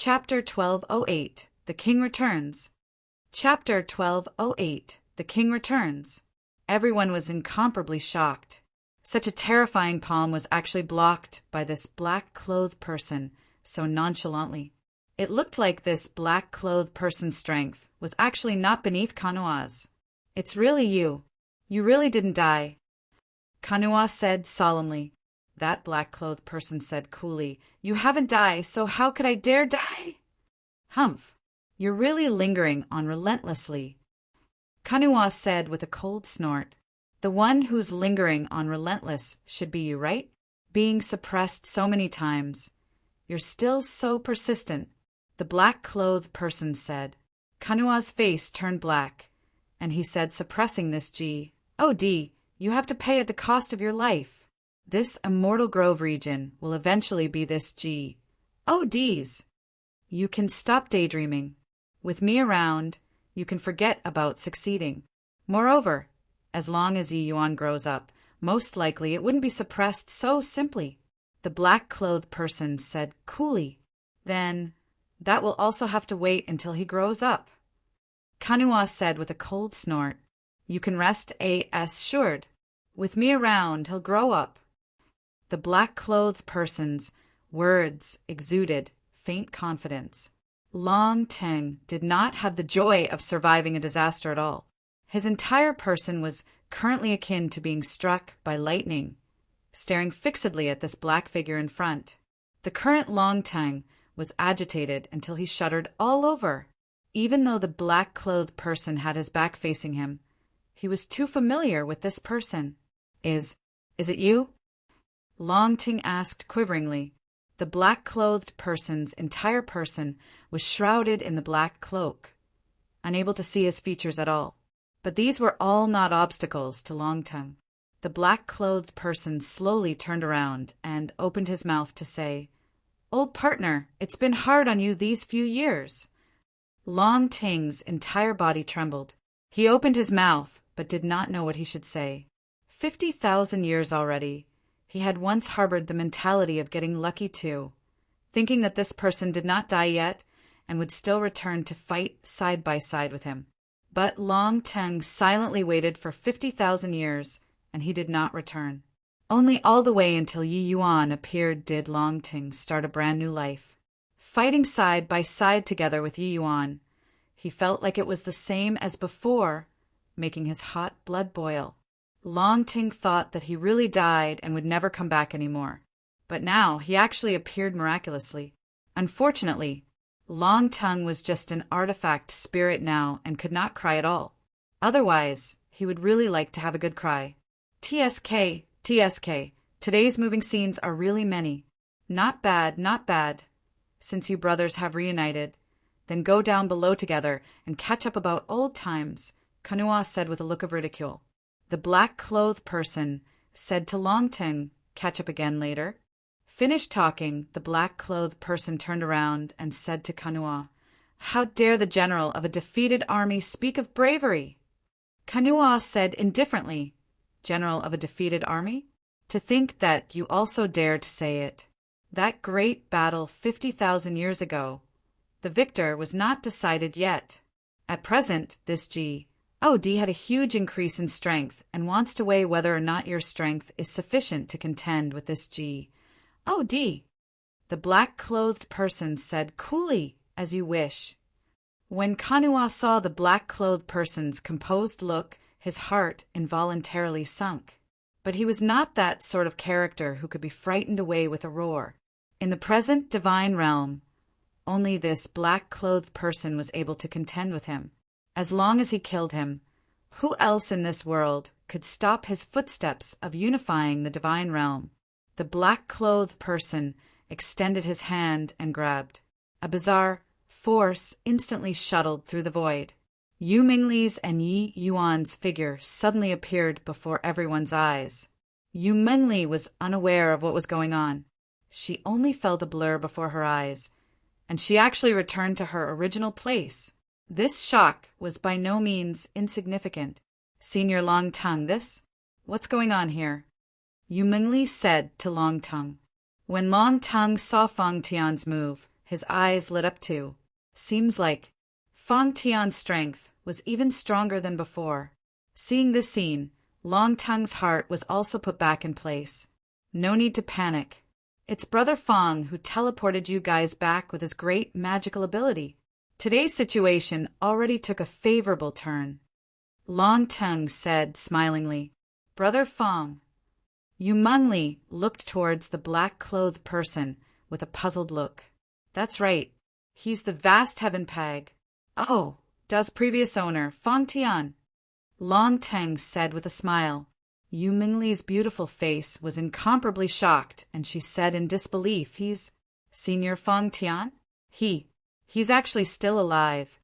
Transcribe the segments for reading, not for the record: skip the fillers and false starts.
Chapter 1208 The King Returns. Chapter 1208 The King Returns. Everyone was incomparably shocked. Such a terrifying palm was actually blocked by this black-clothed person so nonchalantly. It looked like this black-clothed person's strength was actually not beneath Kanua's. "It's really you. You really didn't die," Kanua said solemnly. That black-clothed person said coolly, "You haven't died, so how could I dare die?" "Humph. You're really lingering on relentlessly," Kanua said with a cold snort. "The one who's lingering on relentless should be you, right? Being suppressed so many times. You're still so persistent," the black-clothed person said. Kanua's face turned black, and he said, suppressing this G.O.D., "You have to pay at the cost of your life. This Immortal Grove region will eventually be this G.O.D.'s. You can stop daydreaming. With me around, you can forget about succeeding. Moreover, as long as Yi Yuan grows up, most likely it wouldn't be suppressed so simply," the black-clothed person said coolly. "Then that will also have to wait until he grows up," Kanua said with a cold snort. "You can rest assured. With me around, he'll grow up." The black-clothed person's words exuded faint confidence. Long Teng did not have the joy of surviving a disaster at all. His entire person was currently akin to being struck by lightning, staring fixedly at this black figure in front. The current Long Teng was agitated until he shuddered all over. Even though the black-clothed person had his back facing him, he was too familiar with this person. Is it you?" Long Ting asked quiveringly. The black-clothed person's entire person was shrouded in the black cloak, unable to see his features at all. But these were all not obstacles to Long Ting. The black-clothed person slowly turned around and opened his mouth to say, "Old partner, it's been hard on you these few years." Long Ting's entire body trembled. He opened his mouth, but did not know what he should say. 50,000 years already. He had once harbored the mentality of getting lucky too, thinking that this person did not die yet and would still return to fight side by side with him. But Long Teng silently waited for 50,000 years, and he did not return. Only all the way until Yi Yuan appeared did Long Teng start a brand new life. Fighting side by side together with Yi Yuan, he felt like it was the same as before, making his hot blood boil. Long Ting thought that he really died and would never come back anymore. But now he actually appeared miraculously. Unfortunately, Long Tongue was just an artifact spirit now and could not cry at all. Otherwise, he would really like to have a good cry. TSK, today's moving scenes are really many. Not bad, not bad. Since you brothers have reunited, then go down below together and catch up about old times, Kanua said with a look of ridicule. The black-clothed person said to Long Ting, "Catch up again later." Finished talking, the black-clothed person turned around and said to Kanua, "How dare the general of a defeated army speak of bravery?" Kanua said indifferently, "General of a defeated army? To think that you also dare to say it. That great battle 50,000 years ago. The victor was not decided yet. At present, this G.O.D. had a huge increase in strength and wants to weigh whether or not your strength is sufficient to contend with this G.O.D. The black-clothed person said coolly, "As you wish." When Kanua saw the black-clothed person's composed look, his heart involuntarily sunk. But he was not that sort of character who could be frightened away with a roar. In the present divine realm, only this black-clothed person was able to contend with him. As long as he killed him, who else in this world could stop his footsteps of unifying the divine realm? The black-clothed person extended his hand and grabbed. A bizarre force instantly shuttled through the void. Yu Mingli's and Yi Yuan's figure suddenly appeared before everyone's eyes. Yu Mingli was unaware of what was going on. She only felt a blur before her eyes, and she actually returned to her original place. This shock was by no means insignificant. "Senior Long Tongue, what's going on here?" Yu Mingli said to Long Tongue. When Long Tongue saw Feng Tian's move, his eyes lit up too. Seems like Fang Tian's strength was even stronger than before. Seeing this scene, Long Tongue's heart was also put back in place. No need to panic. It's Brother Fang who teleported you guys back with his great magical ability. Today's situation already took a favorable turn. Long Tongue said smilingly, Brother Fang. Yu Mengli looked towards the black-clothed person with a puzzled look. That's right. He's the vast heaven pag. Oh, does previous owner, Fang Tian. Long Tongue said with a smile. Yu Mingli's beautiful face was incomparably shocked, and she said in disbelief, He's Senior Fang Tian? He's actually still alive.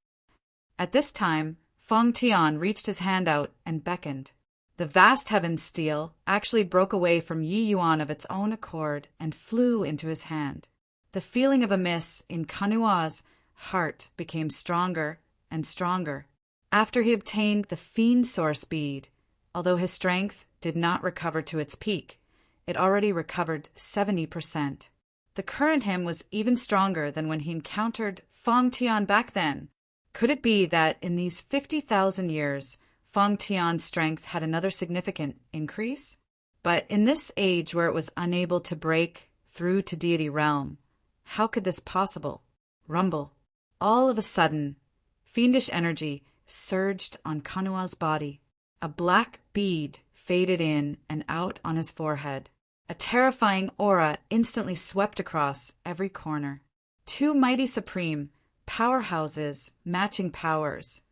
At this time, Fang Tian reached his hand out and beckoned. The vast heaven steel actually broke away from Yi Yuan of its own accord and flew into his hand. The feeling of amiss in Kanua's heart became stronger and stronger. After he obtained the fiend source bead, although his strength did not recover to its peak, it already recovered 70%. The current him was even stronger than when he encountered Fang Tian back then. Could it be that in these 50,000 years, Fang Tian's strength had another significant increase? But in this age where it was unable to break through to deity realm, how could this possible? Rumble. All of a sudden, fiendish energy surged on Kanua's body. A black bead faded in and out on his forehead. A terrifying aura instantly swept across every corner. Two mighty supreme powerhouses matching powers.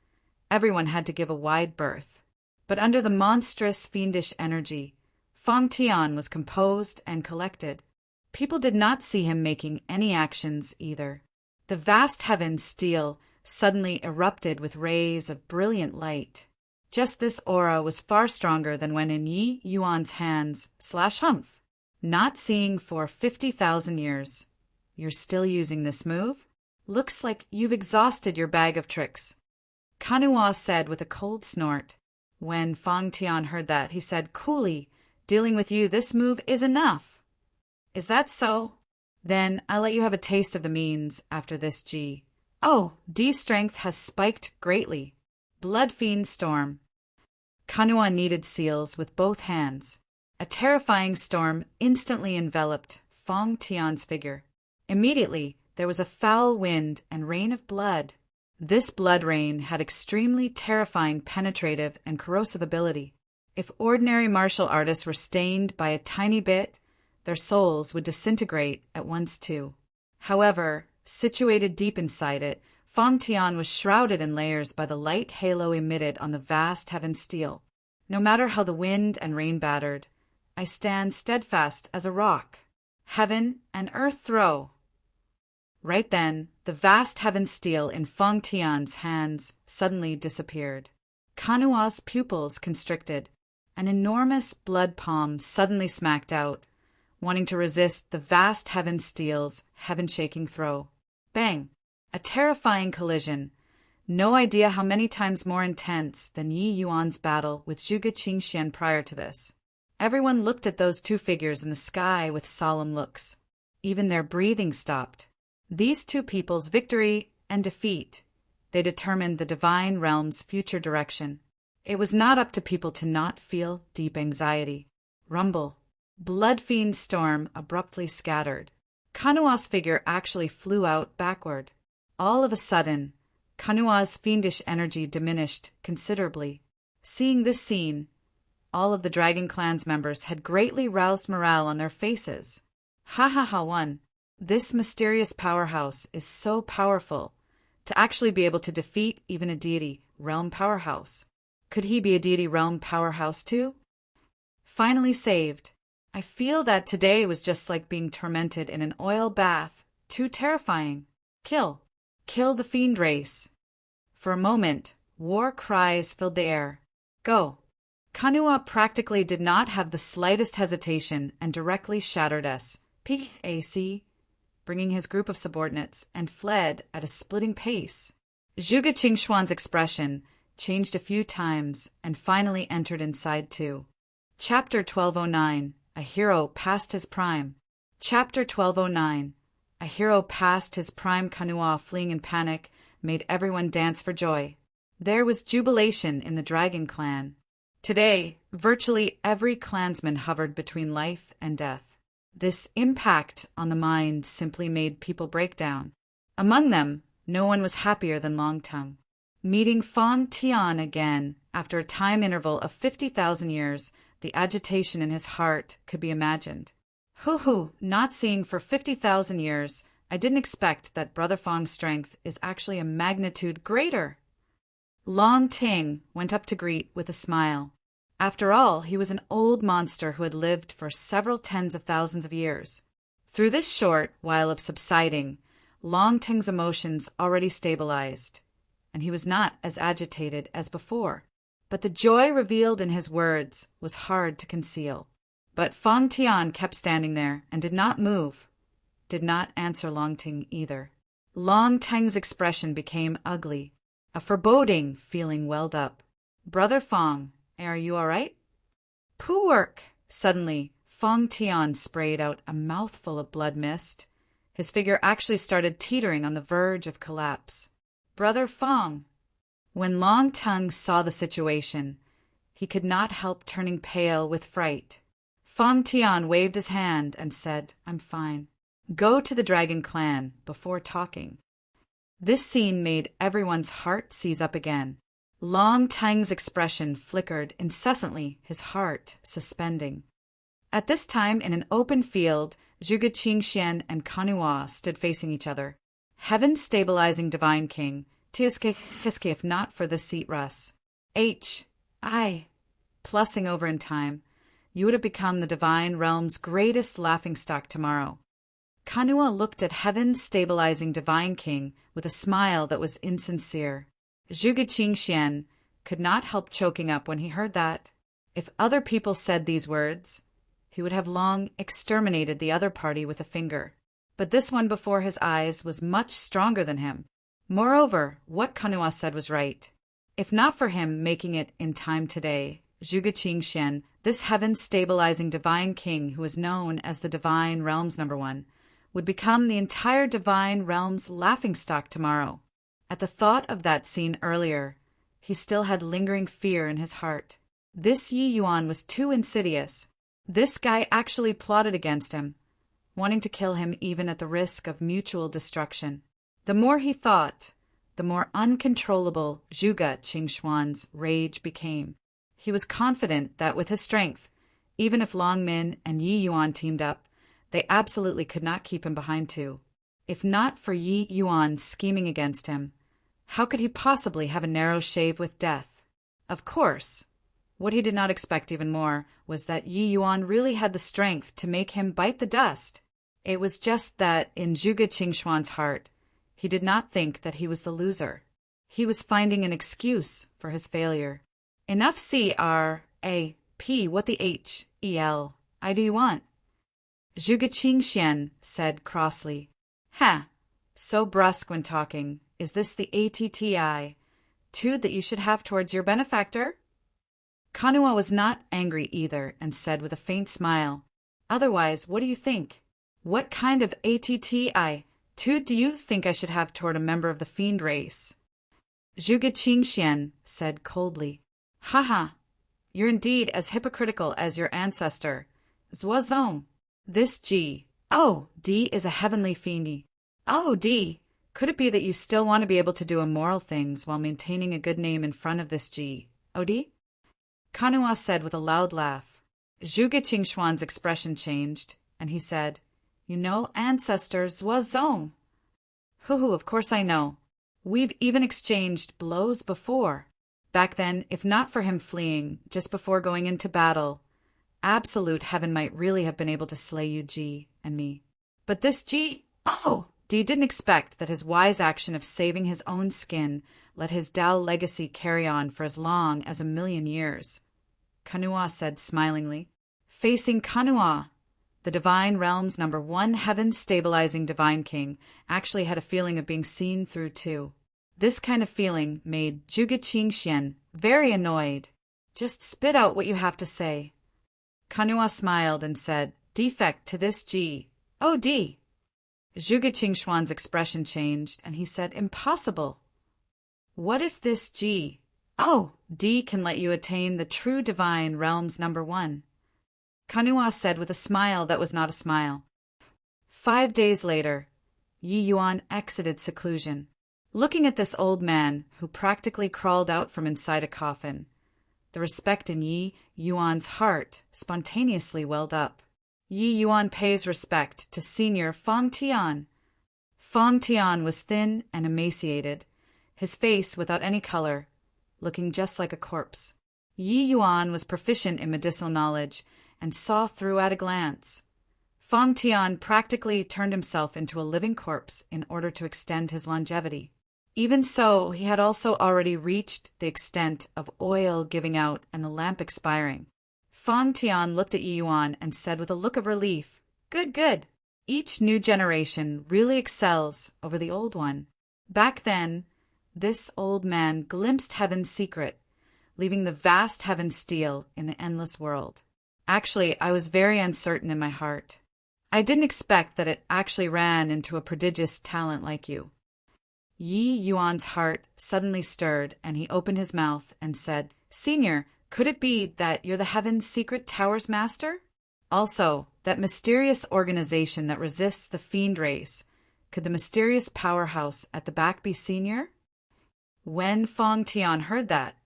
Everyone had to give a wide berth. But under the monstrous fiendish energy, Fang Tian was composed and collected. People did not see him making any actions either. The vast heaven steel suddenly erupted with rays of brilliant light. Just this aura was far stronger than when in Yi Yuan's hands / humph. Not seeing for 50,000 years. You're still using this move? Looks like you've exhausted your bag of tricks. Kanua said with a cold snort. When Fang Tian heard that, he said coolly, Dealing with you, this move is enough. Is that so? Then I'll let you have a taste of the means after this G. Oh, D's strength has spiked greatly. Blood Fiend Storm. Kanua kneaded seals with both hands. A terrifying storm instantly enveloped Fang Tian's figure. Immediately, there was a foul wind and rain of blood. This blood rain had extremely terrifying penetrative and corrosive ability. If ordinary martial artists were stained by a tiny bit, their souls would disintegrate at once too. However, situated deep inside it, Fang Tian was shrouded in layers by the light halo emitted on the vast heaven steel. No matter how the wind and rain battered, I stand steadfast as a rock. Heaven and earth throw. Right then, the vast heaven steel in Fang Tian's hands suddenly disappeared. Kanua's pupils constricted. An enormous blood palm suddenly smacked out, wanting to resist the vast heaven steel's heaven-shaking throw. Bang! A terrifying collision. No idea how many times more intense than Yi Yuan's battle with Zhuge Qingxian prior to this. Everyone looked at those two figures in the sky with solemn looks. Even their breathing stopped. These two people's victory and defeat, they determined the divine realm's future direction. It was not up to people to not feel deep anxiety. Rumble. Blood Fiend Storm abruptly scattered. Kanua's figure actually flew out backward. All of a sudden, Kanua's fiendish energy diminished considerably. Seeing this scene, all of the Dragon Clan's members had greatly roused morale on their faces. Ha ha ha one. This mysterious powerhouse is so powerful to actually be able to defeat even a deity realm powerhouse. Could he be a deity realm powerhouse too? Finally saved. I feel that today was just like being tormented in an oil bath. Too terrifying. Kill. Kill the fiend race. For a moment, war cries filled the air. Go. Kanua practically did not have the slightest hesitation and directly shattered SPAC, bringing his group of subordinates, and fled at a splitting pace. Zhuge Qingxuan's expression changed a few times and finally entered inside too. Chapter 1209. A hero past his prime. Chapter 1209. A hero past his prime. Kanua, fleeing in panic, made everyone dance for joy. There was jubilation in the Dragon Clan. Today, virtually every clansman hovered between life and death. This impact on the mind simply made people break down. Among them, no one was happier than Longtongue. Meeting Fong Tian again, after a time interval of 50,000 years, the agitation in his heart could be imagined. Hoo, not seeing for 50,000 years, I didn't expect that Brother Fong's strength is actually a magnitude greater. Long Ting went up to greet with a smile. After all, he was an old monster who had lived for several tens of thousands of years. Through this short while of subsiding, Long Ting's emotions already stabilized, and he was not as agitated as before. But the joy revealed in his words was hard to conceal. But Fong Tian kept standing there and did not move, did not answer Long Ting either. Long Teng's expression became ugly. A foreboding feeling welled up. Brother Fong, are you all right? Pooh work! Suddenly, Fong Tian sprayed out a mouthful of blood mist. His figure actually started teetering on the verge of collapse. Brother Fong! When Long Tongue saw the situation, he could not help turning pale with fright. Fong Tian waved his hand and said, I'm fine. Go to the Dragon Clan before talking. This scene made everyone's heart seize up again. Long Tang's expression flickered incessantly, his heart suspending. At this time, in an open field, Zhuge Qingxian and Kanua stood facing each other. Heaven's stabilizing divine king, Tiaske if not for the seat Russ. Plussing over in time, you would have become the divine realm's greatest laughingstock tomorrow. Kanua looked at Heaven's stabilizing divine king with a smile that was insincere. Zhuge Qingxian could not help choking up when he heard that. If other people said these words, he would have long exterminated the other party with a finger. But this one before his eyes was much stronger than him. Moreover, what Kanua said was right. If not for him making it in time today, Zhuge Qingxian, this heaven-stabilizing divine king who is known as the divine realm's #1, would become the entire divine realm's laughingstock tomorrow. At the thought of that scene earlier, he still had lingering fear in his heart. This Yi Yuan was too insidious. This guy actually plotted against him, wanting to kill him even at the risk of mutual destruction. The more he thought, the more uncontrollable Zhuge Qingxuan's rage became. He was confident that with his strength, even if Long Min and Yi Yuan teamed up, they absolutely could not keep him behind too. If not for Yi Yuan scheming against him, how could he possibly have a narrow shave with death? Of course, what he did not expect even more was that Yi Yuan really had the strength to make him bite the dust. It was just that in Zhuge Qingxuan's heart, he did not think that he was the loser. He was finding an excuse for his failure. Enough CRAP, what the HEL I do you want? Zhuge Qingxian said crossly. So brusque when talking. Is this the attitude that you should have towards your benefactor? Kanua was not angry either and said with a faint smile, Otherwise, what do you think? What kind of attitude do you think I should have toward a member of the fiend race? Zhuge Qingxian said coldly, You're indeed as hypocritical as your ancestor, Zuozong. This D is a heavenly fiendy. D, could it be that you still want to be able to do immoral things while maintaining a good name in front of this D? Kanua said with a loud laugh. Zhuge Qingxuan's expression changed, and he said, You know ancestor Zuozong. Of course I know. We've even exchanged blows before. Back then, if not for him fleeing just before going into battle, absolute heaven might really have been able to slay you, G, and me. But this D didn't expect that his wise action of saving his own skin let his Dao legacy carry on for as long as 1,000,000 years. Kanua said smilingly. Facing Kanua, the divine realm's #1 heaven-stabilizing divine king actually had a feeling of being seen through too. This kind of feeling made Zhuge Qingxian very annoyed. Just spit out what you have to say. Kanua smiled and said, Defect to this G. D. Zhuge Qingshuan's expression changed, and he said, "Impossible. What if this G, D can let you attain the true divine realms number 1? Kanua said with a smile that was not a smile. 5 days later, Yi Yuan exited seclusion, looking at this old man who practically crawled out from inside a coffin. The respect in Yi Yuan's heart spontaneously welled up. Yi Yuan pays respect to Senior Fang Tian. Fang Tian was thin and emaciated, his face without any color, looking just like a corpse. Yi Yuan was proficient in medicinal knowledge and saw through at a glance. Fang Tian practically turned himself into a living corpse in order to extend his longevity. Even so, he had also already reached the extent of oil giving out and the lamp expiring. Fang Tian looked at Yi Yuan and said with a look of relief, "Good, good. Each new generation really excels over the old one." Back then, this old man glimpsed heaven's secret, leaving the vast heaven steel in the endless world. Actually, I was very uncertain in my heart. I didn't expect that it actually ran into a prodigious talent like you. Yi Yuan's heart suddenly stirred, and he opened his mouth and said, "Senior, could it be that you're the Heaven's Secret Tower's master? Also, that mysterious organization that resists the fiend race, could the mysterious powerhouse at the back be Senior?" When Fang Tian heard that,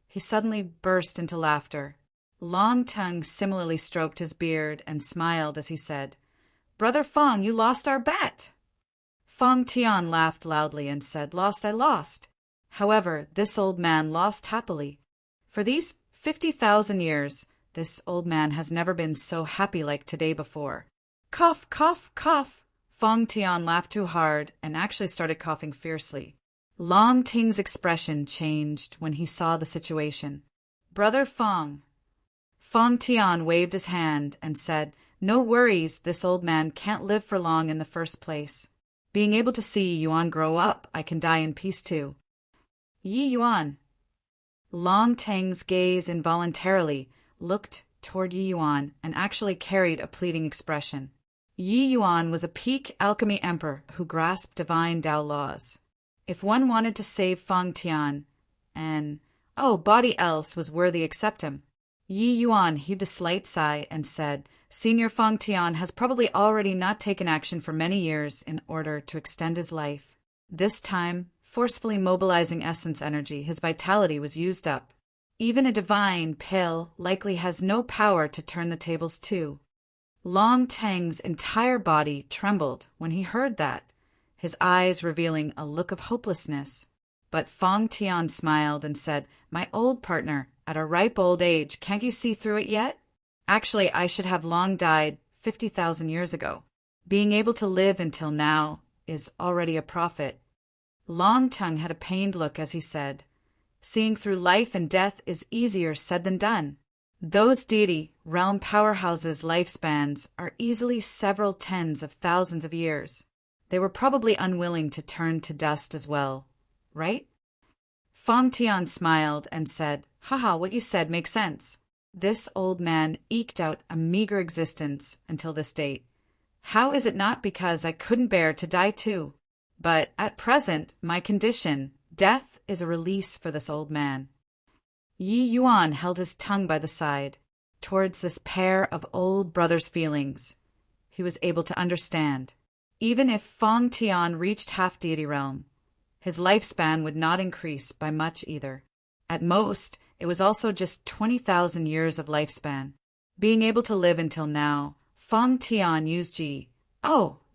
he suddenly burst into laughter. Long Tongue similarly stroked his beard and smiled as he said, "Brother Fang, you lost our bet." Fang Tian laughed loudly and said, "Lost I lost." However, this old man lost happily. For these 50,000 years, this old man has never been so happy like today before. Cough, cough, cough. Fang Tian laughed too hard and actually started coughing fiercely. Long Ting's expression changed when he saw the situation. "Brother Fang." Fang Tian waved his hand and said, "No worries, this old man can't live for long in the first place. Being able to see Yuan grow up, I can die in peace too." Yi Yuan. Long Tang's gaze involuntarily looked toward Yi Yuan and actually carried a pleading expression. Yi Yuan was a peak alchemy emperor who grasped divine Tao laws. If one wanted to save Fang Tian, and, body else was worthy accept him. Yi Yuan heaved a slight sigh and said, "Senior Fang Tian has probably already not taken action for many years in order to extend his life. This time, forcefully mobilizing essence energy, his vitality was used up. Even a divine pill likely has no power to turn the tables too." Long Tang's entire body trembled when he heard that, his eyes revealing a look of hopelessness. But Fang Tian smiled and said, "My old partner, at a ripe old age, can't you see through it yet? Actually, I should have long died 50,000 years ago. Being able to live until now is already a profit." Long Tongue had a pained look as he said, "Seeing through life and death is easier said than done. Those deity realm powerhouses' lifespans are easily several tens of thousands of years. They were probably unwilling to turn to dust as well, right?" Fang Tian smiled and said, "Haha, what you said makes sense. This old man eked out a meager existence until this date. How is it not because I couldn't bear to die too? But at present, my condition, death, is a release for this old man." Yi Yuan held his tongue by the side. Towards this pair of old brothers' feelings, he was able to understand. Even if Fang Tian reached half-deity realm, his lifespan would not increase by much either. At most, it was also just 20,000 years of lifespan. Being able to live until now, Fang Tian used Ji.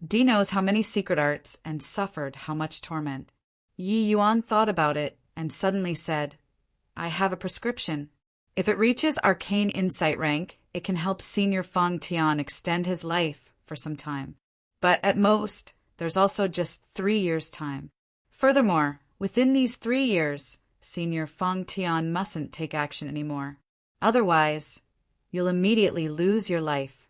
D knows how many secret arts and suffered how much torment. Yi Yuan thought about it and suddenly said, "I have a prescription. If it reaches arcane insight rank, it can help Senior Fang Tian extend his life for some time. But at most, there's also just 3 years' time. Furthermore, within these 3 years, Senior Fang Tian mustn't take action anymore. Otherwise, you'll immediately lose your life."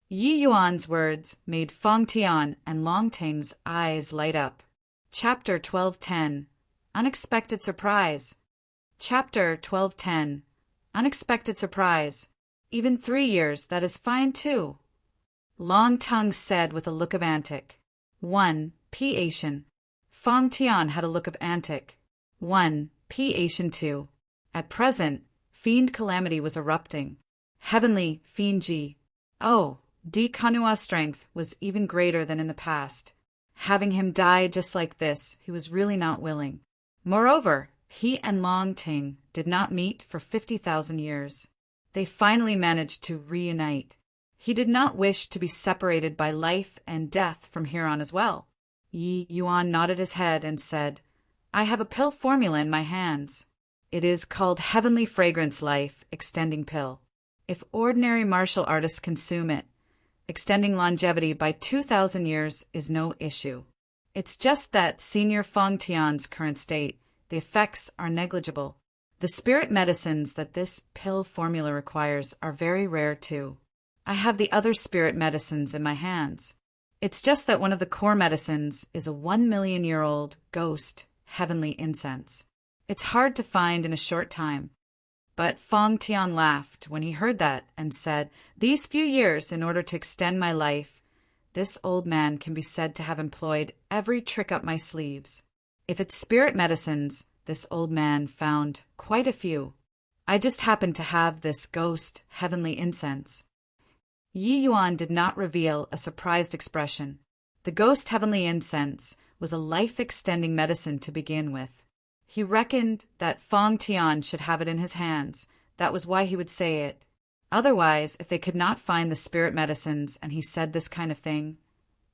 Yi Yuan's words made Fang Tian and Long Ting's eyes light up. Chapter 12:10 Unexpected Surprise. Chapter 12:10 Unexpected Surprise. Even 3 years, that is fine too. Long Tongue said with a look of antic, 1. P. Asian. Fong Tian had a look of antic. 1. P. Asian 2. At present, fiend calamity was erupting. Heavenly fiend Ji. Oh, Di Kanua's strength was even greater than in the past. Having him die just like this, he was really not willing. Moreover, he and Long Ting did not meet for 50,000 years. They finally managed to reunite. He did not wish to be separated by life and death from here on as well. Yi Yuan nodded his head and said, I have a pill formula in my hands. It is called Heavenly Fragrance Life Extending Pill. If ordinary martial artists consume it, extending longevity by 2,000 years is no issue. It's just that Senior Fong Tian's current state, the effects are negligible. The spirit medicines that this pill formula requires are very rare too. I have the other spirit medicines in my hands. It's just that one of the core medicines is a 1,000,000-year-old ghost heavenly incense. It's hard to find in a short time. But Fong Tian laughed when he heard that and said, These few years, in order to extend my life, this old man can be said to have employed every trick up my sleeves. If it's spirit medicines, this old man found quite a few. I just happened to have this ghost heavenly incense. Yi Yuan did not reveal a surprised expression. The ghost heavenly incense was a life-extending medicine to begin with. He reckoned that Fong Tian should have it in his hands. That was why he would say it. Otherwise, if they could not find the spirit medicines and he said this kind of thing,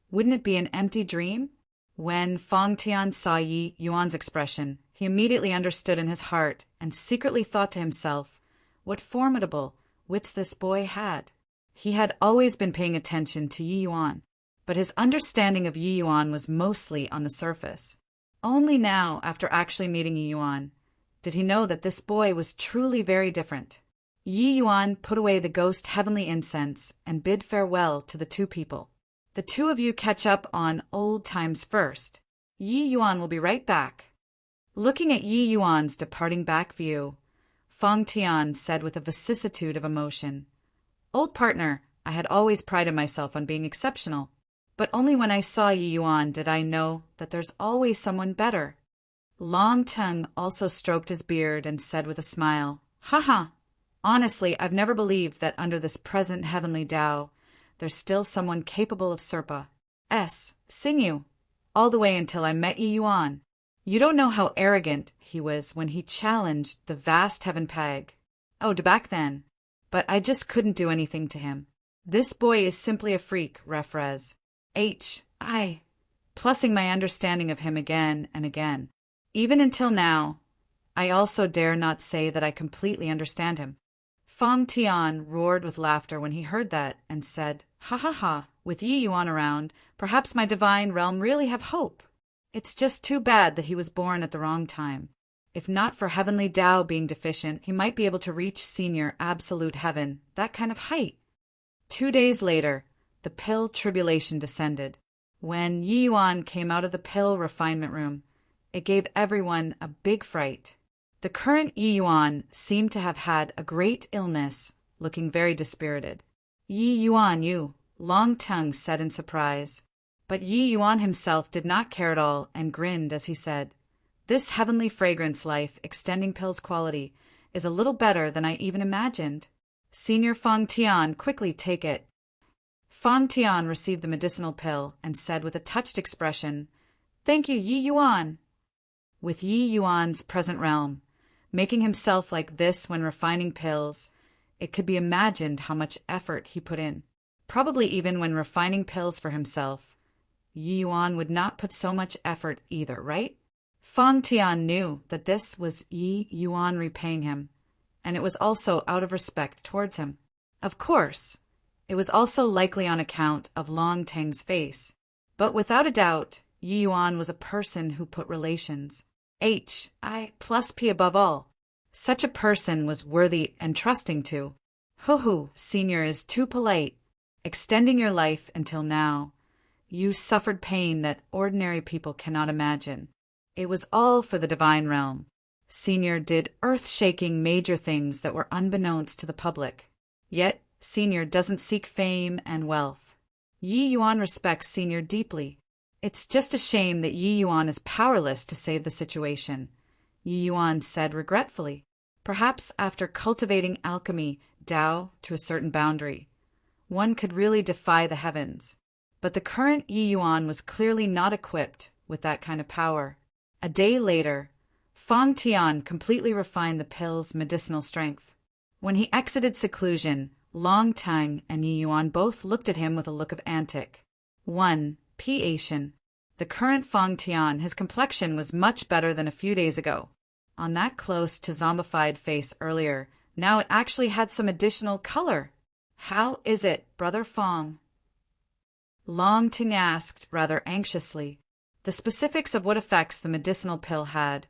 wouldn't it be an empty dream? When Fong Tian saw Yi Yuan's expression, he immediately understood in his heart and secretly thought to himself, what formidable wits this boy had. He had always been paying attention to Yi Yuan, but his understanding of Yi Yuan was mostly on the surface. Only now, after actually meeting Yi Yuan, did he know that this boy was truly very different. Yi Yuan put away the ghost heavenly incense and bid farewell to the two people. The two of you catch up on old times first. Yi Yuan will be right back. Looking at Yi Yuan's departing back view, Fong Tian said with a vicissitude of emotion, Old partner, I had always prided myself on being exceptional, but only when I saw Yi Yuan did I know that there's always someone better. Long Tongue also stroked his beard and said with a smile, Haha, honestly, I've never believed that under this present heavenly Tao, there's still someone capable of Serpa. Sinew, all the way until I met Yi Yuan. You don't know how arrogant he was when he challenged the vast heaven peg. Oh, back then. But I just couldn't do anything to him. This boy is simply a freak, Refres. Plussing my understanding of him again and again. Even until now, I also dare not say that I completely understand him. Fong Tian roared with laughter when he heard that and said, Ha ha ha, with Yi Yuan around, perhaps my divine realm really have hope. It's just too bad that he was born at the wrong time. If not for heavenly Tao being deficient, he might be able to reach senior absolute heaven, that kind of height. 2 days later, the pill tribulation descended. When Yi Yuan came out of the pill refinement room, it gave everyone a big fright. The current Yi Yuan seemed to have had a great illness, looking very dispirited. Yi Yuan, you, Long Tongue said in surprise. But Yi Yuan himself did not care at all and grinned as he said, This heavenly fragrance life extending pill's quality is a little better than I even imagined. Senior Fong Tian, quickly take it. Fong Tian received the medicinal pill and said with a touched expression, Thank you, Yi Yuan. With Yi Yuan's present realm, making himself like this when refining pills, it could be imagined how much effort he put in. Probably even when refining pills for himself, Yi Yuan would not put so much effort either, right? Fong Tian knew that this was Yi Yuan repaying him, and it was also out of respect towards him. Of course, it was also likely on account of Long Tang's face, but without a doubt, Yi Yuan was a person who put relations. P above all. Such a person was worthy and trusting to. Hoo, senior is too polite, extending your life until now. You suffered pain that ordinary people cannot imagine. It was all for the divine realm. Senior did earth-shaking major things that were unbeknownst to the public. Yet, Senior doesn't seek fame and wealth. Yi Yuan respects Senior deeply. It's just a shame that Yi Yuan is powerless to save the situation, Yi Yuan said regretfully. Perhaps after cultivating alchemy, Tao, to a certain boundary, one could really defy the heavens. But the current Yi Yuan was clearly not equipped with that kind of power. A day later, Fang Tian completely refined the pill's medicinal strength. When he exited seclusion, Long Tang and Yi Yuan both looked at him with a look of antic. 1. P. Asian. The current Fang Tian, his complexion was much better than a few days ago. On that close to zombified face earlier, now it actually had some additional color. How is it, Brother Fang? Long Ting asked rather anxiously. The specifics of what effects the medicinal pill had,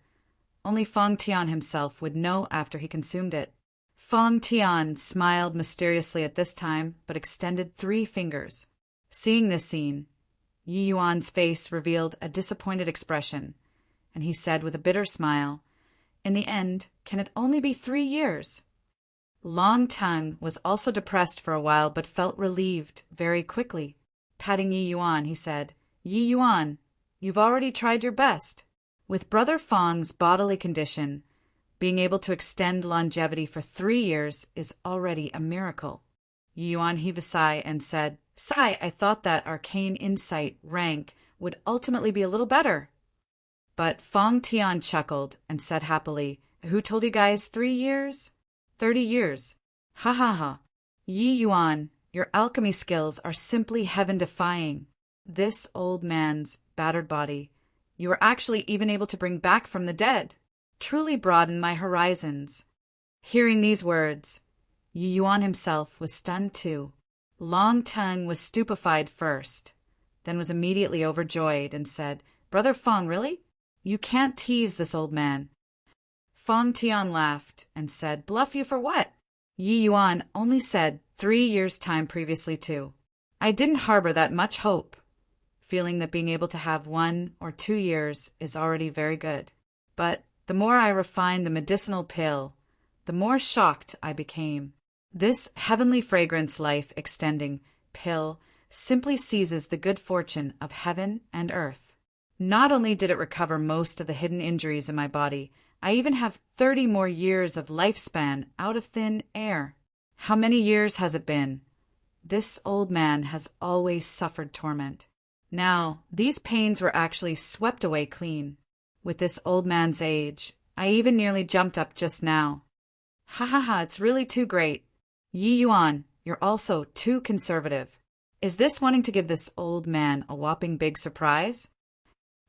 only Fang Tian himself would know after he consumed it. Fang Tian smiled mysteriously at this time, but extended 3 fingers. Seeing this scene, Yi Yuan's face revealed a disappointed expression, and he said with a bitter smile, "In the end, can it only be 3 years?" Long Tongue was also depressed for a while, but felt relieved very quickly. Patting Yi Yuan, he said, "Yi Yuan, you've already tried your best. With Brother Fang's bodily condition, being able to extend longevity for 3 years is already a miracle." Yi Yuan heaved a sigh and said, "Sigh, I thought that arcane insight rank would ultimately be a little better." But Fang Tian chuckled and said happily, "Who told you guys 3 years? 30 years. Ha ha ha. Yi Yuan, your alchemy skills are simply heaven-defying. This old man's battered body, you are actually even able to bring back from the dead. Truly broaden my horizons." Hearing these words, Yi Yuan himself was stunned too. Long Tongue was stupefied first, then was immediately overjoyed and said, "Brother Fang, really? You can't tease this old man." Fang Tian laughed and said, "Bluff you for what? Yi Yuan only said 3 years' time previously too. I didn't harbor that much hope, feeling that being able to have 1 or 2 years is already very good. But the more I refined the medicinal pill, the more shocked I became. This heavenly fragrance life-extending pill simply seizes the good fortune of heaven and earth. Not only did it recover most of the hidden injuries in my body, I even have 30 more years of lifespan out of thin air. How many years has it been? This old man has always suffered torment. Now, these pains were actually swept away clean. With this old man's age, I even nearly jumped up just now. Ha ha ha, it's really too great. Yi Yuan, you're also too conservative. Is this wanting to give this old man a whopping big surprise?"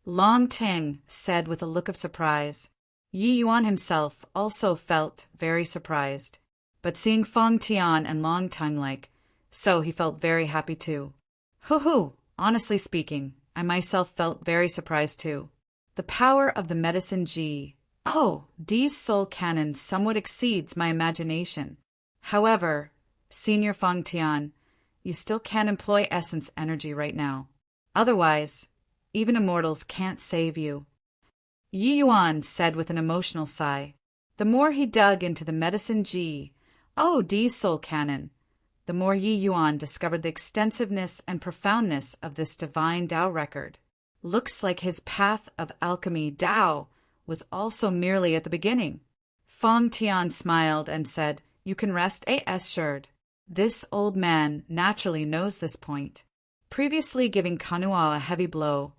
Long Ting said with a look of surprise. Yi Yuan himself also felt very surprised, but seeing Fang Tian and Long Tongue so he felt very happy too. Hoo-hoo, honestly speaking, I myself felt very surprised too. The power of the medicine D's soul cannon somewhat exceeds my imagination. However, Senior Fang Tian, you still can't employ essence energy right now. Otherwise, even immortals can't save you." Yi Yuan said with an emotional sigh. The more he dug into the medicine D's soul cannon, the more Yi Yuan discovered the extensiveness and profoundness of this divine Tao record. Looks like his path of alchemy Tao was also merely at the beginning. Fang Tian smiled and said, "You can rest assured. This old man naturally knows this point. Previously giving Kanua a heavy blow,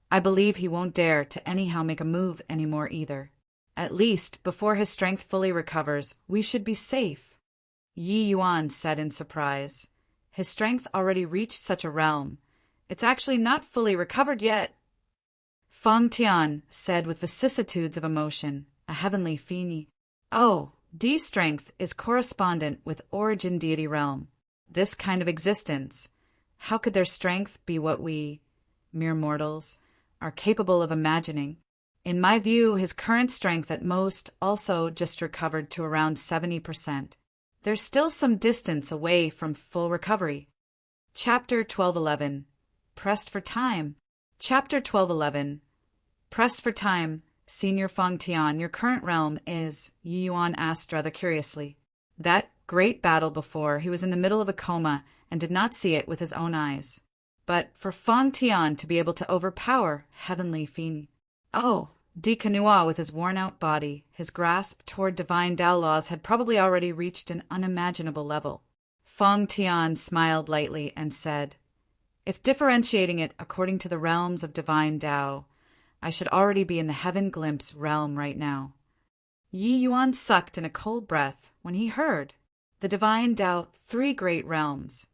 I believe he won't dare to anyhow make a move anymore either. At least, before his strength fully recovers, we should be safe." Yi Yuan said in surprise. His strength already reached such a realm. It's actually not fully recovered yet. Fang Tian said with vicissitudes of emotion, a heavenly fiend. "Oh, D's strength is correspondent with origin deity realm. This kind of existence. How could their strength be what we, mere mortals, are capable of imagining? In my view, his current strength at most also just recovered to around 70%. There's still some distance away from full recovery." Chapter 1211. Pressed for time. Chapter 1211. Pressed for time. Senior Fang Tian, your current realm is, Yi Yuan asked rather curiously. That great battle before, he was in the middle of a coma and did not see it with his own eyes. but for Feng Tian to be able to overpower Heavenly Fiend. Oh, Di Kanua with his worn-out body, his grasp toward divine Tao laws had probably already reached an unimaginable level. Feng Tian smiled lightly and said, "If differentiating it according to the realms of divine Tao, I should already be in the Heaven Glimpse realm right now." Yi Yuan sucked in a cold breath when he heard the divine Tao three great realms,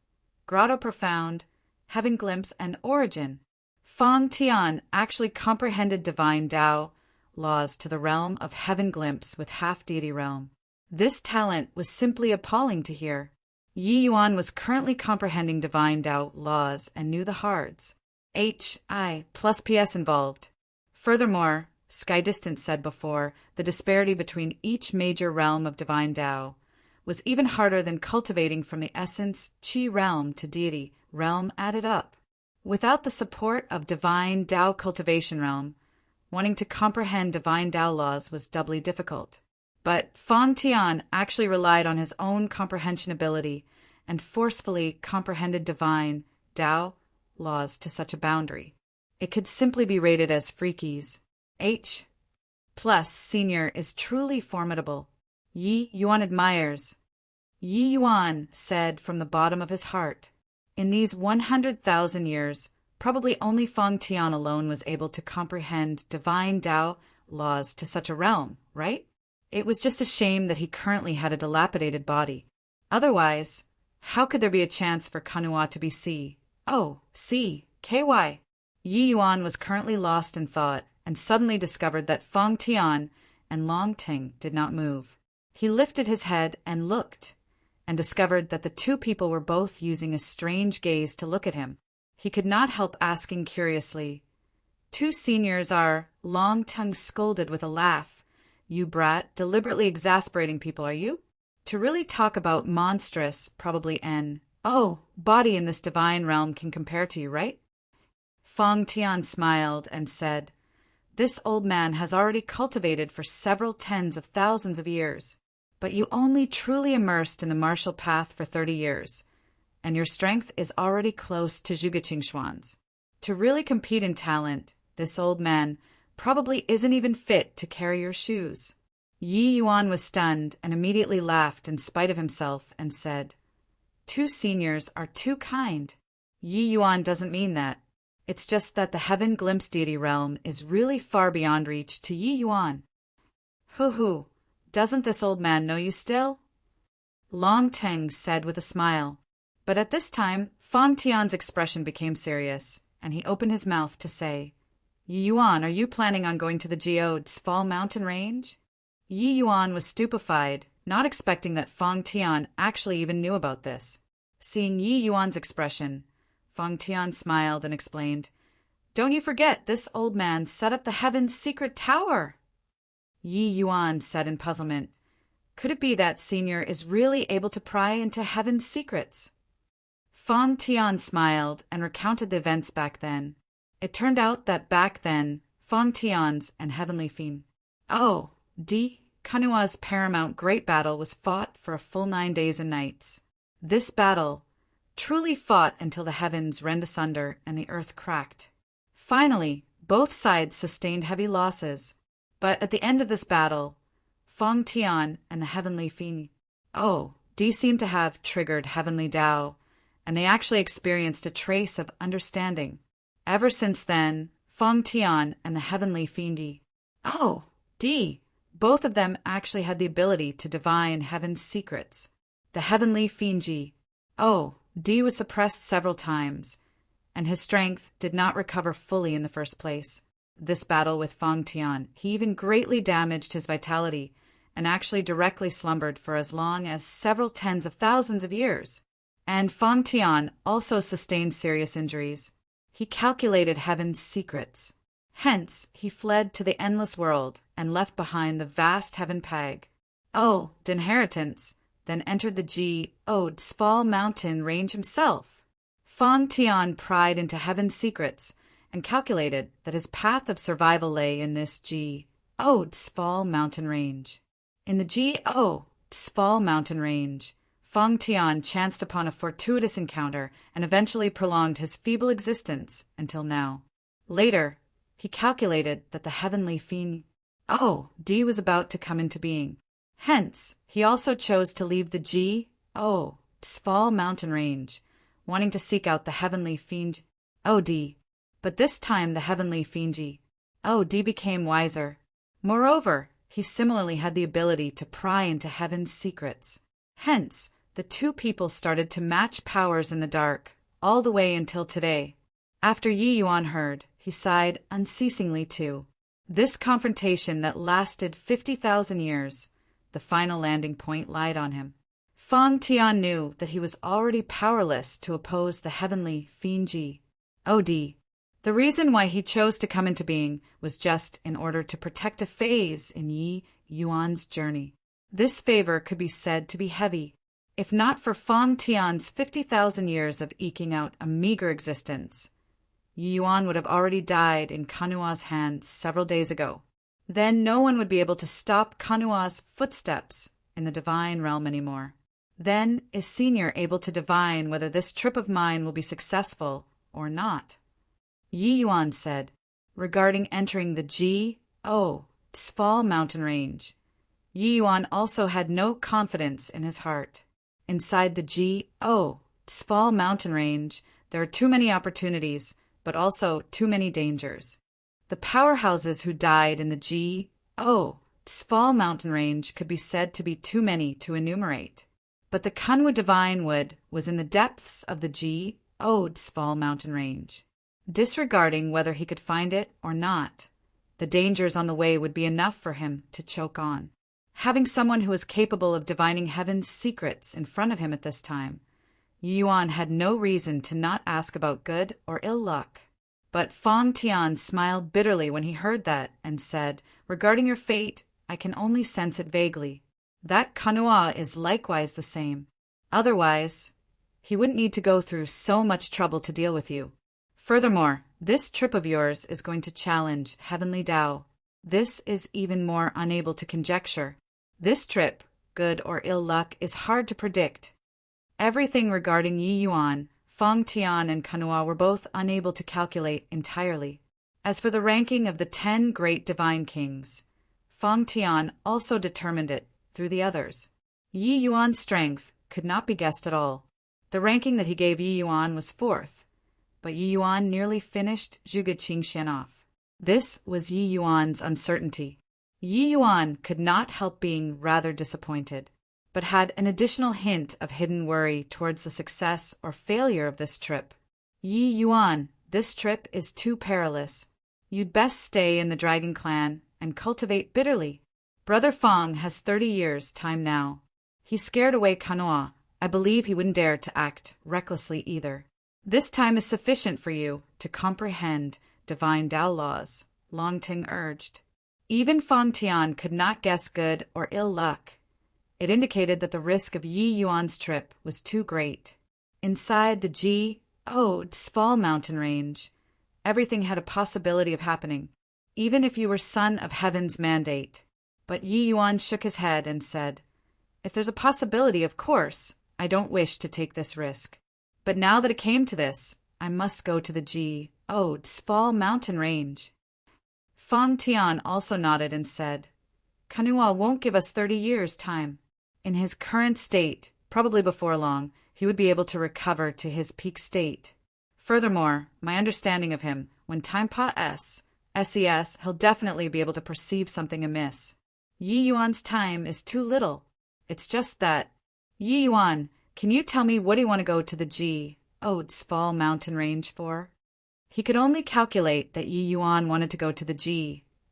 Grotto Profound, Heaven Glimpse, and Origin. Feng Tian actually comprehended divine Tao laws to the realm of Heaven Glimpse with half-deity realm. This talent was simply appalling to hear. Yi Yuan was currently comprehending divine Tao laws and knew the hards, HI plus PS involved. Furthermore, Sky Distance said before, the disparity between each major realm of divine Tao was even harder than cultivating from the essence Qi realm to deity realm added up. Without the support of divine Tao cultivation realm, wanting to comprehend divine Tao laws was doubly difficult. But Feng Tian actually relied on his own comprehension ability and forcefully comprehended divine Tao laws to such a boundary. It could simply be rated as freakies. H plus senior is truly formidable. Yi Yuan admires. Yi Yuan said from the bottom of his heart, in these 100,000 years, probably only Feng Tian alone was able to comprehend divine Tao laws to such a realm, right? It was just a shame that he currently had a dilapidated body. Otherwise, how could there be a chance for Kanua to be KY? Yi Yuan was currently lost in thought and suddenly discovered that Feng Tian and Long Ting did not move. He lifted his head and looked, and discovered that the two people were both using a strange gaze to look at him. He could not help asking curiously, "Two seniors are," Long Tongue scolded with a laugh. "You brat, deliberately exasperating people, are you? To really talk about monstrous, probably body in this divine realm can compare to you, right?" Feng Tian smiled and said, "This old man has already cultivated for several tens of thousands of years, but you only truly immersed in the martial path for 30 years, and your strength is already close to Zhuge Xuan's. To really compete in talent, this old man probably isn't even fit to carry your shoes." Yi Yuan was stunned and immediately laughed in spite of himself and said, "Two seniors are too kind." Yi Yuan doesn't mean that. It's just that the Heaven Glimpse deity realm is really far beyond reach to Yi Yuan. Hoo, doesn't this old man know you still?" Long Teng said with a smile. But at this time, Feng Tian's expression became serious, and he opened his mouth to say, "Yi Yuan, are you planning on going to the Geode's Fall Mountain Range?" Yi Yuan was stupefied, not expecting that Feng Tian actually even knew about this. Seeing Yi Yuan's expression, Feng Tian smiled and explained, "Don't you forget, this old man set up the Heaven's secret tower." Yi Yuan said in puzzlement, "Could it be that senior is really able to pry into Heaven's secrets?" Feng Tian smiled and recounted the events back then. It turned out that back then, Feng Tian's and Heavenly Fiend Di Kanua's paramount great battle was fought for a full 9 days and nights. This battle truly fought until the heavens rent asunder and the earth cracked. Finally, both sides sustained heavy losses, but at the end of this battle, Feng Tian and the Heavenly Fiend Di seemed to have triggered Heavenly Tao, and they actually experienced a trace of understanding. Ever since then, Feng Tian and the Heavenly Fiend Di, both of them actually had the ability to divine Heaven's secrets. The Heavenly Fiend Di was suppressed several times, and his strength did not recover fully in the first place. This battle with Feng Tian, he even greatly damaged his vitality and actually directly slumbered for as long as several tens of thousands of years. And Feng Tian also sustained serious injuries. He calculated Heaven's secrets. Hence, he fled to the endless world and left behind the vast Heaven Pag. D'inheritance, then entered the Geode's Fall Mountain Range himself. Feng Tian pried into Heaven's secrets and calculated that his path of survival lay in this Geode's Fall Mountain Range. In the Geode's Fall Mountain Range, Feng Tian chanced upon a fortuitous encounter and eventually prolonged his feeble existence until now. Later, he calculated that the heavenly fiend D was about to come into being. Hence, he also chose to leave the Sval mountain range, wanting to seek out the heavenly fiend D. But this time the heavenly fiend D became wiser. Moreover, he similarly had the ability to pry into heaven's secrets. Hence, the two people started to match powers in the dark, all the way until today. After Yi Yuan heard, he sighed unceasingly too. This confrontation that lasted 50,000 years, the final landing point lied on him. Feng Tian knew that he was already powerless to oppose the heavenly fiend D. The reason why he chose to come into being was just in order to protect a phase in Yi Yuan's journey. This favor could be said to be heavy. If not for Feng Tian's 50,000 years of eking out a meager existence, Yi Yuan would have already died in Kanua's hands several days ago. Then no one would be able to stop Kanua's footsteps in the divine realm anymore. Then is Senior able to divine whether this trip of mine will be successful or not? Yi Yuan said, regarding entering the Sval mountain range. Yi Yuan also had no confidence in his heart. Inside the Sval mountain range, there are too many opportunities, but also too many dangers. The powerhouses who died in the Sval mountain range could be said to be too many to enumerate. But the Kunwu Divine Wood was in the depths of the Sval mountain range. Disregarding whether he could find it or not, the dangers on the way would be enough for him to choke on. Having someone who was capable of divining heaven's secrets in front of him at this time, Yi Yuan had no reason to not ask about good or ill luck. But Feng Tian smiled bitterly when he heard that and said, regarding your fate, I can only sense it vaguely. That Kanua is likewise the same. Otherwise, he wouldn't need to go through so much trouble to deal with you. Furthermore, this trip of yours is going to challenge heavenly Tao. This is even more unable to conjecture. This trip, good or ill luck, is hard to predict. Everything regarding Yi Yuan, Feng Tian, and Kanua were both unable to calculate entirely. As for the ranking of the 10 great divine kings, Feng Tian also determined it through the others. Yi Yuan's strength could not be guessed at all. The ranking that he gave Yi Yuan was 4th, but Yi Yuan nearly finished Zhuge Qingxian off. This was Yi Yuan's uncertainty. Yi Yuan could not help being rather disappointed, but had an additional hint of hidden worry towards the success or failure of this trip. Yi Yuan, this trip is too perilous. You'd best stay in the Dragon Clan and cultivate bitterly. Brother Feng has 30 years' time now. He scared away Kanua. I believe he wouldn't dare to act recklessly either. This time is sufficient for you to comprehend divine Tao laws, Longting urged. Even Feng Tian could not guess good or ill luck. It indicated that the risk of Yi Yuan's trip was too great. Inside the Sval mountain range, everything had a possibility of happening, even if you were son of heaven's mandate. But Yi Yuan shook his head and said, if there's a possibility, of course, I don't wish to take this risk. But now that it came to this, I must go to the Sval mountain range. Feng Tian also nodded and said, Kanua won't give us 30 years' time. In his current state, probably before long, he would be able to recover to his peak state. Furthermore, my understanding of him, when time passes, he'll definitely be able to perceive something amiss. Yi Yuan's time is too little. It's just that. Yi Yuan, can you tell me what do you want to go to the Sval mountain range for? He could only calculate that Yi Yuan wanted to go to the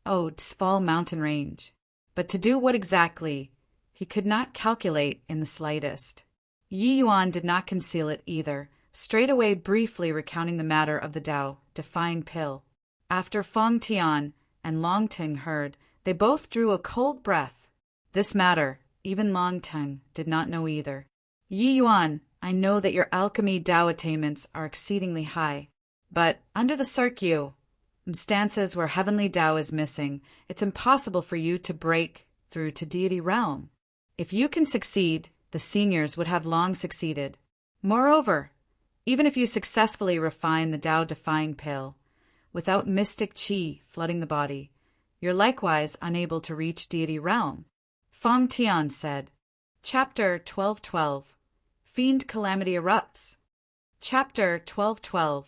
Sval mountain range. But to do what exactly, he could not calculate in the slightest. Yi Yuan did not conceal it either, straightway briefly recounting the matter of the Tao-defying pill. After Feng Tian and Longting heard, they both drew a cold breath. This matter, even Longting did not know either. Yi Yuan, I know that your alchemy Tao attainments are exceedingly high, but under the circumstances where heavenly Tao is missing, it's impossible for you to break through to deity realm. If you can succeed, the seniors would have long succeeded. Moreover, even if you successfully refine the Tao-defying pill, without mystic qi flooding the body, you're likewise unable to reach deity realm. Feng Tian said. Chapter 12:12 Fiend Calamity Erupts. Chapter 12:12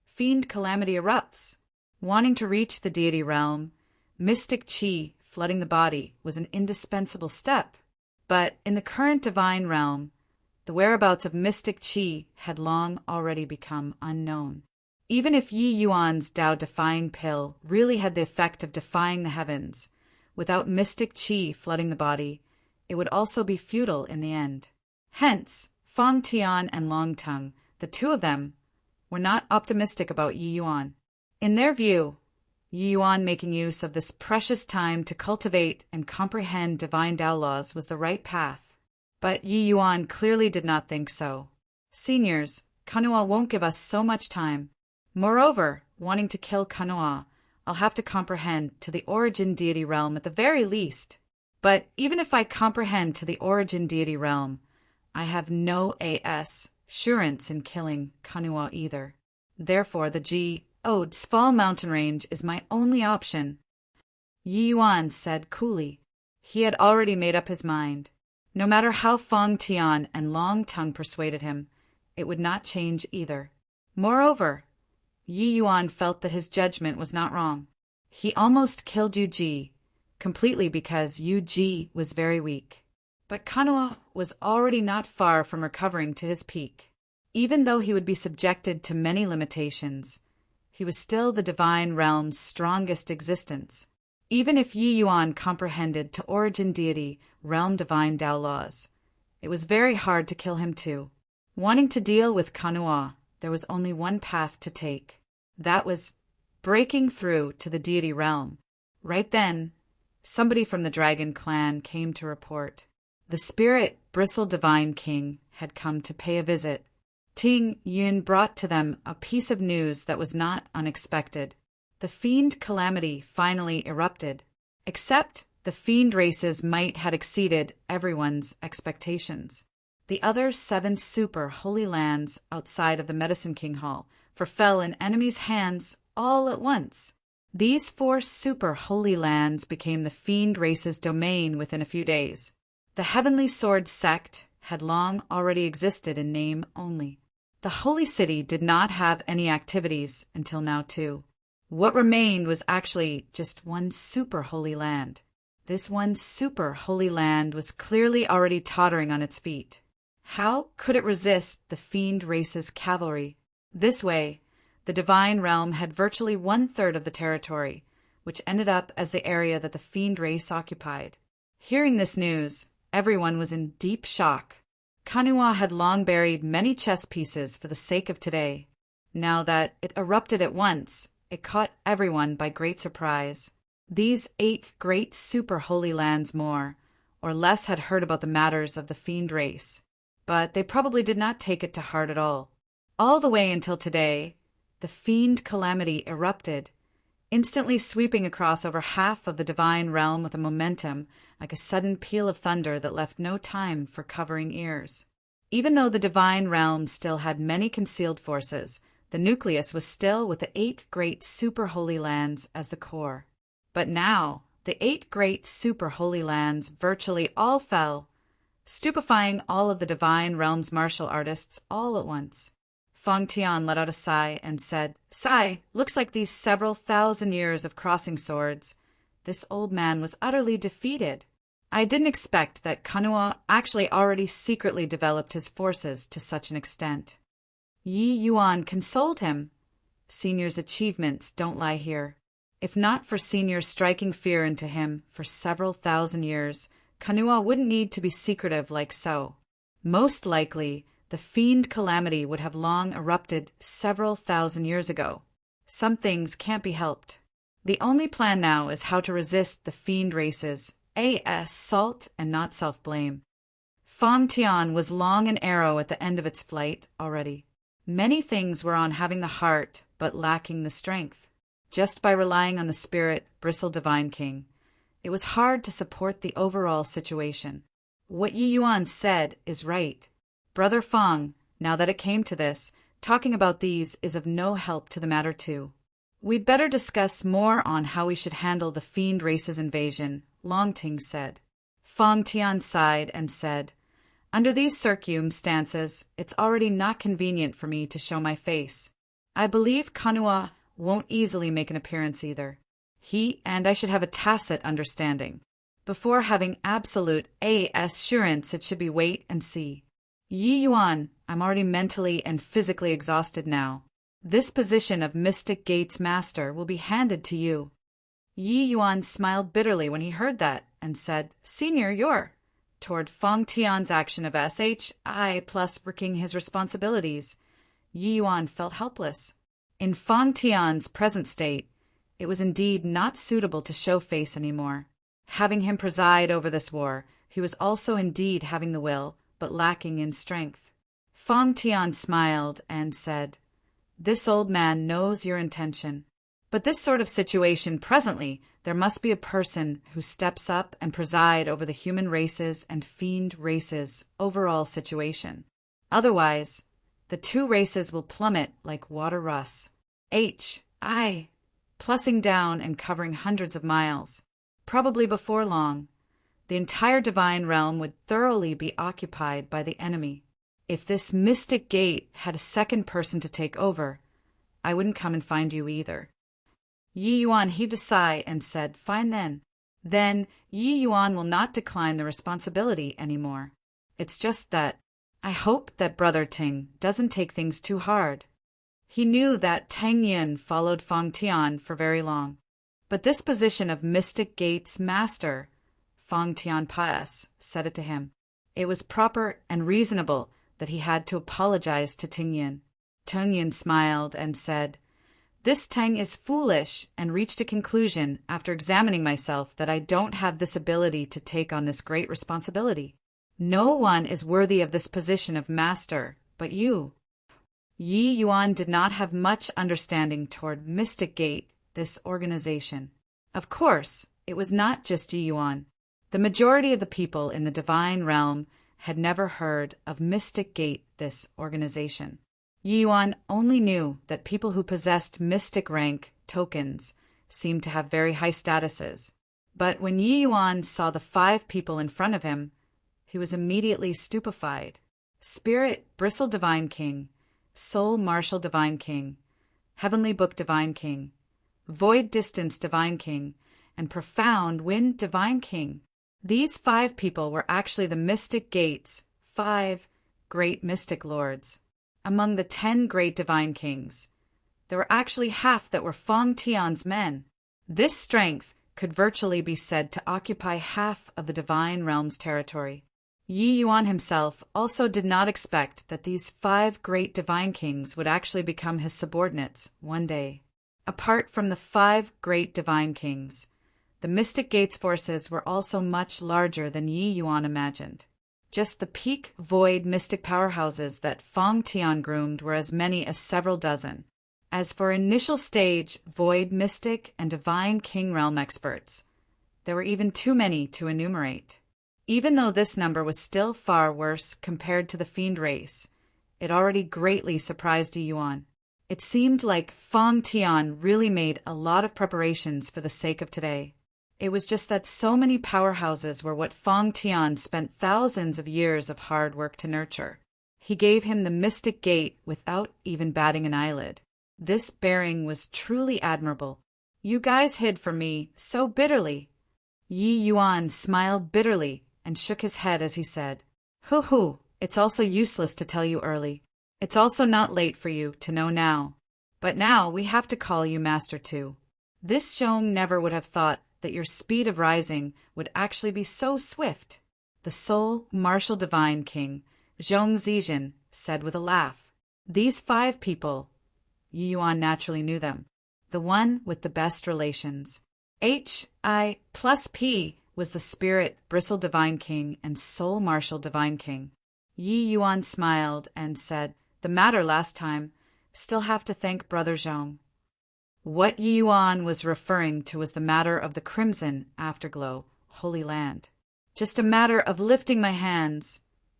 Fiend Calamity Erupts. Wanting to reach the deity realm, mystic qi flooding the body was an indispensable step. But in the current divine realm, the whereabouts of mystic qi had long already become unknown. Even if Yi Yuan's Tao-defying pill really had the effect of defying the heavens, without mystic qi flooding the body, it would also be futile in the end. Hence, Feng Tian and Long Tongue, the two of them, were not optimistic about Yi Yuan. In their view, Yi Yuan making use of this precious time to cultivate and comprehend divine Tao laws was the right path. But Yi Yuan clearly did not think so. Seniors, Kanua won't give us so much time. Moreover, wanting to kill Kanua, I'll have to comprehend to the origin deity realm at the very least. But even if I comprehend to the origin deity realm, I have no assurance in killing Kanua either. Therefore, the Sval mountain range is my only option. Yi Yuan said coolly. He had already made up his mind. No matter how Feng Tian and Long Tongue persuaded him, it would not change either. Moreover, Yi Yuan felt that his judgment was not wrong. He almost killed Yu Ji, completely because Yu Ji was very weak. But Kanua was already not far from recovering to his peak. Even though he would be subjected to many limitations, he was still the divine realm's strongest existence. Even if Yi Yuan comprehended to origin deity realm divine Tao laws, it was very hard to kill him too. Wanting to deal with Kanua, there was only one path to take. That was breaking through to the deity realm. Right then, somebody from the Dragon clan came to report. The spirit Bristle Divine King had come to pay a visit. Ting Yun brought to them a piece of news that was not unexpected. The fiend calamity finally erupted. Except the fiend race's might had exceeded everyone's expectations. The other 7 super holy lands outside of the Medicine King Hall fell in enemies' hands all at once. These 4 super holy lands became the fiend race's domain within a few days. The Heavenly Sword sect had long already existed in name only. The Holy City did not have any activities until now too. What remained was actually just one super holy land. This one super holy land was clearly already tottering on its feet. How could it resist the fiend race's cavalry? This way, the divine realm had virtually 1/3 of the territory, which ended up as the area that the fiend race occupied. Hearing this news, everyone was in deep shock. Kanua had long buried many chess pieces for the sake of today. Now that it erupted at once, it caught everyone by great surprise. These 8 great super holy lands more or less had heard about the matters of the fiend race, but they probably did not take it to heart at all. All the way until today, the fiend calamity erupted, instantly sweeping across over half of the divine realm with a momentum like a sudden peal of thunder that left no time for covering ears. Even though the divine realm still had many concealed forces, the nucleus was still with the 8 great super holy lands as the core. But now, the 8 great super holy lands virtually all fell, stupefying all of the divine realm's martial artists all at once. Feng Tian let out a sigh and said, "Sigh, looks like these several thousand years of crossing swords. This old man was utterly defeated. I didn't expect that Kanua actually already secretly developed his forces to such an extent." Yi Yuan consoled him. Senior's achievements don't lie here. If not for Senior striking fear into him for several thousand years, Kanua wouldn't need to be secretive like so. Most likely, the fiend calamity would have long erupted several thousand years ago. Some things can't be helped. The only plan now is how to resist the fiend race's assault and not self-blame. Feng Tian was long an arrow at the end of its flight already. Many things were on having the heart but lacking the strength. Just by relying on the spirit Bristle Divine King, it was hard to support the overall situation. What Yi Yuan said is right. Brother Fong, now that it came to this, talking about these is of no help to the matter too. We'd better discuss more on how we should handle the fiend race's invasion, Longting said. Fong Tian sighed and said, Under these circumstances, it's already not convenient for me to show my face. I believe Kanua won't easily make an appearance either. He and I should have a tacit understanding. Before having absolute assurance, it should be wait and see. Yi Yuan, I'm already mentally and physically exhausted now. This position of Mystic Gate's master will be handed to you. Yi Yuan smiled bitterly when he heard that and said, Senior, you're toward Fong Tian's action of SHI plus breaking his responsibilities. Yi Yuan felt helpless. In Fong Tian's present state, it was indeed not suitable to show face anymore. Having him preside over this war, he was also indeed having the will, but lacking in strength. Fong Tian smiled and said, This old man knows your intention. But this sort of situation presently, there must be a person who steps up and preside over the human races and fiend races' overall situation. Otherwise, the two races will plummet like water russ. Plussing down and covering hundreds of miles. Probably before long, the entire divine realm would thoroughly be occupied by the enemy. If this mystic gate had a second person to take over, I wouldn't come and find you either. Yi Yuan heaved a sigh and said, Fine then. Then Yi Yuan will not decline the responsibility anymore. It's just that I hope that Brother Ting doesn't take things too hard. He knew that Tang Yin followed Fong Tian for very long. But this position of Mystic Gate's master, Fong Tian Paes, said it to him. It was proper and reasonable that he had to apologize to Ting Yin. Ting Yin smiled and said, This Tang is foolish, and reached a conclusion after examining myself that I don't have this ability to take on this great responsibility. No one is worthy of this position of master but you. Yi Yuan did not have much understanding toward Mystic Gate, this organization. Of course, it was not just Yi Yuan. The majority of the people in the divine realm had never heard of Mystic Gate, this organization. Yi Yuan only knew that people who possessed mystic rank tokens seemed to have very high statuses. But when Yi Yuan saw the 5 people in front of him, he was immediately stupefied. Spirit Bristle Divine King, Soul Martial Divine King, Heavenly Book Divine King, Void Distance Divine King, and Profound Wind Divine King. These 5 people were actually the Mystic Gate's 5 great mystic lords. Among the 10 great divine kings, there were actually half that were Fong Tian's men. This strength could virtually be said to occupy half of the divine realm's territory. Yi Yuan himself also did not expect that these 5 great divine kings would actually become his subordinates one day. Apart from the 5 great divine kings, the Mystic Gate's forces were also much larger than Yi Yuan imagined. Just the peak void mystic powerhouses that Fong Tian groomed were as many as several dozen. As for initial stage void mystic and divine king realm experts, there were even too many to enumerate. Even though this number was still far worse compared to the fiend race, it already greatly surprised Yi Yuan. It seemed like Fong Tian really made a lot of preparations for the sake of today. It was just that so many powerhouses were what Fong Tian spent thousands of years of hard work to nurture. He gave him the Mystic Gate without even batting an eyelid. This bearing was truly admirable. You guys hid from me so bitterly. Yi Yuan smiled bitterly and shook his head as he said, Hoo, it's also useless to tell you early. It's also not late for you to know now. But now we have to call you Master too. This Zhong never would have thought that your speed of rising would actually be so swift. The Soul Martial Divine King, Zhong Zijin, said with a laugh. These 5 people, Yi Yuan naturally knew them, the one with the best relations. HI plus P was the Spirit Bristle Divine King and Soul Martial Divine King. Yi Yuan smiled and said, The matter last time, still have to thank Brother Zhong. What Yi Yuan was referring to was the matter of the Crimson Afterglow, Holy Land. Just a matter of lifting my hands,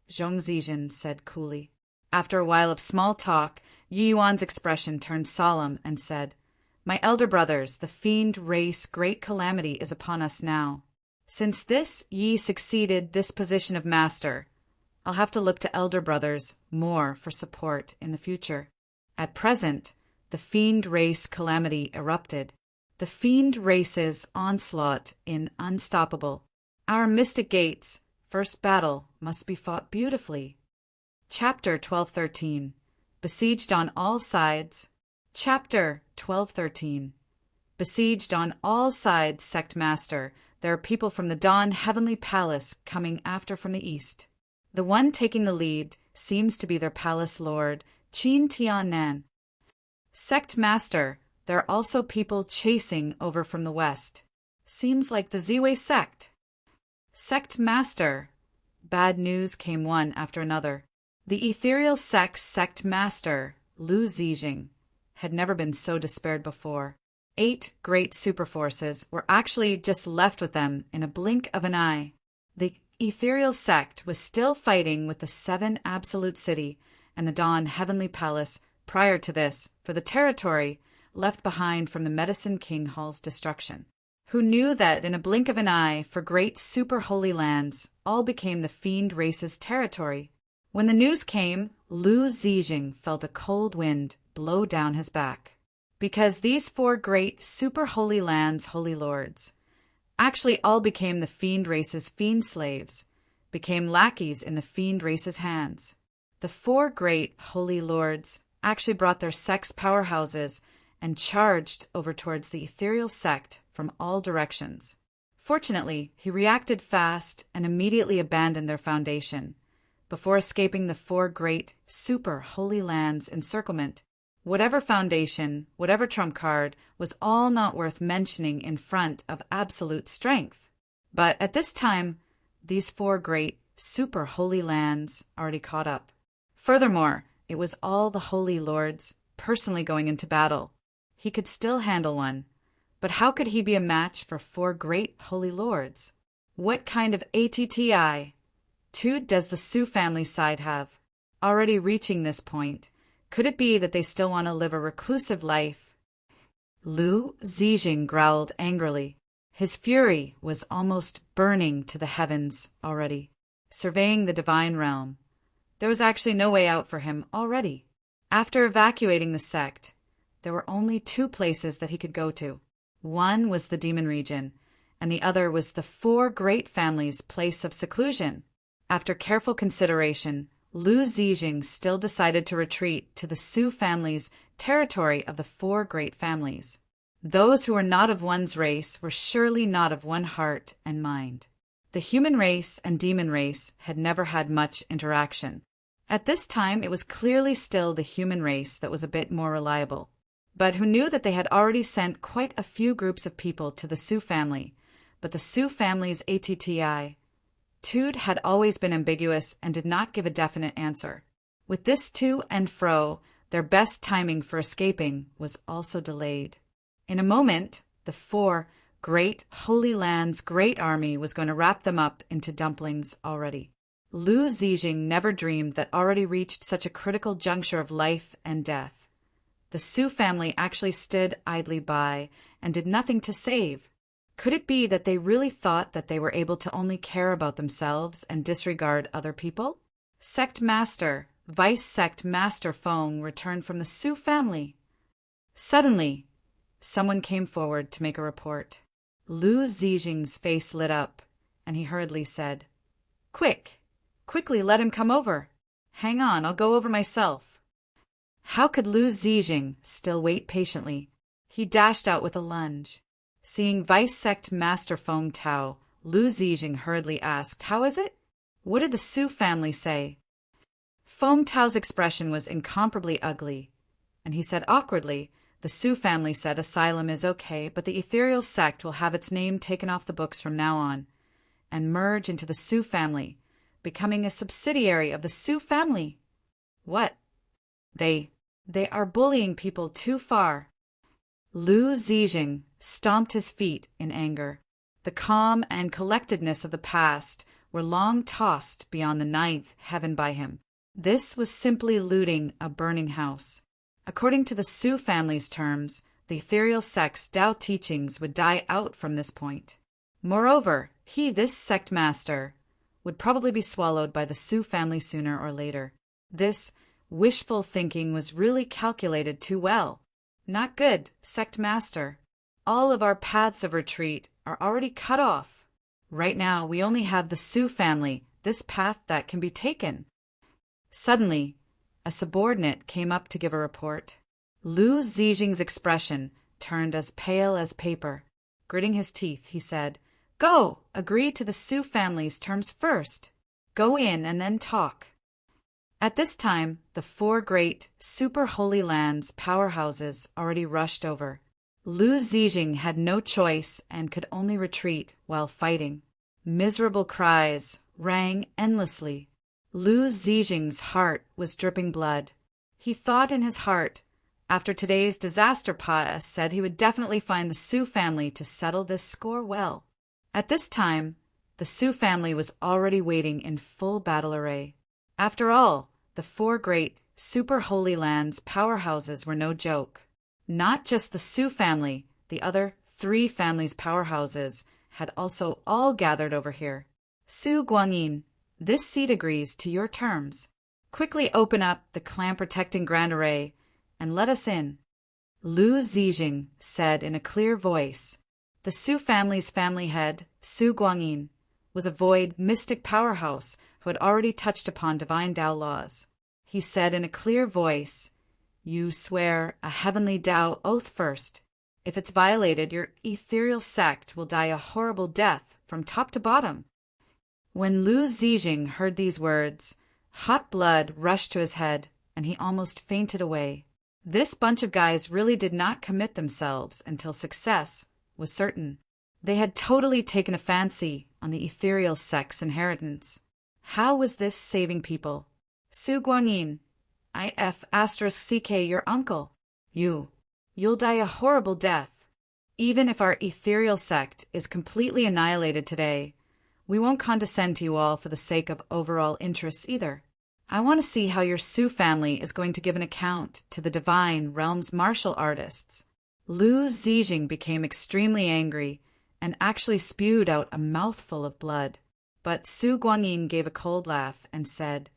Zhong Zijin said coolly. After a while of small talk, Yi Yuan's expression turned solemn and said, "My elder brothers, the fiend race great calamity is upon us now. Since this Yi succeeded this position of master, I'll have to look to elder brothers more for support in the future. At present, the fiend race calamity erupted. The fiend race's onslaught in unstoppable. Our mystic gates, first battle, must be fought beautifully." Chapter 12:13. Besieged on all sides. Chapter 12:13. Besieged on all sides, Sect Master. There are people from the Dawn Heavenly Palace coming after from the east. The one taking the lead seems to be their palace lord, Qin Tiannan. Sect Master, there are also people chasing over from the west. Seems like the Ziwei sect. Sect Master. Bad news came one after another. The ethereal sect's sect master, Lu Zijing, had never been so despaired before. 8 great superforces were actually just left with them in a blink of an eye. The ethereal sect was still fighting with the 7 Absolute City and the Dawn Heavenly Palace prior to this for the territory left behind from the Medicine King Hall's destruction. Who knew that in a blink of an eye for great super holy lands all became the fiend race's territory? When the news came, Lu Zijing felt a cold wind blow down his back. Because these 4 great super holy lands' holy lords actually all became the fiend race's fiend slaves, became lackeys in the fiend race's hands. The 4 great holy lords actually brought their sect's powerhouses and charged over towards the ethereal sect from all directions. Fortunately, he reacted fast and immediately abandoned their foundation. Before escaping the 4 great super holy lands' encirclement, whatever foundation, whatever trump card, was all not worth mentioning in front of absolute strength. But at this time, these 4 great super holy lands already caught up. Furthermore, it was all the holy lords personally going into battle. He could still handle one, but how could he be a match for 4 great holy lords? What kind of attitude does the Su family side have? Already reaching this point, could it be that they still want to live a reclusive life? Lu Zijing growled angrily. His fury was almost burning to the heavens already, surveying the divine realm. There was actually no way out for him already. After evacuating the sect, there were only 2 places that he could go to. One was the demon region, and the other was the 4 great families' place of seclusion. After careful consideration, Lu Zijing still decided to retreat to the Su family's territory of the 4 great families. Those who were not of one's race were surely not of one heart and mind. The human race and demon race had never had much interaction. At this time, it was clearly still the human race that was a bit more reliable. But who knew that they had already sent quite a few groups of people to the Su family, but the Su family's attitude had always been ambiguous and did not give a definite answer. With this to and fro, their best timing for escaping was also delayed. In a moment, the 4 great holy lands' great army was going to wrap them up into dumplings already. Lu Zijing never dreamed that already reached such a critical juncture of life and death. The Su family actually stood idly by and did nothing to save. Could it be that they really thought that they were able to only care about themselves and disregard other people? Sect Master, Vice Sect Master Feng returned from the Su family. Suddenly, someone came forward to make a report. Lu Zijing's face lit up, and he hurriedly said, Quickly let him come over. Hang on, I'll go over myself." How could Lu Zijing still wait patiently? He dashed out with a lunge. Seeing Vice Sect Master Feng Tao, Lu Zijing hurriedly asked, "How is it? What did the Su family say?" Feng Tao's expression was incomparably ugly, and he said awkwardly, "The Su family said asylum is okay, but the ethereal sect will have its name taken off the books from now on, and merge into the Su family, becoming a subsidiary of the Su family." What? They are bullying people too far. Lu Zijing stomped his feet in anger. The calm and collectedness of the past were long tossed beyond the ninth heaven by him. This was simply looting a burning house. According to the Su family's terms, the ethereal sect's Tao teachings would die out from this point. Moreover, this sect master, would probably be swallowed by the Su family sooner or later. This wishful thinking was really calculated too well. Not good, sect master. All of our paths of retreat are already cut off. Right now, we only have the Su family, this path that can be taken. Suddenly, a subordinate came up to give a report. Lu Zijing's expression turned as pale as paper. Gritting his teeth, he said, "Go! Agree to the Su family's terms first. Go in and then talk." At this time, the 4 great Super Holy Lands powerhouses already rushed over. Lu Zijing had no choice and could only retreat while fighting. Miserable cries rang endlessly. Lu Zijing's heart was dripping blood. He thought in his heart, after today's disaster, Pa said he would definitely find the Su family to settle this score well. At this time, the Su family was already waiting in full battle array. After all, the 4 great Super Holy Lands powerhouses were no joke. Not just the Su family, the other 3 families' powerhouses had also all gathered over here. Su Guanyin, this seat agrees to your terms. Quickly open up the clan-protecting Grand Array and let us in. Lu Zijing said in a clear voice. The Su family's family head, Su Guanyin, was a void mystic powerhouse who had already touched upon divine Tao laws. He said in a clear voice, "You swear a heavenly Tao oath first. If it's violated, your ethereal sect will die a horrible death from top to bottom." When Lu Zijing heard these words, hot blood rushed to his head, and he almost fainted away. This bunch of guys really did not commit themselves until success was certain. They had totally taken a fancy on the ethereal sect's inheritance. How was this saving people? Su Guanyin, IF*CK, your uncle. You'll die a horrible death. Even if our ethereal sect is completely annihilated today, we won't condescend to you all for the sake of overall interests either. I want to see how your Su family is going to give an account to the divine realm's martial artists. Lu Zijing became extremely angry and actually spewed out a mouthful of blood. But Su Guanyin gave a cold laugh and said,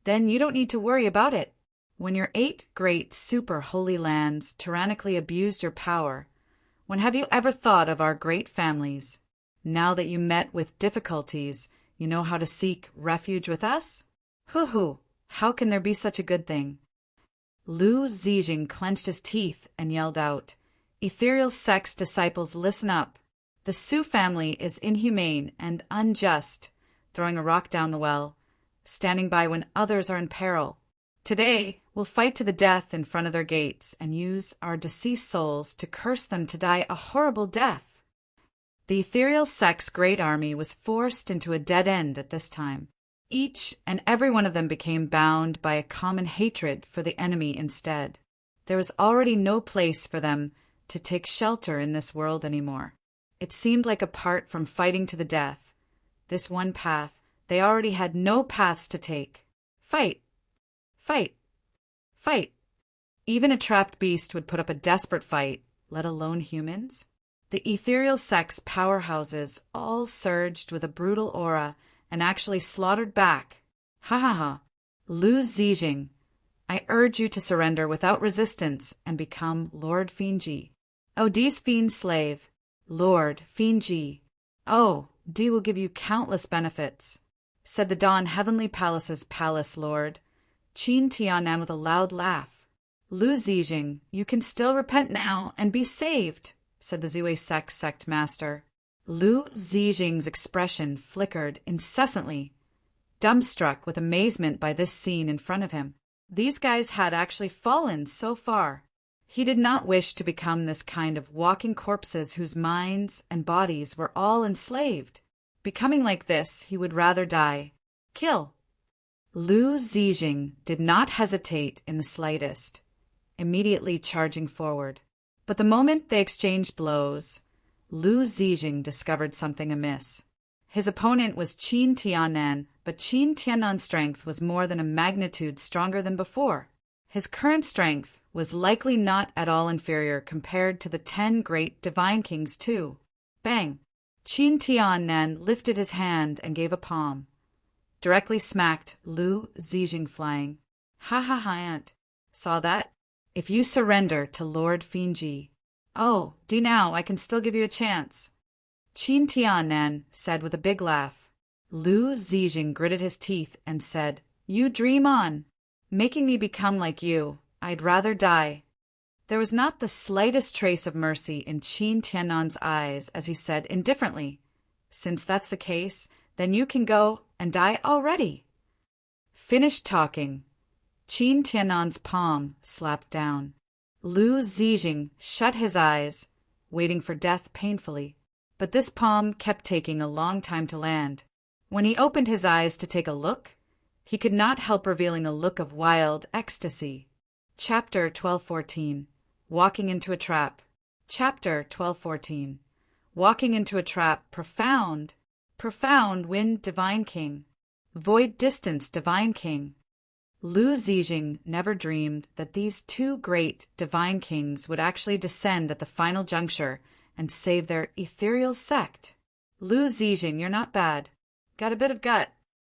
"Then you don't need to worry about it. When your 8 great super holy lands tyrannically abused your power, when have you ever thought of our great families? Now that you met with difficulties, you know how to seek refuge with us? Hoo-hoo, how can there be such a good thing?" Lu Zijing clenched his teeth and yelled out, "Ethereal sect's disciples, listen up. The Su family is inhumane and unjust, throwing a rock down the well, standing by when others are in peril. Today, we'll fight to the death in front of their gates and use our deceased souls to curse them to die a horrible death." The ethereal sect's great army was forced into a dead end at this time. Each and every one of them became bound by a common hatred for the enemy instead. There was already no place for them to take shelter in this world anymore. It seemed like apart from fighting to the death, this one path, they already had no paths to take. Fight! Fight! Fight! Even a trapped beast would put up a desperate fight, let alone humans. The ethereal sect's powerhouses all surged with a brutal aura and actually slaughtered back. Ha ha ha! Lu Zijing, I urge you to surrender without resistance and become Lord Fienji. Oh, Dee's fiend slave, Lord Fienji. Oh, Dee will give you countless benefits, said the Dawn Heavenly Palace's palace lord, Qin Tianan, with a loud laugh. Lu Zijing, you can still repent now and be saved, said the Ziwei sect master. Lu Zijing's expression flickered incessantly, dumbstruck with amazement by this scene in front of him. These guys had actually fallen so far. He did not wish to become this kind of walking corpses whose minds and bodies were all enslaved. Becoming like this, he would rather die. Kill. Lu Zijing did not hesitate in the slightest, immediately charging forward. But the moment they exchanged blows, Lu Zijing discovered something amiss. His opponent was Qin Tianan, but Qin Tianan's strength was more than a magnitude stronger than before. His current strength was likely not at all inferior compared to the 10 great divine kings too. Bang! Qin Tianan lifted his hand and gave a palm. Directly smacked Lu Zijing flying. Ha ha ha, aunt. Saw that? If you surrender to Lord Fingji. Oh, now I can still give you a chance. Qin Tianan said with a big laugh. Lu Zijing gritted his teeth and said, You dream on. Making me become like you, I'd rather die. There was not the slightest trace of mercy in Qin Tianan's eyes as he said indifferently, Since that's the case, then you can go and die already. Finished talking. Qin Tianan's palm slapped down. Lu Zijing shut his eyes, waiting for death painfully, but this palm kept taking a long time to land. When he opened his eyes to take a look, he could not help revealing a look of wild ecstasy. Chapter 12:14. Walking into a Trap. Chapter 12:14. Walking into a Trap. Profound Wind Divine King. Void Distance Divine King. Lu Zijing never dreamed that these two great divine kings would actually descend at the final juncture and save their ethereal sect. Lu Zijing, you're not bad. Got a bit of gut,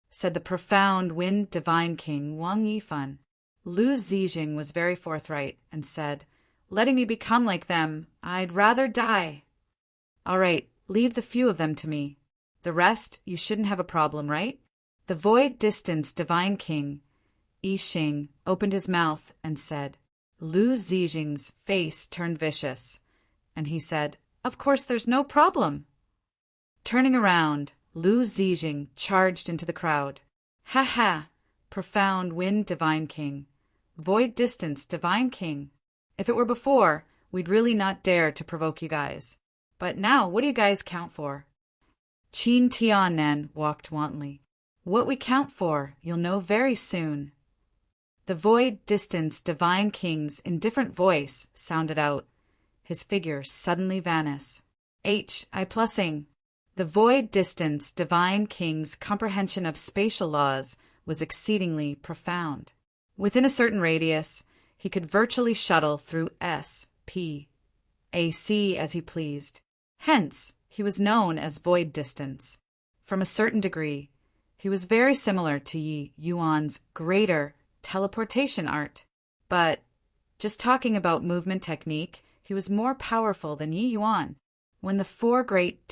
said the profound Wind Divine King Wang Yifan. Lu Zijing was very forthright and said, Letting me become like them, I'd rather die. All right, leave the few of them to me. The rest, you shouldn't have a problem, right? The Void Distance Divine King, Yi Xing, opened his mouth and said. Lu Zijing's face turned vicious, and he said, Of course there's no problem. Turning around, Lu Zijing charged into the crowd. Ha ha! Profound Wind Divine King. Void Distance Divine King. If it were before, we'd really not dare to provoke you guys. But now, what do you guys count for? Qin Tianan walked wantonly. What we count for, you'll know very soon. The Void Distance Divine King's indifferent voice sounded out. His figure suddenly vanished. I plussing. The Void Distance Divine King's comprehension of spatial laws was exceedingly profound. Within a certain radius, he could virtually shuttle through S, P, A, C as he pleased. Hence, he was known as Void Distance. From a certain degree, he was very similar to Yi Yuan's greater teleportation art. But, just talking about movement technique, he was more powerful than Yi Yuan. When the four great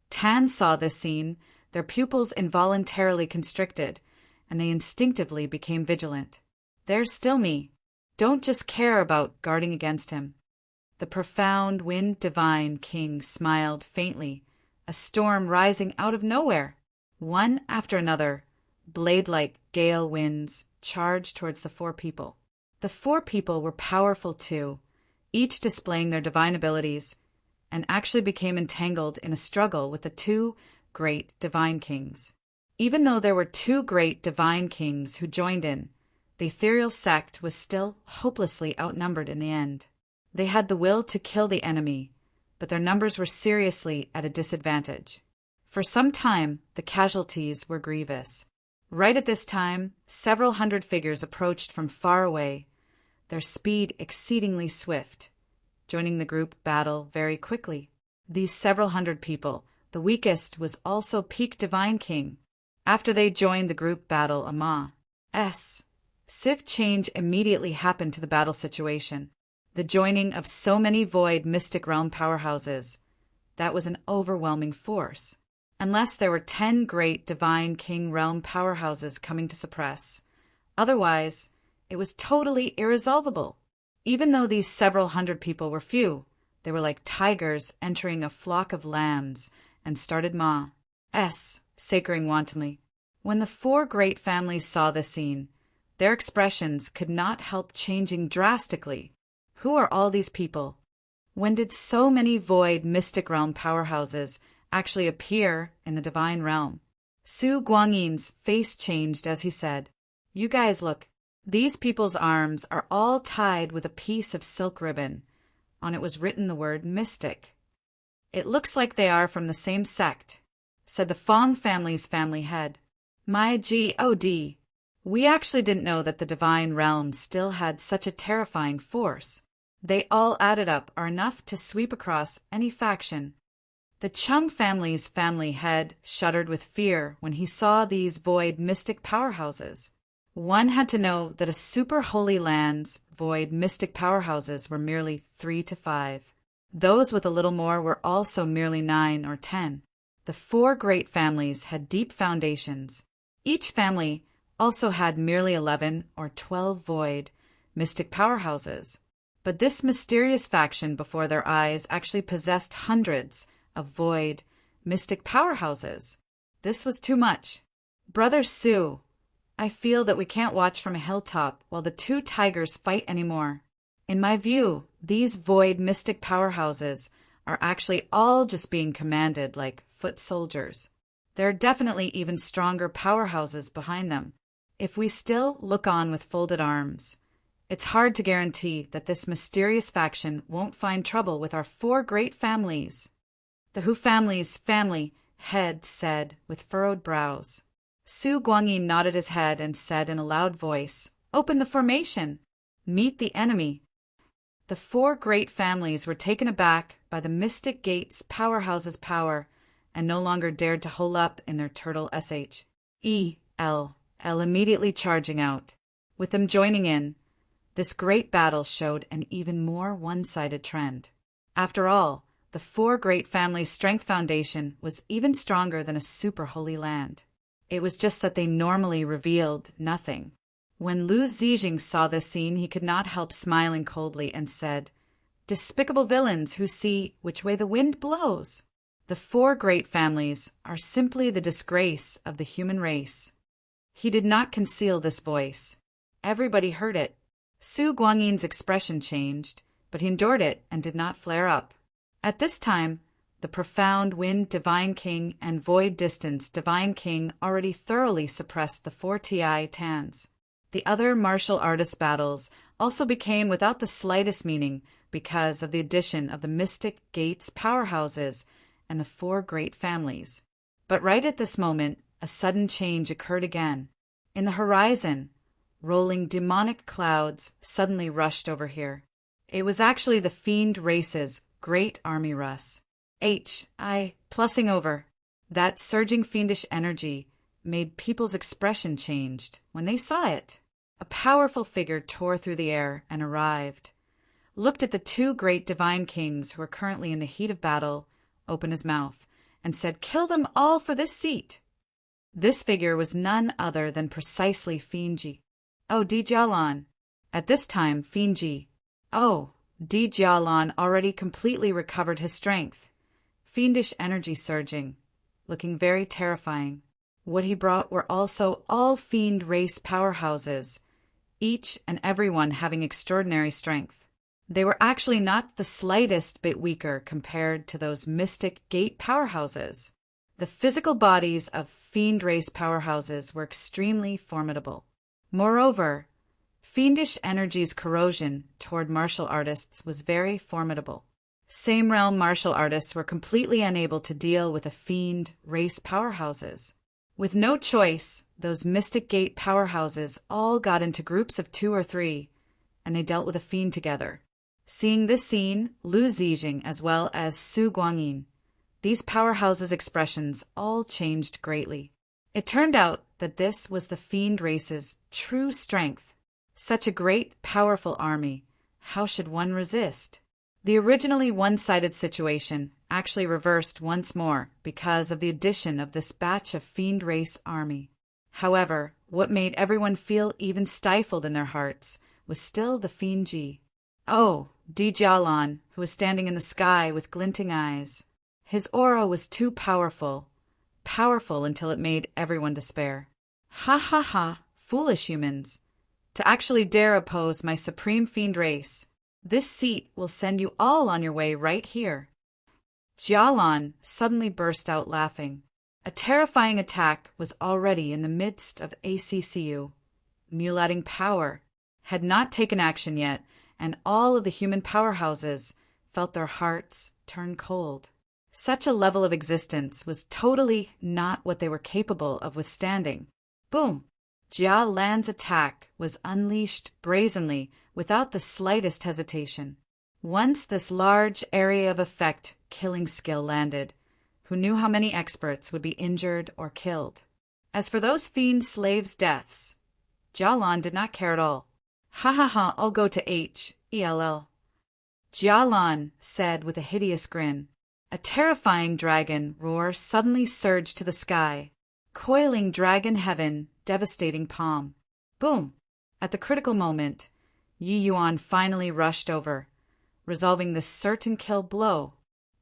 Tan saw this scene, their pupils involuntarily constricted, and they instinctively became vigilant. There's still me. Don't just care about guarding against him. The profound Wind Divine King smiled faintly, a storm rising out of nowhere. One after another, blade-like gale winds charged towards the four people. The four people were powerful too, each displaying their divine abilities, and actually became entangled in a struggle with the two great divine kings. Even though there were two great divine kings who joined in, the ethereal sect was still hopelessly outnumbered in the end. They had the will to kill the enemy, but their numbers were seriously at a disadvantage. For some time, the casualties were grievous. Right at this time, several hundred figures approached from far away, their speed exceedingly swift, joining the group battle very quickly. These several hundred people, the weakest was also Peak Divine King. After they joined the group battle, Civ change immediately happened to the battle situation. The joining of so many void mystic realm powerhouses. That was an overwhelming force. Unless there were 10 great divine king realm powerhouses coming to suppress. Otherwise, it was totally irresolvable. Even though these several hundred people were few, they were like tigers entering a flock of lambs and started sacring wantonly. When the four great families saw this scene, their expressions could not help changing drastically. Who are all these people? When did so many void mystic realm powerhouses actually appear in the divine realm? Su Guangyin's face changed as he said, You guys look. These people's arms are all tied with a piece of silk ribbon. On it was written the word mystic. "It looks like they are from the same sect," said the Fong family's family head. "My God, we actually didn't know that the divine realm still had such a terrifying force. They all added up are enough to sweep across any faction." The Chung family's family head shuddered with fear when he saw these void mystic powerhouses. One had to know that a super holy land's void mystic powerhouses were merely 3 to 5. Those with a little more were also merely 9 or 10. The 4 great families had deep foundations. Each family also had merely 11 or 12 void mystic powerhouses. But this mysterious faction before their eyes actually possessed hundreds of void mystic powerhouses. This was too much. "Brother Sue, I feel that we can't watch from a hilltop while the 2 tigers fight anymore. In my view, these void mystic powerhouses are actually all just being commanded like foot soldiers. There are definitely even stronger powerhouses behind them. If we still look on with folded arms, it's hard to guarantee that this mysterious faction won't find trouble with our 4 great families." The Hu family's family head said with furrowed brows. Su Guangyin nodded his head and said in a loud voice, "Open the formation! Meet the enemy!" The 4 great families were taken aback by the Mystic Gate's powerhouse's power and no longer dared to hole up in their turtle SHEL immediately charging out. With them joining in, this great battle showed an even more one-sided trend. After all, the 4 great families' strength foundation was even stronger than a super holy land. It was just that they normally revealed nothing. When Lu Zixing saw this scene, he could not help smiling coldly and said, "Despicable villains who see which way the wind blows. The 4 great families are simply the disgrace of the human race." He did not conceal this voice. Everybody heard it. Su Guangyin's expression changed, but he endured it and did not flare up. At this time, the profound Wind Divine King and Void Distance Divine King already thoroughly suppressed the 4 Ti Tans. The other martial artist battles also became without the slightest meaning because of the addition of the Mystic Gates powerhouses and the 4 great families. But right at this moment, a sudden change occurred again. In the horizon, rolling demonic clouds suddenly rushed over here. It was actually the fiend race's great army Russ. Plussing over. That surging fiendish energy made people's expression changed when they saw it. A powerful figure tore through the air and arrived, looked at the 2 great divine kings who were currently in the heat of battle, opened his mouth, and said, "Kill them all for this seat." This figure was none other than precisely Fiendji. Di Jialan. At this time, Fiendji. Di Jialan already completely recovered his strength. Fiendish energy surging, looking very terrifying. What he brought were also all fiend race powerhouses, each and every one having extraordinary strength. They were actually not the slightest bit weaker compared to those Mystic Gate powerhouses. The physical bodies of fiend race powerhouses were extremely formidable. Moreover, fiendish energy's corrosion toward martial artists was very formidable. Same realm martial artists were completely unable to deal with the fiend race powerhouses. With no choice, those Mystic Gate powerhouses all got into groups of 2 or 3, and they dealt with a fiend together. Seeing this scene, Lu Zixing as well as Su Guangyin, these powerhouses' expressions all changed greatly. It turned out that this was the fiend race's true strength. Such a great, powerful army, how should one resist? The originally one-sided situation actually reversed once more because of the addition of this batch of fiend race army. However, what made everyone feel even stifled in their hearts was still the Fiendji. Di Jialan, who was standing in the sky with glinting eyes. His aura was too powerful until it made everyone despair. Ha ha ha, foolish humans. To actually dare oppose my supreme fiend race. This seat will send you all on your way right here. Jialan suddenly burst out laughing. A terrifying attack was already in the midst of ACCU. Mulating power had not taken action yet, and all of the human powerhouses felt their hearts turn cold. Such a level of existence was totally not what they were capable of withstanding. Boom! Jia Lan's attack was unleashed brazenly, without the slightest hesitation. Once this large area of effect killing skill landed, who knew how many experts would be injured or killed? As for those fiend slaves' deaths, Jia Lan did not care at all. Ha ha ha, I'll go to Hell. Jia Lan said with a hideous grin. A terrifying dragon roar suddenly surged to the sky, coiling dragon heaven, devastating palm. Boom! At the critical moment, Yi Yuan finally rushed over, resolving this certain kill blow.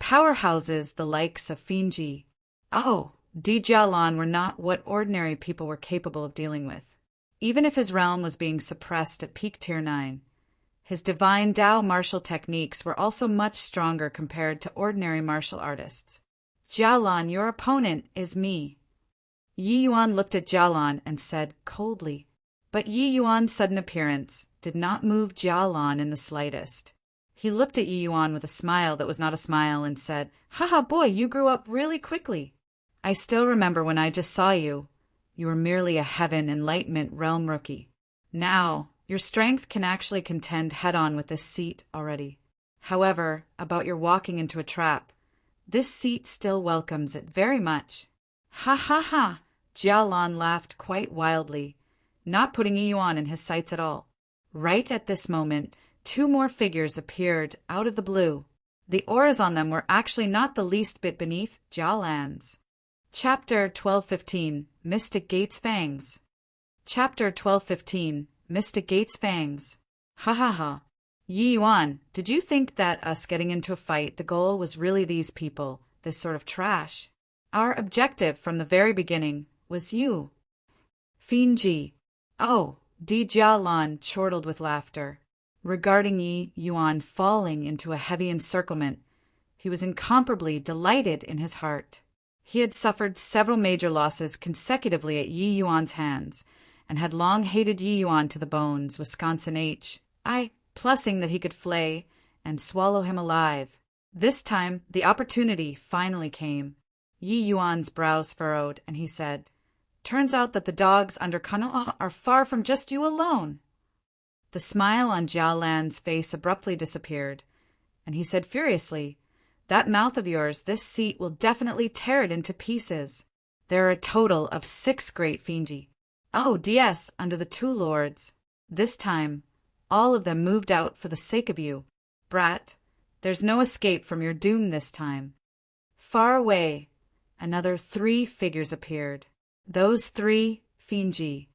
Powerhouses the likes of Finji, Jia Lan were not what ordinary people were capable of dealing with. Even if his realm was being suppressed at peak tier 9, his divine Dao martial techniques were also much stronger compared to ordinary martial artists. Jia Lan, your opponent is me. Yi Yuan looked at Jia Lan and said coldly. But Yi Yuan's sudden appearance did not move Jia Lan in the slightest. He looked at Yi Yuan with a smile that was not a smile and said, Haha boy, you grew up really quickly. I still remember when I just saw you. You were merely a heaven enlightenment realm rookie. Now, your strength can actually contend head-on with this seat already. However, about your walking into a trap, this seat still welcomes it very much. Ha ha ha! Jia Lan laughed quite wildly, not putting Yi Yuan in his sights at all. Right at this moment, 2 more figures appeared out of the blue. The auras on them were actually not the least bit beneath Jia Lan's. Chapter 12:15 Mystic Gate's Fangs. Chapter 12:15 Mystic Gate's Fangs. Ha ha ha. Yi Yuan, did you think that us getting into a fight, the goal was really these people, this sort of trash? Our objective from the very beginning was you. Finji. Jia Lan chortled with laughter. Regarding Yi Yuan falling into a heavy encirclement, he was incomparably delighted in his heart. He had suffered several major losses consecutively at Yi Yuan's hands, and had long hated Yi Yuan to the bones, Wisconsin plussing that he could flay and swallow him alive. This time, the opportunity finally came. Yi Yuan's brows furrowed, and he said, Turns out that the dogs under Kanoa are far from just you alone. The smile on Jia Lan's face abruptly disappeared, and he said furiously, That mouth of yours, this seat will definitely tear it into pieces. There are a total of 6 great Finji. DS, under the 2 lords. This time, all of them moved out for the sake of you. Brat, there's no escape from your doom this time. Far away, another 3 figures appeared. Those 3 Finji.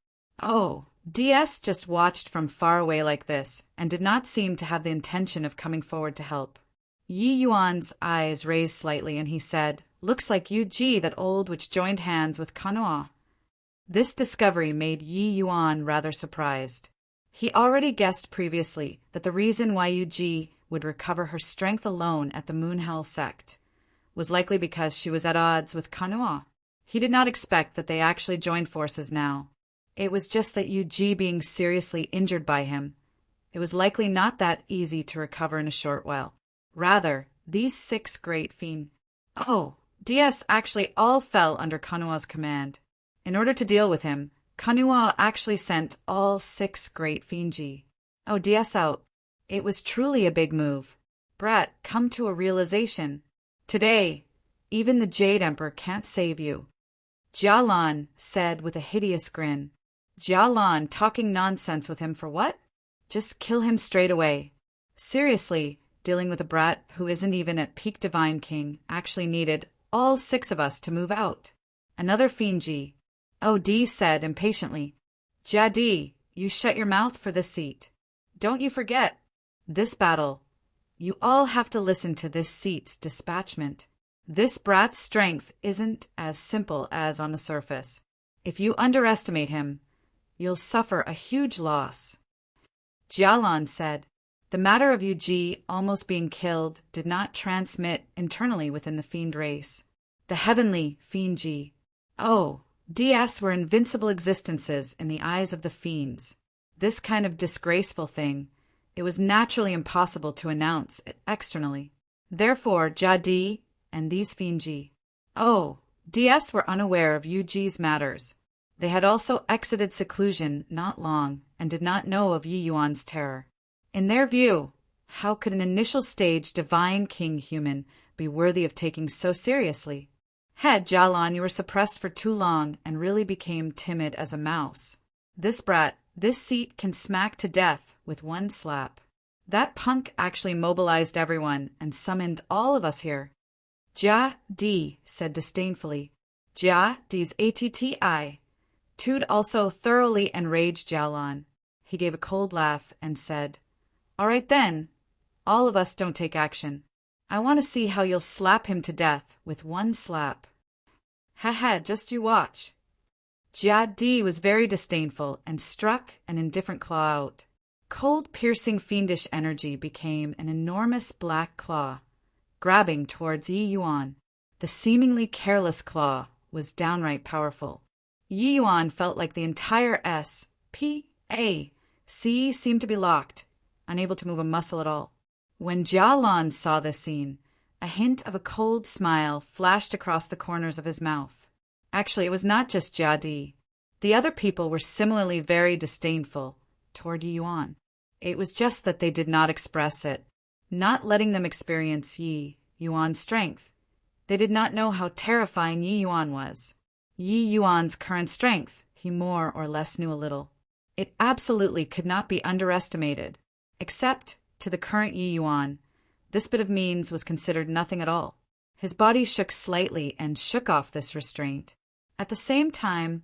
DS just watched from far away like this, and did not seem to have the intention of coming forward to help. Yi Yuan's eyes raised slightly, and he said, Looks like Yu Ji, that old which joined hands with Kanoa. This discovery made Yi Yuan rather surprised. He already guessed previously that the reason why Yu Ji would recover her strength alone at the Moonhell sect was likely because she was at odds with Kanoa. He did not expect that they actually joined forces now. It was just that Yu Ji being seriously injured by him, it was likely not that easy to recover in a short while. Rather, these 6 great fiend. DS actually all fell under Kanoa's command. In order to deal with him, Kanoa actually sent all 6 great Finji. DS out. It was truly a big move. Brat, come to a realization. Today, even the Jade Emperor can't save you. Jia Lan said with a hideous grin. Jia Lan talking nonsense with him for what? Just kill him straight away. Seriously, dealing with a brat who isn't even at peak Divine King actually needed all 6 of us to move out. Another Finji. D said impatiently. Jia Di, you shut your mouth for this seat. Don't you forget, this battle, you all have to listen to this seat's dispatchment. This brat's strength isn't as simple as on the surface. If you underestimate him, you'll suffer a huge loss. Jia Lan said, The matter of Yu Ji almost being killed did not transmit internally within the fiend race. The heavenly Finji. DS were invincible existences in the eyes of the fiends. This kind of disgraceful thing, It was naturally impossible to announce it externally. Therefore, Jia and these Finji, DS were unaware of Yuji's matters. They had also exited seclusion not long and did not know of Yi Yuan's terror. In their view, how could an initial stage divine king human be worthy of taking so seriously? Head, Jialan, you were suppressed for too long and really became timid as a mouse. This brat, this seat can smack to death with one slap. That punk actually mobilized everyone and summoned all of us here. Jia Di said disdainfully. Jia Di's ATTI. Tood also thoroughly enraged Jialan. He gave a cold laugh and said, "All right then, all of us don't take action. I want to see how you'll slap him to death with one slap." "Haha, just you watch." Jia Di was very disdainful and struck an indifferent claw out. Cold, piercing, fiendish energy became an enormous black claw, grabbing towards Yi Yuan. The seemingly careless claw was downright powerful. Yi Yuan felt like the entire S.P.A.C. seemed to be locked, unable to move a muscle at all. When Jialan saw this scene, a hint of a cold smile flashed across the corners of his mouth. Actually, it was not just Jia Di. The other people were similarly very disdainful toward Yi Yuan. It was just that they did not express it, not letting them experience Yi Yuan's strength. They did not know how terrifying Yi Yuan was. Yi Yuan's current strength, he more or less knew a little. It absolutely could not be underestimated. Except to the current Yi Yuan, this bit of means was considered nothing at all. His body shook slightly and shook off this restraint. At the same time,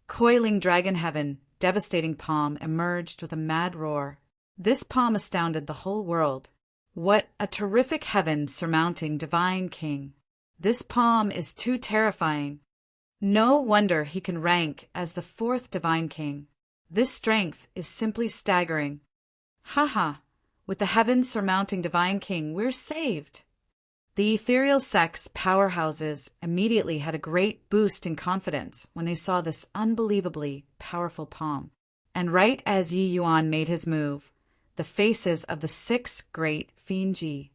coiling dragon heaven, devastating palm emerged with a mad roar. This palm astounded the whole world. What a terrific heaven surmounting divine king. This palm is too terrifying. No wonder he can rank as the fourth divine king. This strength is simply staggering. Haha, with the heaven surmounting divine king, we're saved. The ethereal sect's powerhouses immediately had a great boost in confidence when they saw this unbelievably powerful palm. And right as Yi Yuan made his move, the faces of the 6 great Finji,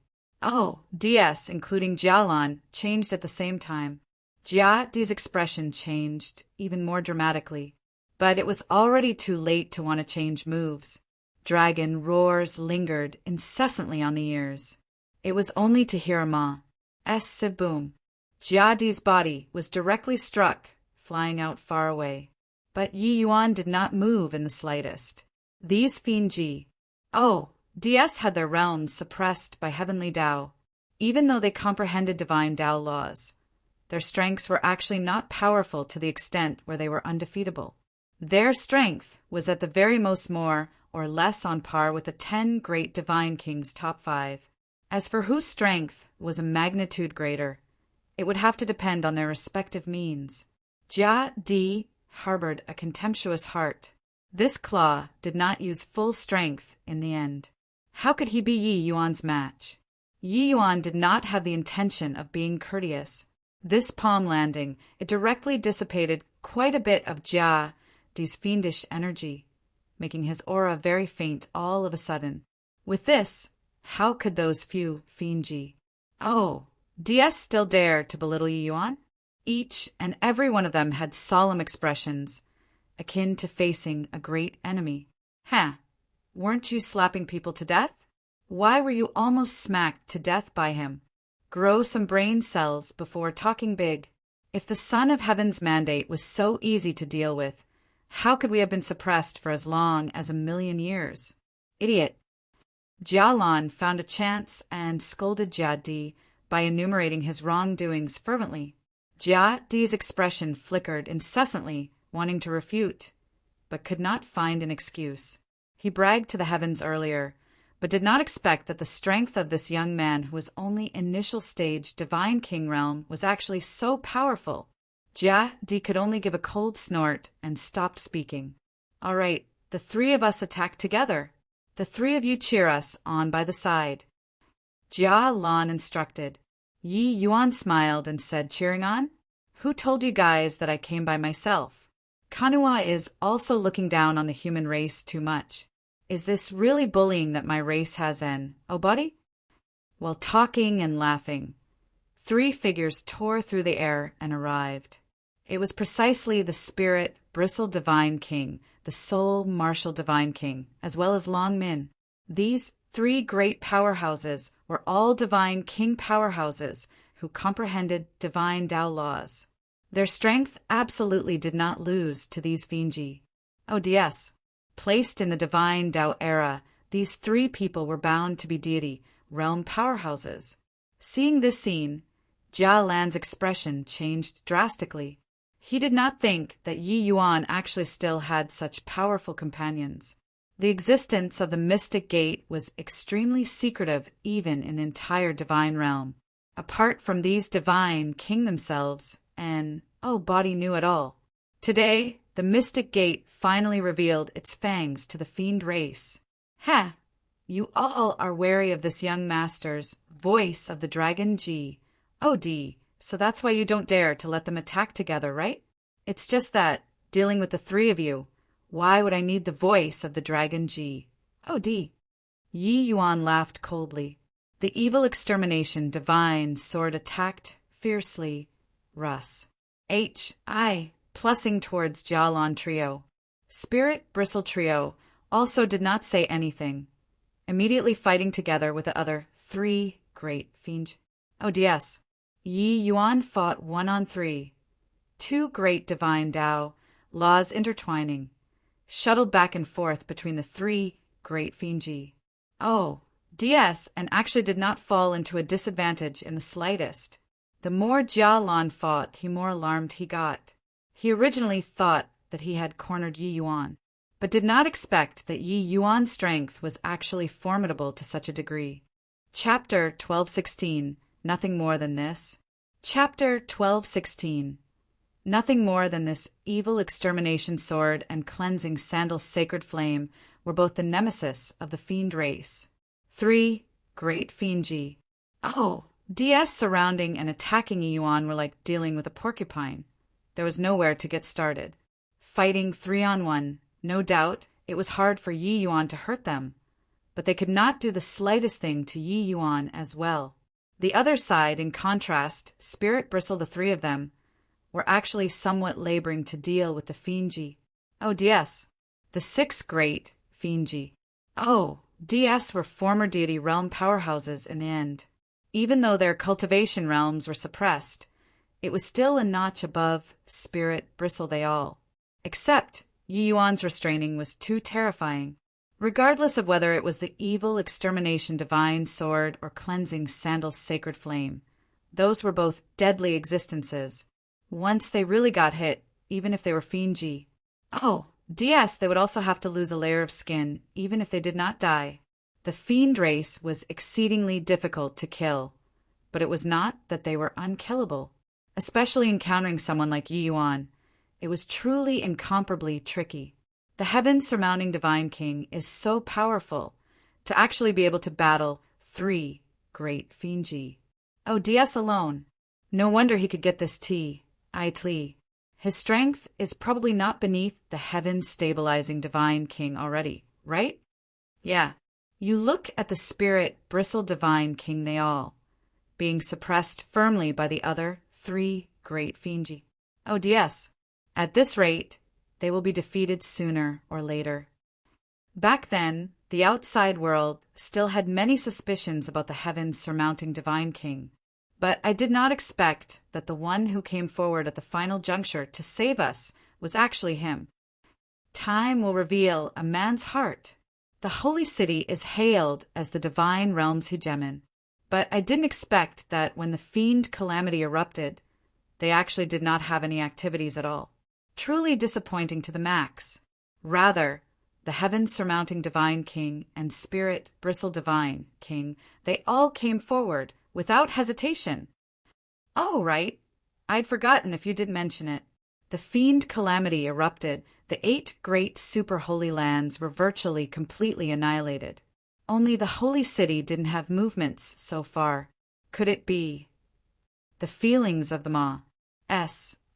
DS, including Jialan, changed at the same time. Jia Di's expression changed even more dramatically, but it was already too late to want to change moves. Dragon roars lingered incessantly on the ears. It was only to hear a massive boom. Jia Di's body was directly struck, flying out far away. But Yi Yuan did not move in the slightest. These Finji, DS had their realms suppressed by heavenly Tao, even though they comprehended divine Tao laws. Their strengths were actually not powerful to the extent where they were undefeatable. Their strength was at the very most more or less on par with the 10 great divine kings' top 5. As for whose strength was a magnitude greater, it would have to depend on their respective means. Jia Di harbored a contemptuous heart. This claw did not use full strength in the end. How could he be Yi Yuan's match? Yi Yuan did not have the intention of being courteous. This palm landing, it directly dissipated quite a bit of Jia Di's fiendish energy, making his aura very faint all of a sudden. With this, how could those few Finji, DS still dare to belittle Yi Yuan? Each and every one of them had solemn expressions, akin to facing a great enemy. Weren't you slapping people to death? Why were you almost smacked to death by him? Grow some brain cells before talking big. If the Son of Heaven's mandate was so easy to deal with, how could we have been suppressed for as long as 1,000,000 years? Idiot. Jialan found a chance and scolded Jia Di by enumerating his wrongdoings fervently. Jia Di's expression flickered incessantly, wanting to refute, but could not find an excuse. He bragged to the heavens earlier, but did not expect that the strength of this young man who was only initial stage divine king realm was actually so powerful. Jia Di could only give a cold snort and stopped speaking. All right, the 3 of us attack together. The 3 of you cheer us on by the side. Jia Lan instructed. Yi Yuan smiled and said, cheering on? Who told you guys that I came by myself? Kanua is also looking down on the human race too much. Is this really bullying that my race has in, oh buddy? While talking and laughing, 3 figures tore through the air and arrived. It was precisely the Spirit Bristle Divine King, the Soul Martial Divine King, as well as Long Min. These 3 great powerhouses were all divine king powerhouses who comprehended divine Tao laws. Their strength absolutely did not lose to these Fienji. ODS. Placed in the divine Tao era, these 3 people were bound to be deity, realm powerhouses. Seeing this scene, Jia Lan's expression changed drastically. He did not think that Yi Yuan actually still had such powerful companions. The existence of the mystic gate was extremely secretive even in the entire divine realm. Apart from these divine king themselves, and body knew it all. Today, the mystic gate finally revealed its fangs to the fiend race. Ha! You all are wary of this young master's voice of the dragon G. D. So that's why you don't dare to let them attack together, right? It's just that, dealing with the 3 of you, why would I need the voice of the dragon G? D. Yi Yuan laughed coldly. The evil extermination divine sword attacked fiercely. Russ. H.I. Plussing towards Jialan Trio. Spirit Bristle Trio also did not say anything, immediately fighting together with the other 3 great fiends. ODS. Yi Yuan fought 1-on-3. 2 great divine Tao, laws intertwining, shuttled back and forth between the 3 great Fienji. DS, and actually did not fall into a disadvantage in the slightest. The more Jia Lan fought, the more alarmed he got. He originally thought that he had cornered Yi Yuan, but did not expect that Yi Yuan's strength was actually formidable to such a degree. Chapter 1216. Nothing more than this. Chapter 1216. Nothing more than this evil extermination sword and cleansing sandal sacred flame were both the nemesis of the fiend race. 3 great Fienji. DS surrounding and attacking Yi Yuan were like dealing with a porcupine. There was nowhere to get started. Fighting 3-on-1, no doubt it was hard for Yi Yuan to hurt them, but they could not do the slightest thing to Yi Yuan as well. The other side, in contrast, Spirit Bristle, the 3 of them, were actually somewhat laboring to deal with the Fienji. DS. The 6 great Fienji. DS were former deity realm powerhouses in the end. Even though their cultivation realms were suppressed, it was still a notch above Spirit Bristle they all. Except Yi Yuan's restraining was too terrifying. Regardless of whether it was the evil extermination divine sword or cleansing sandal sacred flame, those were both deadly existences. Once they really got hit, even if they were Fienji. DS, they would also have to lose a layer of skin, even if they did not die. The fiend race was exceedingly difficult to kill, but it was not that they were unkillable. Especially encountering someone like Yi Yuan, it was truly incomparably tricky. The heaven surmounting Divine King is so powerful to actually be able to battle 3 great Fienji. DS alone. No wonder he could get this tea. His strength is probably not beneath the heaven-stabilizing Divine King already, right? Yeah. You look at the Spirit Bristle Divine King they all, being suppressed firmly by the other 3 great Fienji. DS. At this rate, they will be defeated sooner or later. Back then, the outside world still had many suspicions about the heavens surmounting Divine King, but I did not expect that the one who came forward at the final juncture to save us was actually him. Time will reveal a man's heart. The Holy City is hailed as the divine realm's hegemon, but I didn't expect that when the fiend calamity erupted, they actually did not have any activities at all. Truly disappointing to the max. Rather, the heaven-surmounting Divine King and Spirit Bristle Divine King, they all came forward without hesitation. Right. I'd forgotten if you did mention it. The fiend calamity erupted. The 8 great super holy lands were virtually completely annihilated. Only the Holy City didn't have movements so far. Could it be? The feelings of the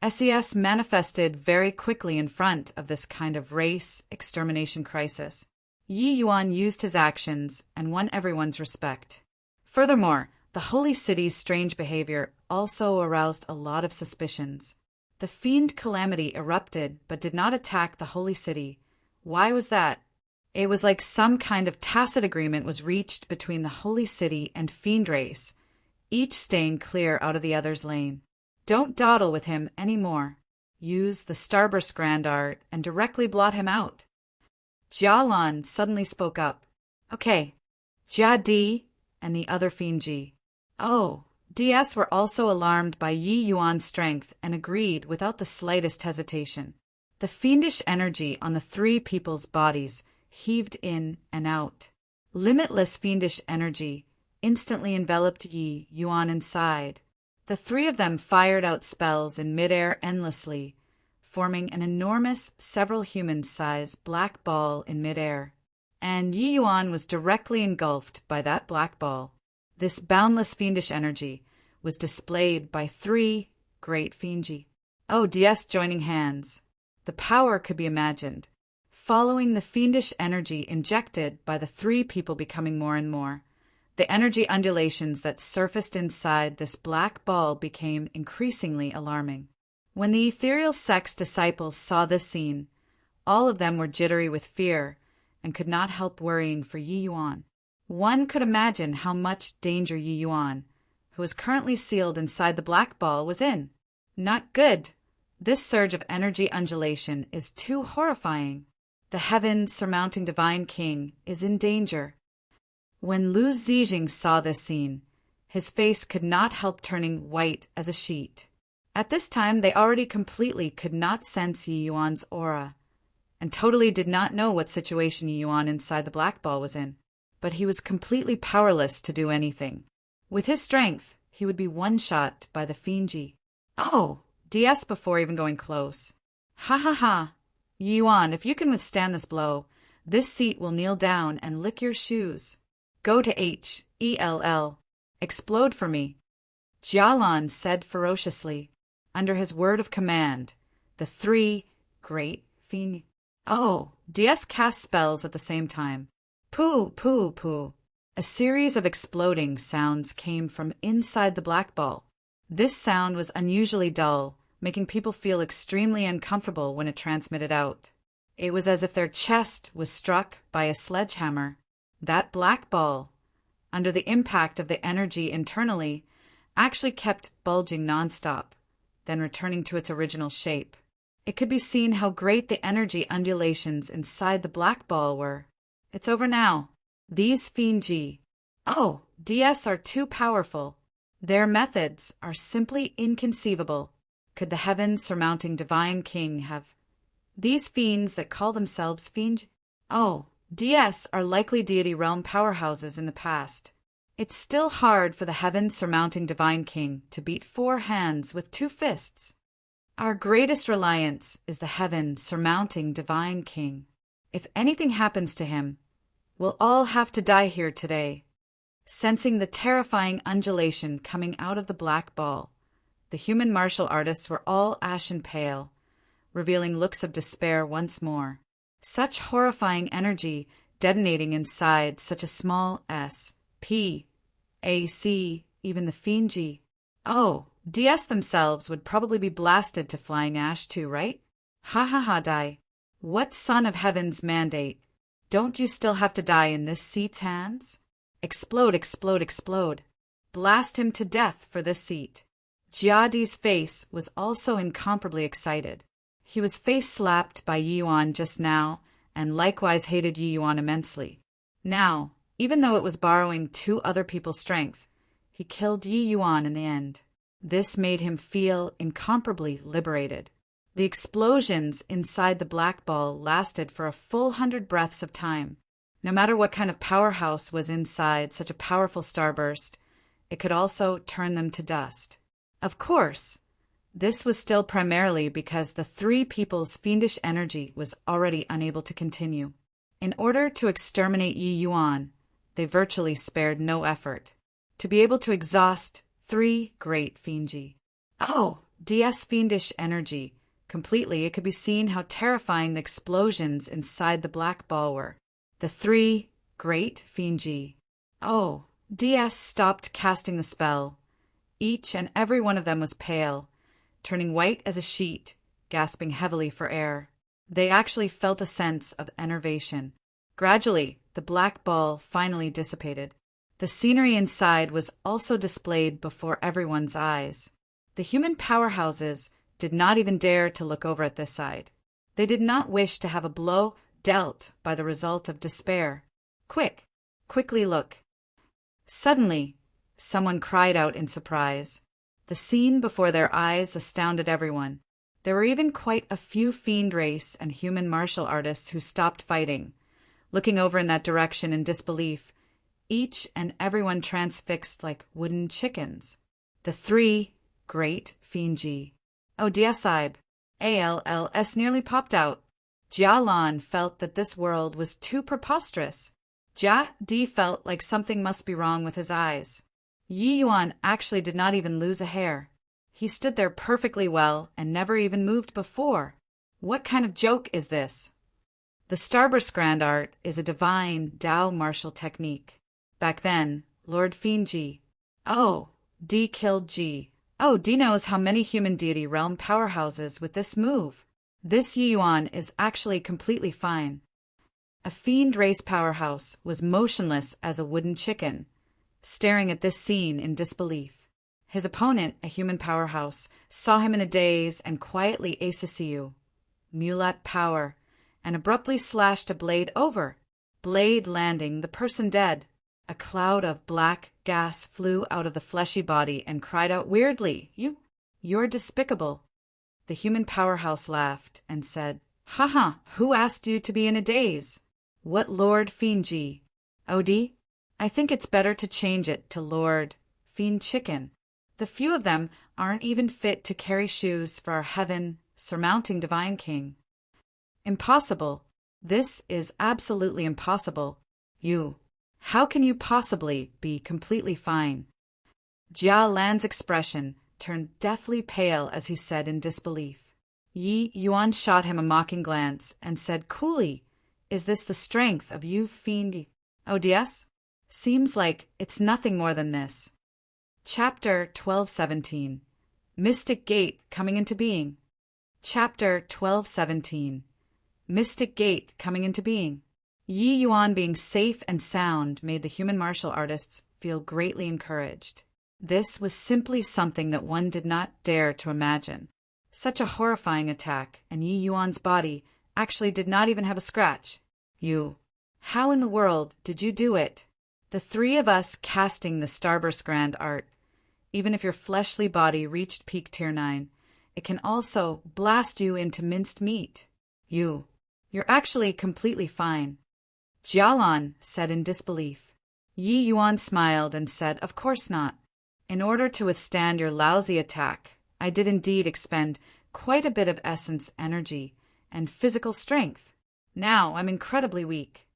SES manifested very quickly in front of this kind of race extermination crisis. Yi Yuan used his actions and won everyone's respect. Furthermore, the holy city's strange behavior also aroused a lot of suspicions. The fiend Calamity erupted but did not attack the holy city. Why was that? It was like some kind of tacit agreement was reached between the holy city and fiend race, each staying clear out of the other's lane. Don't dawdle with him any more. Use the Starburst Grand Art and directly blot him out. Jialan suddenly spoke up. Okay, Jia Di and the other fiend Ji. Oh, DS were also alarmed by Yi Yuan's strength and agreed without the slightest hesitation. The fiendish energy on the three people's bodies heaved in and out. Limitless fiendish energy instantly enveloped Yi Yuan inside. The three of them fired out spells in midair endlessly, forming an enormous, several human-sized black ball in midair. And Yi Yuan was directly engulfed by that black ball. This boundless fiendish energy was displayed by three great fiendji. Oh, DS joining hands. The power could be imagined. Following the fiendish energy injected by the three people becoming more and more, the energy undulations that surfaced inside this black ball became increasingly alarming. When the ethereal sect's disciples saw this scene, all of them were jittery with fear and could not help worrying for Yi Yuan. One could imagine how much danger Yi Yuan, who was currently sealed inside the black ball, was in. Not good. This surge of energy undulation is too horrifying. The heaven surmounting divine king is in danger. When Lu Zijing saw this scene, his face could not help turning white as a sheet. At this time, they already completely could not sense Yi Yuan's aura, and totally did not know what situation Yi Yuan inside the black ball was in. But he was completely powerless to do anything. With his strength, he would be one-shot by the fiendji. Oh, DS before even going close. Ha ha ha. Yi Yuan, if you can withstand this blow, this seat will kneel down and lick your shoes. Go to Hell. Explode for me. Jialan said ferociously. Under his word of command, the three great fiend. Oh, DS cast spells at the same time. Pooh, pooh, pooh. A series of exploding sounds came from inside the black ball. This sound was unusually dull, making people feel extremely uncomfortable when it transmitted out. It was as if their chest was struck by a sledgehammer. That black ball, under the impact of the energy internally, actually kept bulging nonstop, then returning to its original shape. It could be seen how great the energy undulations inside the black ball were. It's over now. These fiendji, oh, DS are too powerful. Their methods are simply inconceivable. Could the heavens surmounting divine king have these fiends that call themselves fiend? Oh, DS are likely deity realm powerhouses in the past. It's still hard for the heavens surmounting divine king to beat four hands with two fists. Our greatest reliance is the heaven surmounting divine king. If anything happens to him, we'll all have to die here today. Sensing the terrifying undulation coming out of the black ball, the human martial artists were all ashen pale, revealing looks of despair once more. Such horrifying energy detonating inside such a small S.P.A.C., even the fiendji. Oh, DS themselves would probably be blasted to flying ash too, right? Ha ha ha, die. What son of heaven's mandate? Don't you still have to die in this seat's hands? Explode, explode, explode. Blast him to death for this seat. Jiadi's face was also incomparably excited. He was face-slapped by Yi Yuan just now, and likewise hated Yi Yuan immensely. Now, even though it was borrowing two other people's strength, he killed Yi Yuan in the end. This made him feel incomparably liberated. The explosions inside the black ball lasted for a full 100 breaths of time. No matter what kind of powerhouse was inside such a powerful starburst, it could also turn them to dust. Of course, this was still primarily because the three people's fiendish energy was already unable to continue. In order to exterminate Yi Yuan, they virtually spared no effort. To be able to exhaust three great fiendji. Oh, DS fiendish energy. Completely, it could be seen how terrifying the explosions inside the black ball were. The three great Fienji. Oh, DS stopped casting the spell. Each and every one of them was pale, turning white as a sheet, gasping heavily for air. They actually felt a sense of enervation. Gradually, the black ball finally dissipated. The scenery inside was also displayed before everyone's eyes. The human powerhouses did not even dare to look over at this side. They did not wish to have a blow dealt by the result of despair. Quickly look. Suddenly, someone cried out in surprise. The scene before their eyes astounded everyone. There were even quite a few fiend race and human martial artists who stopped fighting, looking over in that direction in disbelief, each and everyone transfixed like wooden chickens. The three great Fienji. Oh, Diasaib. ALLS nearly popped out. Jia Lan felt that this world was too preposterous. Jia Di felt like something must be wrong with his eyes. Yi Yuan actually did not even lose a hair. He stood there perfectly well and never even moved before. What kind of joke is this? The Starburst Grand Art is a divine Dao martial technique. Back then, Lord Fienji. Oh, D killed G. Oh, D knows how many human deity realm powerhouses with this move. This Yi Yuan is actually completely fine. A fiend race powerhouse was motionless as a wooden chicken, staring at this scene in disbelief. His opponent, a human powerhouse, saw him in a daze and quietly aceu, mulat power, and abruptly slashed a blade over, blade landing the person dead. A cloud of black gas flew out of the fleshy body and cried out weirdly, You're despicable. The human powerhouse laughed and said, Haha, who asked you to be in a daze? What Lord Fienji? Od? I think it's better to change it to Lord Fiend Chicken. The few of them aren't even fit to carry shoes for our heaven surmounting divine king. Impossible. This is absolutely impossible. How can you possibly be completely fine? Jia Lan's expression turned deathly pale as he said in disbelief. Yi Yuan shot him a mocking glance and said coolly, Is this the strength of you fiend? ODS? Seems like it's nothing more than this. Chapter 1217. Mystic Gate Coming into Being. Chapter 1217. Mystic Gate Coming into Being. Yi Yuan being safe and sound made the human martial artists feel greatly encouraged. This was simply something that one did not dare to imagine. Such a horrifying attack, and Yi Yuan's body actually did not even have a scratch. How in the world did you do it? The three of us casting the Starburst Grand Art. Even if your fleshly body reached peak tier 9, it can also blast you into minced meat. You're actually completely fine. Jia Lan said in disbelief. Yi Yuan smiled and said, Of course not. In order to withstand your lousy attack, I did indeed expend quite a bit of essence energy and physical strength. Now I'm incredibly weak.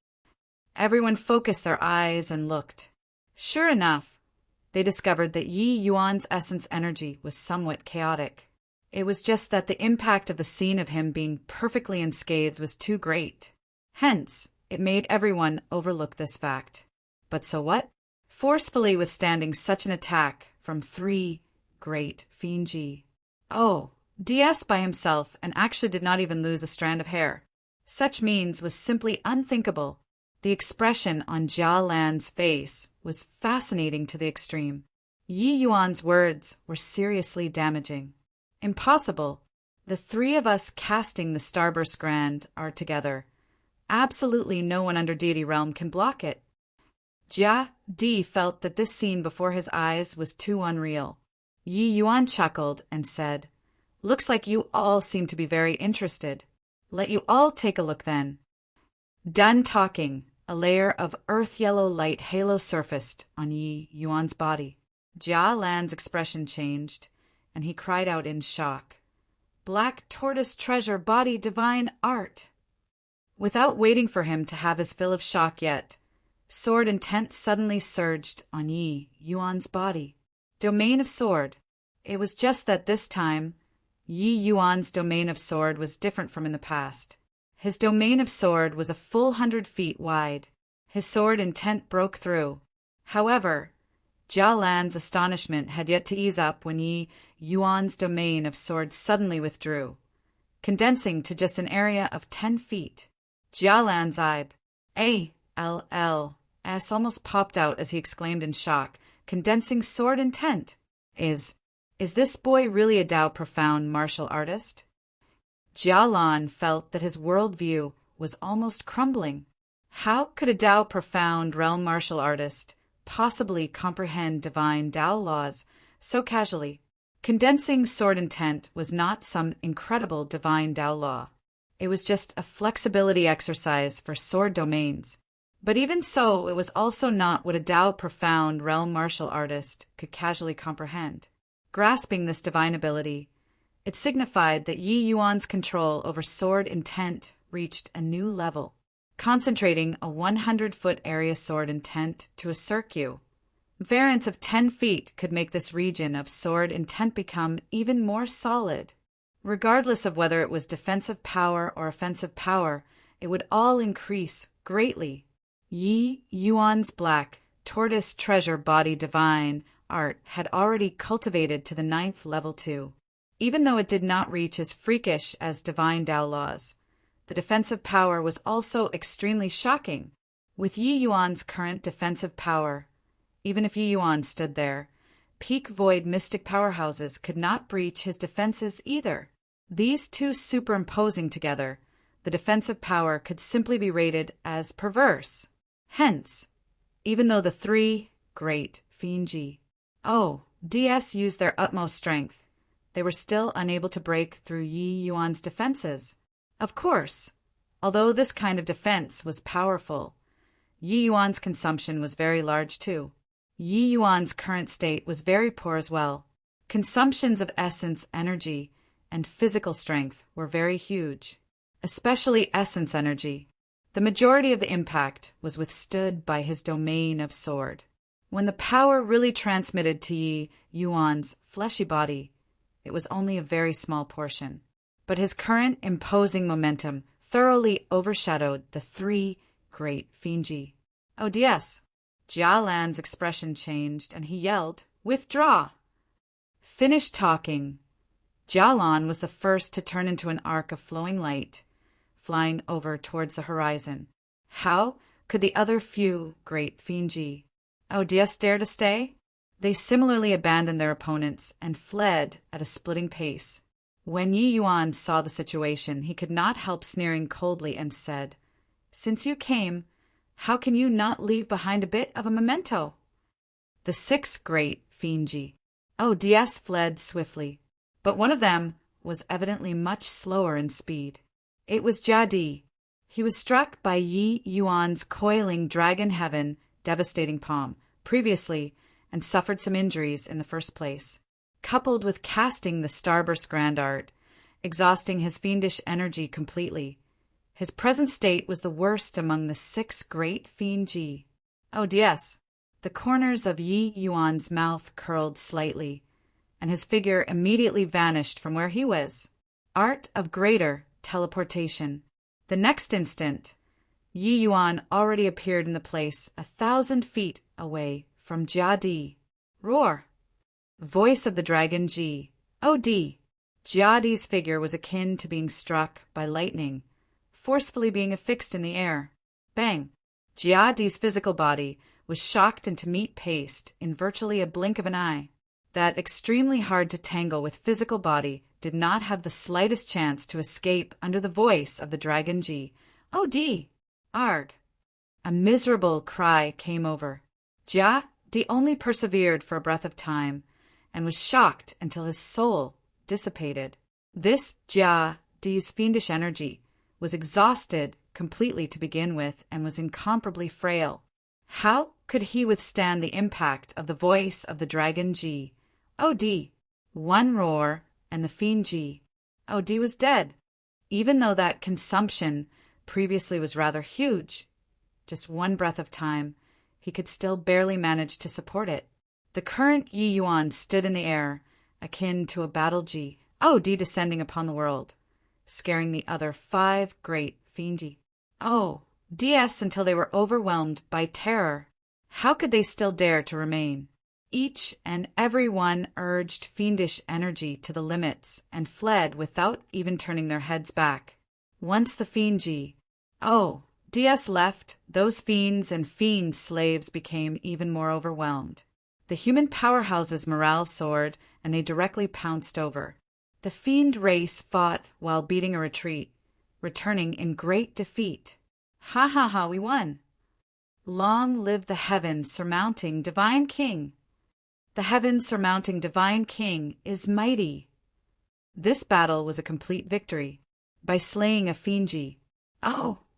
Everyone focused their eyes and looked. Sure enough, they discovered that Yi Yuan's essence energy was somewhat chaotic. It was just that the impact of the scene of him being perfectly unscathed was too great. Hence, it made everyone overlook this fact. But so what? Forcefully withstanding such an attack from three great Fienji. Oh, DS by himself and actually did not even lose a strand of hair. Such means was simply unthinkable. The expression on Jia Lan's face was fascinating to the extreme. Yi Yuan's words were seriously damaging. Impossible. The three of us casting the Starburst Grand are together. Absolutely no one under deity realm can block it. Jia Di felt that this scene before his eyes was too unreal. Yi Yuan chuckled and said, Looks like you all seem to be very interested. Let you all take a look then. Done talking, a layer of earth-yellow light halo surfaced on Yi Yuan's body. Jia Lan's expression changed, and he cried out in shock. Black tortoise treasure body divine art. Without waiting for him to have his fill of shock yet, sword intent suddenly surged on Yi Yuan's body. Domain of sword. It was just that this time, Yi Yuan's domain of sword was different from in the past. His domain of sword was a full 100 feet wide. His sword intent broke through. However, Jia Lan's astonishment had yet to ease up when Yi Yuan's domain of sword suddenly withdrew, condensing to just an area of 10 feet. Jia Lan's ALLS almost popped out as he exclaimed in shock, condensing sword intent. Is this boy really a Dao profound martial artist? Jia Lan felt that his worldview was almost crumbling. How could a Dao profound realm martial artist possibly comprehend divine Dao laws so casually? Condensing sword intent was not some incredible divine Dao law. It was just a flexibility exercise for sword domains. But even so, it was also not what a Dao profound realm martial artist could casually comprehend. Grasping this divine ability, it signified that Yi Yuan's control over sword intent reached a new level. Concentrating a 100-foot area sword intent to a circuit. Variants of 10 feet could make this region of sword intent become even more solid. Regardless of whether it was defensive power or offensive power, it would all increase greatly. Yi Yuan's black tortoise treasure body divine art had already cultivated to the 9th level too. Even though it did not reach as freakish as divine Dao laws, the defensive power was also extremely shocking. With Yi Yuan's current defensive power, even if Yi Yuan stood there, peak void mystic powerhouses could not breach his defenses either. These two superimposing together, the defensive power could simply be rated as perverse. Hence, even though the 3 great Fianji DS used their utmost strength, they were still unable to break through Yi Yuan's defenses. Of course, although this kind of defense was powerful, Yi Yuan's consumption was very large too. Yi Yuan's current state was very poor as well. Consumptions of essence energy and physical strength were very huge, especially essence energy. The majority of the impact was withstood by his domain of sword. When the power really transmitted to Yi Yuan's fleshy body, it was only a very small portion. But his current imposing momentum thoroughly overshadowed the 3 great Fianji. DS. Jia Lan's expression changed and he yelled, "Withdraw!" Finished talking. Jia Lan was the first to turn into an arc of flowing light, flying over towards the horizon. How could the other few great Fianji DS dare to stay? They similarly abandoned their opponents and fled at a splitting pace. When Yi Yuan saw the situation, he could not help sneering coldly and said, "Since you came, how can you not leave behind a bit of a memento?" The 6 great Fianji DS fled swiftly, but one of them was evidently much slower in speed. It was Jia Di. He was struck by Yi Yuan's coiling dragon heaven devastating palm previously and suffered some injuries in the first place. Coupled with casting the Starburst Grand Art, exhausting his fiendish energy completely, his present state was the worst among the 6 great Fianji DS. The corners of Yi Yuan's mouth curled slightly, and his figure immediately vanished from where he was. Art of greater teleportation. The next instant, Yi Yuan already appeared in the place 1,000 feet away from Jia Di. Roar! Voice of the Dragon Jia Di's figure was akin to being struck by lightning, forcefully being affixed in the air. Bang! Jia Di's physical body was shocked into meat paste in virtually a blink of an eye. That extremely hard to tangle with physical body did not have the slightest chance to escape under the voice of the Dragon Arg! A miserable cry came over. Jia Di only persevered for a breath of time, and was shocked until his soul dissipated. This Jia Di's fiendish energy was exhausted completely to begin with and was incomparably frail. How could he withstand the impact of the voice of the Dragon One roar, and the fiend was dead, even though that consumption previously was rather huge. Just one breath of time, he could still barely manage to support it. The current Yi Yuan stood in the air, akin to a battle descending upon the world, scaring the other 5 great Fienji. Oh, DS until they were overwhelmed by terror. How could they still dare to remain? Each and every one urged fiendish energy to the limits and fled without even turning their heads back. Once the Fienji, DS left, those fiends and fiend slaves became even more overwhelmed. The human powerhouses' morale soared, and they directly pounced over. The fiend race fought while beating a retreat, returning in great defeat. Ha ha ha, we won! Long live the heavens surmounting divine king! The heavens surmounting divine king is mighty! This battle was a complete victory. By slaying a Fienji,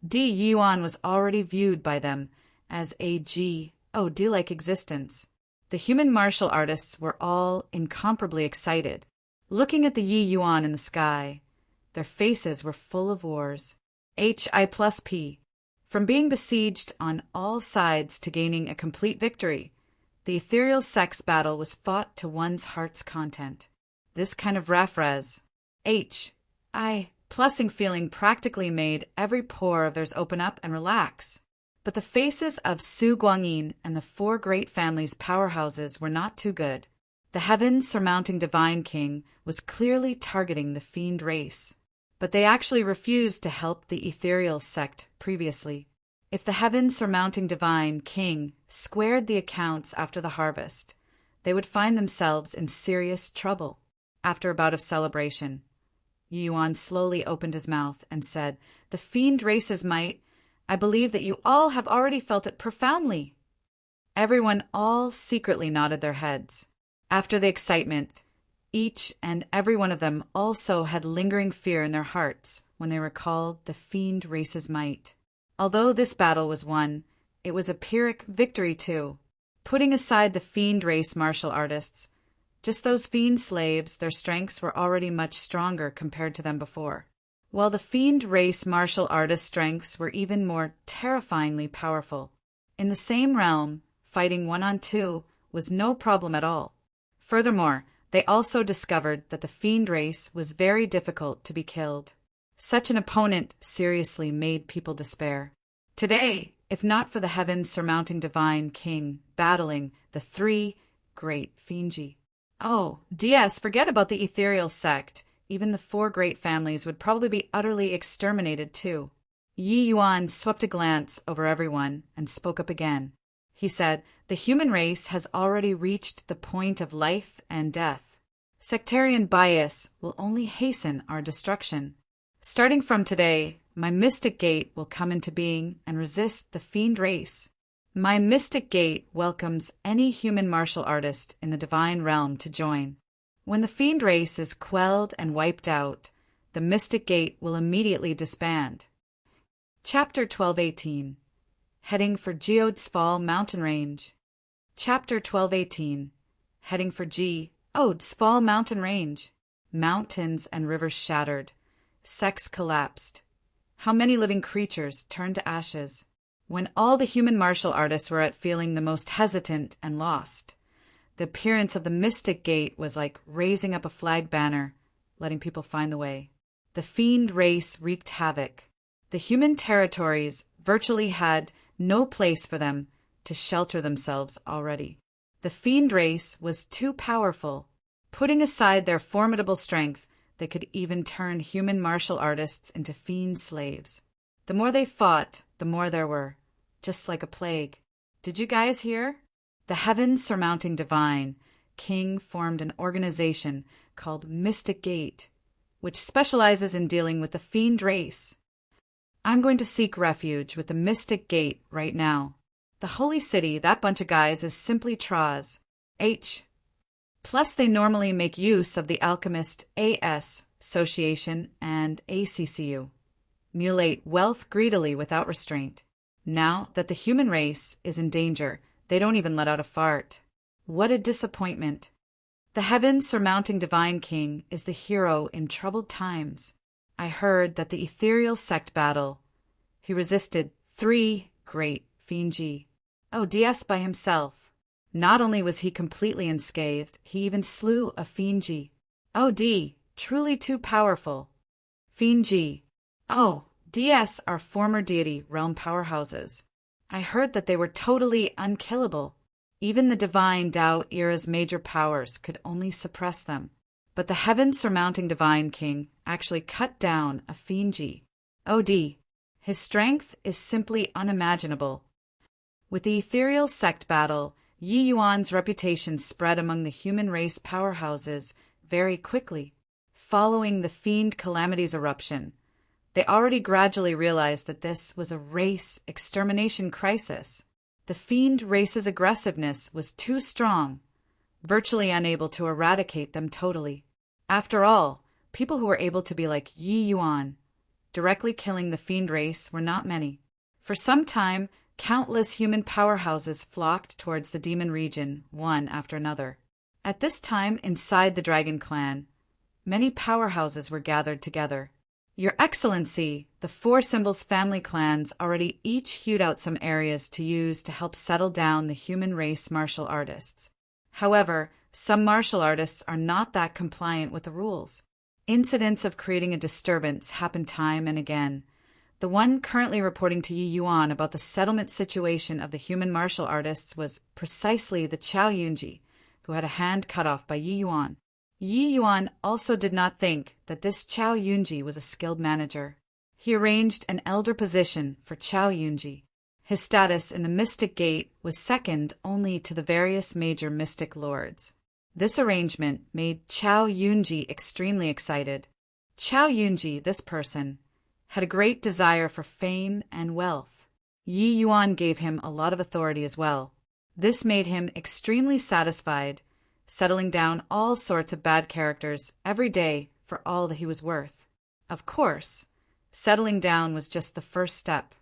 D Yuan was already viewed by them as a D-like existence. The human martial artists were all incomparably excited, looking at the Yi Yuan in the sky. Their faces were full of wars. HI+P. From being besieged on all sides to gaining a complete victory, the ethereal sex battle was fought to one's heart's content. This kind of rafraz, plussing feeling practically made every pore of theirs open up and relax. But the faces of Su Guangyin and the four great families' powerhouses were not too good. The heavens surmounting divine king was clearly targeting the fiend race, but they actually refused to help the ethereal sect previously. If the heavens surmounting divine king squared the accounts after the harvest, they would find themselves in serious trouble. After a bout of celebration, Yuan slowly opened his mouth and said, "The fiend race's might, I believe that you all have already felt it profoundly." Everyone all secretly nodded their heads. After the excitement, each and every one of them also had lingering fear in their hearts when they recalled the fiend race's might. Although this battle was won, it was a Pyrrhic victory too. Putting aside the fiend race martial artists, just those fiend slaves, their strengths were already much stronger compared to them before. While the fiend race martial artist strengths were even more terrifyingly powerful. In the same realm, fighting 1-on-2 was no problem at all. Furthermore, they also discovered that the fiend race was very difficult to be killed. Such an opponent seriously made people despair. Today, if not for the heavens surmounting divine king battling the three great Fienji. DS, forget about the ethereal sect. Even the four great families would probably be utterly exterminated too. Yi Yuan swept a glance over everyone and spoke up again. He said, "The human race has already reached the point of life and death. Sectarian bias will only hasten our destruction. Starting from today, my mystic gate will come into being and resist the fiend race. My mystic gate welcomes any human martial artist in the divine realm to join. When the fiend race is quelled and wiped out, the mystic gate will immediately disband." Chapter 12:18. Heading for Geode's Fall Mountain Range. Chapter 12:18. Heading for Geode's Fall Mountain Range. Mountains and rivers shattered. Sects collapsed. How many living creatures turned to ashes. When all the human martial artists were at feeling the most hesitant and lost, the appearance of the mystic gate was like raising up a flag banner, letting people find the way. The fiend race wreaked havoc. The human territories virtually had no place for them to shelter themselves already. The fiend race was too powerful. Putting aside their formidable strength, they could even turn human martial artists into fiend slaves. The more they fought, the more there were, just like a plague. Did you guys hear? The heavens surmounting divine king formed an organization called Mystic Gate, which specializes in dealing with the fiend race. I'm going to seek refuge with the Mystic Gate right now. The holy city, that bunch of guys, is simply Traz. Plus they normally make use of the Alchemist AS Association and ACCU. Mutilate wealth greedily without restraint. Now that the human race is in danger, they don't even let out a fart. What a disappointment. The heavens surmounting divine king is the hero in troubled times. I heard that the ethereal sect battle, he resisted 3 great Fienji. DS by himself. Not only was he completely unscathed, he even slew a Fienji. D, truly too powerful. Fienji. DS are former deity realm powerhouses. I heard that they were totally unkillable. Even the divine Tao era's major powers could only suppress them. But the heaven-surmounting divine king actually cut down a Fiendji. OD. His strength is simply unimaginable. With the ethereal sect battle, Yi Yuan's reputation spread among the human race powerhouses very quickly. Following the Fiend Calamity's eruption, they already gradually realized that this was a race extermination crisis. The Fiend race's aggressiveness was too strong, virtually unable to eradicate them totally. After all, people who were able to be like Yi Yuan, directly killing the Fiend race, were not many. For some time, countless human powerhouses flocked towards the demon region, one after another. At this time, inside the Dragon Clan, many powerhouses were gathered together. Your Excellency, the Four Symbols family clans already each hewed out some areas to use to help settle down the human race martial artists. However, some martial artists are not that compliant with the rules. Incidents of creating a disturbance happen time and again. The one currently reporting to Yi Yuan about the settlement situation of the human martial artists was precisely the Chao Yunji, who had a hand cut off by Yi Yuan. Yi Yuan also did not think that this Chao Yunji was a skilled manager. He arranged an elder position for Chao Yunji. His status in the Mystic Gate was second only to the various major mystic lords. This arrangement made Chao Yunji extremely excited. Chao Yunji, this person, had a great desire for fame and wealth. Yi Yuan gave him a lot of authority as well. This made him extremely satisfied, settling down all sorts of bad characters every day for all that he was worth. Of course, settling down was just the first step.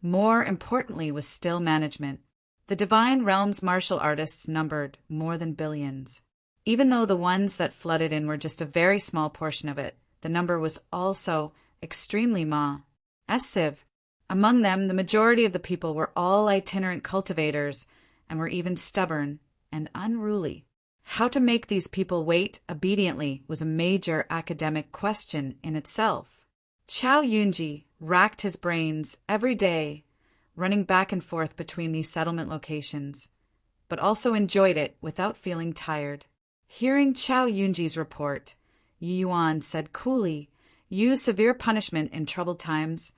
More importantly was still management. The Divine Realm's martial artists numbered more than billions. Even though the ones that flooded in were just a very small portion of it, the number was also extremely massive. Among them, the majority of the people were all itinerant cultivators and were even stubborn and unruly. How to make these people wait obediently was a major academic question in itself. Chao Yunji racked his brains every day, running back and forth between these settlement locations, but also enjoyed it without feeling tired. Hearing Chao Yunji's report, Yi Yuan said coolly, "Use severe punishment in troubled times.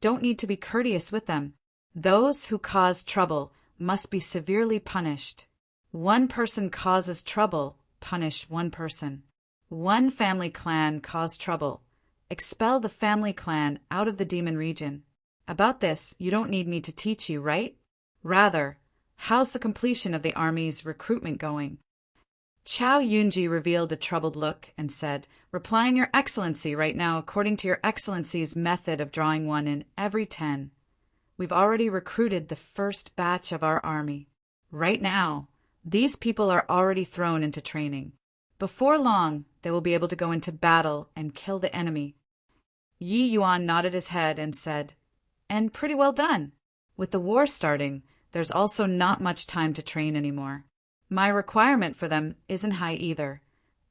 Don't need to be courteous with them. Those who cause trouble must be severely punished. One person causes trouble, punish one person. One family clan caused trouble, expel the family clan out of the demon region. About this, you don't need me to teach you, right? Rather, how's the completion of the army's recruitment going?" Chao Yunji revealed a troubled look and said, "Replying Your Excellency right now according to Your Excellency's method of drawing one in every 10. We've already recruited the first batch of our army. Right now, these people are already thrown into training. Before long, they will be able to go into battle and kill the enemy." Yi Yuan nodded his head and said, "And pretty well done. With the war starting, there's also not much time to train anymore. My requirement for them isn't high either.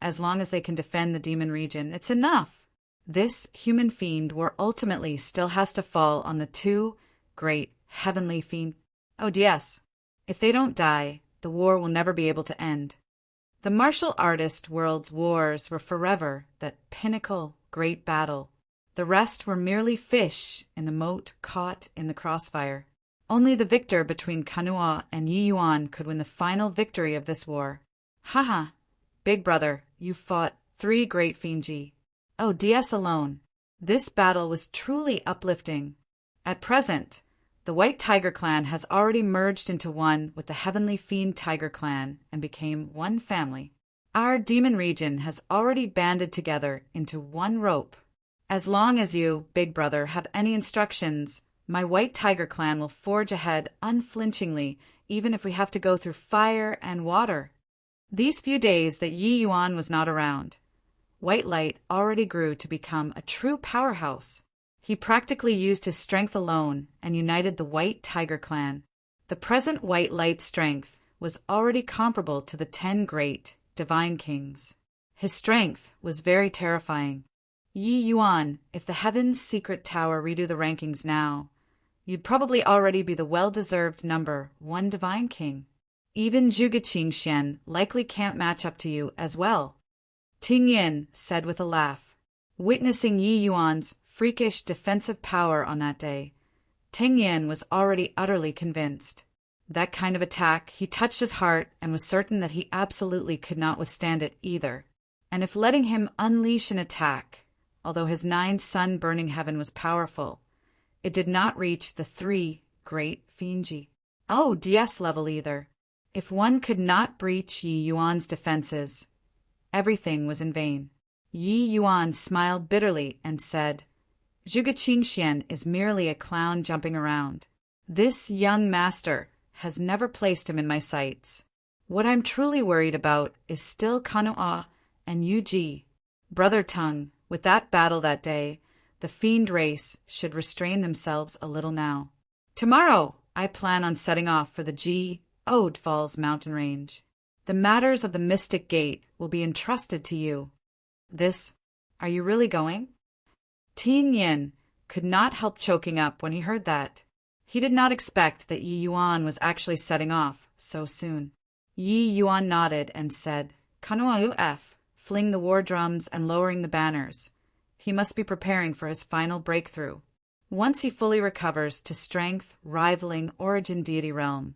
As long as they can defend the demon region, it's enough. This human fiend war ultimately still has to fall on the two great heavenly fiend. Oh yes, if they don't die, the war will never be able to end. The martial artist world's wars were forever that pinnacle great battle. The rest were merely fish in the moat caught in the crossfire. Only the victor between Kanua and Yi Yuan could win the final victory of this war. Haha, big brother, you fought 3 great Fiendji. Oh, DS alone. This battle was truly uplifting. At present, the White Tiger Clan has already merged into one with the Heavenly Fiend Tiger Clan and became one family. Our demon region has already banded together into one rope. As long as you, big brother, have any instructions, my White Tiger Clan will forge ahead unflinchingly, even if we have to go through fire and water." These few days that Yi Yuan was not around, White Light already grew to become a true powerhouse. He practically used his strength alone and united the White Tiger Clan. The present White Light's strength was already comparable to the 10 great Divine Kings. His strength was very terrifying. Yi Yuan, if the Heaven's Secret Tower redo the rankings now, you'd probably already be the well-deserved number 1 divine king. Even Zhuge Qingxian likely can't match up to you as well, Ting Yin said with a laugh. Witnessing Yi Yuan's freakish defensive power on that day, Ting Yin was already utterly convinced. That kind of attack, he touched his heart and was certain that he absolutely could not withstand it either. And if letting him unleash an attack, although his 9-sun-burning heaven was powerful, it did not reach the 3 great Fianji. DS level either. If one could not breach Yi Yuan's defenses, everything was in vain. Yi Yuan smiled bitterly and said, Zhuge Qingxian is merely a clown jumping around. This young master has never placed him in my sights. What I'm truly worried about is still Kanua and Yu Ji. Brother Tung, with that battle that day, the fiend race should restrain themselves a little now. Tomorrow, I plan on setting off for the Ode Falls mountain range. The matters of the Mystic Gate will be entrusted to you. Are you really going? Ting Yin could not help choking up when he heard that. He did not expect that Yi Yuan was actually setting off so soon. Yi Yuan nodded and said, Kanua Uf, fling the war drums and lowering the banners. He must be preparing for his final breakthrough. Once he fully recovers to strength rivaling Origin Deity Realm,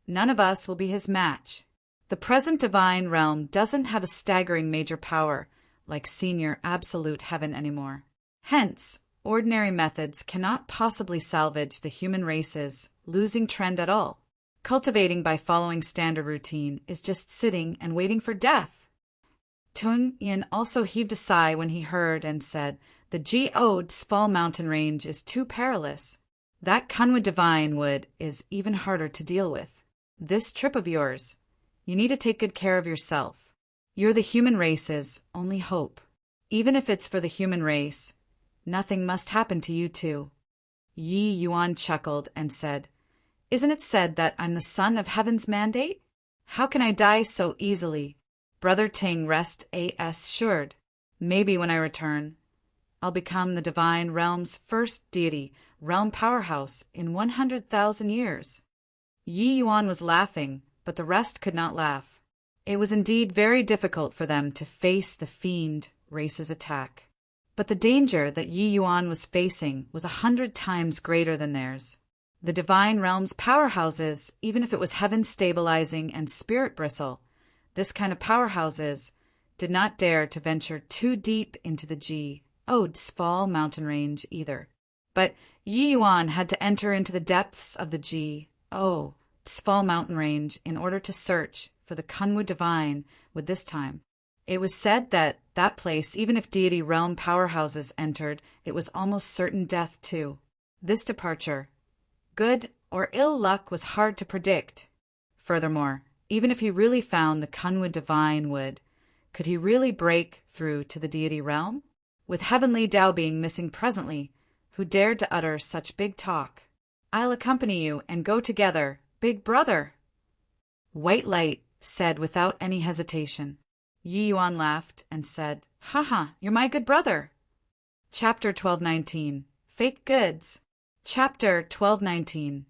none of us will be his match. The present divine realm doesn't have a staggering major power like senior absolute heaven anymore. Hence, ordinary methods cannot possibly salvage the human race's losing trend at all. Cultivating by following standard routine is just sitting and waiting for death. Tung Yin also heaved a sigh when he heard and said, the Geode's Fall mountain range is too perilous. That Kunwa Divine Wood is even harder to deal with. This trip of yours, you need to take good care of yourself. You're the human race's only hope. Even if it's for the human race, nothing must happen to you too. Yi Yuan chuckled and said, Isn't it said that I'm the son of heaven's mandate? How can I die so easily? Brother Ting rest assured. Maybe when I return, I'll become the divine realm's first deity, realm powerhouse in 100,000 years. Yi Yuan was laughing, but the rest could not laugh. It was indeed very difficult for them to face the fiend race's attack. But the danger that Yi Yuan was facing was 100 times greater than theirs. The divine realm's powerhouses, even if it was heaven stabilizing and spirit bristle, this kind of powerhouses did not dare to venture too deep into the Geode's Fall mountain range either. But Yi Yuan had to enter into the depths of the Geode's Fall mountain range in order to search for the Kunwu Divine Wood this time. It was said that that place, even if deity realm powerhouses entered, it was almost certain death too. This departure, good or ill luck, was hard to predict. Furthermore, even if he really found the Kunwu Divine Wood, could he really break through to the deity realm? With Heavenly Tao being missing presently, who dared to utter such big talk? I'll accompany you and go together, big brother. White Light said without any hesitation. Yi Yuan laughed and said, Haha, you're my good brother. Chapter 1219. Fake Goods. Chapter 1219.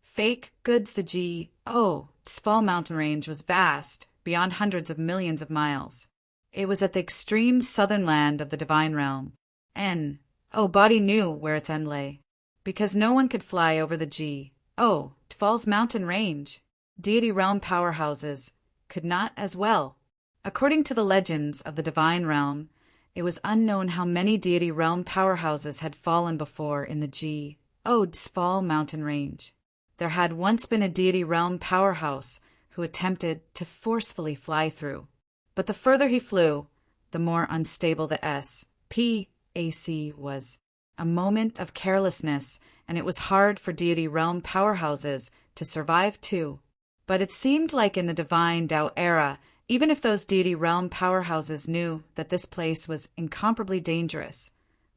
Fake Goods. The Geode's Fall mountain range was vast, beyond hundreds of millions of miles. It was at the extreme southern land of the divine realm. Body knew where its end lay, because no one could fly over the Geode's Falls mountain range. Deity realm powerhouses could not as well. According to the legends of the divine realm, it was unknown how many deity realm powerhouses had fallen before in the Geode's Fall mountain range. There had once been a deity realm powerhouse who attempted to forcefully fly through. But the further he flew, the more unstable the SPAC was. A moment of carelessness, and it was hard for deity realm powerhouses to survive too. But it seemed like in the divine Tao era, even if those deity realm powerhouses knew that this place was incomparably dangerous,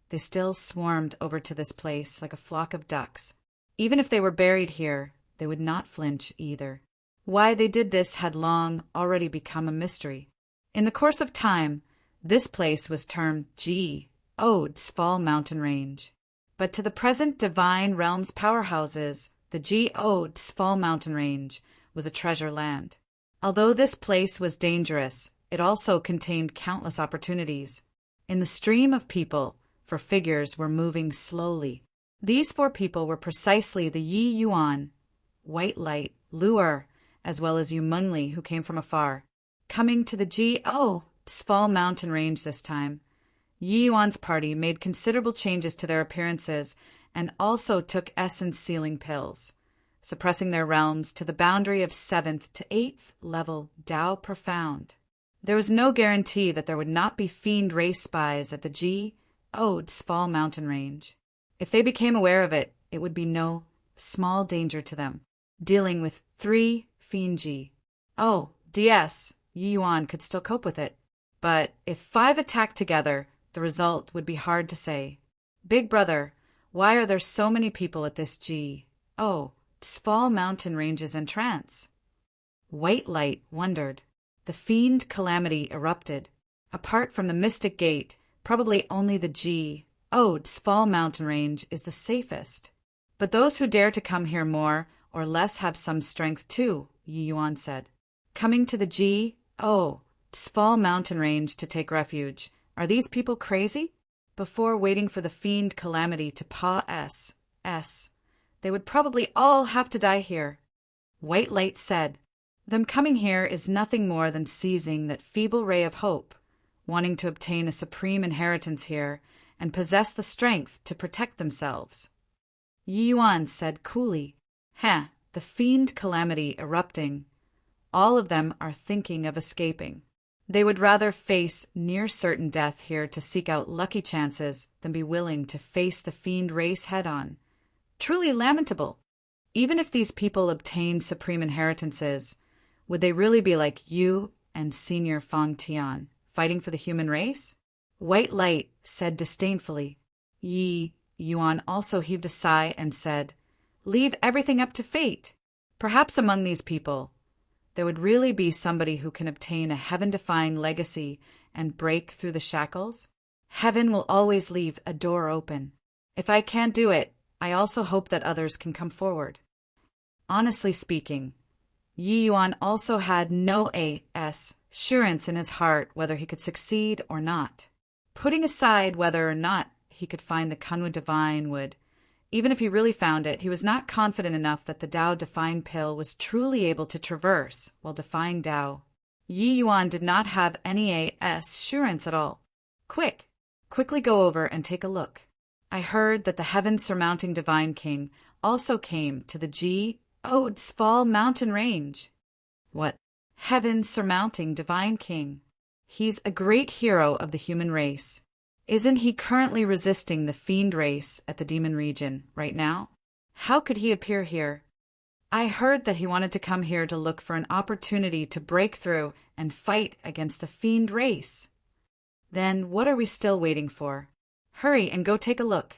they still swarmed over to this place like a flock of ducks. Even if they were buried here, they would not flinch either. Why they did this had long already become a mystery. In the course of time, this place was termed Small mountain range. But to the present Divine Realms powerhouses, the Small mountain range was a treasure land. Although this place was dangerous, it also contained countless opportunities. In the stream of people, for figures were moving slowly. These 4 people were precisely the Yi Yuan, White Light, Luer, as well as Yu Mengli, who came from afar. Coming to the Small mountain range this time, Yi Yuan's party made considerable changes to their appearances and also took essence sealing pills, suppressing their realms to the boundary of 7th to 8th level Dao Profound. There was no guarantee that there would not be fiend race spies at the Small mountain range. If they became aware of it, it would be no small danger to them. Dealing with 3 fiend Yi Yuan could still cope with it. But if 5 attacked together, the result would be hard to say. Big brother, why are there so many people at this Small mountain range's entrance? White Light wondered. The fiend calamity erupted. Apart from the Mystic Gate, probably only the Small mountain range is the safest. But those who dare to come here more or less have some strength too, Yi Yuan said. Coming to the Small mountain range to take refuge. Are these people crazy? Before waiting for the fiend calamity to pass, they would probably all have to die here. White Light said, them coming here is nothing more than seizing that feeble ray of hope, wanting to obtain a supreme inheritance here and possess the strength to protect themselves. Yi Yuan said coolly, the fiend calamity erupting. All of them are thinking of escaping. They would rather face near certain death here to seek out lucky chances than be willing to face the fiend race head-on. Truly lamentable. Even if these people obtained supreme inheritances, would they really be like you and Senior Fang Tian, fighting for the human race? White Light said disdainfully. Yi Yuan also heaved a sigh and said, leave everything up to fate. Perhaps among these people, there would really be somebody who can obtain a heaven-defying legacy and break through the shackles. Heaven will always leave a door open. If I can't do it, I also hope that others can come forward. Honestly speaking, Yi Yuan also had no assurance in his heart whether he could succeed or not. Putting aside whether or not he could find the Kunwu Divine would, even if he really found it, he was not confident enough that the Dao Define Pill was truly able to traverse while defying Dao. Yi Yuan did not have any assurance at all. Quickly go over and take a look. I heard that the heaven-surmounting Divine King also came to the Small mountain range. What? Heaven-surmounting Divine King? He's a great hero of the human race. Isn't he currently resisting the fiend race at the demon region right now? How could he appear here? I heard that he wanted to come here to look for an opportunity to break through and fight against the fiend race. Then what are we still waiting for? Hurry and go take a look.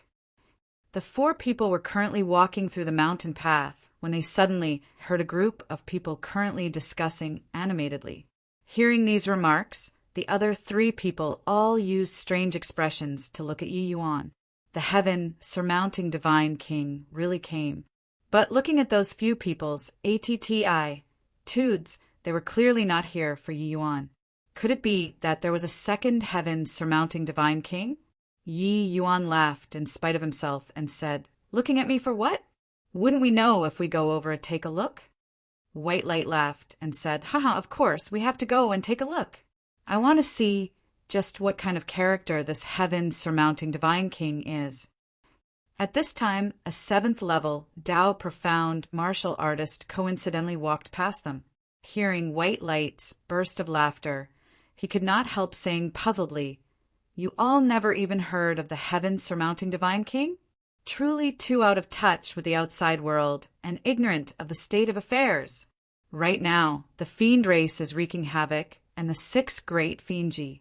The 4 people were currently walking through the mountain path when they suddenly heard a group of people currently discussing animatedly. Hearing these remarks, the other 3 people all used strange expressions to look at Yi Yuan. The heaven-surmounting Divine King really came. But looking at those few people's attitudes, they were clearly not here for Yi Yuan. Could it be that there was a second heaven-surmounting Divine King? Yi Yuan laughed in spite of himself and said, looking at me for what? Wouldn't we know if we go over and take a look? White Light laughed and said, of course, we have to go and take a look. I want to see just what kind of character this heaven-surmounting Divine King is. At this time, a 7th level Dao Profound martial artist coincidentally walked past them. Hearing White Light's burst of laughter, he could not help saying puzzledly, you all never even heard of the heaven-surmounting Divine King? Truly too out of touch with the outside world and ignorant of the state of affairs. Right now, the fiend race is wreaking havoc, and the 6 great fiendji.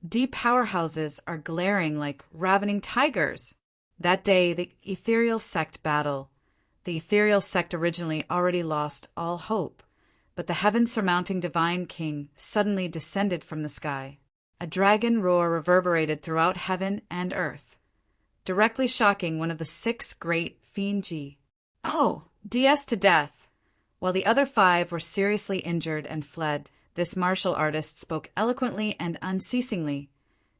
Deep powerhouses are glaring like ravening tigers. That day, the ethereal sect battle. The ethereal sect originally already lost all hope, but the heaven-surmounting Divine King suddenly descended from the sky. A dragon roar reverberated throughout heaven and earth, directly shocking one of the 6 great fiendji. Oh, DS to death! While the other 5 were seriously injured and fled, this martial artist spoke eloquently and unceasingly,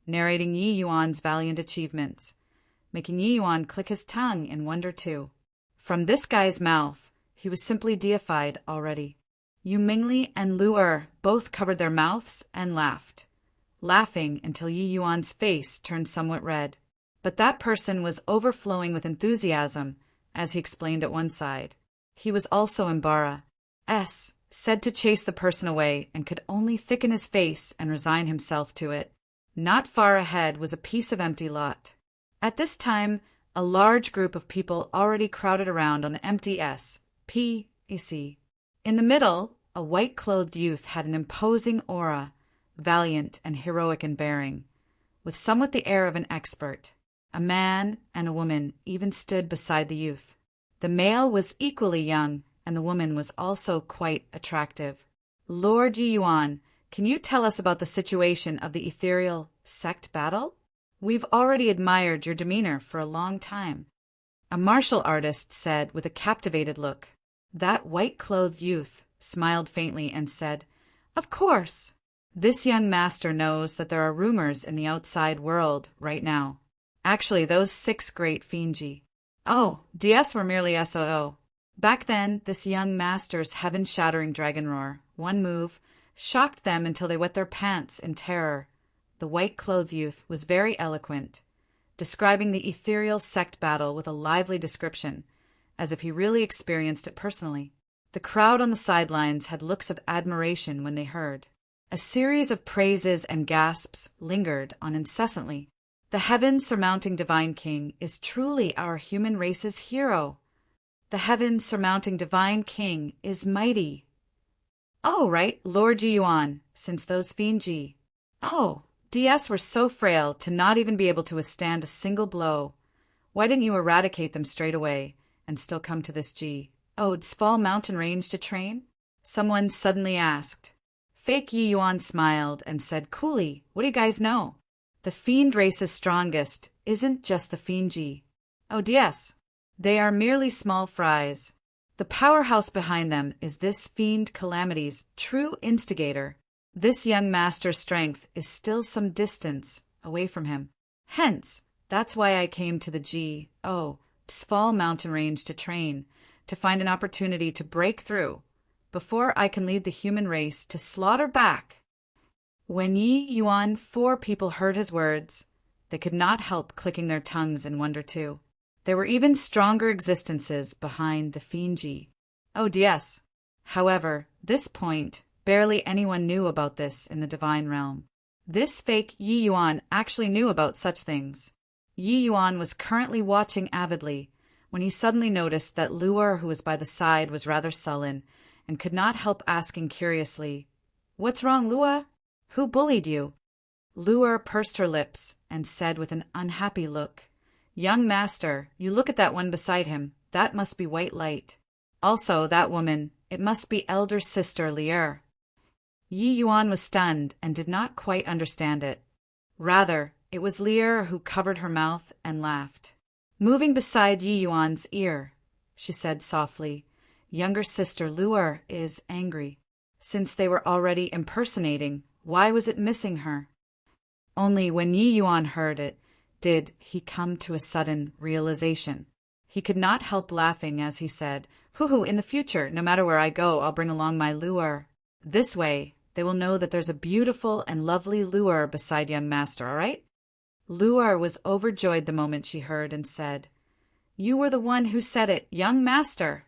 narrating Yi Yuan's valiant achievements, making Yi Yuan click his tongue in wonder too. From this guy's mouth, he was simply deified already. Yu Mingli and Lu Er both covered their mouths and laughed, laughing until Yi Yuan's face turned somewhat red. But that person was overflowing with enthusiasm, as he explained at one side. He was also Imbara, said to chase the person away and could only thicken his face and resign himself to it. Not far ahead was a piece of empty lot. At this time, a large group of people already crowded around on the empty SPEC. In the middle, a white-clothed youth had an imposing aura, valiant and heroic in bearing, with somewhat the air of an expert. A man and a woman even stood beside the youth. The male was equally young, and the woman was also quite attractive. Lord Yi Yuan, can you tell us about the situation of the ethereal sect battle? We've already admired your demeanor for a long time. A martial artist said with a captivated look. That white-clothed youth smiled faintly and said, "Of course. This young master knows that there are rumors in the outside world right now. Actually, those 6 great fiendji. Oh, DS were merely SOO. Back then, this young master's heaven-shattering dragon roar, one move, shocked them until they wet their pants in terror." The white-clothed youth was very eloquent, describing the ethereal sect battle with a lively description, as if he really experienced it personally. The crowd on the sidelines had looks of admiration when they heard. A series of praises and gasps lingered on incessantly. The heaven-surmounting divine king is truly our human race's hero. The heaven-surmounting divine king is mighty. Oh, right, Lord Yi Yuan, since those fiendji. Oh, DS were so frail to not even be able to withstand a single blow. Why didn't you eradicate them straight away and still come to this Small mountain range to train? Someone suddenly asked. Fake Yi Yuan smiled and said coolly, "What do you guys know? The fiend race's strongest isn't just the fiendji. Oh, DS. They are merely small fries. The powerhouse behind them is this fiend calamity's true instigator. This young master's strength is still some distance away from him. Hence, that's why I came to the Small mountain range to train, to find an opportunity to break through, before I can lead the human race to slaughter back." When Yi Yuan 4 people heard his words, they could not help clicking their tongues in wonder too. There were even stronger existences behind the fiendji. Oh, DS. However, this point, barely anyone knew about this in the divine realm. This fake Yi Yuan actually knew about such things. Yi Yuan was currently watching avidly when he suddenly noticed that Luer, who was by the side, was rather sullen and could not help asking curiously, "What's wrong, Lua? Who bullied you?" Luer pursed her lips and said with an unhappy look, "Young master, you look at that one beside him. That must be white light. Also, that woman, it must be elder sister Lier." Yi Yuan was stunned and did not quite understand it. Rather, it was Lier who covered her mouth and laughed. Moving beside Yi Yuan's ear, she said softly, "Younger sister Luer is angry. Since they were already impersonating, why was it missing her?" Only when Yi Yuan heard it did he come to a sudden realization. He could not help laughing as he said, "Hoo-hoo, in the future, no matter where I go, I'll bring along my Luer. This way, they will know that there's a beautiful and lovely Luer beside young master, all right?" Luer was overjoyed the moment she heard and said, "You were the one who said it, young master."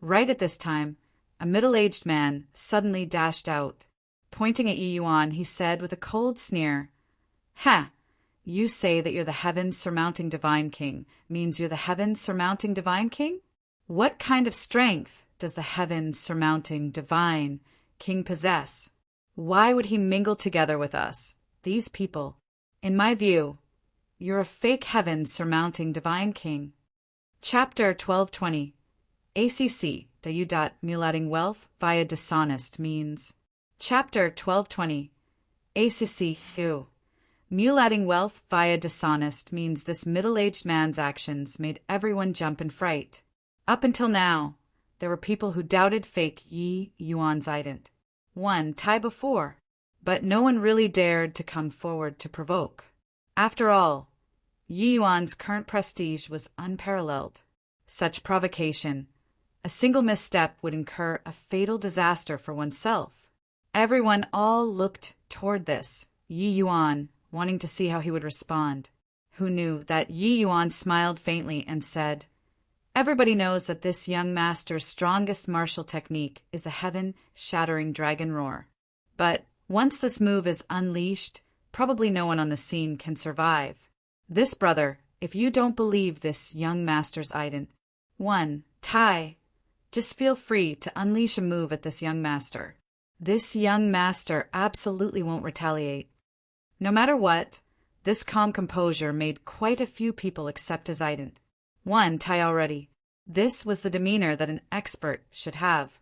Right at this time, a middle-aged man suddenly dashed out. Pointing at Yi Yuan, he said with a cold sneer, "Ha! You say that you're the heaven-surmounting divine king, means you're the heaven-surmounting divine king? What kind of strength does the heaven-surmounting divine king possess? Why would he mingle together with us, these people? In my view, you're a fake heaven-surmounting divine king." Chapter 1220 ACC Dayudat Mulating Wealth via Dishonest Means. Chapter 1220 ACCU. Mulating wealth via dishonest means this middle-aged man's actions made everyone jump in fright. Up until now, there were people who doubted fake Yi Yuan's ident. Time before, but no one really dared to come forward to provoke. After all, Yi Yuan's current prestige was unparalleled. Such provocation, a single misstep would incur a fatal disaster for oneself. Everyone all looked toward this, Yi Yuan, wanting to see how he would respond. Who knew that Yi Yuan smiled faintly and said, "Everybody knows that this young master's strongest martial technique is the heaven-shattering dragon roar. But once this move is unleashed, probably no one on the scene can survive. This, brother, if you don't believe this young master's ident, Tai, just feel free to unleash a move at this young master. This young master absolutely won't retaliate." No matter what, this calm composure made quite a few people accept his ident. Tai already. This was the demeanor that an expert should have.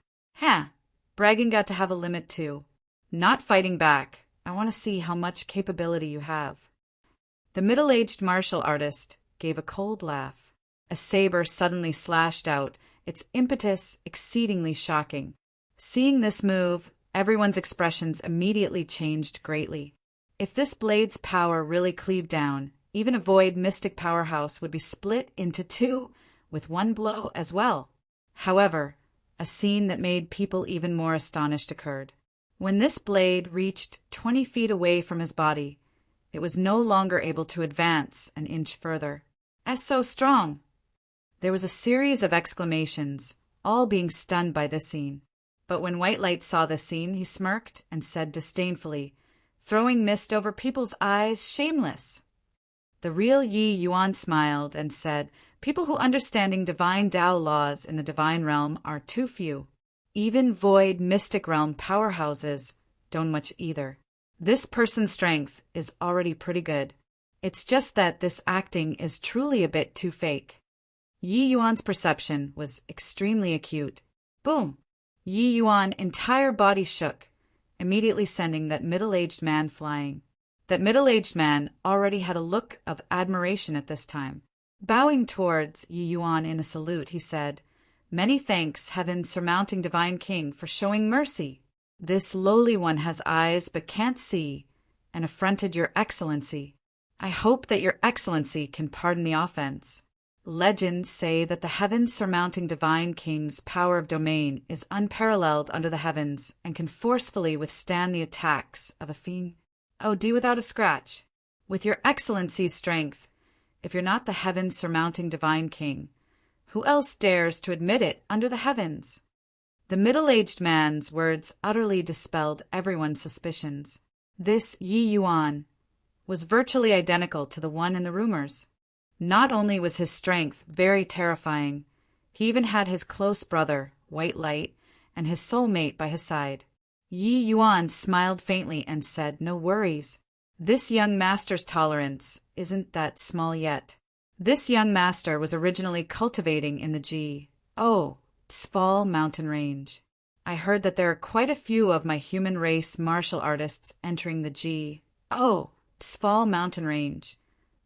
Bragging got to have a limit too. Not fighting back. I want to see how much capability you have. The middle-aged martial artist gave a cold laugh. A saber suddenly slashed out, its impetus exceedingly shocking. Seeing this move, everyone's expressions immediately changed greatly. If this blade's power really cleaved down, even a void mystic powerhouse would be split into two with one blow as well. However, a scene that made people even more astonished occurred. When this blade reached 20 feet away from his body, it was no longer able to advance an inch further. "As so strong!" There was a series of exclamations, all being stunned by this scene. But when White Light saw this scene, he smirked and said disdainfully, throwing mist over people's eyes, "Shameless!" The real Yi Yuan smiled and said, "People who understanding divine Tao laws in the divine realm are too few. Even void mystic realm powerhouses don't much either. This person's strength is already pretty good. It's just that this acting is truly a bit too fake." Yi Yuan's perception was extremely acute. Boom! Yi Yuan's entire body shook, immediately sending that middle-aged man flying. That middle-aged man already had a look of admiration at this time. Bowing towards Yi Yuan in a salute, he said, "Many thanks, heaven-surmounting divine king, for showing mercy. This lowly one has eyes but can't see, and affronted your excellency. I hope that your excellency can pardon the offense. Legends say that the heavens-surmounting divine king's power of domain is unparalleled under the heavens and can forcefully withstand the attacks of a fiend. D without a scratch. With your excellency's strength, if you're not the heavens-surmounting divine king, who else dares to admit it under the heavens?" The middle-aged man's words utterly dispelled everyone's suspicions. This Yi Yuan was virtually identical to the one in the rumors. Not only was his strength very terrifying, he even had his close brother, White Light, and his soulmate by his side. Yi Yuan smiled faintly and said, "No worries. This young master's tolerance isn't that small yet. This young master was originally cultivating in the Sval mountain range. I heard that there are quite a few of my human race martial artists entering the Sval mountain range.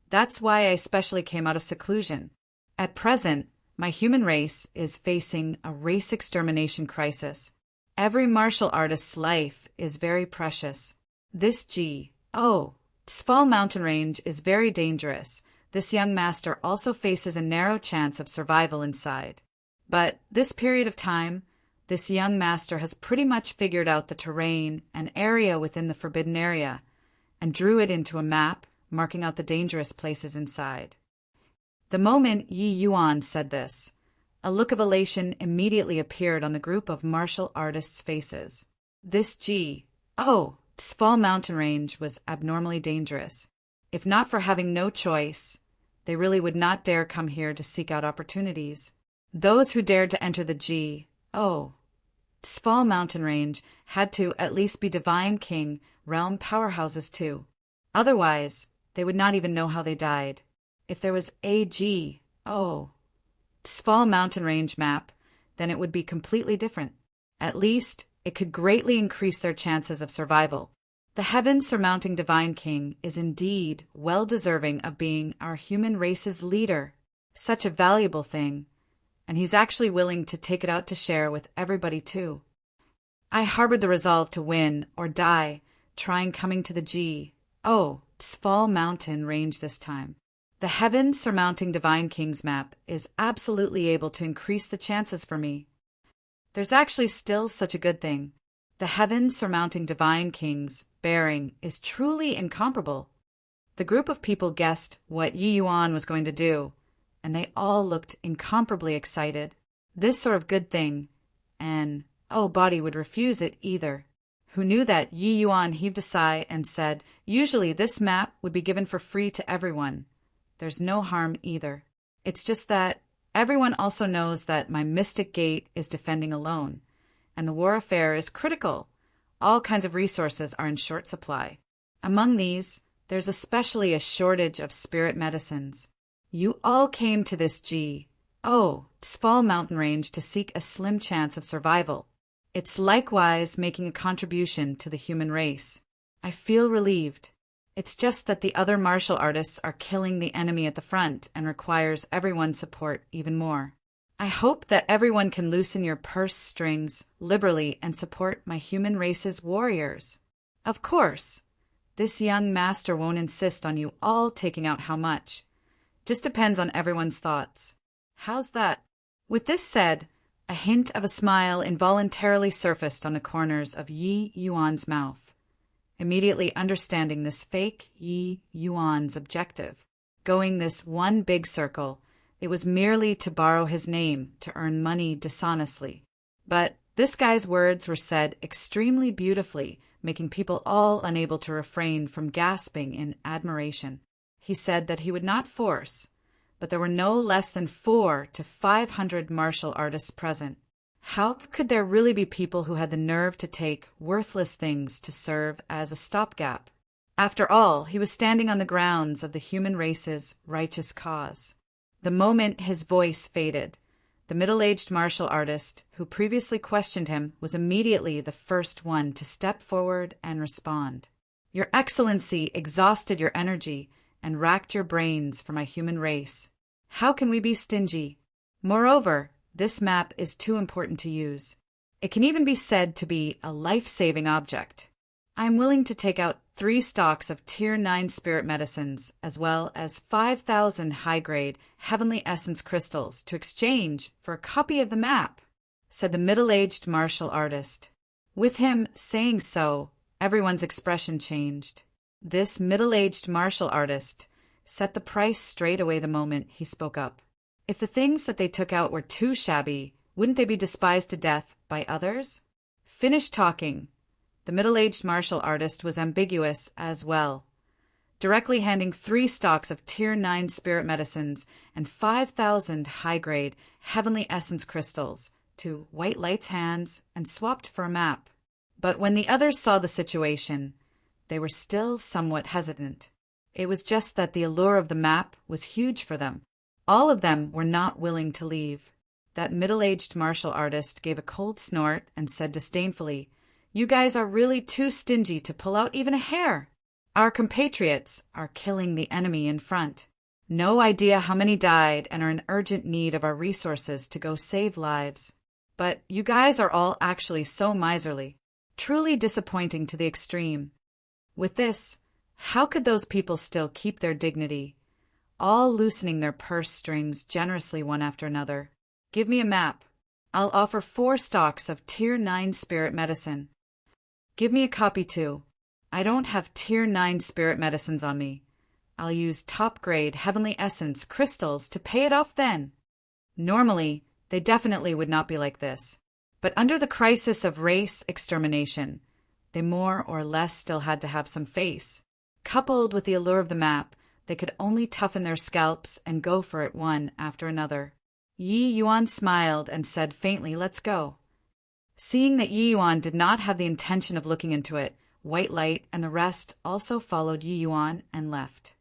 That's why I especially came out of seclusion. At present, my human race is facing a race extermination crisis. Every martial artist's life is very precious. This Sval mountain range is very dangerous. This young master also faces a narrow chance of survival inside. But this period of time, this young master has pretty much figured out the terrain and area within the forbidden area, and drew it into a map, marking out the dangerous places inside." The moment Yi Yuan said this, a look of elation immediately appeared on the group of martial artists' faces. This Sval mountain range was abnormally dangerous. If not for having no choice, they really would not dare come here to seek out opportunities. Those who dared to enter the Sval mountain range had to at least be divine king realm powerhouses too. Otherwise, they would not even know how they died. If there was a Sval mountain range map, then it would be completely different. At least, it could greatly increase their chances of survival. The heaven surmounting divine king is indeed well deserving of being our human race's leader. Such a valuable thing, and he's actually willing to take it out to share with everybody too. I harbored the resolve to win or die, trying coming to the Sval mountain range this time. The heaven surmounting divine king's map is absolutely able to increase the chances for me. There's actually still such a good thing. The heaven surmounting divine king's bearing is truly incomparable. The group of people guessed what Yi Yuan was going to do, and they all looked incomparably excited. This sort of good thing, and body would refuse it either. Who knew that Yi Yuan heaved a sigh and said, usually this map would be given for free to everyone. There's no harm either. It's just that everyone also knows that my mystic gate is defending alone, and the war affair is critical. All kinds of resources are in short supply. Among these, there's especially a shortage of spirit medicines. You all came to this Sval mountain range to seek a slim chance of survival. It's likewise making a contribution to the human race. I feel relieved. It's just that the other martial artists are killing the enemy at the front and requires everyone's support even more. I hope that everyone can loosen your purse strings liberally and support my human race's warriors. Of course, this young master won't insist on you all taking out how much. Just depends on everyone's thoughts. How's that? With this said, a hint of a smile involuntarily surfaced on the corners of Yi Yuan's mouth, immediately understanding this fake Yi Yuan's objective. Going this one big circle, it was merely to borrow his name to earn money dishonestly. But this guy's words were said extremely beautifully, making people all unable to refrain from gasping in admiration. He said that he would not force, but there were no less than 400 to 500 martial artists present. How could there really be people who had the nerve to take worthless things to serve as a stopgap? After all, he was standing on the grounds of the human race's righteous cause. The moment his voice faded, the middle-aged martial artist who previously questioned him was immediately the first one to step forward and respond. Your Excellency exhausted your energy and racked your brains for my human race. How can we be stingy? Moreover, this map is too important to use. It can even be said to be a life-saving object. I am willing to take out 3 stocks of Tier 9 spirit medicines, as well as 5,000 high-grade heavenly essence crystals to exchange for a copy of the map, said the middle-aged martial artist. With him saying so, everyone's expression changed. This middle-aged martial artist set the price straight away the moment he spoke up. If the things that they took out were too shabby, wouldn't they be despised to death by others? Finish talking. The middle-aged martial artist was ambiguous as well, directly handing 3 stocks of Tier 9 spirit medicines and 5,000 high-grade heavenly essence crystals to White Light's hands and swapped for a map. But when the others saw the situation, they were still somewhat hesitant. It was just that the allure of the map was huge for them. All of them were not willing to leave. That middle-aged martial artist gave a cold snort and said disdainfully, "You guys are really too stingy to pull out even a hair. Our compatriots are killing the enemy in front. No idea how many died and are in urgent need of our resources to go save lives. But you guys are all actually so miserly. Truly disappointing to the extreme." With this, how could those people still keep their dignity? All loosening their purse strings generously one after another. "Give me a map. I'll offer 4 stocks of Tier 9 spirit medicine." "Give me a copy too. I don't have Tier 9 spirit medicines on me. I'll use top-grade heavenly essence crystals to pay it off then." Normally, they definitely would not be like this. But under the crisis of race extermination, they more or less still had to have some face. Coupled with the allure of the map, they could only toughen their scalps and go for it one after another. Yi Yuan smiled and said faintly, "Let's go." Seeing that Yi Yuan did not have the intention of looking into it, White Light and the rest also followed Yi Yuan and left.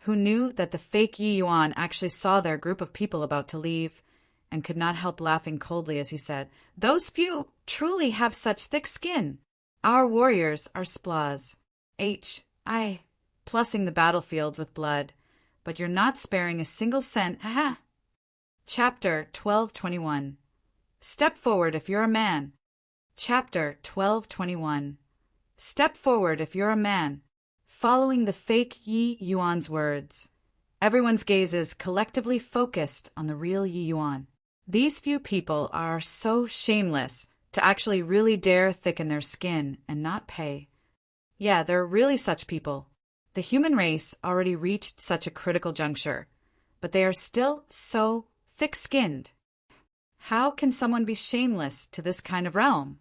Who knew that the fake Yi Yuan actually saw their group of people about to leave and could not help laughing coldly as he said, "Those few truly have such thick skin. Our warriors are splaws." I plussing the battlefields with blood, but you're not sparing a single cent, haha. Chapter 12:21. Step forward if you're a man. Chapter 12:21. Step forward if you're a man. Following the fake Yi Yuan's words, everyone's gazes collectively focused on the real Yi Yuan. These few people are so shameless to actually really dare thicken their skin and not pay. Yeah, there are really such people. The human race already reached such a critical juncture, but they are still so thick-skinned. How can someone be shameless to this kind of realm?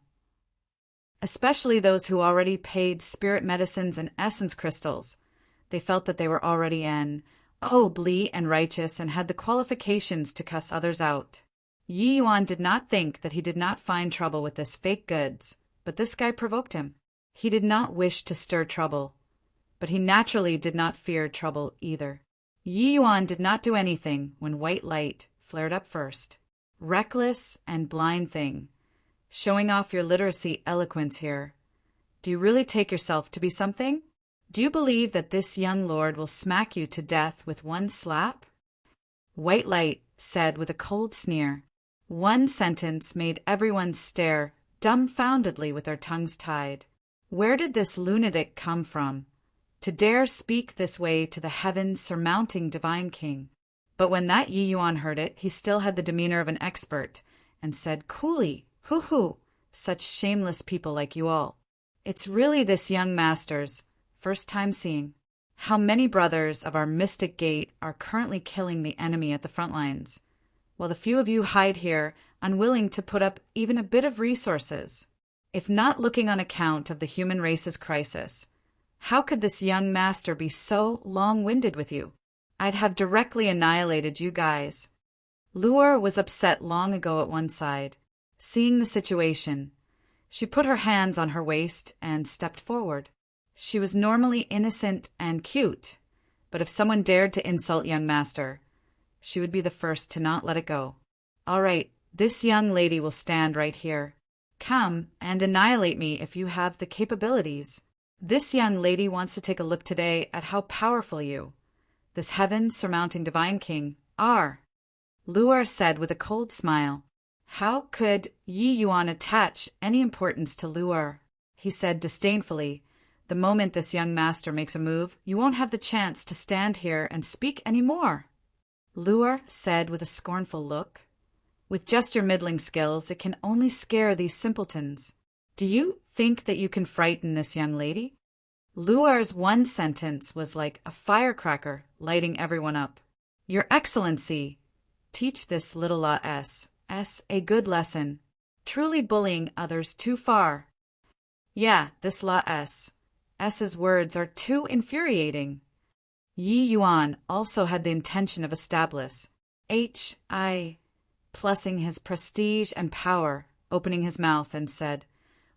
Especially those who already paid spirit medicines and essence crystals. They felt that they were already blee and righteous and had the qualifications to cuss others out. Yi Yuan did not think that he did not find trouble with this fake goods, but this guy provoked him. He did not wish to stir trouble, but he naturally did not fear trouble either. Yi Yuan did not do anything when white light flared up first. Reckless and blind thing. Showing off your literacy eloquence here. Do you really take yourself to be something? Do you believe that this young lord will smack you to death with one slap? White light said with a cold sneer. One sentence made everyone stare dumbfoundedly with their tongues tied. Where did this lunatic come from, to dare speak this way to the heaven-surmounting divine king? But when that Yi Yuan heard it, he still had the demeanor of an expert, and said coolly, "Hoo-hoo, such shameless people like you all. It's really this young master's first time seeing. How many brothers of our mystic gate are currently killing the enemy at the front lines, while the few of you hide here, unwilling to put up even a bit of resources. If not looking on account of the human race's crisis, how could this young master be so long-winded with you? I'd have directly annihilated you guys." Luer was upset long ago at one side. Seeing the situation, she put her hands on her waist and stepped forward. She was normally innocent and cute, but if someone dared to insult young master, she would be the first to not let it go. "All right, this young lady will stand right here. Come and annihilate me if you have the capabilities. This young lady wants to take a look today at how powerful you, this heaven-surmounting divine king, are." Luer said with a cold smile. How could Yi Yuan attach any importance to Luer? He said disdainfully, "The moment this young master makes a move, you won't have the chance to stand here and speak any more." Luer said with a scornful look, "With just your middling skills, it can only scare these simpletons. Do you think that you can frighten this young lady?" Luer's one sentence was like a firecracker lighting everyone up. "Your Excellency, teach this little S a good lesson, truly bullying others too far." Yeah, this S's words are too infuriating. Yi Yuan also had the intention of establishing plussing his prestige and power, opening his mouth and said,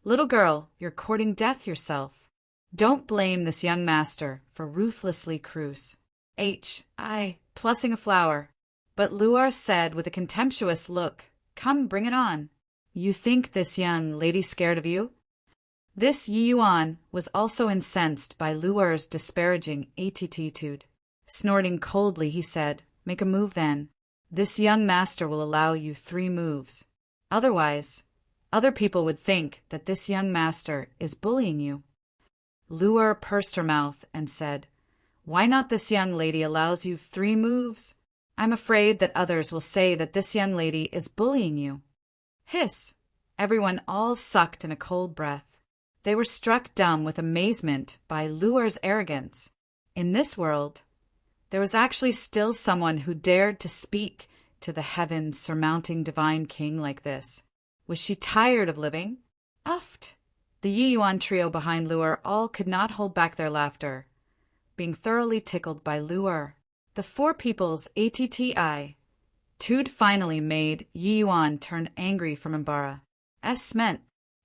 "Little girl, you're courting death yourself. Don't blame this young master for ruthlessly cruise. Plussing a flower." But Luer said with a contemptuous look, "Come, bring it on. You think this young lady scared of you?" This Yi Yuan was also incensed by Luer's disparaging attitude. Snorting coldly, he said, "Make a move then. This young master will allow you 3 moves. Otherwise, other people would think that this young master is bullying you." Luer pursed her mouth and said, "Why not this young lady allows you 3 moves? I'm afraid that others will say that this young lady is bullying you." Hiss! Everyone all sucked in a cold breath. They were struck dumb with amazement by Luer's arrogance. In this world, there was actually still someone who dared to speak to the heaven-surmounting divine king like this. Was she tired of living? Uffed! The Yi Yuan trio behind Luer all could not hold back their laughter, being thoroughly tickled by Luer. The 4 people's attitude finally made Yi Yuan turn angry from Imbara. Meant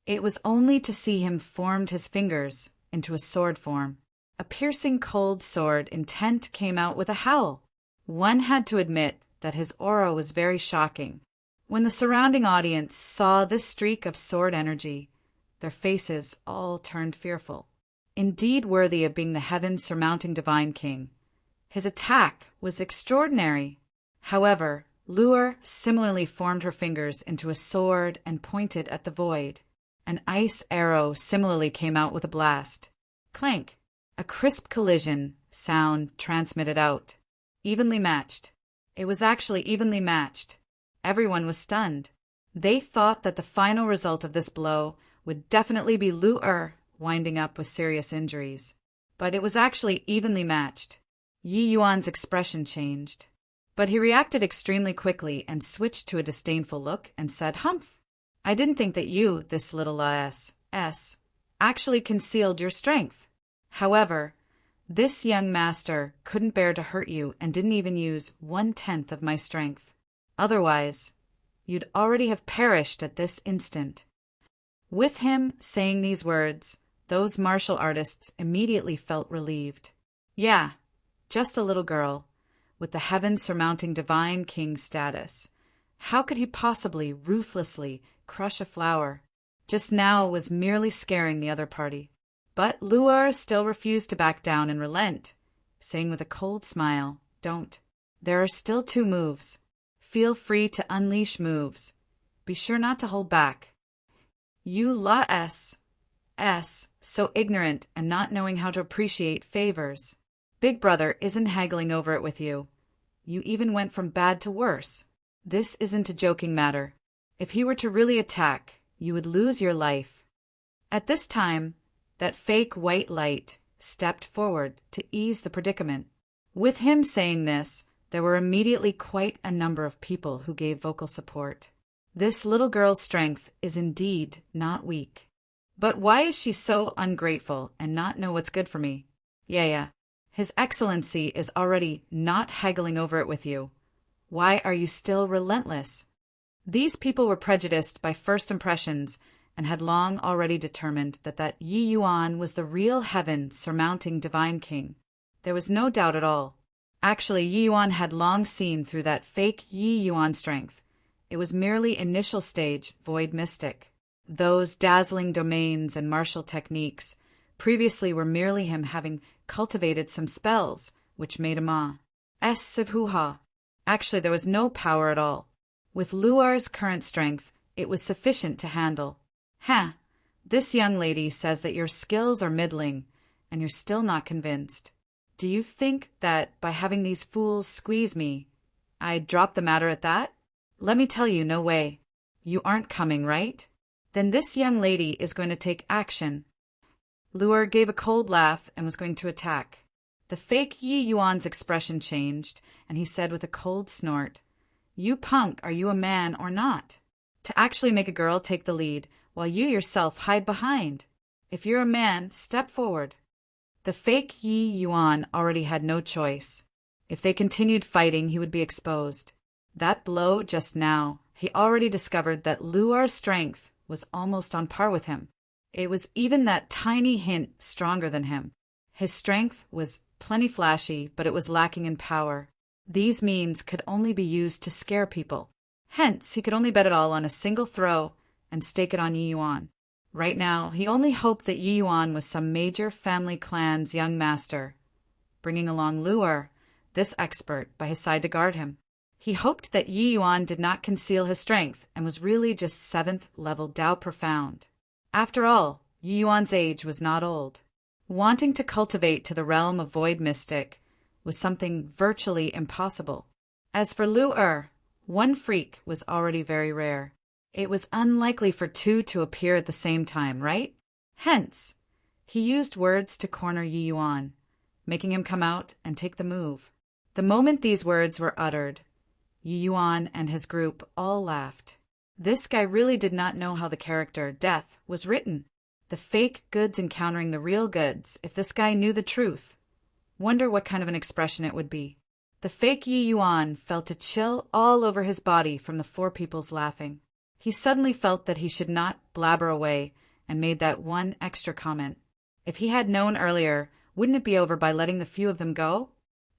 it was only to see him formed his fingers into a sword form. A piercing cold sword intent came out with a howl. One had to admit that his aura was very shocking. When the surrounding audience saw this streak of sword energy, their faces all turned fearful. indeed worthy of being the heaven-surmounting divine king. His attack was extraordinary. However, Luer similarly formed her fingers into a sword and pointed at the void. An ice arrow similarly came out with a blast. Clank! A crisp collision sound transmitted out. Evenly matched. It was actually evenly matched. Everyone was stunned. They thought that the final result of this blow would definitely be Luer winding up with serious injuries. But it was actually evenly matched. Yi Yuan's expression changed. But he reacted extremely quickly and switched to a disdainful look and said, "Humph! I didn't think that you, this little actually concealed your strength. However, this young master couldn't bear to hurt you and didn't even use 1/10 of my strength. Otherwise, you'd already have perished at this instant." With him saying these words, those martial artists immediately felt relieved. Yeah, just a little girl, with the heaven-surmounting divine king status. How could he possibly ruthlessly crush a flower? Just now was merely scaring the other party. But Luer still refused to back down and relent, saying with a cold smile, "Don't. There are still 2 moves. Feel free to unleash moves. Be sure not to hold back. You so ignorant and not knowing how to appreciate favors. Big brother isn't haggling over it with you. You even went from bad to worse. This isn't a joking matter. If he were to really attack, you would lose your life." At this time, that fake white light stepped forward to ease the predicament. With him saying this, there were immediately quite a number of people who gave vocal support. This little girl's strength is indeed not weak. But why is she so ungrateful and not know what's good for me? Yeah. His Excellency is already not haggling over it with you. Why are you still relentless? These people were prejudiced by first impressions and had long already determined that Yi Yuan was the real heaven-surmounting divine king. There was no doubt at all. Actually, Yi Yuan had long seen through that fake Yi Yuan strength. It was merely initial stage void mystic. Those dazzling domains and martial techniques previously were merely him having cultivated some spells, which made him Sivhuha. Actually, there was no power at all. With Luar's current strength, it was sufficient to handle. This young lady says that your skills are middling, and you're still not convinced. Do you think that by having these fools squeeze me, I'd drop the matter at that? Let me tell you, no way. You aren't coming, right? Then this young lady is going to take action. Luer gave a cold laugh and was going to attack. The fake Yi Yuan's expression changed, and he said with a cold snort, "You punk, are you a man or not? To actually make a girl take the lead, while you yourself hide behind. If you're a man, step forward." The fake Yi Yuan already had no choice. If they continued fighting, he would be exposed. That blow just now, he already discovered that Luar's strength was almost on par with him. It was even that tiny hint stronger than him. His strength was plenty flashy, but it was lacking in power. These means could only be used to scare people. Hence, he could only bet it all on a single throw and stake it on Yi Yuan. Right now, he only hoped that Yi Yuan was some major family clan's young master, bringing along Luer, this expert, by his side to guard him. He hoped that Yi Yuan did not conceal his strength and was really just 7th level Dao Profound. After all, Yi Yuan's age was not old. Wanting to cultivate to the realm of Void Mystic was something virtually impossible. As for Luer, one freak was already very rare. It was unlikely for 2 to appear at the same time, right? Hence, he used words to corner Yi Yuan, making him come out and take the move. The moment these words were uttered, Yi Yuan and his group all laughed. This guy really did not know how the character, Death, was written. The fake goods encountering the real goods. If this guy knew the truth, wonder what kind of an expression it would be. The fake Yi Yuan felt a chill all over his body from the 4 people's laughing. He suddenly felt that he should not blabber away and made that one extra comment. If he had known earlier, wouldn't it be over by letting the few of them go?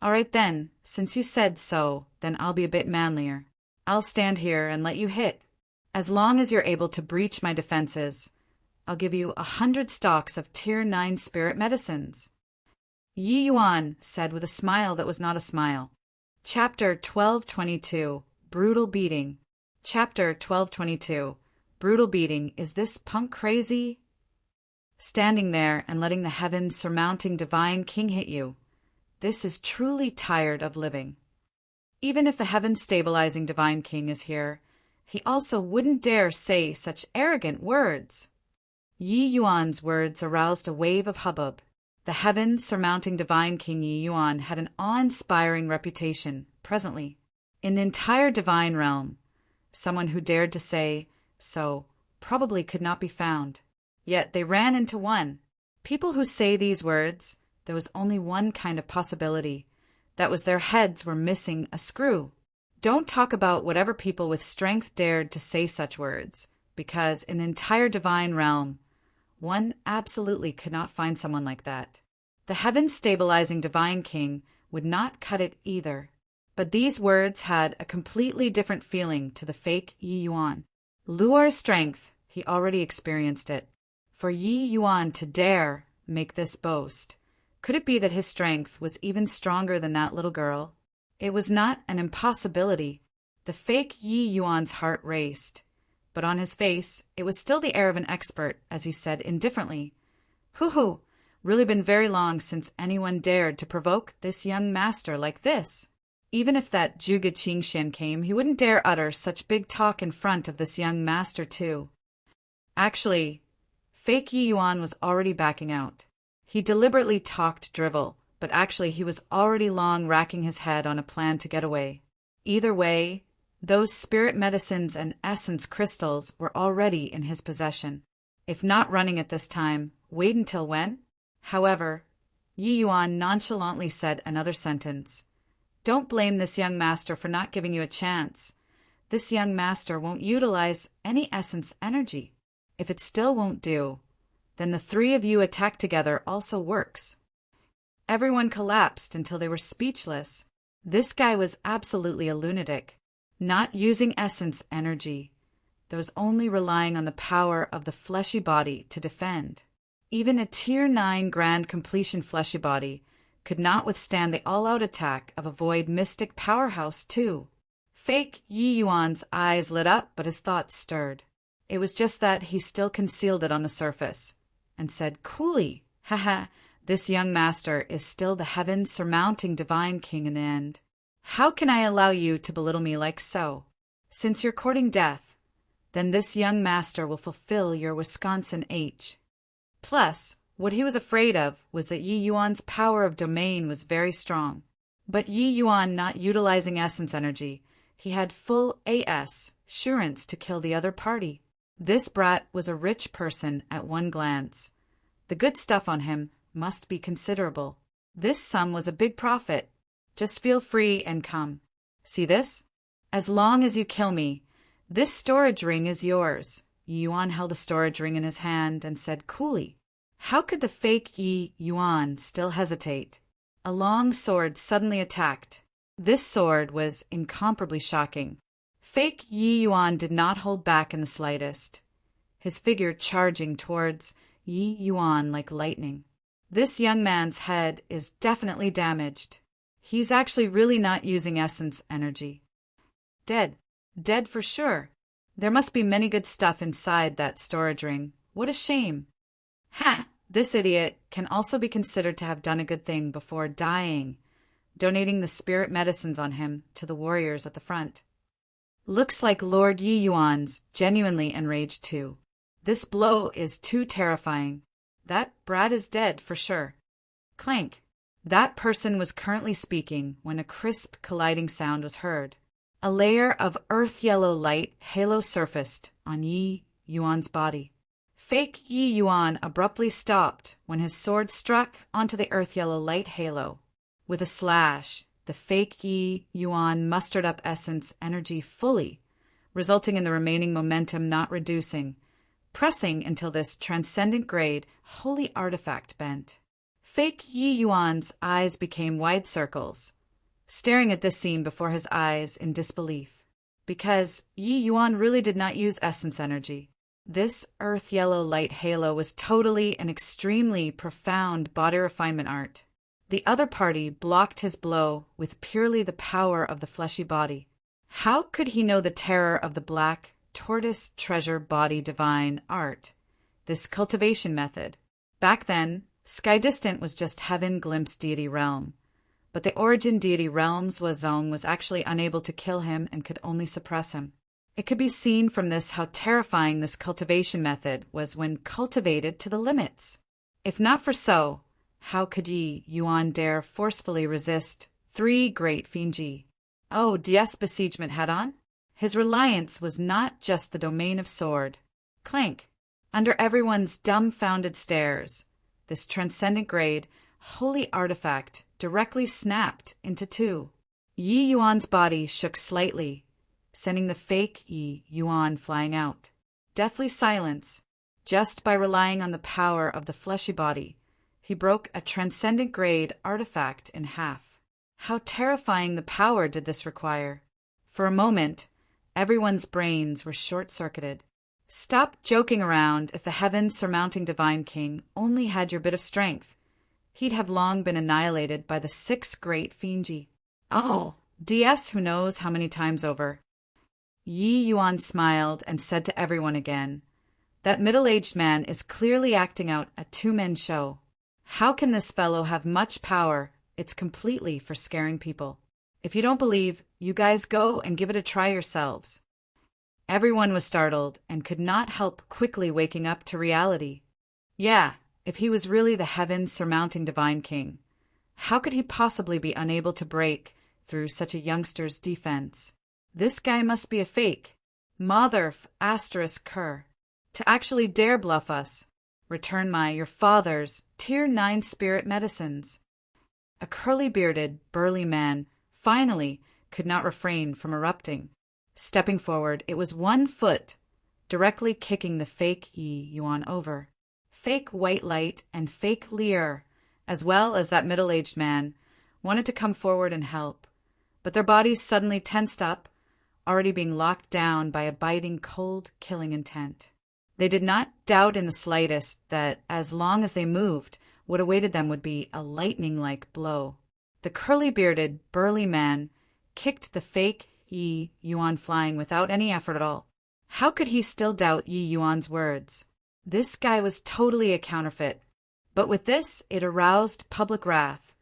All right then, since you said so, then I'll be a bit manlier. I'll stand here and let you hit. As long as you're able to breach my defenses, I'll give you 100 stocks of Tier 9 spirit medicines. Yi Yuan said with a smile that was not a smile. Chapter 1222, Brutal Beating. Chapter 1222, Brutal Beating. Is this punk crazy? Standing there and letting the heavens surmounting divine king hit you. This is truly tired of living. Even if the heavens stabilizing divine king is here, he also wouldn't dare say such arrogant words. Yi Yuan's words aroused a wave of hubbub. The heavens surmounting divine king Yi Yuan had an awe-inspiring reputation, presently, in the entire divine realm. Someone who dared to say so probably could not be found. Yet they ran into one. People who say these words, there was only one kind of possibility. That was their heads were missing a screw. Don't talk about whatever people with strength dared to say such words, because in the entire divine realm, one absolutely could not find someone like that. The heaven-stabilizing divine king would not cut it either. But these words had a completely different feeling to the fake Yi Yuan. Luar's strength, he already experienced it. For Yi Yuan to dare make this boast, could it be that his strength was even stronger than that little girl? It was not an impossibility. The fake Yi Yuan's heart raced, but on his face it was still the air of an expert as he said indifferently, "Hoo-hoo, really been very long since anyone dared to provoke this young master like this." Even if that Zhuge Qingxian came, he wouldn't dare utter such big talk in front of this young master too. Actually, fake Yi Yuan was already backing out. He deliberately talked drivel, but actually he was already long racking his head on a plan to get away. Either way, those spirit medicines and essence crystals were already in his possession. If not running at this time, wait until when? However, Yi Yuan nonchalantly said another sentence. Don't blame this young master for not giving you a chance. This young master won't utilize any essence energy. If it still won't do, then the three of you attack together also works. Everyone collapsed until they were speechless. This guy was absolutely a lunatic, not using essence energy. There was only relying on the power of the fleshy body to defend. Even a Tier 9 grand completion fleshy body could not withstand the all-out attack of a void mystic powerhouse too. Fake Yi Yuan's eyes lit up, but his thoughts stirred. It was just that he still concealed it on the surface, and said coolly, "Haha, this young master is still the heavens surmounting divine king in the end. How can I allow you to belittle me like so? Since you're courting death, then this young master will fulfill your Wisconsin H." Plus, what he was afraid of was that Yi Yuan's power of domain was very strong. But Yi Yuan not utilizing essence energy, he had full assurance to kill the other party. This brat was a rich person at one glance. The good stuff on him must be considerable. This sum was a big profit. Just feel free and come. See this? As long as you kill me, this storage ring is yours. Yi Yuan held a storage ring in his hand and said coolly. How could the fake Yi Yuan still hesitate? A long sword suddenly attacked. This sword was incomparably shocking. Fake Yi Yuan did not hold back in the slightest, his figure charging towards Yi Yuan like lightning. This young man's head is definitely damaged. He's actually really not using essence energy. Dead. Dead for sure. There must be many good stuff inside that storage ring. What a shame. Ha! This idiot can also be considered to have done a good thing before dying, donating the spirit medicines on him to the warriors at the front. Looks like Lord Yi Yuan's genuinely enraged too. This blow is too terrifying. That brat is dead for sure. Clank. That person was currently speaking when a crisp colliding sound was heard. A layer of earth-yellow light halo surfaced on Yi Yuan's body. Fake Yi Yuan abruptly stopped when his sword struck onto the earth-yellow light halo. With a slash, the fake Yi Yuan mustered up essence energy fully, resulting in the remaining momentum not reducing, pressing until this transcendent grade holy artifact bent. Fake Yi Yuan's eyes became wide circles, staring at this scene before his eyes in disbelief, because Yi Yuan really did not use essence energy. This earth yellow light halo was totally and extremely profound body refinement art. The other party blocked his blow with purely the power of the fleshy body. How could he know the terror of the black, tortoise treasure body divine art, this cultivation method? Back then, Sky Distant was just heaven glimpsed deity realm. But the origin deity realms Wazong was actually unable to kill him and could only suppress him. It could be seen from this how terrifying this cultivation method was when cultivated to the limits. If not for so, how could Yi Yuan dare forcefully resist 3 great Fienji? Oh, DS besiegement head on? His reliance was not just the domain of sword. Clank! Under everyone's dumbfounded stares, this transcendent grade, holy artifact directly snapped into 2. Yi Yuan's body shook slightly, sending the fake Yi Yuan flying out. Deathly silence. Just by relying on the power of the fleshy body, he broke a transcendent grade artifact in half. How terrifying the power did this require? For a moment, everyone's brains were short-circuited. Stop joking around. If the heavens surmounting Divine King only had your bit of strength, he'd have long been annihilated by the 6 great Fienji. Oh, DS who knows how many times over. Yi Yuan smiled and said to everyone again, "That middle-aged man is clearly acting out a 2-man show. How can this fellow have much power? It's completely for scaring people. If you don't believe, you guys go and give it a try yourselves." Everyone was startled and could not help quickly waking up to reality. Yeah, if he was really the heavens surmounting Divine King, how could he possibly be unable to break through such a youngster's defense? This guy must be a fake. Mother asterisk cur. To actually dare bluff us. Return your father's Tier 9 spirit medicines. A curly-bearded, burly man finally could not refrain from erupting. Stepping forward, it was 1 foot, directly kicking the fake Yi Yuan over. Fake white light and fake Lear, as well as that middle-aged man, wanted to come forward and help, but their bodies suddenly tensed up, already being locked down by a biting, cold, killing intent. They did not doubt in the slightest that, as long as they moved, what awaited them would be a lightning-like blow. The curly-bearded, burly man kicked the fake Yi Yuan flying without any effort at all. How could he still doubt Yi Yuan's words? This guy was totally a counterfeit. But with this, it aroused public wrath,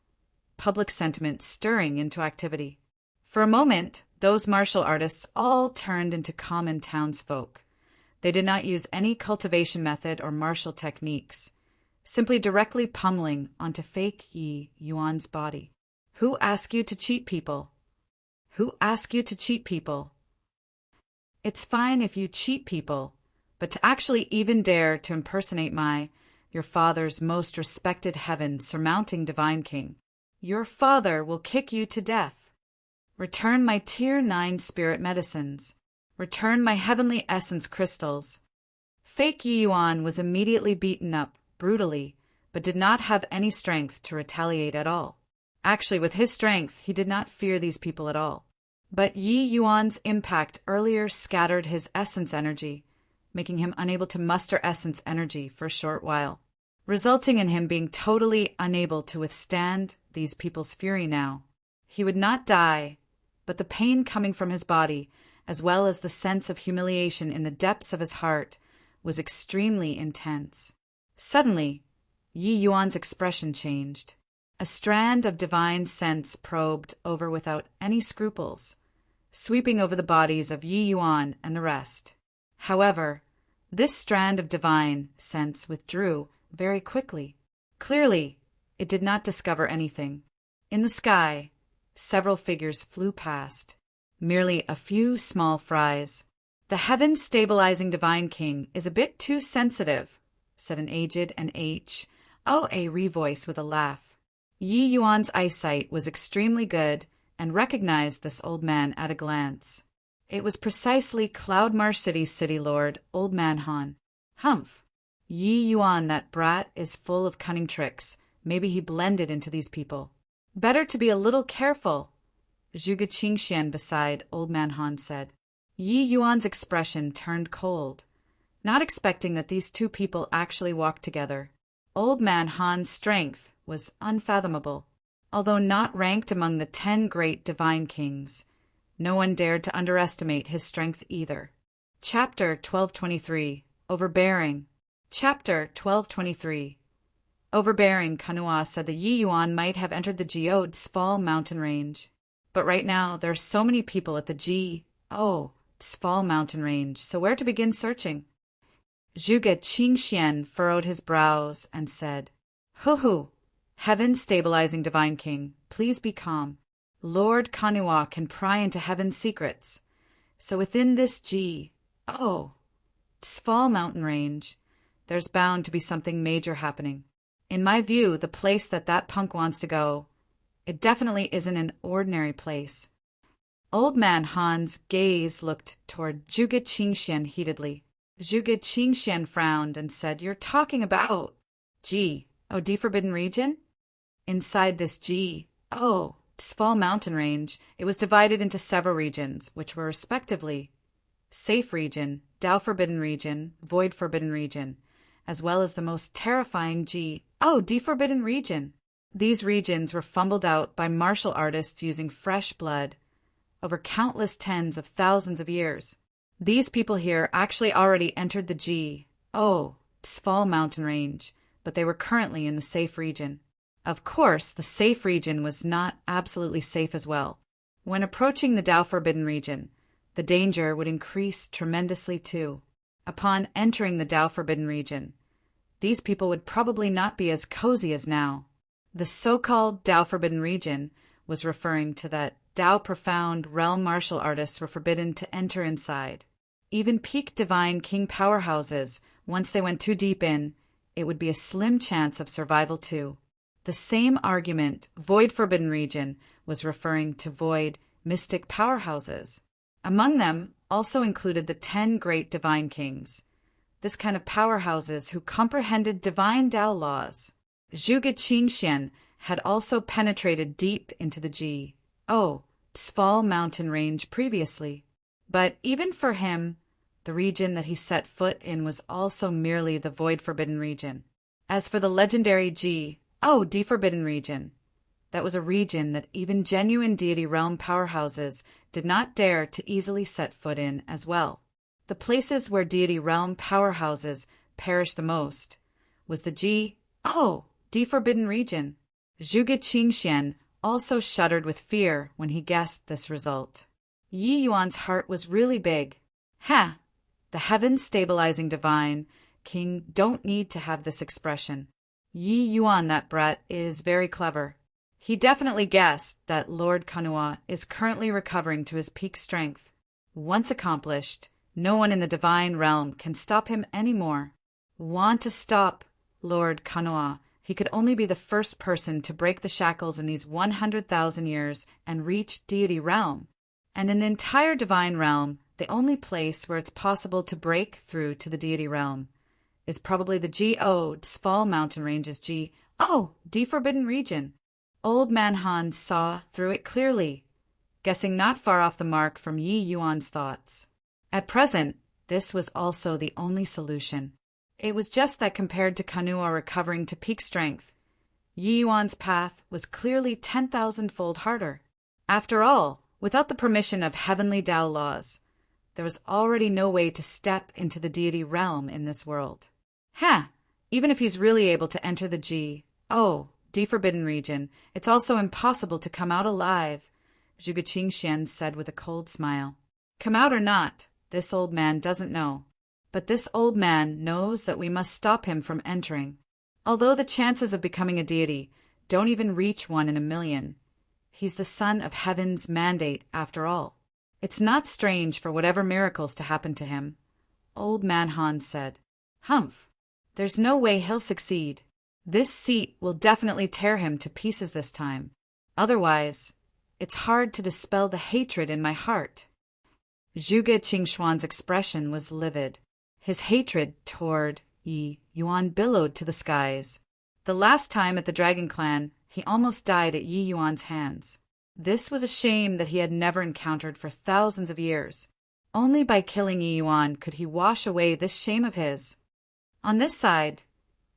public sentiment stirring into activity. For a moment, those martial artists all turned into common townsfolk. They did not use any cultivation method or martial techniques, simply directly pummeling onto fake Yi Yuan's body. Who asked you to cheat people? Who asked you to cheat people? It's fine if you cheat people, but to actually even dare to impersonate your father's most respected heaven surmounting Divine King, your father will kick you to death. Return my Tier 9 spirit medicines. Return my heavenly essence crystals. Fake Yi Yuan was immediately beaten up, brutally, but did not have any strength to retaliate at all. Actually, with his strength, he did not fear these people at all. But Yi Yuan's impact earlier scattered his essence energy, making him unable to muster essence energy for a short while, resulting in him being totally unable to withstand these people's fury now. He would not die, but the pain coming from his body, as well as the sense of humiliation in the depths of his heart, was extremely intense. Suddenly, Yi Yuan's expression changed. A strand of divine sense probed over without any scruples, sweeping over the bodies of Yi Yuan and the rest. However, this strand of divine sense withdrew very quickly. Clearly, it did not discover anything. In the sky, several figures flew past, merely a few small fries. "The heaven-stabilizing Divine King is a bit too sensitive," said an aged and HOA voice with a laugh. Yi Yuan's eyesight was extremely good and recognized this old man at a glance. It was precisely Cloudmarsh City's city lord, Old Man Han. Humph! Yi Yuan, that brat, is full of cunning tricks. Maybe he blended into these people. Better to be a little careful, Zhuge Qingxian beside Old Man Han said. Yi Yuan's expression turned cold. not expecting that these two people actually walked together. Old Man Han's strength was unfathomable. Although not ranked among the 10 great divine kings, no one dared to underestimate his strength either. Chapter 1223. Overbearing. Chapter 1223. Overbearing, Kanua said the Yi Yuan might have entered the Jiao mountain range. But right now, there are so many people at the Jiao mountain range, so where to begin searching? Zhuge Qingxian furrowed his brows and said, "Hu, heaven-stabilizing divine king, please be calm. Lord Kanua can pry into heaven's secrets. So within this Jiao mountain range, there's bound to be something major happening. In my view, the place that punk wants to go, it definitely isn't an ordinary place." Old Man Han's gaze looked toward Zhuge Qingxian heatedly. Zhuge Qingxian frowned and said, "You're talking about the Forbidden Region?" Inside this Jiao mountain range, it was divided into several regions, which were respectively Safe Region, Dao Forbidden Region, Void Forbidden Region, as well as the most terrifying Forbidden Region. These regions were fumbled out by martial artists using fresh blood over countless tens of thousands of years. These people here actually already entered the Jiao mountain range, but they were currently in the Safe Region. Of course, the Safe Region was not absolutely safe as well. When approaching the Dao Forbidden Region, the danger would increase tremendously too. Upon entering the Dao Forbidden Region, these people would probably not be as cozy as now. The so-called Dao Forbidden Region was referring to that Dao Profound realm martial artists were forbidden to enter inside. Even peak divine king powerhouses, once they went too deep in, it would be a slim chance of survival too. The same argument, Void Forbidden Region, was referring to void mystic powerhouses. Among them also included the 10 great divine kings, this kind of powerhouses who comprehended divine Dao laws. Zhuge Qingxian had also penetrated deep into the Jiao mountain range previously. But even for him, the region that he set foot in was also merely the Void Forbidden Region. As for the legendary Forbidden Region, that was a region that even genuine deity realm powerhouses did not dare to easily set foot in as well. The places where deity realm powerhouses perished the most was the Forbidden Region. Zhuge Qingxian also shuddered with fear when he guessed this result. Yi Yuan's heart was really big. The heaven-stabilizing divine king don't need to have this expression. Yi Yuan, that brat, is very clever. He definitely guessed that Lord Kanua is currently recovering to his peak strength. Once accomplished, no one in the divine realm can stop him anymore. Want to stop Lord Kanua, he could only be the first person to break the shackles in these 100,000 years and reach deity realm. And in the entire divine realm, the only place where it's possible to break through to the deity realm is probably the Jiao mountain range's Forbidden Region. Old Man Han saw through it clearly, guessing not far off the mark from Yi Yuan's thoughts. At present, this was also the only solution. It was just that compared to Kanua recovering to peak strength, Yi Yuan's path was clearly 10,000-fold harder. After all, without the permission of heavenly Dao laws, there was already no way to step into the deity realm in this world. Even if he's really able to enter the Forbidden Region, it's also impossible to come out alive, Zhuge Qingxian said with a cold smile. Come out or not, this old man doesn't know. But this old man knows that we must stop him from entering. Although the chances of becoming a deity don't even reach 1 in a million, he's the son of heaven's mandate after all. It's not strange for whatever miracles to happen to him, Old Man Han said. There's no way he'll succeed. This seat will definitely tear him to pieces this time. Otherwise, it's hard to dispel the hatred in my heart. Zhuge Qingxuan's expression was livid. His hatred toward Yi Yuan billowed to the skies. The last time at the Dragon Clan, he almost died at Yi Yuan's hands. This was a shame that he had never encountered for thousands of years. Only by killing Yi Yuan could he wash away this shame of his. On this side,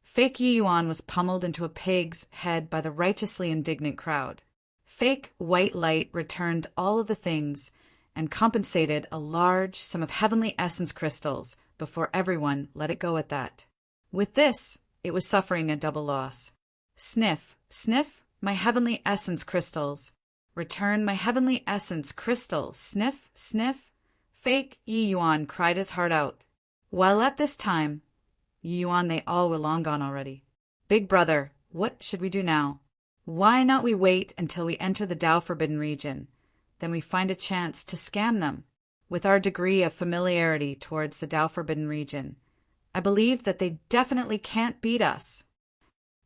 fake Yi Yuan was pummeled into a pig's head by the righteously indignant crowd. Fake White Light returned all of the things and compensated a large sum of heavenly essence crystals before everyone let it go at that. With this, it was suffering a double loss. Sniff, sniff, my heavenly essence crystals. Return my heavenly essence crystal. Sniff, sniff. Fake Yi Yuan cried his heart out. While at this time, Yi Yuan they all were long gone already. Big brother, what should we do now? Why not we wait until we enter the Tao Forbidden region? Then we find a chance to scam them. With our degree of familiarity towards the Tao Forbidden region, I believe that they definitely can't beat us.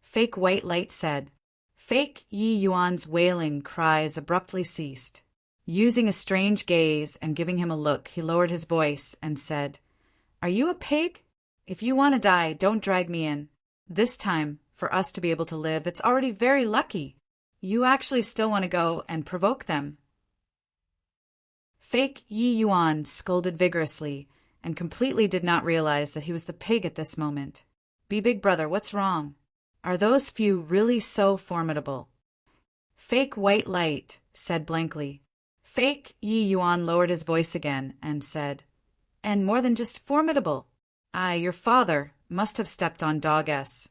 Fake White Light said. Fake Yi Yuan's wailing cries abruptly ceased. Using a strange gaze and giving him a look, he lowered his voice and said, Are you a pig? If you want to die, don't drag me in. This time, for us to be able to live, it's already very lucky. You actually still want to go and provoke them. Fake Yi Yuan scolded vigorously and completely did not realize that he was the pig at this moment. Big brother, what's wrong? Are those few really so formidable? Fake White Light said blankly. Fake Yi Yuan lowered his voice again and said, And more than just formidable. Your father must have stepped on dog S.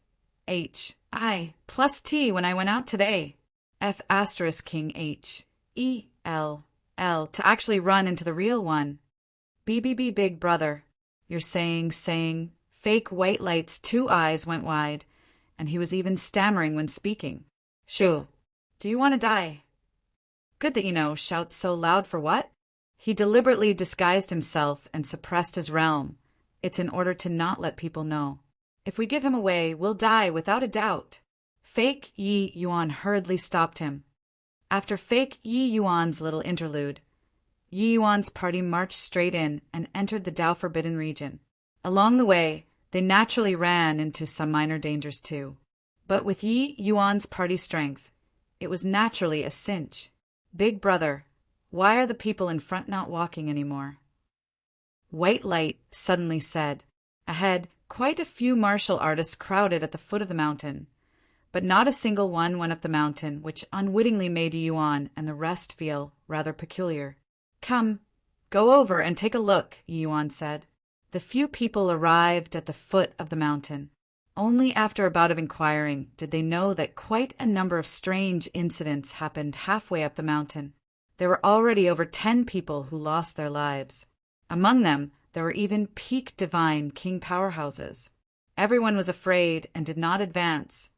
H. I plus T when I went out today. F asterisk King H. E. L. L. To actually run into the real one. BBB big brother. You're saying. Fake White Light's 2 eyes went wide, and he was even stammering when speaking. Shoo. Do you want to die? Good that you know, shouts so loud for what? He deliberately disguised himself and suppressed his realm. It's in order to not let people know. If we give him away, we'll die without a doubt. Fake Yi Yuan hurriedly stopped him. After Fake Yi Yuan's little interlude, Yi Yuan's party marched straight in and entered the Tao Forbidden region. Along the way, they naturally ran into some minor dangers too. But with Yi Yuan's party strength, it was naturally a cinch. Big brother, why are the people in front not walking anymore? White Light suddenly said. Ahead, quite a few martial artists crowded at the foot of the mountain, but not a single one went up the mountain, which unwittingly made Yi Yuan and the rest feel rather peculiar. Come, go over and take a look, Yi Yuan said. The few people arrived at the foot of the mountain. Only after a bout of inquiring did they know that quite a number of strange incidents happened halfway up the mountain. There were already over 10 people who lost their lives. Among them, there were even peak divine king powerhouses. Everyone was afraid and did not advance.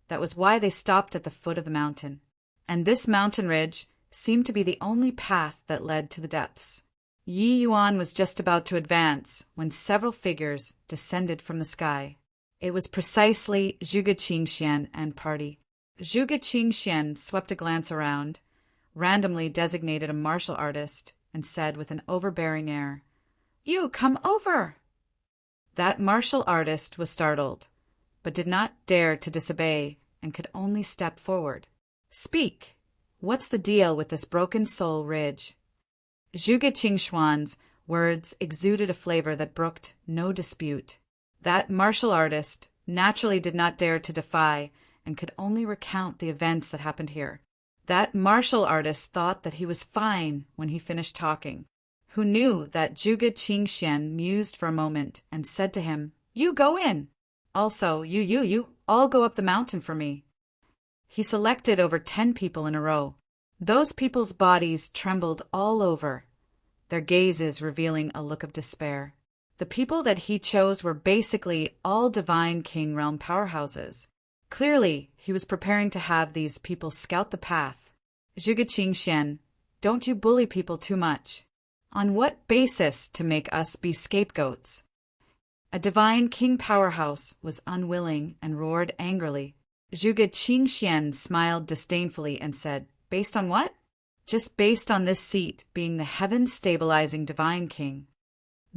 That was why they stopped at the foot of the mountain. And this mountain ridge seemed to be the only path that led to the depths. Yi Yuan was just about to advance when several figures descended from the sky. It was precisely Zhuge Qingxian and party. Zhuge Qingxian swept a glance around, randomly designated a martial artist, and said with an overbearing air, You come over! That martial artist was startled, but did not dare to disobey and could only step forward. Speak! What's the deal with this broken soul ridge? Zhuge Qingxuan's words exuded a flavor that brooked no dispute. That martial artist naturally did not dare to defy and could only recount the events that happened here. That martial artist thought that he was fine when he finished talking. Who knew that Zhuge Qingxian mused for a moment and said to him, You go in. Also, you all go up the mountain for me. He selected over 10 people in a row. Those people's bodies trembled all over, their gazes revealing a look of despair. The people that he chose were basically all divine king realm powerhouses. Clearly, he was preparing to have these people scout the path. Zhuge Qingxian, don't you bully people too much. On what basis to make us be scapegoats? A divine king powerhouse was unwilling and roared angrily. Zhuge Qingxian smiled disdainfully and said, Based on what? Just based on this seat being the heaven-stabilizing divine king.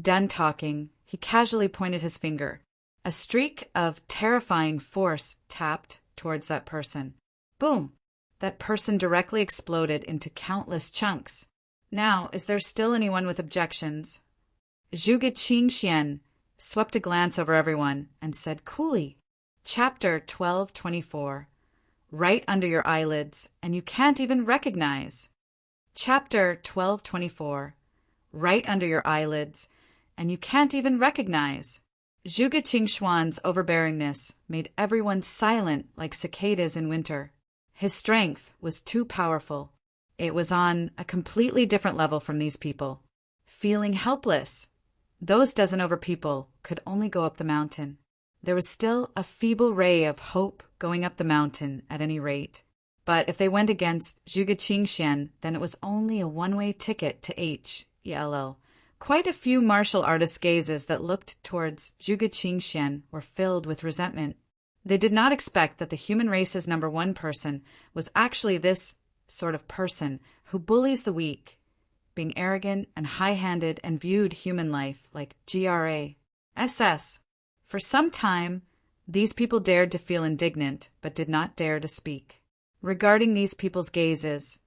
Done talking, he casually pointed his finger. A streak of terrifying force tapped towards that person. Boom! That person directly exploded into countless chunks. Now, is there still anyone with objections? Zhuge Qingxian swept a glance over everyone and said coolly, Chapter 1224. Right under your eyelids, and you can't even recognize. Chapter 1224. Right under your eyelids, and you can't even recognize. Zhuge Qingxuan's overbearingness made everyone silent like cicadas in winter. His strength was too powerful. It was on a completely different level from these people. Feeling helpless, those dozen over people could only go up the mountain. There was still a feeble ray of hope going up the mountain at any rate. But if they went against Zhuge Qingxian, then it was only a one-way ticket to H-E-L-L. Quite a few martial artists' gazes that looked towards Zhuge Qingxian were filled with resentment. They did not expect that the human race's number one person was actually this sort of person who bullies the weak, being arrogant and high-handed and viewed human life like GRASS. For some time, these people dared to feel indignant, but did not dare to speak. Regarding these people's gazes,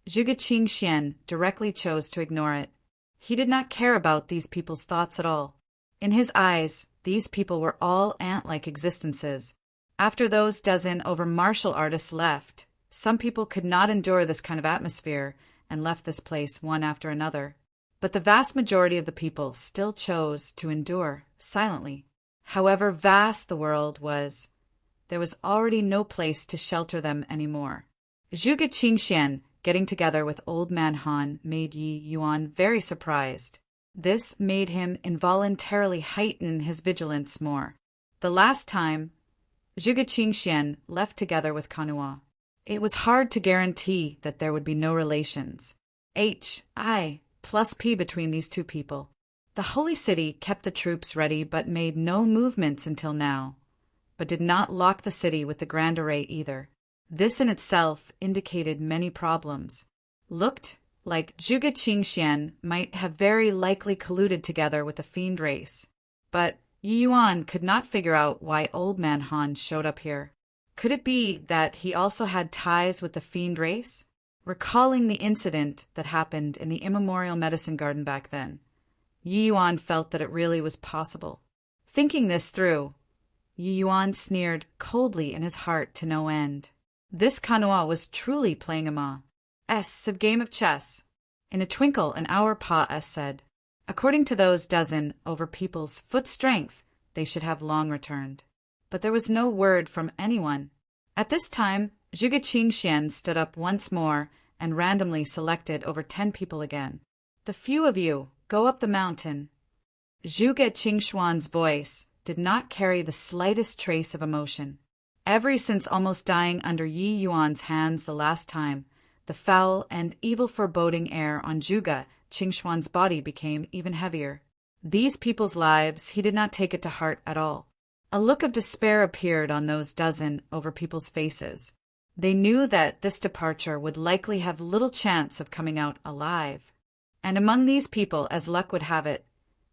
Zhuge Qingxian directly chose to ignore it. He did not care about these people's thoughts at all. In his eyes, these people were all ant-like existences. After those dozen over martial artists left, some people could not endure this kind of atmosphere and left this place one after another. But the vast majority of the people still chose to endure silently. However vast the world was, there was already no place to shelter them anymore. Zhuge Qingxian, getting together with Old Man Han, made Yi Yuan very surprised. This made him involuntarily heighten his vigilance more. The last time, Zhuge Qingxian left together with Kanhua. It was hard to guarantee that there would be no relations. H-I plus P between these two people. The Holy City kept the troops ready but made no movements until now, but did not lock the city with the Grand Array either. This in itself indicated many problems. Looked like Zhuge Qingxian might have very likely colluded together with the Fiend race. But Yi Yuan could not figure out why Old Man Han showed up here. Could it be that he also had ties with the Fiend race? Recalling the incident that happened in the immemorial medicine garden back then, Yi Yuan felt that it really was possible. Thinking this through, Yi Yuan sneered coldly in his heart to no end. This Kanhua was truly playing a civ game of chess. In a twinkle an hour Pa said, according to those dozen over people's foot strength, they should have long returned. But there was no word from anyone. At this time, Zhuge Qingxian stood up once more and randomly selected over 10 people again. The few of you, go up the mountain. Zhuge Qingxuan's voice did not carry the slightest trace of emotion. Ever since almost dying under Yi Yuan's hands the last time, the foul and evil foreboding air on Zhuge Qingxuan's body became even heavier. These people's lives he did not take it to heart at all. A look of despair appeared on those dozen over people's faces. They knew that this departure would likely have little chance of coming out alive. And among these people, as luck would have it,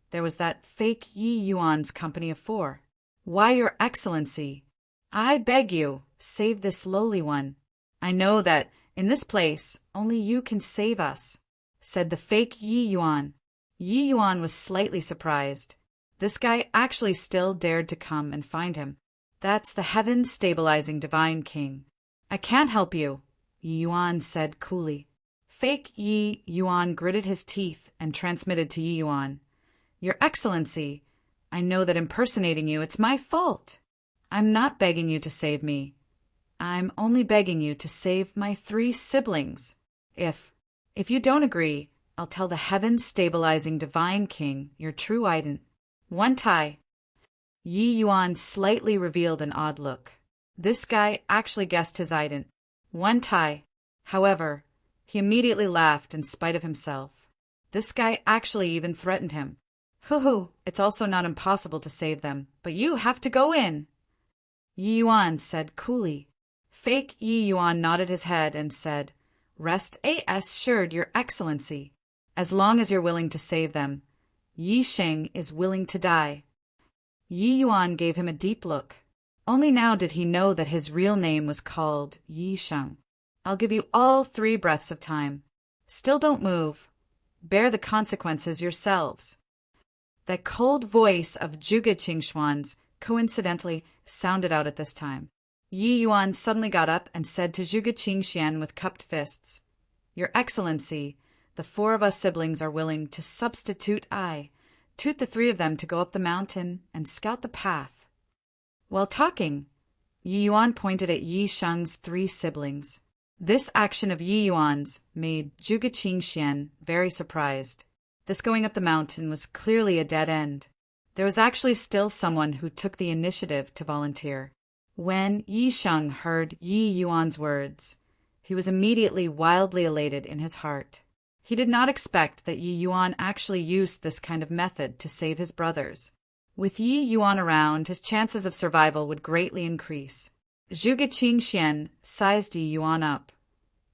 there was that fake Yi Yuan's company of 4. Why, Your Excellency, I beg you, save this lowly one. I know that in this place only you can save us, said the fake Yi Yuan. Yi Yuan was slightly surprised. This guy actually still dared to come and find him. That's the heaven-stabilizing divine king. I can't help you, Yi Yuan said coolly. Fake Yi Yuan gritted his teeth and transmitted to Yi Yuan. Your Excellency, I know that impersonating you, it's my fault. I'm not begging you to save me. I'm only begging you to save my 3 siblings. If you don't agree, I'll tell the heaven-stabilizing divine king your true ident. One tie. Yi Yuan slightly revealed an odd look. This guy actually guessed his ident. One tie. However, he immediately laughed in spite of himself. This guy actually even threatened him. Hoo-hoo, it's also not impossible to save them, but you have to go in. Yi Yuan said coolly. Fake Yi Yuan nodded his head and said, Rest assured, Your Excellency. As long as you're willing to save them, Yi Sheng is willing to die. Yi Yuan gave him a deep look. Only now did he know that his real name was called Yi Sheng. I'll give you all 3 breaths of time. Still don't move. Bear the consequences yourselves. The cold voice of Zhuge Qingshuan's coincidentally sounded out at this time. Yi Yuan suddenly got up and said to Zhuge Qingxian with cupped fists, "Your Excellency, the 4 of us siblings are willing to substitute toot the 3 of them to go up the mountain and scout the path." While talking, Yi Yuan pointed at Yi Sheng's 3 siblings. This action of Yi Yuan's made Zhuge Qingxian very surprised. This going up the mountain was clearly a dead end. There was actually still someone who took the initiative to volunteer. When Yi Sheng heard Yi Yuan's words, he was immediately wildly elated in his heart. He did not expect that Yi Yuan actually used this kind of method to save his brothers. With Yi Yuan around, his chances of survival would greatly increase. Zhuge Qingxian sized Yi Yuan up,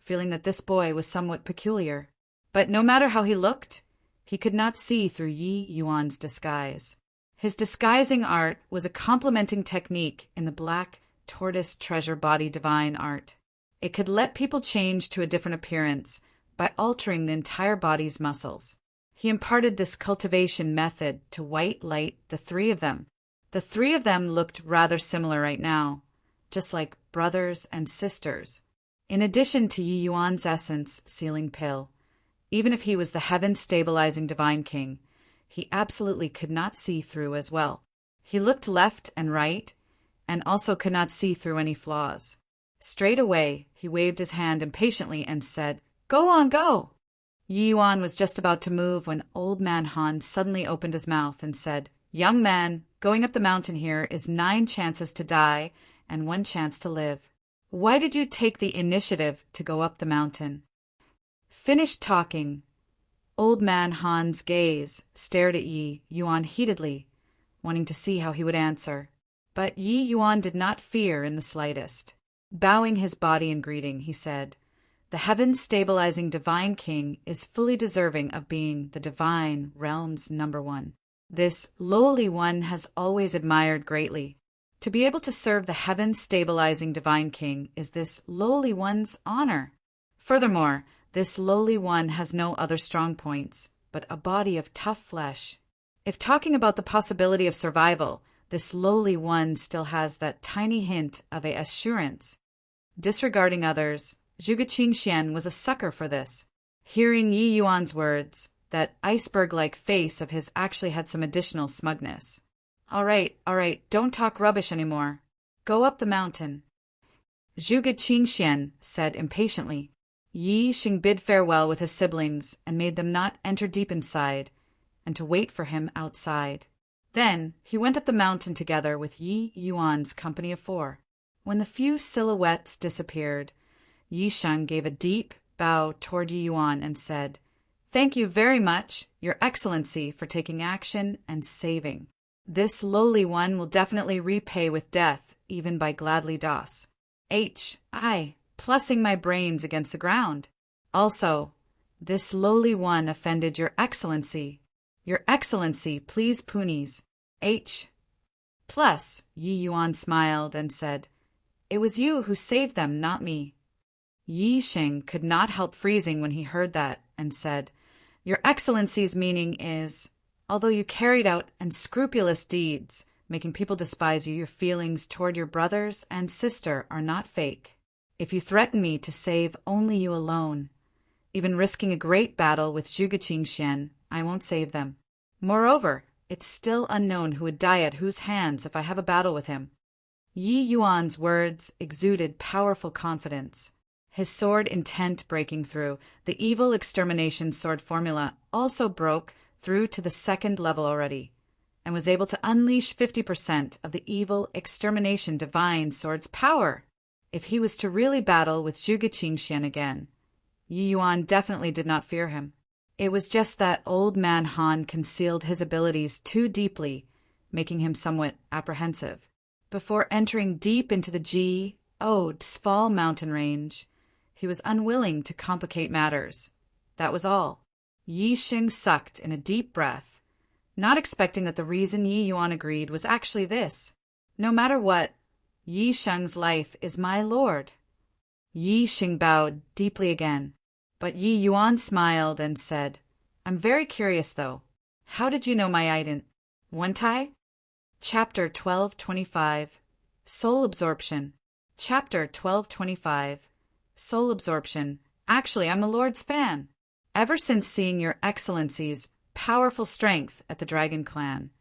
feeling that this boy was somewhat peculiar. But no matter how he looked, he could not see through Yi Yuan's disguise. His disguising art was a complementing technique in the black tortoise treasure body divine art. It could let people change to a different appearance by altering the entire body's muscles. He imparted this cultivation method to white light the 3 of them. The 3 of them looked rather similar right now, just like brothers and sisters. In addition to Yi Yuan's essence sealing pill, even if he was the heaven-stabilizing divine king, he absolutely could not see through as well. He looked left and right, and also could not see through any flaws. Straight away, he waved his hand impatiently and said, "Go on, go!" Yi Yuan was just about to move when Old Man Han suddenly opened his mouth and said, "Young man, going up the mountain here is 9 chances to die and 1 chance to live. Why did you take the initiative to go up the mountain?" Finished talking, Old Man Han's gaze stared at Yi Yuan heatedly, wanting to see how he would answer. But Yi Yuan did not fear in the slightest. Bowing his body in greeting, he said, "The heaven-stabilizing divine king is fully deserving of being the divine realm's #1. This lowly one has always admired greatly. To be able to serve the heaven-stabilizing divine king is this lowly one's honor. Furthermore, this lowly one has no other strong points, but a body of tough flesh. If talking about the possibility of survival, this lowly one still has that tiny hint of a assurance." Disregarding others, Zhuge Qingxian was a sucker for this. Hearing Yi Yuan's words, that iceberg-like face of his actually had some additional smugness. All right, don't talk rubbish anymore. Go up the mountain." Zhuge Qingxian said impatiently. Yi Xing bid farewell with his siblings and made them not enter deep inside, and to wait for him outside. Then he went up the mountain together with Yi Yuan's company of 4. When the few silhouettes disappeared, Yi Sheng gave a deep bow toward Yi Yuan and said, "Thank you very much, Your Excellency, for taking action and saving. This lowly one will definitely repay with death, even by gladly dos. I plussing my brains against the ground. Also, this lowly one offended Your Excellency. Your Excellency, please punies. Plus, Yi Yuan smiled and said, "It was you who saved them, not me." Yi Xing could not help freezing when he heard that and said, "Your Excellency's meaning is, although you carried out unscrupulous deeds, making people despise you, your feelings toward your brothers and sister are not fake. If you threaten me to save only you alone, even risking a great battle with Zhuge Qingxian, I won't save them. Moreover, it's still unknown who would die at whose hands if I have a battle with him." Yi Yuan's words exuded powerful confidence. His sword intent breaking through, the evil extermination sword formula also broke through to the 2nd level already, and was able to unleash 50% of the evil extermination divine sword's power. If he was to really battle with Zhuge Qingxian again, Yi Yuan definitely did not fear him. It was just that Old Man Han concealed his abilities too deeply, making him somewhat apprehensive. Before entering deep into the Sval mountain range, he was unwilling to complicate matters. That was all. Yi Xing sucked in a deep breath, not expecting that the reason Yi Yuan agreed was actually this. No matter what, Yi Sheng's life is my lord. Yi Xing bowed deeply again, but Yi Yuan smiled and said, I'm very curious, though. How did you know my ident? One tie? Chapter 1225 Soul Absorption. Chapter 1225 Soul Absorption. Actually, I'm the Lord's fan. Ever since seeing your Excellency's powerful strength at the Dragon Clan,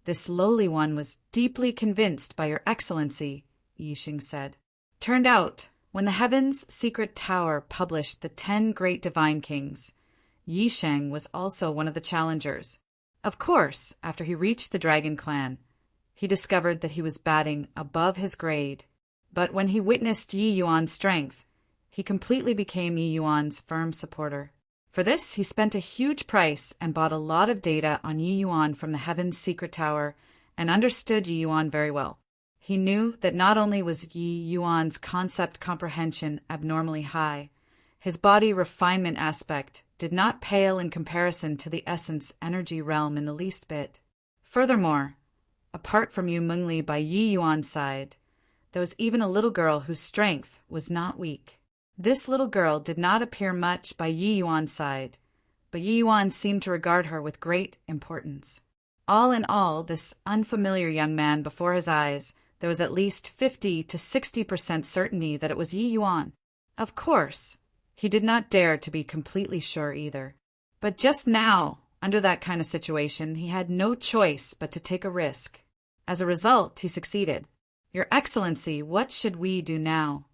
this lowly one was deeply convinced by your Excellency, Yixing said. Turned out, when the Heaven's Secret Tower published the 10 Great Divine Kings, Yixing was also one of the challengers. Of course, after he reached the Dragon Clan, he discovered that he was batting above his grade. But when he witnessed Yi Yuan's strength, he completely became Yi Yuan's firm supporter. For this, he spent a huge price and bought a lot of data on Yi Yuan from the Heaven's Secret Tower and understood Yi Yuan very well. He knew that not only was Yi Yuan's concept comprehension abnormally high, his body refinement aspect did not pale in comparison to the essence energy realm in the least bit. Furthermore, apart from Yu Mengli by Yi Yuan's side, there was even a little girl whose strength was not weak. This little girl did not appear much by Yi Yuan's side, but Yi Yuan seemed to regard her with great importance. All in all, this unfamiliar young man before his eyes, there was at least 50 to 60% certainty that it was Yi Yuan. Of course, he did not dare to be completely sure either. But just now, under that kind of situation, he had no choice but to take a risk. As a result, he succeeded. Your Excellency, what should we do now?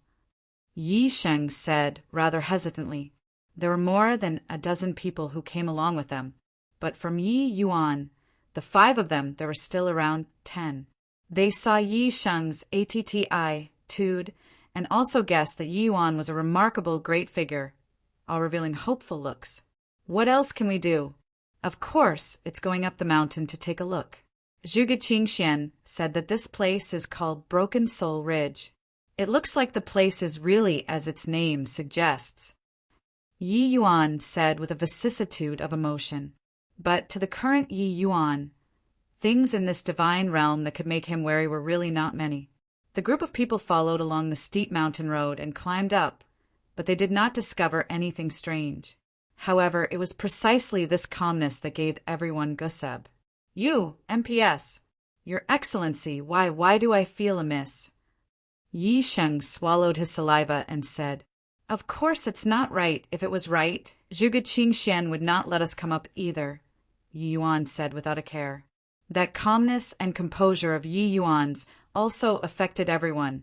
Yixing said rather hesitantly. There were more than a dozen people who came along with them, but from Yi Yuan, the 5 of them, there were still around 10. They saw Yixing's attitude and also guessed that Yi Yuan was a remarkable great figure, all revealing hopeful looks. What else can we do? Of course, it's going up the mountain to take a look. Zhuge Qingxian said that this place is called Broken Soul Ridge. It looks like the place is really as its name suggests. Yi Yuan said with a vicissitude of emotion. But to the current Yi Yuan, things in this divine realm that could make him wary were really not many. The group of people followed along the steep mountain road and climbed up, but they did not discover anything strange. However, it was precisely this calmness that gave everyone goosebumps. You, MPS, Your Excellency, why do I feel amiss? Yixing swallowed his saliva and said, Of course it's not right. If it was right, Zhuge Qingxian would not let us come up either, Yi Yuan said without a care. That calmness and composure of Yi Yuan's also affected everyone,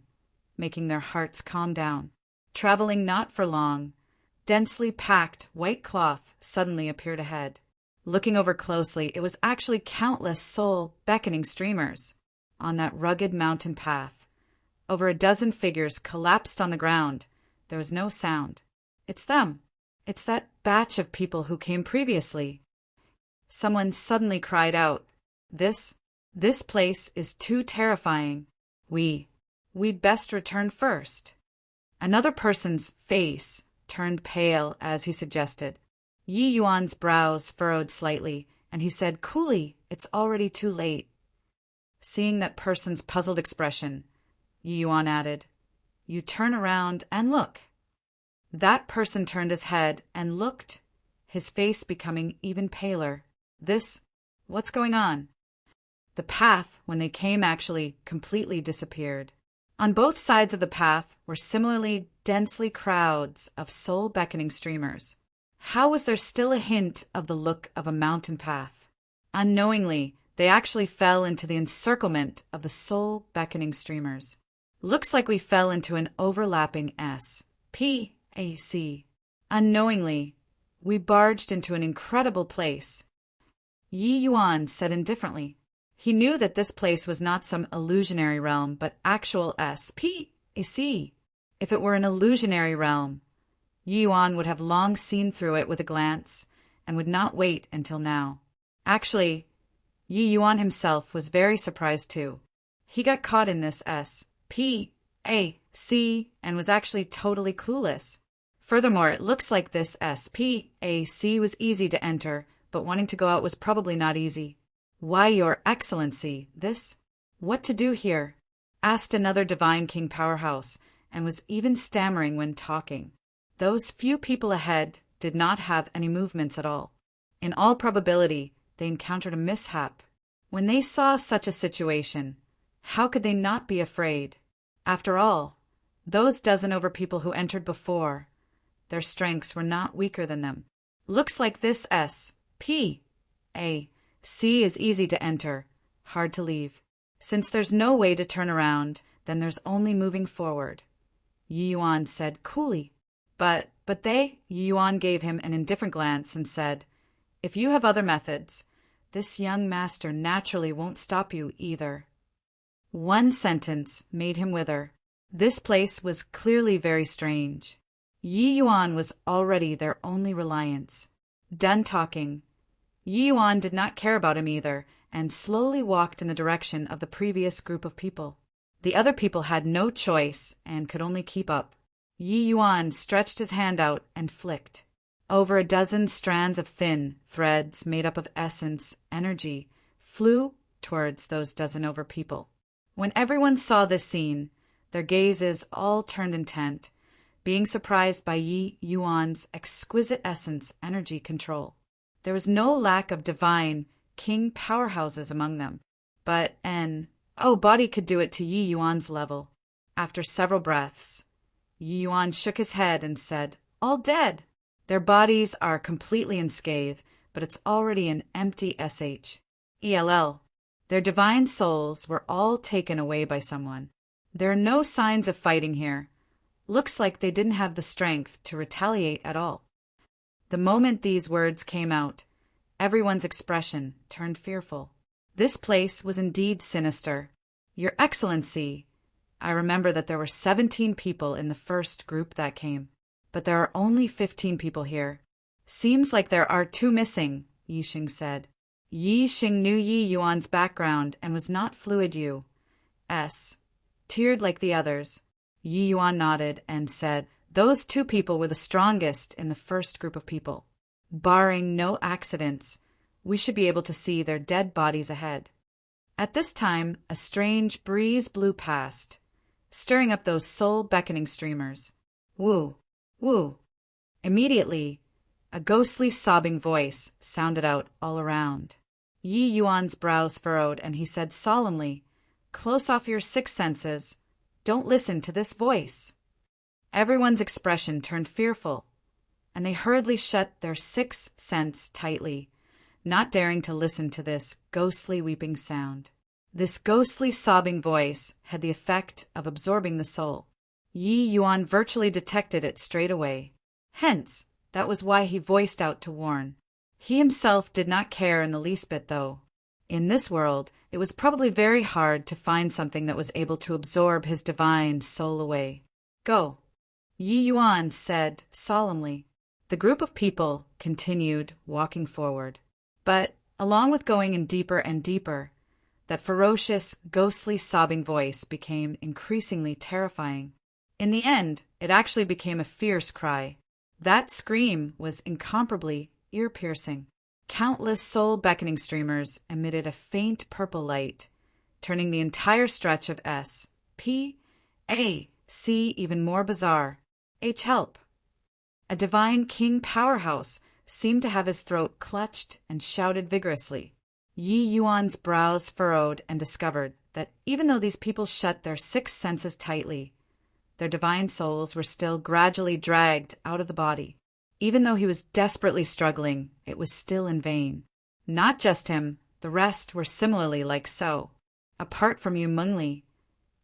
making their hearts calm down. Traveling not for long, densely packed white cloth suddenly appeared ahead. Looking over closely, it was actually countless soul-beckoning streamers. On that rugged mountain path, over a dozen figures collapsed on the ground. There was no sound. It's them. It's that batch of people who came previously. Someone suddenly cried out, This place is too terrifying. We'd best return first. Another person's face turned pale as he suggested. Yi Yuan's brows furrowed slightly, and he said coolly, It's already too late. Seeing that person's puzzled expression, Yi Yuan added, You turn around and look. That person turned his head and looked, his face becoming even paler. What's going on? The path, when they came, actually completely disappeared. On both sides of the path were similarly densely crowds of soul-beckoning streamers. How was there still a hint of the look of a mountain path? Unknowingly, they actually fell into the encirclement of the soul-beckoning streamers. Looks like we fell into an overlapping S-P-A-C. Unknowingly, we barged into an incredible place. Yi Yuan said indifferently. He knew that this place was not some illusionary realm, but actual S-P-A-C. If it were an illusionary realm, Yi Yuan would have long seen through it with a glance and would not wait until now. Actually, Yi Yuan himself was very surprised too. He got caught in this S-P-A-C and was actually totally clueless. Furthermore, it looks like this S-P-A-C was easy to enter, but wanting to go out was probably not easy. Why, Your Excellency, what to do here? Asked another Divine King powerhouse, and was even stammering when talking. Those few people ahead did not have any movements at all. In all probability, they encountered a mishap. When they saw such a situation, how could they not be afraid? After all, those dozen over people who entered before, their strengths were not weaker than them. Looks like this S, P, A, C is easy to enter, hard to leave. Since there's no way to turn around, then there's only moving forward, Yi Yuan said coolly. But Yi Yuan gave him an indifferent glance and said, if you have other methods, this young master naturally won't stop you either. One sentence made him wither. This place was clearly very strange. Yi Yuan was already their only reliance. Done talking, Yi Yuan did not care about him either, and slowly walked in the direction of the previous group of people. The other people had no choice and could only keep up. Yi Yuan stretched his hand out and flicked. Over a dozen strands of thin threads made up of essence, energy, flew towards those dozen over people. When everyone saw this scene, their gazes all turned intent, being surprised by Yi Yuan's exquisite essence energy control. There was no lack of divine king powerhouses among them, but body could do it to Yi Yuan's level. After several breaths, Yi Yuan shook his head and said, all dead. Their bodies are completely unscathed, but it's already an empty sh. ELL. Their divine souls were all taken away by someone. There are no signs of fighting here. Looks like they didn't have the strength to retaliate at all. The moment these words came out, everyone's expression turned fearful. This place was indeed sinister. Your Excellency, I remember that there were 17 people in the first group that came, but there are only 15 people here. Seems like there are 2 missing, Yi Xing said. Yi Xing knew Yi Yuan's background and was not fluid teared like the others. Yi Yuan nodded and said, those 2 people were the strongest in the first group of people. Barring no accidents, we should be able to see their dead bodies ahead. At this time, a strange breeze blew past, stirring up those soul-beckoning streamers. Woo, woo. Immediately, a ghostly sobbing voice sounded out all around. Yi Yuan's brows furrowed, and he said solemnly, close off your 6 senses. Don't listen to this voice. Everyone's expression turned fearful, and they hurriedly shut their 6th sense tightly, not daring to listen to this ghostly weeping sound. This ghostly sobbing voice had the effect of absorbing the soul. Yi Yuan virtually detected it straight away. Hence, that was why he voiced out to warn. He himself did not care in the least bit, though. In this world, it was probably very hard to find something that was able to absorb his divine soul away. Go, Yi Yuan said solemnly. The group of people continued walking forward. But, along with going in deeper and deeper, that ferocious, ghostly sobbing voice became increasingly terrifying. In the end, it actually became a fierce cry. That scream was incomparably ear-piercing. Countless soul-beckoning streamers emitted a faint purple light, turning the entire stretch of S, P, A, C even more bizarre. Help! A divine king powerhouse seemed to have his throat clutched and shouted vigorously. Yi Yuan's brows furrowed and discovered that even though these people shut their 6 senses tightly, their divine souls were still gradually dragged out of the body. Even though he was desperately struggling, it was still in vain. Not just him, the rest were similarly like so. Apart from Yu Mengli,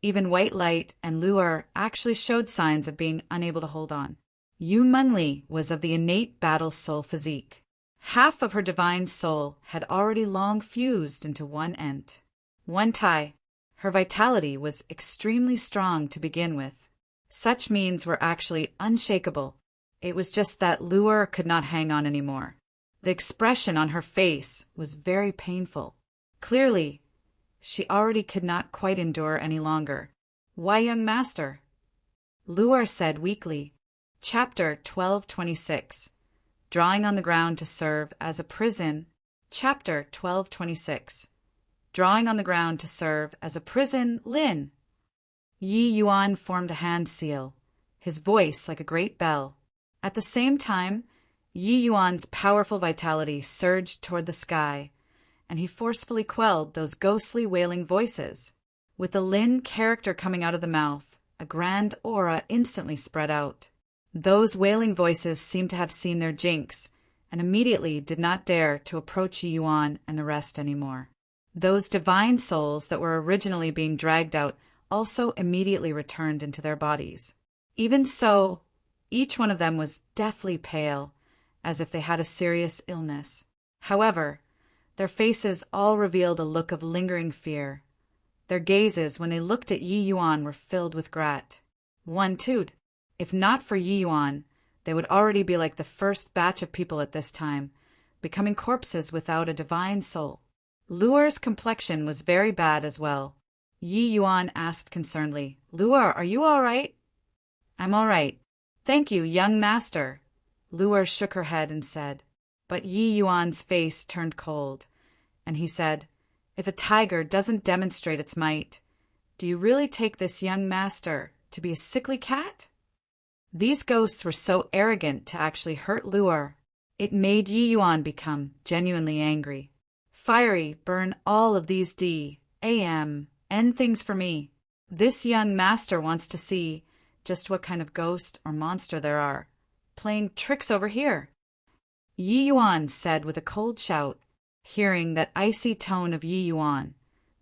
even White Light and Luer actually showed signs of being unable to hold on. Yu Mengli was of the innate battle soul physique. Half of her divine soul had already long fused into one ent. One Tai. Her vitality was extremely strong to begin with. Such means were actually unshakable. It was just that Luer could not hang on anymore. The expression on her face was very painful. Clearly, she already could not quite endure any longer. Why, young master? Luer said weakly. Chapter 1226. Drawing on the ground to serve as a prison. Chapter 1226. Drawing on the ground to serve as a prison, Lin. Yi Yuan formed a hand seal, his voice like a great bell. At the same time, Yi Yuan's powerful vitality surged toward the sky, and he forcefully quelled those ghostly wailing voices. With the Lin character coming out of the mouth, a grand aura instantly spread out. Those wailing voices seemed to have seen their jinx, and immediately did not dare to approach Yi Yuan and the rest anymore. Those divine souls that were originally being dragged out also immediately returned into their bodies. Even so, each one of them was deathly pale, as if they had a serious illness. However, their faces all revealed a look of lingering fear. Their gazes, when they looked at Yi Yuan, were filled with gratitude. If not for Yi Yuan, they would already be like the first batch of people at this time, becoming corpses without a divine soul. Luer's complexion was very bad as well. Yi Yuan asked concernedly, "Luer, are you all right?" "I'm all right. Thank you, young master." Luer shook her head and said, but Yi Yuan's face turned cold, and he said, "If a tiger doesn't demonstrate its might, do you really take this young master to be a sickly cat?" These ghosts were so arrogant to actually hurt Luer. It made Yi Yuan become genuinely angry. "Fiery, burn all of these D.A.M. N things for me. This young master wants to see just what kind of ghost or monster there are, playing tricks over here." Yi Yuan said with a cold shout. Hearing that icy tone of Yi Yuan,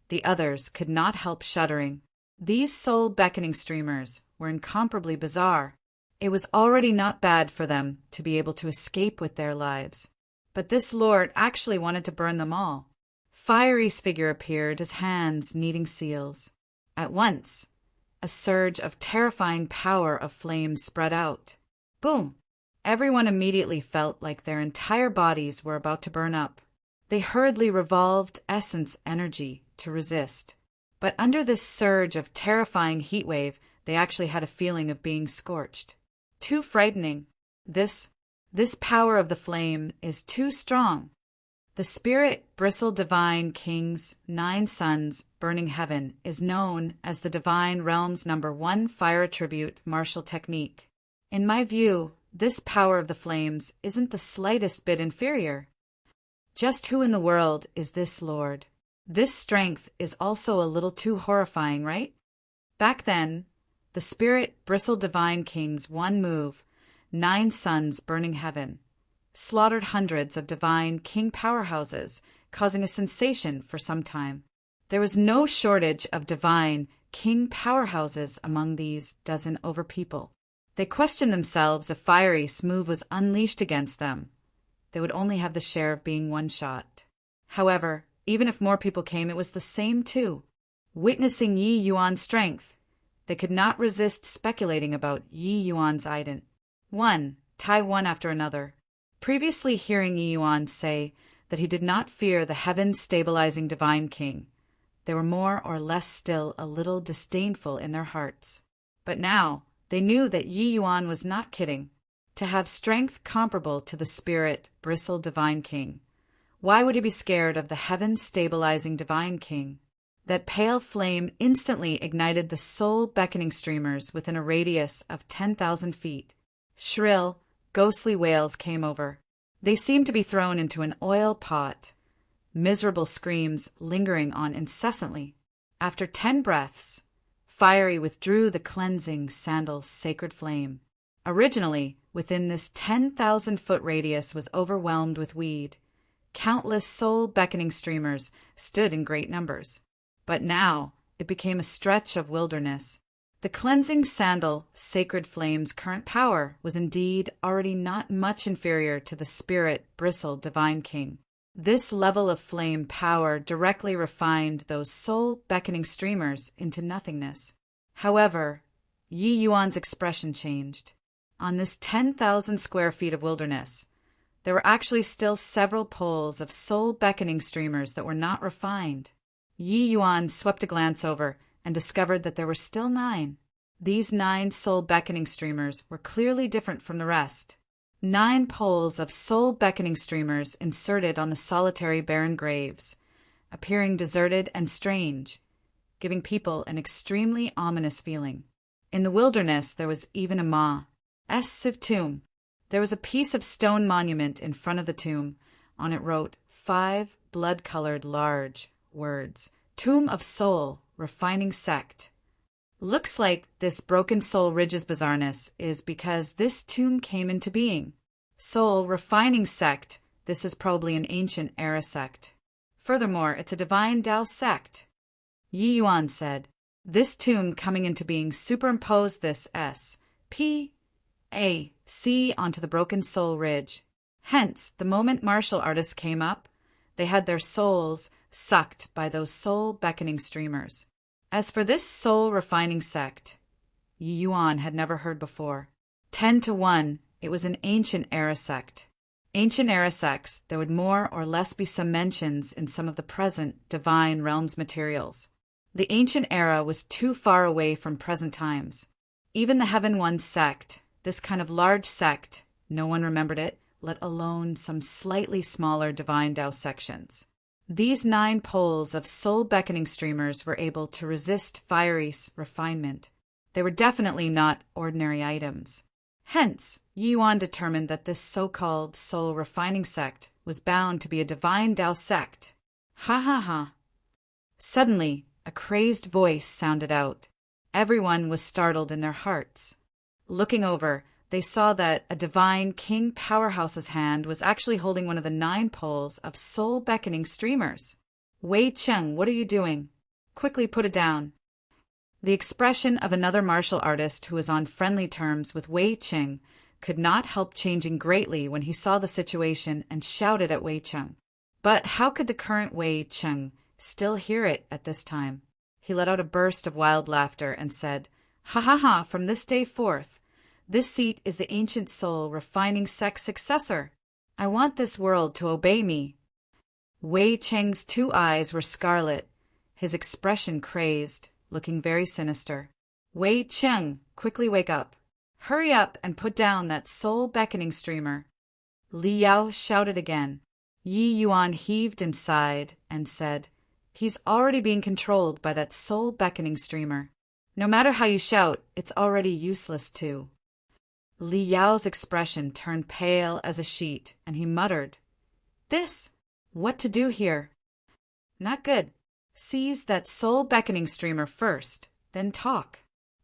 the others could not help shuddering. These soul-beckoning streamers were incomparably bizarre. It was already not bad for them to be able to escape with their lives, but this lord actually wanted to burn them all. Fiery's figure appeared, his hands kneading seals. At once, a surge of terrifying power of flame spread out. Boom! Everyone immediately felt like their entire bodies were about to burn up. They hurriedly revolved essence energy to resist. But under this surge of terrifying heat wave, they actually had a feeling of being scorched. Too frightening. This power of the flame is too strong. The spirit bristle divine king's 9 suns burning heaven is known as the divine realm's #1 fire attribute martial technique. In my view, this power of the flames isn't the slightest bit inferior. Just who in the world is this lord? This strength is also a little too horrifying, right? Back then, the spirit bristle divine king's one move, 9 suns burning heaven, slaughtered hundreds of divine king powerhouses, causing a sensation for some time. There was no shortage of divine king powerhouses among these dozen over people. They questioned themselves if Fiery's move was unleashed against them. They would only have the share of being one shot. However, even if more people came, it was the same too. Witnessing Yi Yuan's strength, they could not resist speculating about Yi Yuan's ident. Tie one after another. Previously hearing Yi Yuan say that he did not fear the heaven-stabilizing divine king, they were more or less still a little disdainful in their hearts. But now they knew that Yi Yuan was not kidding. To have strength comparable to the spirit bristle divine king, why would he be scared of the heaven-stabilizing divine king? That pale flame instantly ignited the soul-beckoning streamers within a radius of 10,000 feet. Shrill, ghostly wails came over. They seemed to be thrown into an oil pot, miserable screams lingering on incessantly. After 10 breaths, Fiery withdrew the cleansing sandal's sacred flame. Originally, within this 10,000-foot radius was overwhelmed with weed. Countless soul-beckoning streamers stood in great numbers. But now it became a stretch of wilderness. The cleansing sandal sacred flame's current power was indeed already not much inferior to the spirit bristle divine king. This level of flame power directly refined those soul-beckoning streamers into nothingness. However, Yi Yuan's expression changed. On this 10,000 square feet of wilderness, there were actually still several poles of soul-beckoning streamers that were not refined. Yi Yuan swept a glance over and discovered that there were still 9. These 9 soul-beckoning streamers were clearly different from the rest. 9 poles of soul-beckoning streamers inserted on the solitary barren graves, appearing deserted and strange, giving people an extremely ominous feeling. In the wilderness there was even a massive tomb. There was a piece of stone monument in front of the tomb. On it wrote 5 blood-colored large words, Tomb of Soul, Refining Sect. Looks like this Broken Soul Ridge's bizarreness is because this tomb came into being. Soul Refining Sect, this is probably an ancient era sect. Furthermore, it's a divine Tao sect. Yi Yuan said, this tomb coming into being superimposed this S.P.A.C. onto the Broken Soul Ridge. Hence, the moment martial artists came up, they had their souls sucked by those soul-beckoning streamers. As for this soul-refining sect, Yi Yuan had never heard before. 10 to 1, it was an ancient era sect. Ancient era sects, there would more or less be some mentions in some of the present divine realms materials. The ancient era was too far away from present times. Even the Heaven One sect, this kind of large sect, no one remembered it, let alone some slightly smaller divine Tao sections. These 9 poles of soul-beckoning streamers were able to resist fiery refinement. They were definitely not ordinary items. Hence, Yi Yuan determined that this so-called soul-refining sect was bound to be a divine Tao sect. Ha ha ha. Suddenly, a crazed voice sounded out. Everyone was startled in their hearts. Looking over, they saw that a divine King Powerhouse's hand was actually holding one of the 9 poles of soul-beckoning streamers. Wei Cheng, what are you doing? Quickly put it down. The expression of another martial artist who was on friendly terms with Wei Cheng could not help changing greatly when he saw the situation and shouted at Wei Cheng. But how could the current Wei Cheng still hear it at this time? He let out a burst of wild laughter and said, Ha ha ha, from this day forth, this seat is the ancient soul refining sect's successor. I want this world to obey me. Wei Cheng's 2 eyes were scarlet, his expression crazed, looking very sinister. Wei Cheng, quickly wake up. Hurry up and put down that soul-beckoning streamer. Li Yao shouted again. Yi Yuan heaved and sighed and said, He's already being controlled by that soul-beckoning streamer. No matter how you shout, it's already useless too. Li Yao's expression turned pale as a sheet, and he muttered, This? What to do here? Not good. Seize that soul-beckoning streamer first, then talk.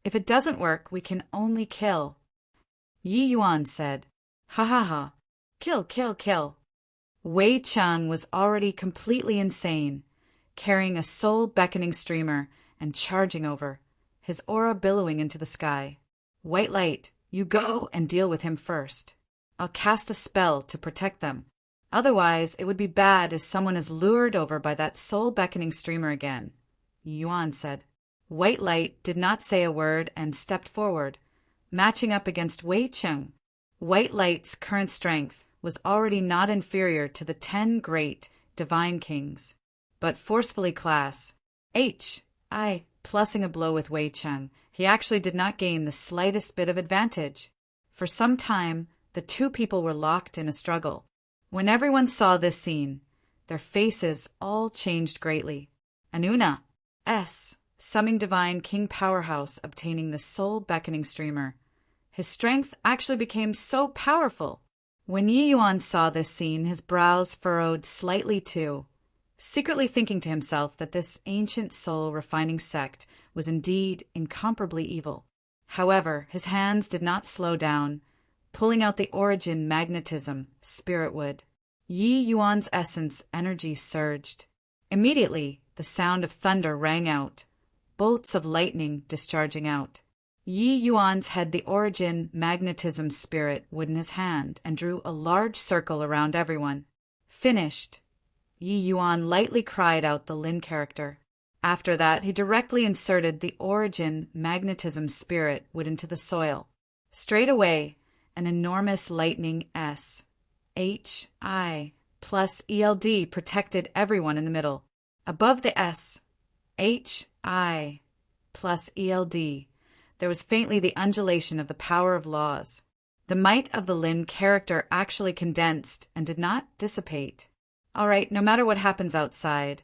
If it doesn't work, we can only kill. Yi Yuan said, Ha ha ha. Kill, kill, kill. Wei Cheng was already completely insane, carrying a soul-beckoning streamer and charging over, his aura billowing into the sky. White Light, you go and deal with him first. I'll cast a spell to protect them. Otherwise, it would be bad as someone is lured over by that soul-beckoning streamer again, Yuan said. White Light did not say a word and stepped forward, matching up against Wei Cheng. White Light's current strength was already not inferior to the 10 great divine kings, but forcefully class H.I. plussing a blow with Wei Cheng, he actually did not gain the slightest bit of advantage. For some time, the 2 people were locked in a struggle. When everyone saw this scene, their faces all changed greatly. Anuna, summoning divine King Powerhouse obtaining the soul-beckoning streamer. His strength actually became so powerful. When Yi Yuan saw this scene, his brows furrowed slightly too, secretly thinking to himself that this ancient soul-refining sect was indeed incomparably evil. However, his hands did not slow down, pulling out the origin magnetism, spirit wood. Yi Yuan's essence energy surged. Immediately, the sound of thunder rang out, bolts of lightning discharging out. Yi Yuan's had the origin magnetism spirit wood in his hand and drew a large circle around everyone. Finished. Yi Yuan lightly cried out the Lin character. After that, he directly inserted the origin magnetism spirit wood into the soil. Straight away, an enormous lightning S.H.I. plus ELD protected everyone in the middle. Above the S.H.I. plus ELD, there was faintly the undulation of the power of laws. The might of the Lin character actually condensed and did not dissipate. All right, no matter what happens outside,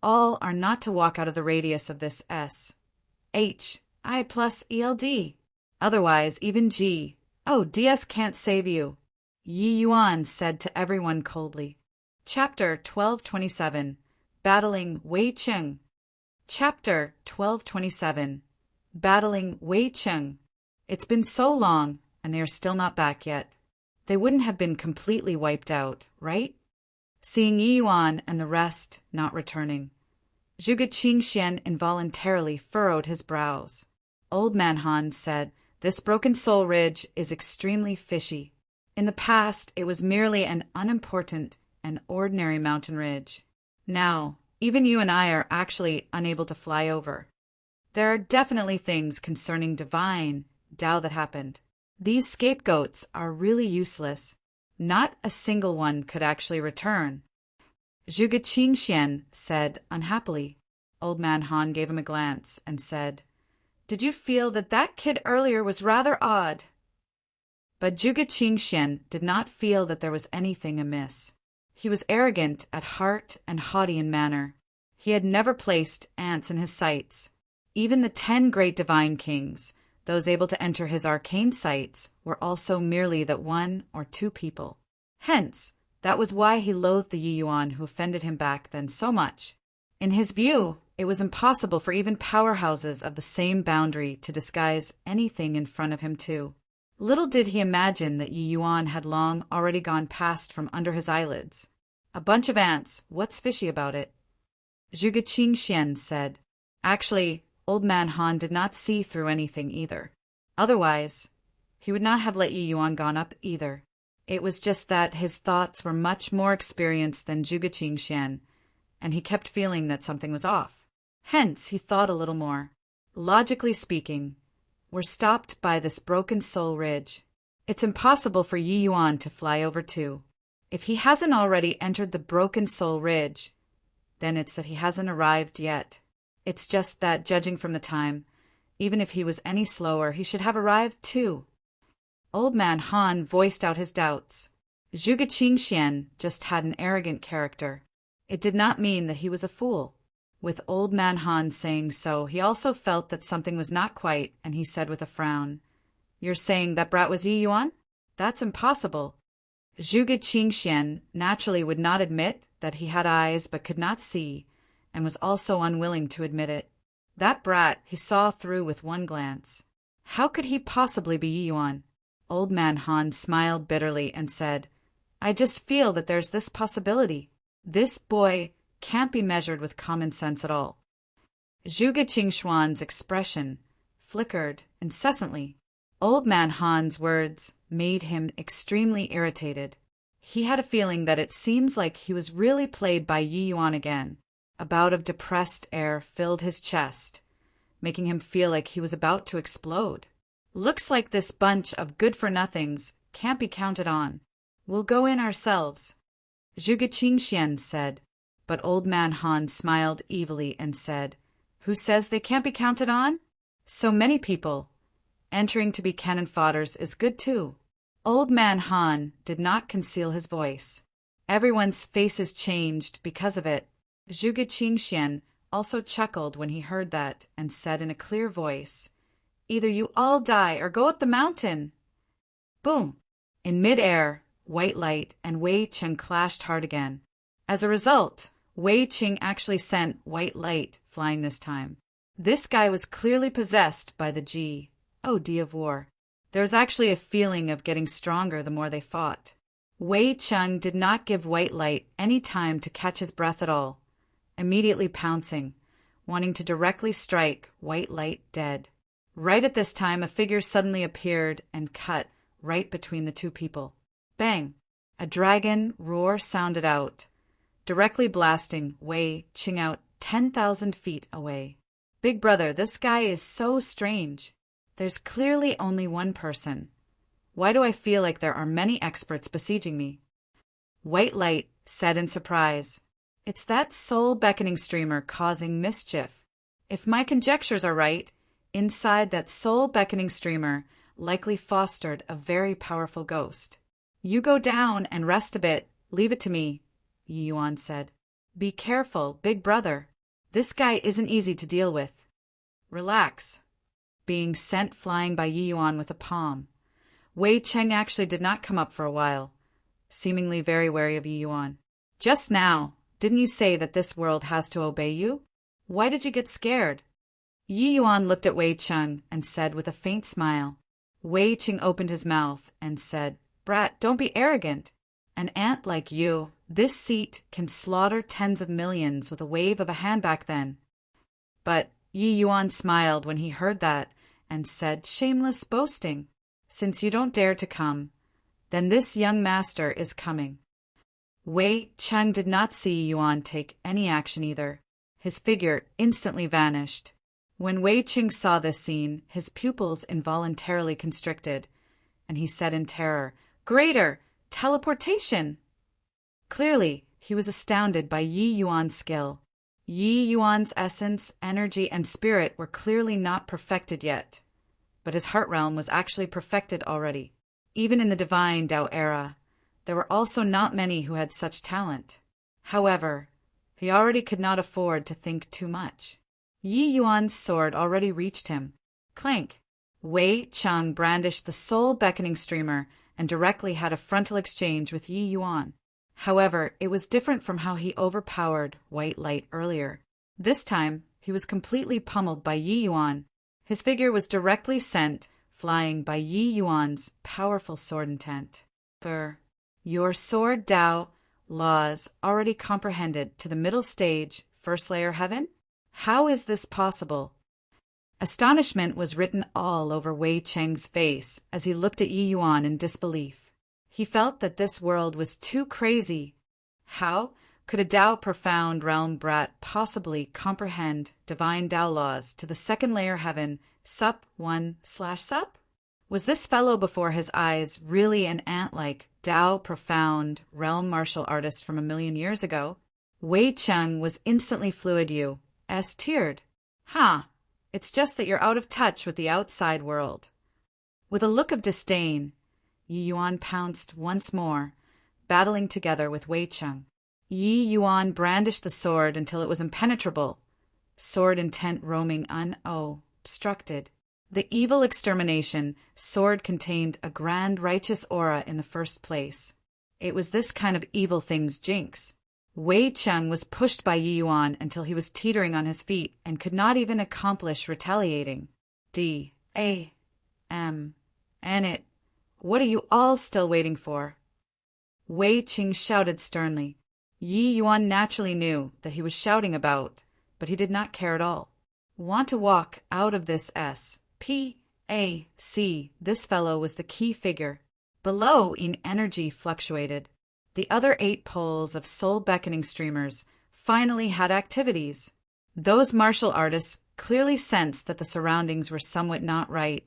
all are not to walk out of the radius of this S.H.I. plus ELD. Otherwise, even DS can't save you. Yi Yuan said to everyone coldly. Chapter 1227. Battling Wei Cheng. Chapter 1227. Battling Wei Cheng. It's been so long, and they are still not back yet. They wouldn't have been completely wiped out, right? Seeing Yi Yuan and the rest not returning, Zhuge Qingxian involuntarily furrowed his brows. Old Man Han said, "This Broken Soul Ridge is extremely fishy. In the past, it was merely an unimportant and ordinary mountain ridge. Now, even you and I are actually unable to fly over. There are definitely things concerning divine Tao that happened. These scapegoats are really useless. Not a single one could actually return." Zhuge Qingxian said unhappily. Old Man Han gave him a glance and said, "Did you feel that kid earlier was rather odd?" But Zhuge Qingxian did not feel that there was anything amiss. He was arrogant at heart and haughty in manner. He had never placed ants in his sights. Even the 10 great divine kings, those able to enter his arcane sights, were also merely that 1 or 2 people. Hence, that was why he loathed the Yi Yuan who offended him back then so much. In his view, it was impossible for even powerhouses of the same boundary to disguise anything in front of him too. Little did he imagine that Yi Yuan had long already gone past from under his eyelids. A bunch of ants, what's fishy about it? Zhuge Qingxian said. Actually, Old Man Han did not see through anything either. Otherwise, he would not have let Yi Yuan gone up either. It was just that his thoughts were much more experienced than Zhuge Qingxian, and he kept feeling that something was off. Hence, he thought a little more. Logically speaking, we're stopped by this Broken Soul Ridge. It's impossible for Yi Yuan to fly over too. If he hasn't already entered the Broken Soul Ridge, then it's that he hasn't arrived yet. It's just that, judging from the time, even if he was any slower, he should have arrived too. Old Man Han voiced out his doubts. Zhuge Qingxian just had an arrogant character. It did not mean that he was a fool. With Old Man Han saying so, he also felt that something was not quite, and he said with a frown, "You're saying that brat was Yi Yuan? That's impossible." Zhuge Qingxian naturally would not admit that he had eyes but could not see, and was also unwilling to admit it. That brat he saw through with one glance. How could he possibly be Yi Yuan? Old Man Han smiled bitterly and said, "I just feel that there's this possibility. This boy can't be measured with common sense at all." Zhuge Qingxuan's expression flickered incessantly. Old Man Han's words made him extremely irritated. He had a feeling that it seems like he was really played by Yi Yuan again. A bout of depressed air filled his chest, making him feel like he was about to explode. Looks like this bunch of good-for-nothings can't be counted on. We'll go in ourselves, Zhuge Qingxian said. But Old Man Han smiled evilly and said, "Who says they can't be counted on? So many people. Entering to be cannon fodders is good too." Old Man Han did not conceal his voice. Everyone's faces changed because of it. Zhuge Qingxian also chuckled when he heard that and said in a clear voice, "Either you all die or go up the mountain." Boom! In mid-air, white light and Wei Cheng clashed hard again. As a result, Wei Cheng actually sent white light flying this time. This guy was clearly possessed by the G.O.D. of war. There was actually a feeling of getting stronger the more they fought. Wei Cheng did not give white light any time to catch his breath at all, immediately pouncing, wanting to directly strike white light dead. Right at this time, a figure suddenly appeared and cut right between the two people. Bang! A dragon roar sounded out, directly blasting Wei Cheng out 10,000 feet away. Big brother, this guy is so strange. There's clearly only one person. Why do I feel like there are many experts besieging me? White light said in surprise, "It's that soul-beckoning streamer causing mischief. If my conjectures are right, inside that soul-beckoning streamer likely fostered a very powerful ghost. You go down and rest a bit. Leave it to me," Yi Yuan said. "Be careful, big brother. This guy isn't easy to deal with. Relax." Being sent flying by Yi Yuan with a palm, Wei Cheng actually did not come up for a while, seemingly very wary of Yi Yuan. Just now, didn't you say that this world has to obey you? Why did you get scared? Yi Yuan looked at Wei Cheng and said with a faint smile. Wei Cheng opened his mouth and said, Brat, don't be arrogant. An ant like you, this seat can slaughter tens of millions with a wave of a hand back then. But Yi Yuan smiled when he heard that and said, shameless boasting. Since you don't dare to come, then this young master is coming. Wei Cheng did not see Yi Yuan take any action either. His figure instantly vanished. When Wei Cheng saw this scene, his pupils involuntarily constricted, and he said in terror, Greater! Teleportation! Clearly, he was astounded by Yi Yuan's skill. Yi Yuan's essence, energy, and spirit were clearly not perfected yet, but his heart realm was actually perfected already. Even in the divine Tao era, there were also not many who had such talent. However, he already could not afford to think too much. Yi Yuan's sword already reached him. Clank! Wei Cheng brandished the soul-beckoning streamer and directly had a frontal exchange with Yi Yuan. However, it was different from how he overpowered white light earlier. This time, he was completely pummeled by Yi Yuan. His figure was directly sent flying by Yi Yuan's powerful sword intent. Your sword Tao laws already comprehended to the middle stage, first layer heaven? How is this possible? Astonishment was written all over Wei Cheng's face as he looked at Yi Yuan in disbelief. He felt that this world was too crazy. How could a Tao profound realm brat possibly comprehend divine Tao laws to the second layer heaven, sup 1/sup? Was this fellow before his eyes really an ant-like, Tao profound realm martial artist from 1,000,000 years ago? Wei Cheng was instantly fluid teared. It's just that you're out of touch with the outside world. With a look of disdain, Yi Yuan pounced once more, battling together with Wei Cheng. Yi Yuan brandished the sword until it was impenetrable, sword intent roaming unobstructed. The evil extermination sword contained a grand righteous aura in the first place. It was this kind of evil thing's jinx. Wei Cheng was pushed by Yi Yuan until he was teetering on his feet and could not even accomplish retaliating. What are you all still waiting for? Wei Cheng shouted sternly. Yi Yuan naturally knew that he was shouting about, but he did not care at all. Want to walk out of this SPAC? This fellow was the key figure. Below, in energy fluctuated. The other 8 poles of soul-beckoning streamers finally had activities. Those martial artists clearly sensed that the surroundings were somewhat not right.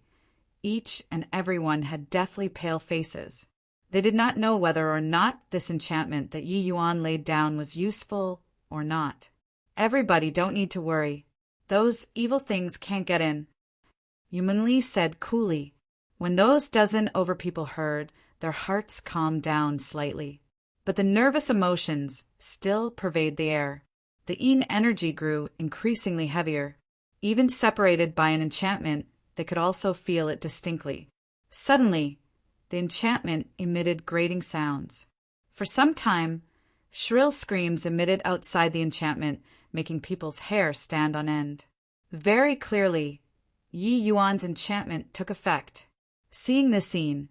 Each and every one had deathly pale faces. They did not know whether or not this enchantment that Yi Yuan laid down was useful or not. Everybody don't need to worry. Those evil things can't get in. Yuman Li said coolly. When those dozen over people heard, their hearts calmed down slightly. But the nervous emotions still pervade the air. The Yin energy grew increasingly heavier. Even separated by an enchantment, they could also feel it distinctly. Suddenly, the enchantment emitted grating sounds. For some time, shrill screams emitted outside the enchantment, making people's hair stand on end. Very clearly, Yi Yuan's enchantment took effect. Seeing this scene,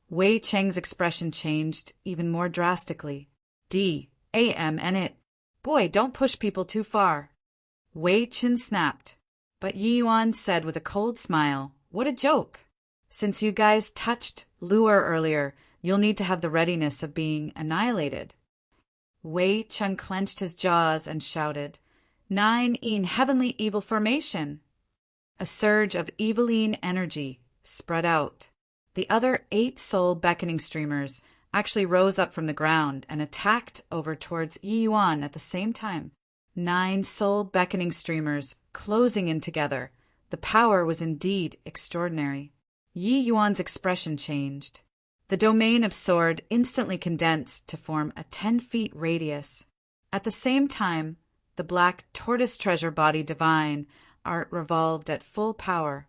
Wei Cheng's expression changed even more drastically. Boy, don't push people too far. Wei Chen snapped. But Yi Yuan said with a cold smile, what a joke. Since you guys touched lure earlier, you'll need to have the readiness of being annihilated. Wei Cheng clenched his jaws and shouted, 9 in heavenly evil formation. A surge of eviline energy spread out. The other 8 soul-beckoning streamers actually rose up from the ground and attacked over towards Yi Yuan at the same time. 9 soul-beckoning streamers closing in together. The power was indeed extraordinary. Yi Yuan's expression changed. The domain of sword instantly condensed to form a 10-feet radius. At the same time, the black tortoise treasure body divine art revolved at full power.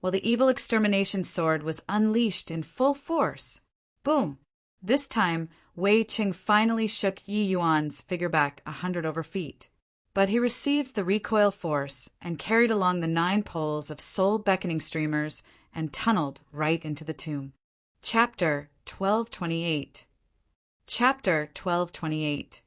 while the evil extermination sword was unleashed in full force. Boom! This time, Wei Qing finally shook Yi Yuan's figure back 100 over feet. But he received the recoil force and carried along the 9 poles of soul-beckoning streamers and tunneled right into the tomb. Chapter 1228. Chapter 1228.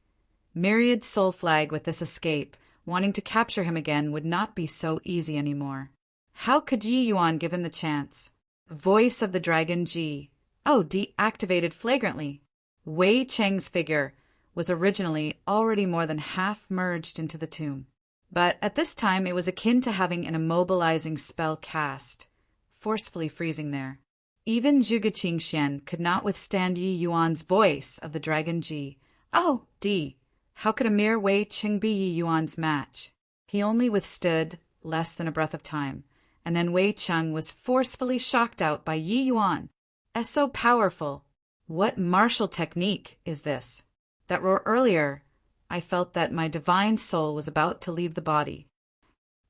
Myriad soul flag with this escape, wanting to capture him again would not be so easy anymore. How could Yi Yuan give him the chance? Voice of the Dragon Ji. Oh, deactivated flagrantly. Wei Cheng's figure was originally already more than half merged into the tomb. But at this time it was akin to having an immobilizing spell cast, forcefully freezing there. Even Zhuge Qingxian could not withstand Yi Yuan's voice of the Dragon Ji. Oh, how could a mere Wei Qing be Yi Yuan's match? He only withstood less than a breath of time, and then Wei Cheng was forcefully shocked out by Yi Yuan. As so powerful. What martial technique is this? That roar earlier, I felt that my divine soul was about to leave the body.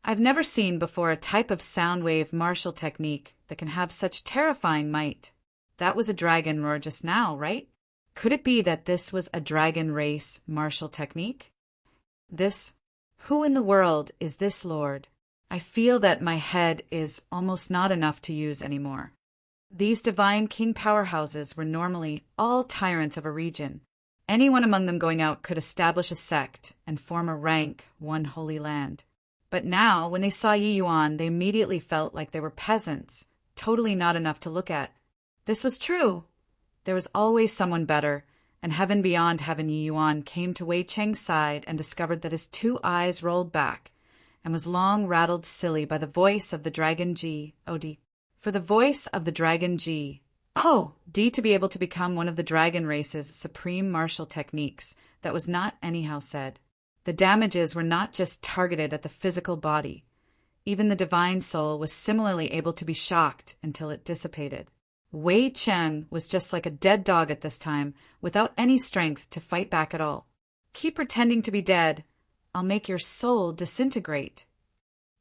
I've never seen before a type of sound wave martial technique that can have such terrifying might. That was a dragon roar just now, right? Could it be that this was a dragon race martial technique? Who in the world is this lord? I feel that my head is almost not enough to use anymore. These divine king powerhouses were normally all tyrants of a region. Anyone among them going out could establish a sect and form a rank, one holy land. But now, when they saw Yi Yuan, they immediately felt like they were peasants, totally not enough to look at. This was true. There was always someone better, and heaven beyond heaven Yi Yuan came to Wei Cheng's side and discovered that his 2 eyes rolled back, and was long rattled silly by the voice of the Dragon Ji. For the voice of the Dragon Ji. To be able to become one of the dragon race's supreme martial techniques, that was not anyhow said. The damages were not just targeted at the physical body. Even the divine soul was similarly able to be shocked until it dissipated. Wei Cheng was just like a dead dog at this time, without any strength to fight back at all. Keep pretending to be dead. I'll make your soul disintegrate.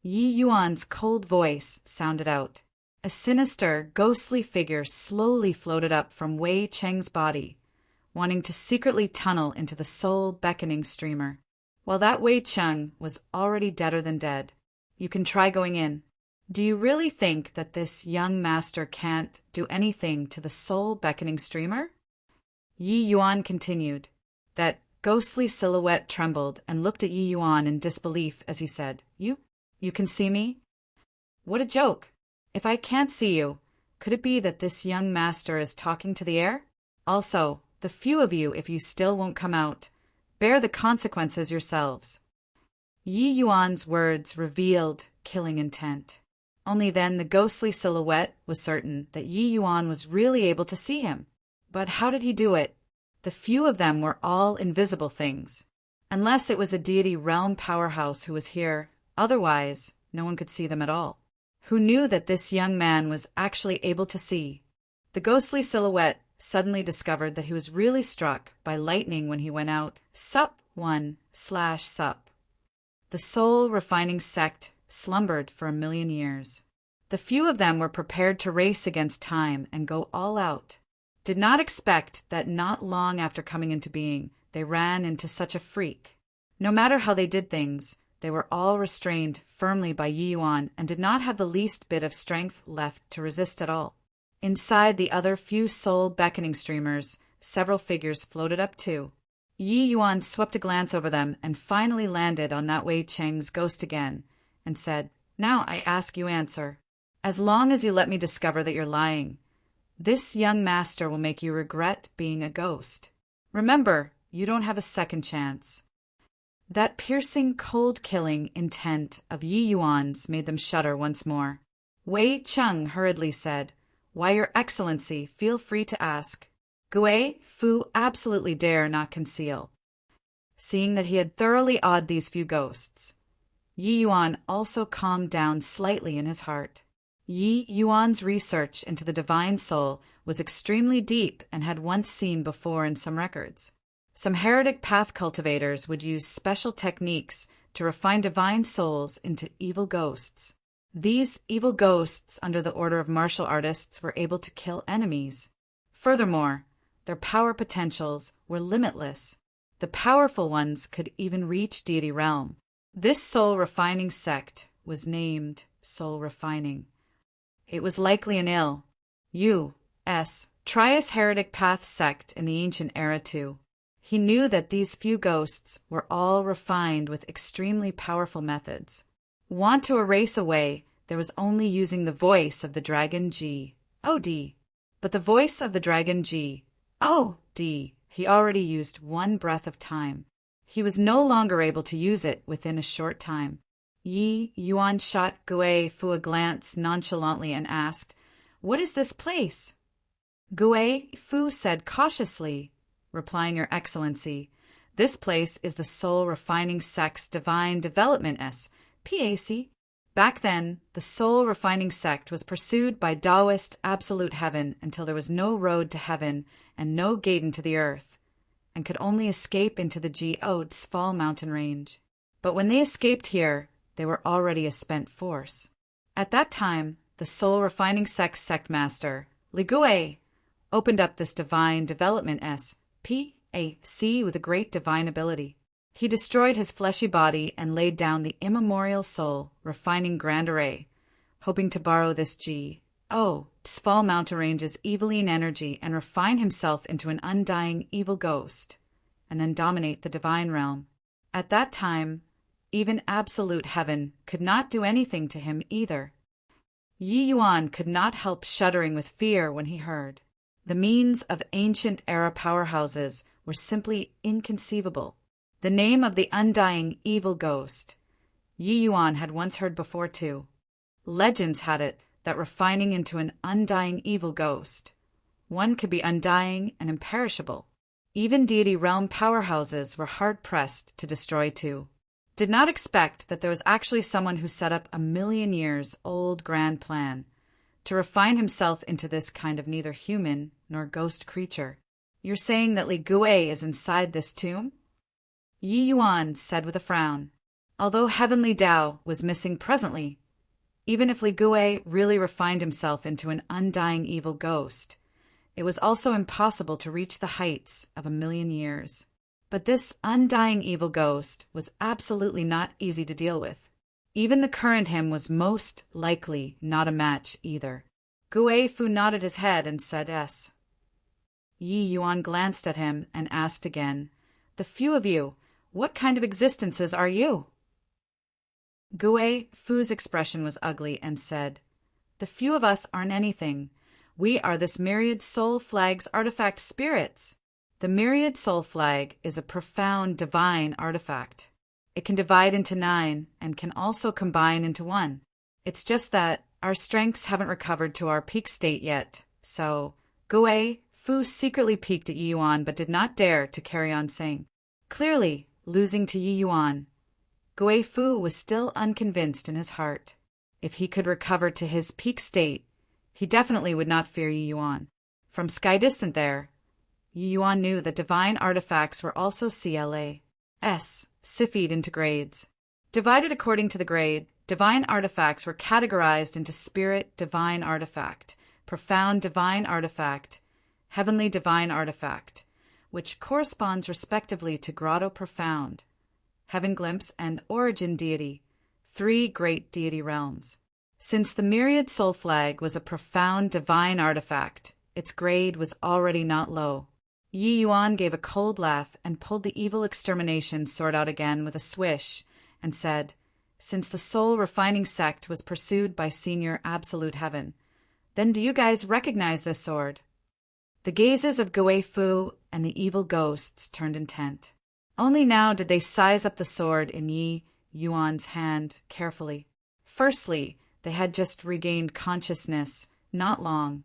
Yi Yuan's cold voice sounded out. A sinister, ghostly figure slowly floated up from Wei Cheng's body, wanting to secretly tunnel into the soul-beckoning streamer. While that Wei Cheng was already deader than dead. You can try going in. Do you really think that this young master can't do anything to the soul-beckoning streamer? Yi Yuan continued. That ghostly silhouette trembled and looked at Yi Yuan in disbelief as he said, You can see me? What a joke! If I can't see you, could it be that this young master is talking to the air? Also, the few of you, if you still won't come out, bear the consequences yourselves. Yi Yuan's words revealed killing intent. Only then the ghostly silhouette was certain that Yi Yuan was really able to see him. But how did he do it? The few of them were all invisible things. Unless it was a deity realm powerhouse who was here, otherwise no one could see them at all. Who knew that this young man was actually able to see? The ghostly silhouette suddenly discovered that he was really struck by lightning when he went out. Sup 1/sup. The soul-refining sect slumbered for 1,000,000 years. The few of them were prepared to race against time and go all out. Did not expect that not long after coming into being, they ran into such a freak. No matter how they did things, they were all restrained firmly by Yi Yuan and did not have the least bit of strength left to resist at all. Inside the other few soul-beckoning streamers, several figures floated up too. Yi Yuan swept a glance over them and finally landed on that Wei Cheng's ghost again and said, Now I ask you answer. As long as you let me discover that you're lying, this young master will make you regret being a ghost. Remember, you don't have a second chance. That piercing, cold-killing intent of Yi Yuan's made them shudder once more. Wei Cheng hurriedly said, Why, Your Excellency, feel free to ask. Gui Fu absolutely dare not conceal. Seeing that he had thoroughly awed these few ghosts, Yi Yuan also calmed down slightly in his heart. Yi Yuan's research into the divine soul was extremely deep and had once seen before in some records. Some heretic path cultivators would use special techniques to refine divine souls into evil ghosts. These evil ghosts under the order of martial artists were able to kill enemies. Furthermore, their power potentials were limitless. The powerful ones could even reach deity realm. This soul-refining sect was named Soul Refining. It was likely an U.S. Trias heretic path sect in the ancient era too. He knew that these few ghosts were all refined with extremely powerful methods. Want to erase away, there was only using the voice of the dragon G.O.D. But the voice of the dragon G.O.D. he already used one breath of time. He was no longer able to use it within a short time. Yi Yuan shot Gui Fu a glance nonchalantly and asked, "What is this place?" Gui Fu said cautiously, replying, "Your Excellency, this place is the Soul Refining Sect's Divine Development S.P.A.C. Back then, the Soul Refining Sect was pursued by Taoist absolute heaven until there was no road to heaven and no gate into the earth, and could only escape into the Geodes Fall mountain range. But when they escaped here, they were already a spent force. At that time, the Soul Refining Sect's sectmaster, Ligui, opened up this Divine Development S.P.A.C. with a great divine ability. He destroyed his fleshy body and laid down the immemorial soul, refining Grand Array, hoping to borrow this Fall mountain range's eviline energy and refine himself into an undying evil ghost, and then dominate the divine realm. At that time, even absolute heaven could not do anything to him either. Yi Yuan could not help shuddering with fear when he heard. The means of ancient era powerhouses were simply inconceivable. The name of the undying evil ghost, Yi Yuan had once heard before too. Legends had it that refining into an undying evil ghost, one could be undying and imperishable. Even deity realm powerhouses were hard-pressed to destroy too. Did not expect that there was actually someone who set up a million-years-old grand plan to refine himself into this kind of neither human nor ghost creature. You're saying that Li Gui is inside this tomb? Yi Yuan said with a frown. Although heavenly Tao was missing presently, even if Li Gui really refined himself into an undying evil ghost, it was also impossible to reach the heights of 1,000,000 years. But this undying evil ghost was absolutely not easy to deal with. Even the current him was most likely not a match either. Gui Fu nodded his head and said yes. Yi Yuan glanced at him and asked again, "The few of you, what kind of existences are you?" Gui Fu's expression was ugly and said, "The few of us aren't anything. We are this myriad soul flag's artifact spirits. The myriad soul flag is a profound divine artifact. It can divide into 9 and can also combine into 1. It's just that our strengths haven't recovered to our peak state yet, so..." Gui Fu secretly peeked at Yi Yuan but did not dare to carry on saying. Clearly, losing to Yi Yuan, Gui Fu was still unconvinced in his heart. If he could recover to his peak state, he definitely would not fear Yi Yuan. From sky distant there, Yi Yuan knew that divine artifacts were also Siffied into grades. Divided according to the grade, divine artifacts were categorized into Spirit Divine Artifact, Profound Divine Artifact, Heavenly Divine Artifact, which corresponds respectively to Grotto Profound, Heaven Glimpse, and Origin Deity, 3 great deity realms. Since the Myriad Soul Flag was a profound divine artifact, its grade was already not low. Yi Yuan gave a cold laugh and pulled the evil extermination sword out again with a swish and said, "Since the Soul Refining Sect was pursued by Senior Absolute Heaven, then do you guys recognize this sword?" The gazes of Gui Fu and the evil ghosts turned intent. Only now did they size up the sword in Yi Yuan's hand carefully. Firstly, they had just regained consciousness, not long.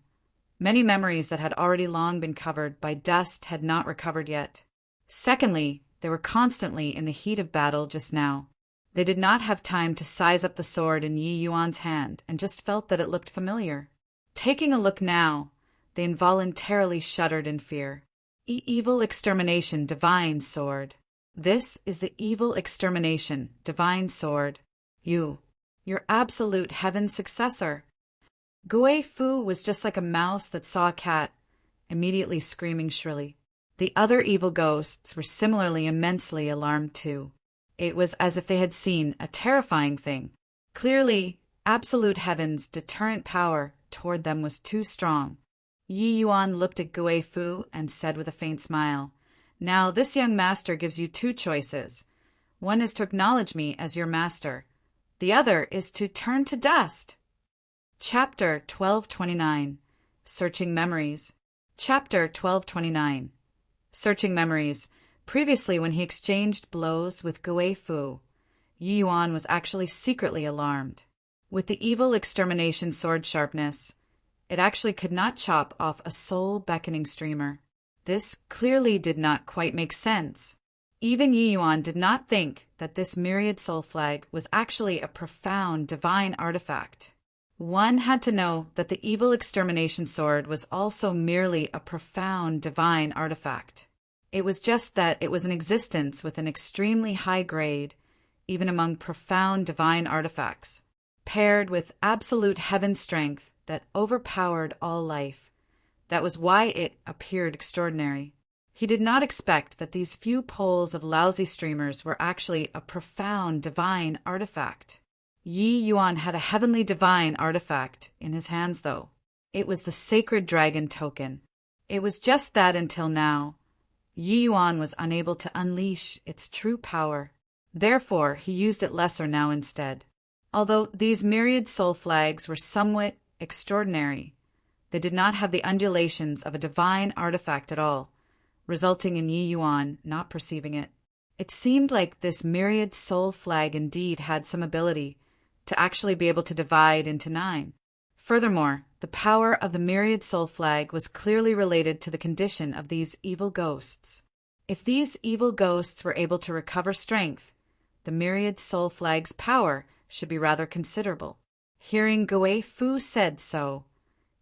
Many memories that had already long been covered by dust had not recovered yet. Secondly, they were constantly in the heat of battle just now. They did not have time to size up the sword in Yi Yuan's hand and just felt that it looked familiar. Taking a look now, they involuntarily shuddered in fear. Evil Extermination Divine Sword. This is the Evil Extermination Divine Sword. Your absolute heaven's successor. Gui Fu was just like a mouse that saw a cat, immediately screaming shrilly. The other evil ghosts were similarly immensely alarmed too. It was as if they had seen a terrifying thing. Clearly, absolute heaven's deterrent power toward them was too strong. Yi Yuan looked at Gui Fu and said with a faint smile, "Now this young master gives you two choices. One is to acknowledge me as your master. The other is to turn to dust." Chapter 1229. Searching Memories. Chapter 1229. Searching Memories. Previously, when he exchanged blows with Gui Fu, Yi Yuan was actually secretly alarmed. With the evil extermination sword sharpness, it actually could not chop off a soul-beckoning streamer. This clearly did not quite make sense. Even Yi Yuan did not think that this myriad soul flag was actually a profound divine artifact. One had to know that the evil extermination sword was also merely a profound divine artifact. It was just that it was in existence with an extremely high grade, even among profound divine artifacts, paired with absolute heaven strength that overpowered all life. That was why it appeared extraordinary. He did not expect that these few poles of lousy streamers were actually a profound divine artifact. Yi Yuan had a heavenly divine artifact in his hands, though. It was the sacred dragon token. It was just that until now, Yi Yuan was unable to unleash its true power. Therefore, he used it lesser now instead. Although these myriad soul flags were somewhat extraordinary, they did not have the undulations of a divine artifact at all, resulting in Yi Yuan not perceiving it. It seemed like this myriad soul flag indeed had some ability to actually be able to divide into 9. Furthermore, the power of the myriad soul flag was clearly related to the condition of these evil ghosts. If these evil ghosts were able to recover strength, the myriad soul flag's power should be rather considerable. Hearing Gui Fu said so,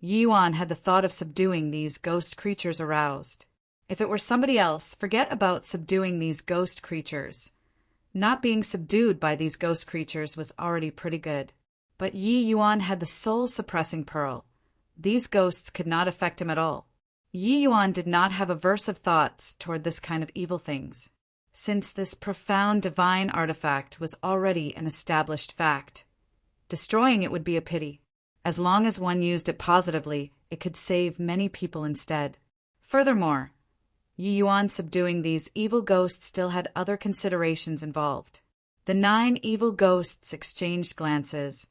Yi Yuan had the thought of subduing these ghost creatures aroused. If it were somebody else, forget about subduing these ghost creatures. Not being subdued by these ghost creatures was already pretty good. But Yi Yuan had the soul-suppressing pearl. These ghosts could not affect him at all. Yi Yuan did not have aversive thoughts toward this kind of evil things, since this profound divine artifact was already an established fact. Destroying it would be a pity. As long as one used it positively, it could save many people instead. Furthermore, Yi Yuan subduing these evil ghosts still had other considerations involved. The 9 evil ghosts exchanged glances.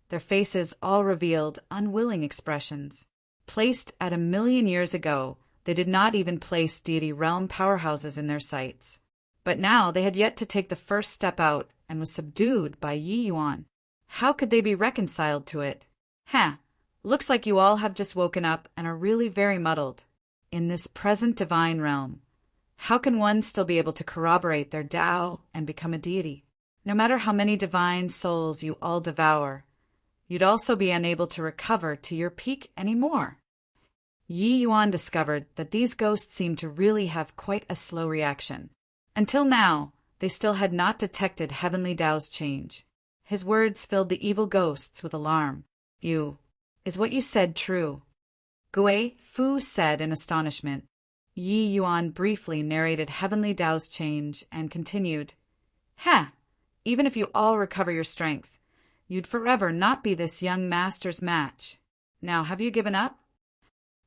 Their faces all revealed unwilling expressions. Placed at 1,000,000 years ago, they did not even place deity realm powerhouses in their sights. But now they had yet to take the first step out and was subdued by Yi Yuan. How could they be reconciled to it? Looks like you all have just woken up and are really very muddled. In this present divine realm, how can one still be able to corroborate their Tao and become a deity? No matter how many divine souls you all devour, you'd also be unable to recover to your peak anymore. Yi Yuan discovered that these ghosts seemed to really have quite a slow reaction. Until now, they still had not detected heavenly Tao's change. His words filled the evil ghosts with alarm. Is what you said true?" Gui Fu said in astonishment. Yi Yuan briefly narrated heavenly Tao's change and continued, Even if you all recover your strength, you'd forever not be this young master's match. Now, have you given up?"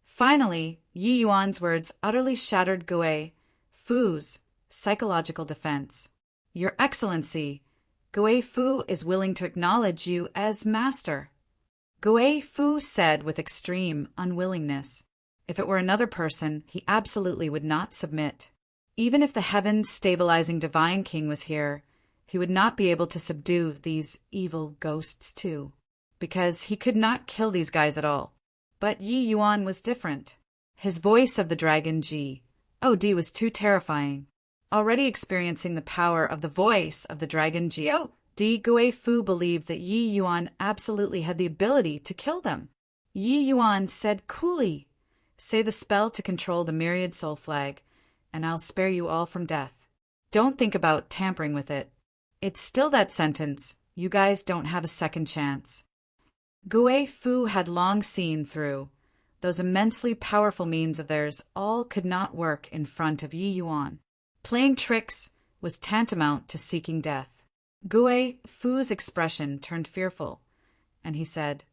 Finally, Yi Yuan's words utterly shattered Gui Fu's psychological defense. "Your Excellency, Gui Fu is willing to acknowledge you as master." Gui Fu said with extreme unwillingness. If it were another person, he absolutely would not submit. Even if the heavens stabilizing divine king was here, he would not be able to subdue these evil ghosts too, because he could not kill these guys at all. But Yi Yuan was different. His voice of the dragon Ji O.D. was too terrifying. Already experiencing the power of the voice of the dragon Ji O.D., Gui Fu believed that Yi Yuan absolutely had the ability to kill them. Yi Yuan said coolly, "Say the spell to control the myriad soul flag, and I'll spare you all from death. Don't think about tampering with it." It's still that sentence, You guys don't have a second chance. Gui Fu had long seen through. Those immensely powerful means of theirs all could not work in front of Yi Yuan. Playing tricks was tantamount to seeking death. Gui Fu's expression turned fearful, and he said,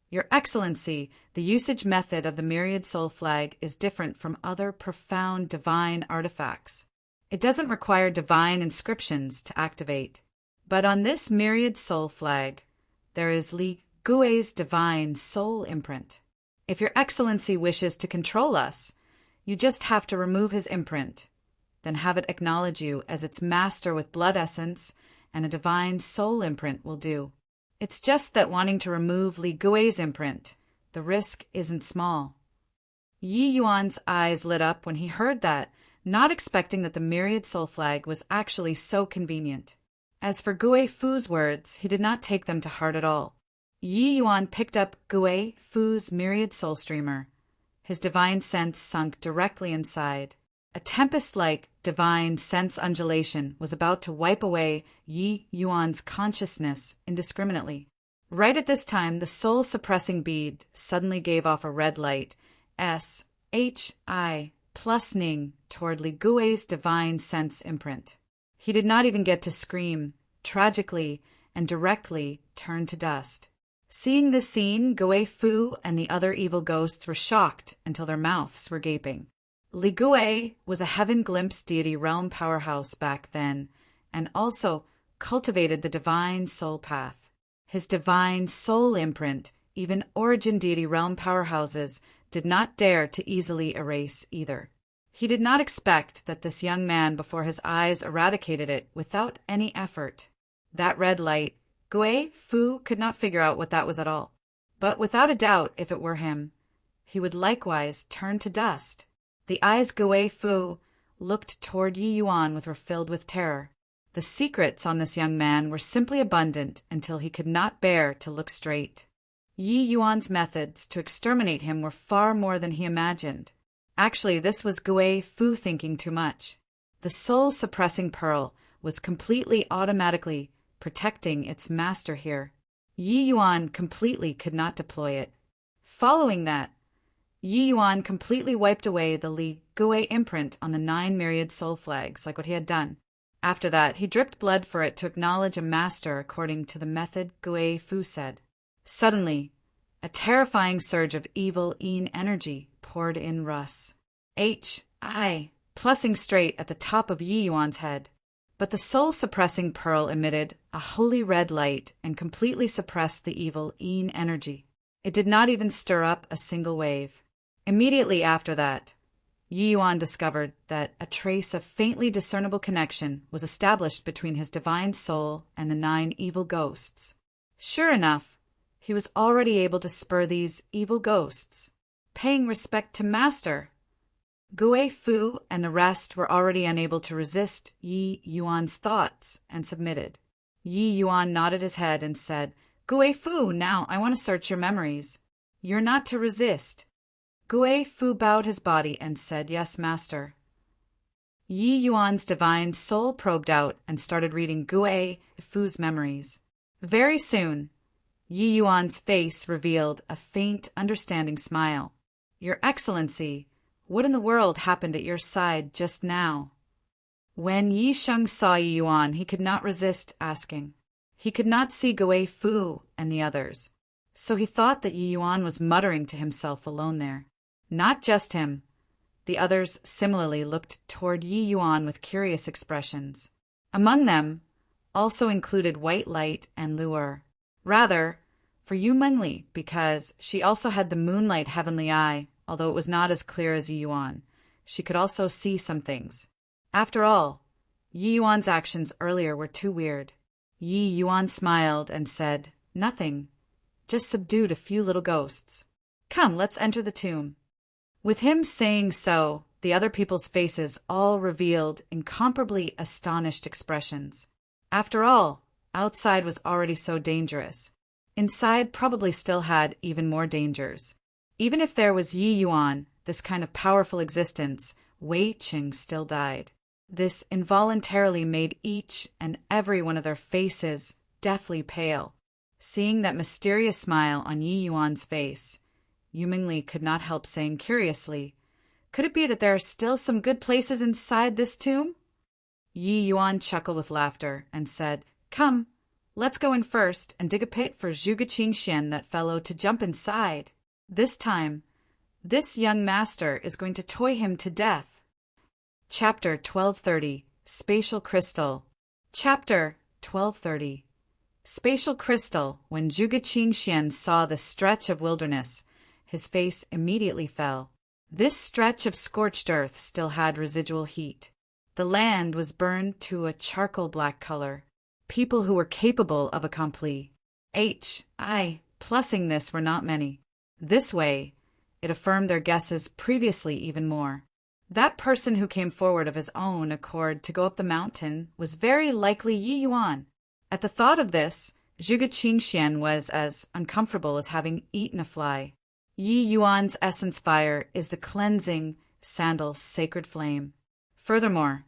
"Your Excellency, the usage method of the Myriad Soul Flag is different from other profound divine artifacts. It doesn't require divine inscriptions to activate. But on this Myriad Soul Flag, there is Li Gui's divine soul imprint. If Your Excellency wishes to control us, you just have to remove his imprint, then have it acknowledge you as its master with blood essence, and a divine soul imprint will do. It's just that wanting to remove Li Gui's imprint, the risk isn't small." Yi Yuan's eyes lit up when he heard that, not expecting that the Myriad Soul Flag was actually so convenient. As for Gui Fu's words, he did not take them to heart at all. Yi Yuan picked up Gui Fu's Myriad Soul Streamer. His divine sense sunk directly inside. A tempest-like divine sense undulation was about to wipe away Yi Yuan's consciousness indiscriminately. Right at this time, the soul-suppressing bead suddenly gave off a red light, SHI, plus-ning toward Li Gui's divine sense imprint. He did not even get to scream, tragically and directly turned to dust. Seeing this scene, Gui Fu and the other evil ghosts were shocked until their mouths were gaping. Li Gui was a heaven-glimpsed deity realm powerhouse back then, and also cultivated the divine soul path. His divine soul imprint, even origin deity realm powerhouses, did not dare to easily erase either. He did not expect that this young man before his eyes eradicated it without any effort. That red light, Gui Fu could not figure out what that was at all. But without a doubt, if it were him, he would likewise turn to dust. The eyes Gui Fu looked toward Yi Yuan were filled with terror. The secrets on this young man were simply abundant until he could not bear to look straight. Yi Yuan's methods to exterminate him were far more than he imagined. Actually, this was Gui Fu thinking too much. The soul-suppressing pearl was completely automatically protecting its master here. Yi Yuan completely could not deploy it. Following that, Yi Yuan completely wiped away the Li Gui imprint on the 9 myriad soul flags, like what he had done. After that, he dripped blood for it to acknowledge a master according to the method Gui Fu said. Suddenly, a terrifying surge of evil Yin energy poured in Russ. H.I. plussing straight at the top of Yi Yuan's head. But the soul-suppressing pearl emitted a holy red light and completely suppressed the evil Yin energy. It did not even stir up a single wave. Immediately after that, Yi Yuan discovered that a trace of faintly discernible connection was established between his divine soul and the 9 evil ghosts. Sure enough, he was already able to spur these evil ghosts, paying respect to Master. Gui Fu and the rest were already unable to resist Yi Yuan's thoughts and submitted. Yi Yuan nodded his head and said, "Gui Fu, now I want to search your memories. You're not to resist." Gui Fu bowed his body and said, "Yes, Master." Yi Yuan's divine soul probed out and started reading Gui Fu's memories. Very soon, Yi Yuan's face revealed a faint, understanding smile. "Your Excellency, what in the world happened at your side just now?" When Yi Sheng saw Yi Yuan, he could not resist asking. He could not see Gui Fu and the others, so he thought that Yi Yuan was muttering to himself alone there. Not just him. The others similarly looked toward Yi Yuan with curious expressions. Among them also included White Light and Luer. Rather, for Yu Mengli, because she also had the moonlight heavenly eye, although it was not as clear as Yi Yuan. She could also see some things. After all, Yi Yuan's actions earlier were too weird. Yi Yuan smiled and said, "Nothing. Just subdued a few little ghosts. Come, let's enter the tomb." With him saying so, the other people's faces all revealed incomparably astonished expressions. After all, outside was already so dangerous. Inside probably still had even more dangers. Even if there was Yi Yuan, this kind of powerful existence, Wei Qing still died. This involuntarily made each and every one of their faces deathly pale. Seeing that mysterious smile on Yi Yuan's face, Yu Mingli could not help saying curiously, "Could it be that there are still some good places inside this tomb?" Yi Yuan chuckled with laughter and said, "Come, let's go in first and dig a pit for Zhuge Qingxian, that fellow, to jump inside. This time, this young master is going to toy him to death." Chapter 1230, Spatial Crystal. Chapter 1230. Spatial Crystal. When Zhuge Qingxian saw the stretch of wilderness, his face immediately fell. This stretch of scorched earth still had residual heat. The land was burned to a charcoal-black color. People who were capable of accompli plussing this were not many. This way, it affirmed their guesses previously even more. That person who came forward of his own accord to go up the mountain was very likely Yi Yuan. At the thought of this, Zhuge Qingxian was as uncomfortable as having eaten a fly. Yi Yuan's essence fire is the cleansing sandal sacred flame. Furthermore,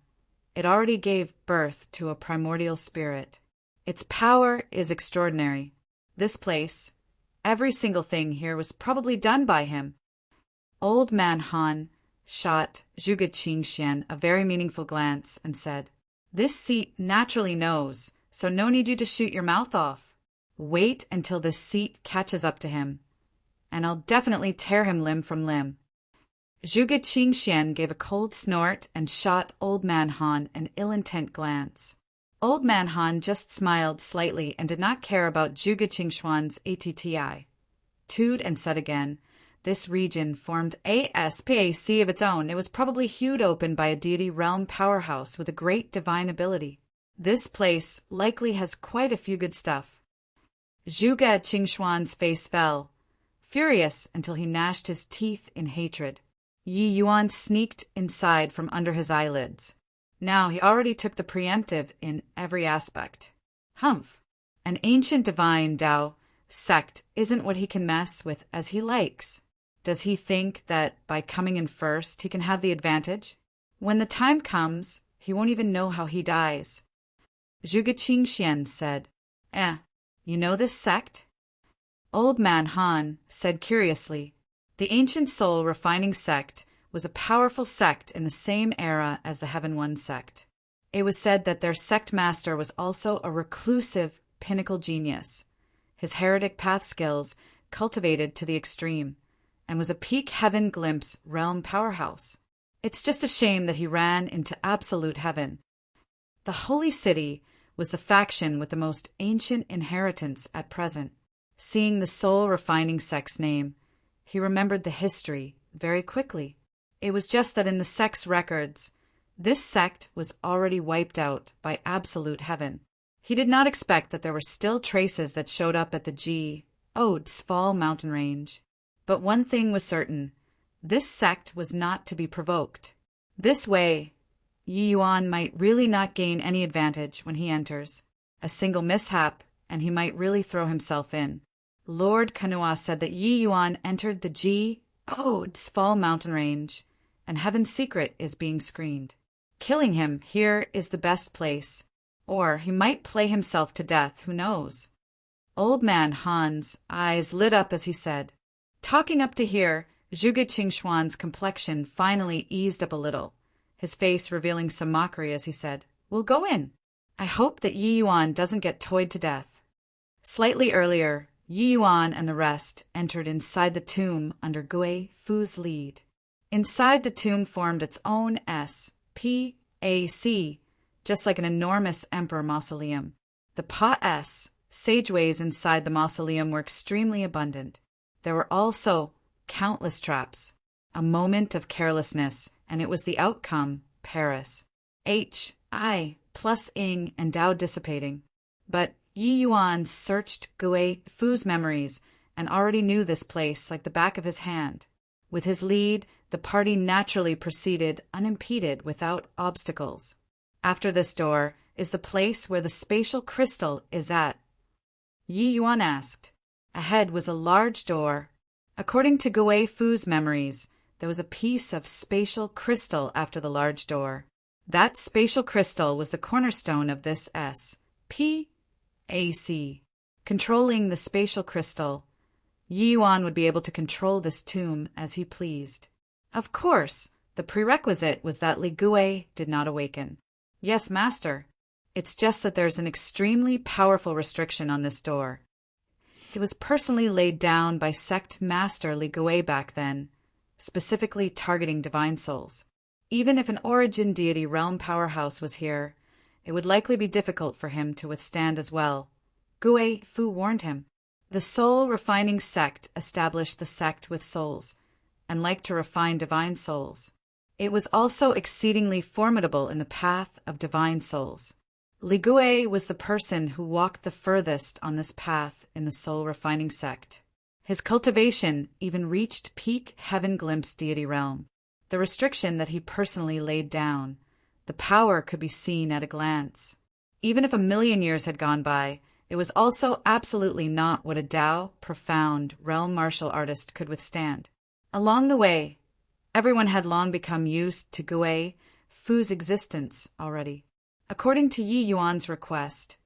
it already gave birth to a primordial spirit. Its power is extraordinary. This place, every single thing here was probably done by him. Old man Han shot Zhuge Qingxian a very meaningful glance and said, "This seat naturally knows, so no need you to shoot your mouth off. Wait until this seat catches up to him, and I'll definitely tear him limb from limb." Zhuge Qingxian gave a cold snort and shot Old Man Han an ill-intent glance. Old Man Han just smiled slightly and did not care about Zhuge Qingxian's atti. Tooed and said again, "This region formed a space of its own. It was probably hewed open by a deity realm powerhouse with a great divine ability. This place likely has quite a few good stuff." Zhuge Qingxian's face fell, furious until he gnashed his teeth in hatred. Yi Yuan sneaked inside from under his eyelids. Now he already took the preemptive in every aspect. Humph! An ancient divine Tao sect isn't what he can mess with as he likes. Does he think that by coming in first he can have the advantage? When the time comes, he won't even know how he dies. Zhuge Qingxian said, you know this sect?" Old Man Han said curiously, "The ancient soul refining sect was a powerful sect in the same era as the Heaven One sect. It was said that their sect master was also a reclusive pinnacle genius, his heretic path skills cultivated to the extreme, and was a peak heaven glimpse realm powerhouse. It's just a shame that he ran into absolute heaven. The Holy City was the faction with the most ancient inheritance at present. Seeing the soul-refining sect's name, he remembered the history very quickly. It was just that in the sect's records, this sect was already wiped out by absolute heaven. He did not expect that there were still traces that showed up at the Fall mountain range. But one thing was certain, this sect was not to be provoked. This way, Yi Yuan might really not gain any advantage when he enters. A single mishap, and he might really throw himself in. Lord Kanua said that Yi Yuan entered the Fall mountain range, and Heaven's secret is being screened. Killing him here is the best place, or he might play himself to death, who knows? Old Man Han's eyes lit up as he said, "Talking up to here, Zhuge Qingxian's complexion finally eased up a little, his face revealing some mockery as he said, 'We'll go in. I hope that Yi Yuan doesn't get toyed to death.'" Slightly earlier, Yi Yuan and the rest entered inside the tomb under Gui Fu's lead. Inside the tomb formed its own SPAC, just like an enormous emperor mausoleum. The sageways inside the mausoleum were extremely abundant. There were also countless traps. A moment of carelessness, and it was the outcome, Paris. Plus Ing and Tao dissipating. But Yi Yuan searched Gui Fu's memories and already knew this place like the back of his hand. With his lead, the party naturally proceeded unimpeded without obstacles. After this door is the place where the spatial crystal is at. Yi Yuan asked. Ahead was a large door. According to Gui Fu's memories, there was a piece of spatial crystal after the large door. That spatial crystal was the cornerstone of this SPAC AC. Controlling the spatial crystal, Yi Yuan would be able to control this tomb as he pleased. Of course, the prerequisite was that Li Gui did not awaken. Yes, master. It's just that there's an extremely powerful restriction on this door. It was personally laid down by sect master Li Gui back then, specifically targeting divine souls. Even if an origin deity realm powerhouse was here, it would likely be difficult for him to withstand as well. Gui Fu warned him. The soul refining sect established the sect with souls, and liked to refine divine souls. It was also exceedingly formidable in the path of divine souls. Li Gui was the person who walked the furthest on this path in the soul-refining sect. His cultivation even reached peak heaven-glimpse deity realm. The restriction that he personally laid down, the power could be seen at a glance. Even if 1,000,000 years had gone by, it was also absolutely not what a Dao, profound, realm martial artist could withstand. Along the way, everyone had long become used to Gui Fu's existence already. According to Yi Yuan's request,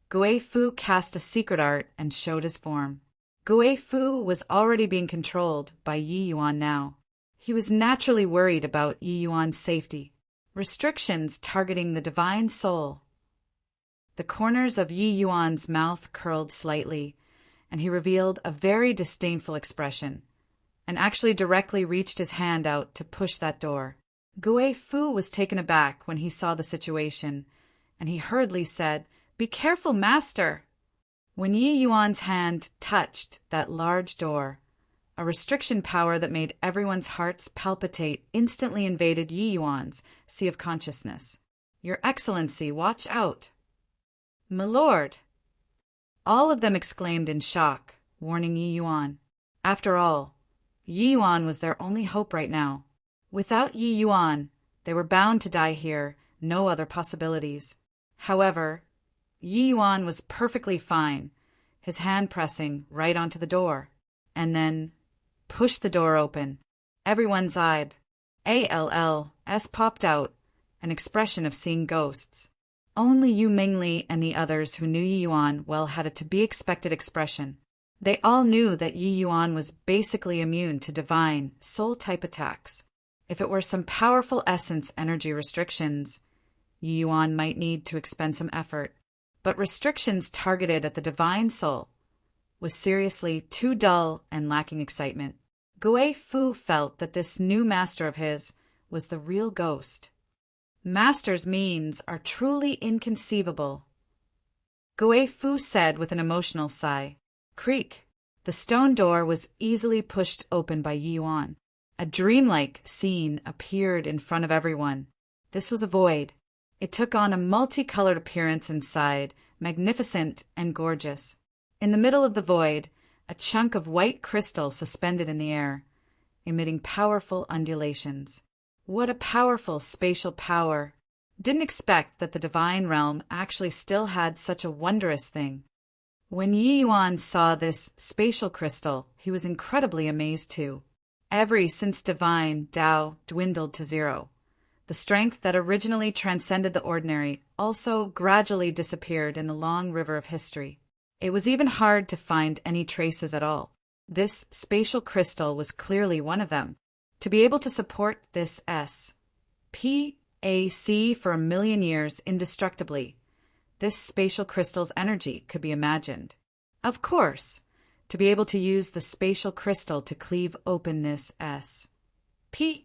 Gui Fu cast a secret art and showed his form. Gui Fu was already being controlled by Yi Yuan now. He was naturally worried about Yi Yuan's safety. Restrictions targeting the divine soul. The corners of Yi Yuan's mouth curled slightly, and he revealed a very disdainful expression, and actually directly reached his hand out to push that door. Gui Fu was taken aback when he saw the situation, and he hurriedly said, "Be careful, master!" When Yi Yuan's hand touched that large door, a restriction power that made everyone's hearts palpitate instantly invaded Yi Yuan's sea of consciousness. "Your Excellency, watch out!" "My lord!" All of them exclaimed in shock, warning Yi Yuan. After all, Yi Yuan was their only hope right now. Without Yi Yuan, they were bound to die here, no other possibilities. However, Yi Yuan was perfectly fine, his hand pressing right onto the door, and then pushed the door open. Everyone's ALLs popped out, an expression of seeing ghosts. Only Yu Mingli and the others who knew Yi Yuan well had a to-be-expected expression. They all knew that Yi Yuan was basically immune to divine, soul-type attacks. If it were some powerful essence energy restrictions, Yi Yuan might need to expend some effort. But restrictions targeted at the divine soul was seriously too dull and lacking excitement. Gui Fu felt that this new master of his was the real ghost. Master's means are truly inconceivable. Gui Fu said with an emotional sigh. Creak! The stone door was easily pushed open by Yi Yuan. A dreamlike scene appeared in front of everyone. This was a void. It took on a multicolored appearance inside, magnificent and gorgeous. In the middle of the void, a chunk of white crystal suspended in the air, emitting powerful undulations. What a powerful spatial power! Didn't expect that the divine realm actually still had such a wondrous thing. When Yi Yuan saw this spatial crystal, he was incredibly amazed too. Every since divine Tao dwindled to zero. The strength that originally transcended the ordinary also gradually disappeared in the long river of history. It was even hard to find any traces at all. This spatial crystal was clearly one of them. To be able to support this SPAC for 1,000,000 years indestructible, this spatial crystal's energy could be imagined. Of course, to be able to use the spatial crystal to cleave open this SPAC,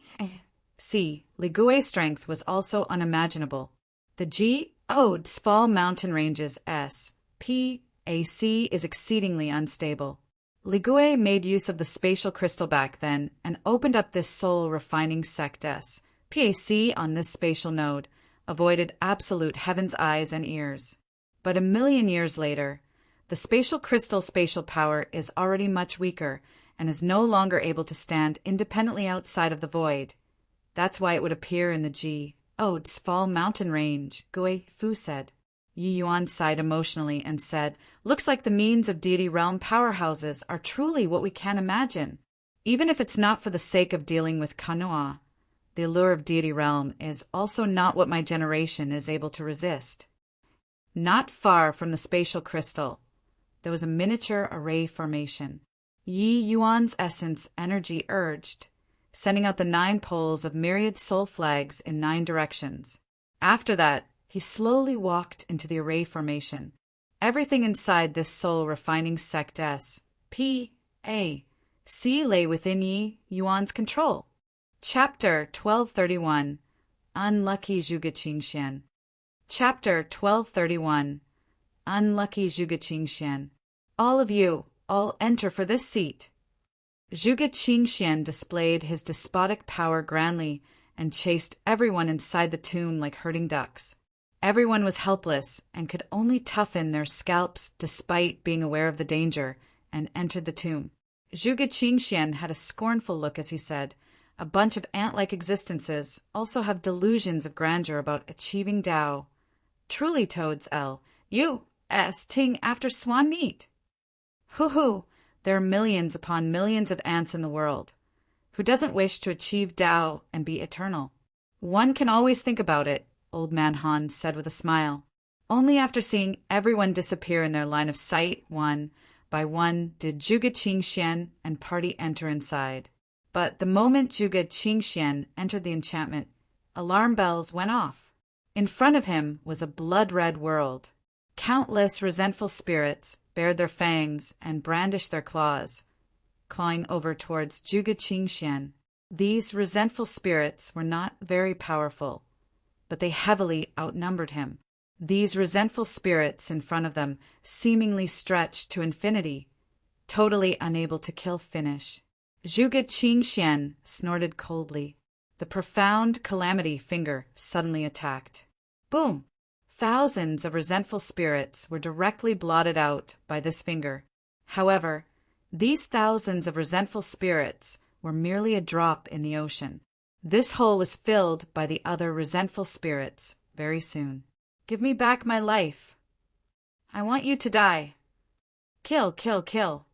Li Gui's strength was also unimaginable. The Geodesfall mountain ranges SPAC is exceedingly unstable. Li Gui made use of the spatial crystal back then and opened up this soul-refining sect SPAC on this spatial node, avoided absolute heaven's eyes and ears. But 1,000,000 years later, the spatial crystal spatial power is already much weaker and is no longer able to stand independently outside of the void. That's why it would appear in the Geodesfall mountain range, Gui Fu said. Yi Yuan sighed emotionally and said, "Looks like the means of deity realm powerhouses are truly what we can't imagine. Even if it's not for the sake of dealing with Kanua, the allure of deity realm is also not what my generation is able to resist." Not far from the spatial crystal, there was a miniature array formation. Yi Yuan's essence energy urged, sending out the 9 poles of myriad soul flags in 9 directions. After that, he slowly walked into the array formation. Everything inside this soul-refining sect S.P.A.C. lay within Yi Yuan's control. Chapter 1231 Unlucky Zhuge Qingxian. Chapter 1231 Unlucky Zhuge Qingxian. All of you, all enter for this seat. Zhuge Qingxian displayed his despotic power grandly and chased everyone inside the tomb like herding ducks. Everyone was helpless and could only toughen their scalps despite being aware of the danger and entered the tomb. Zhuge Qingxian had a scornful look as he said, "A bunch of ant-like existences also have delusions of grandeur about achieving Tao. Truly, Toads L. U.S. Ting after swan meat. Hoo-hoo, there are millions upon millions of ants in the world. Who doesn't wish to achieve Tao and be eternal? One can always think about it," Old Man Han said with a smile. Only after seeing everyone disappear in their line of sight, one by one, did Zhuge Qingxian and party enter inside. But the moment Zhuge Qingxian entered the enchantment, alarm bells went off. In front of him was a blood-red world. Countless resentful spirits bared their fangs and brandished their claws, clawing over towards Zhuge Qingxian. These resentful spirits were not very powerful, but they heavily outnumbered him. These resentful spirits in front of them seemingly stretched to infinity, totally unable to kill finish. Zhuge Qingxian snorted coldly. The profound calamity finger suddenly attacked. Boom! Thousands of resentful spirits were directly blotted out by this finger. However, these thousands of resentful spirits were merely a drop in the ocean. This hole was filled by the other resentful spirits very soon. "Give me back my life. I want you to die. Kill, kill, kill."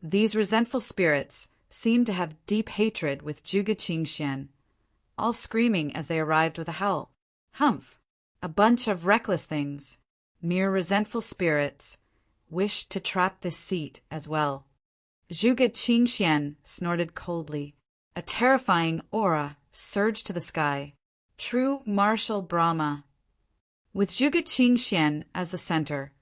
These resentful spirits seemed to have deep hatred with Zhuge Qingxian, all screaming as they arrived with a howl. Humph! A bunch of reckless things, mere resentful spirits, wished to trap this seat as well. Zhuge Qingxian snorted coldly. A terrifying aura surged to the sky. True martial Brahma. With Zhuge Qingxian as the center,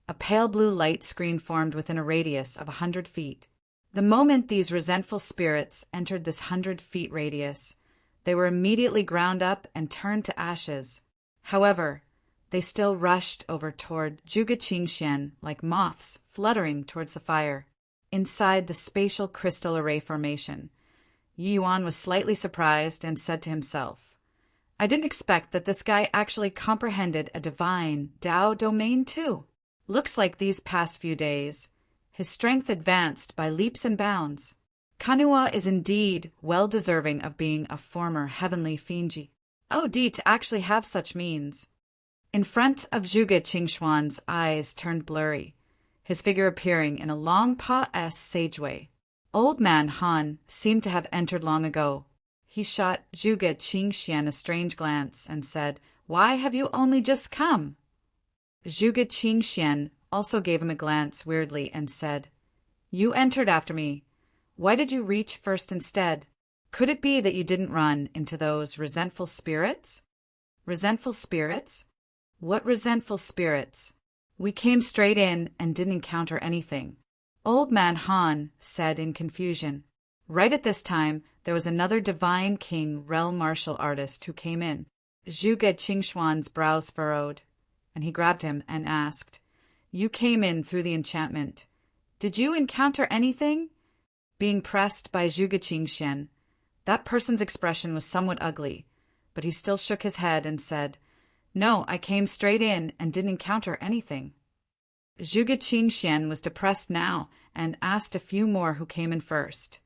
a pale blue light screen formed within a radius of 100 feet. The moment these resentful spirits entered this 100-feet radius, they were immediately ground up and turned to ashes. However, they still rushed over toward Zhuge Qingxian like moths fluttering towards the fire. Inside the spatial crystal array formation, Yi Yuan was slightly surprised and said to himself, "I didn't expect that this guy actually comprehended a divine Tao domain too. Looks like these past few days, his strength advanced by leaps and bounds. Kanua is indeed well deserving of being a former heavenly Fingji. OD to actually have such means." In front of Zhuge Qingxuan's eyes turned blurry, his figure appearing in a long pa-s sageway. Old Man Han seemed to have entered long ago. He shot Zhuge Qingxian a strange glance and said, "Why have you only just come?" Zhuge Qingxian also gave him a glance weirdly and said, "You entered after me. Why did you reach first instead? Could it be that you didn't run into those resentful spirits?" "Resentful spirits? What resentful spirits? We came straight in and didn't encounter anything," Old Man Han said in confusion. Right at this time, there was another divine king realm martial artist who came in. Zhuge Qingxuan's brows furrowed, and he grabbed him and asked, "You came in through the enchantment. Did you encounter anything?" Being pressed by Zhuge Qingxian, that person's expression was somewhat ugly, but he still shook his head and said, "No, I came straight in and didn't encounter anything." Zhuge Qingxian was depressed now and asked a few more who came in first,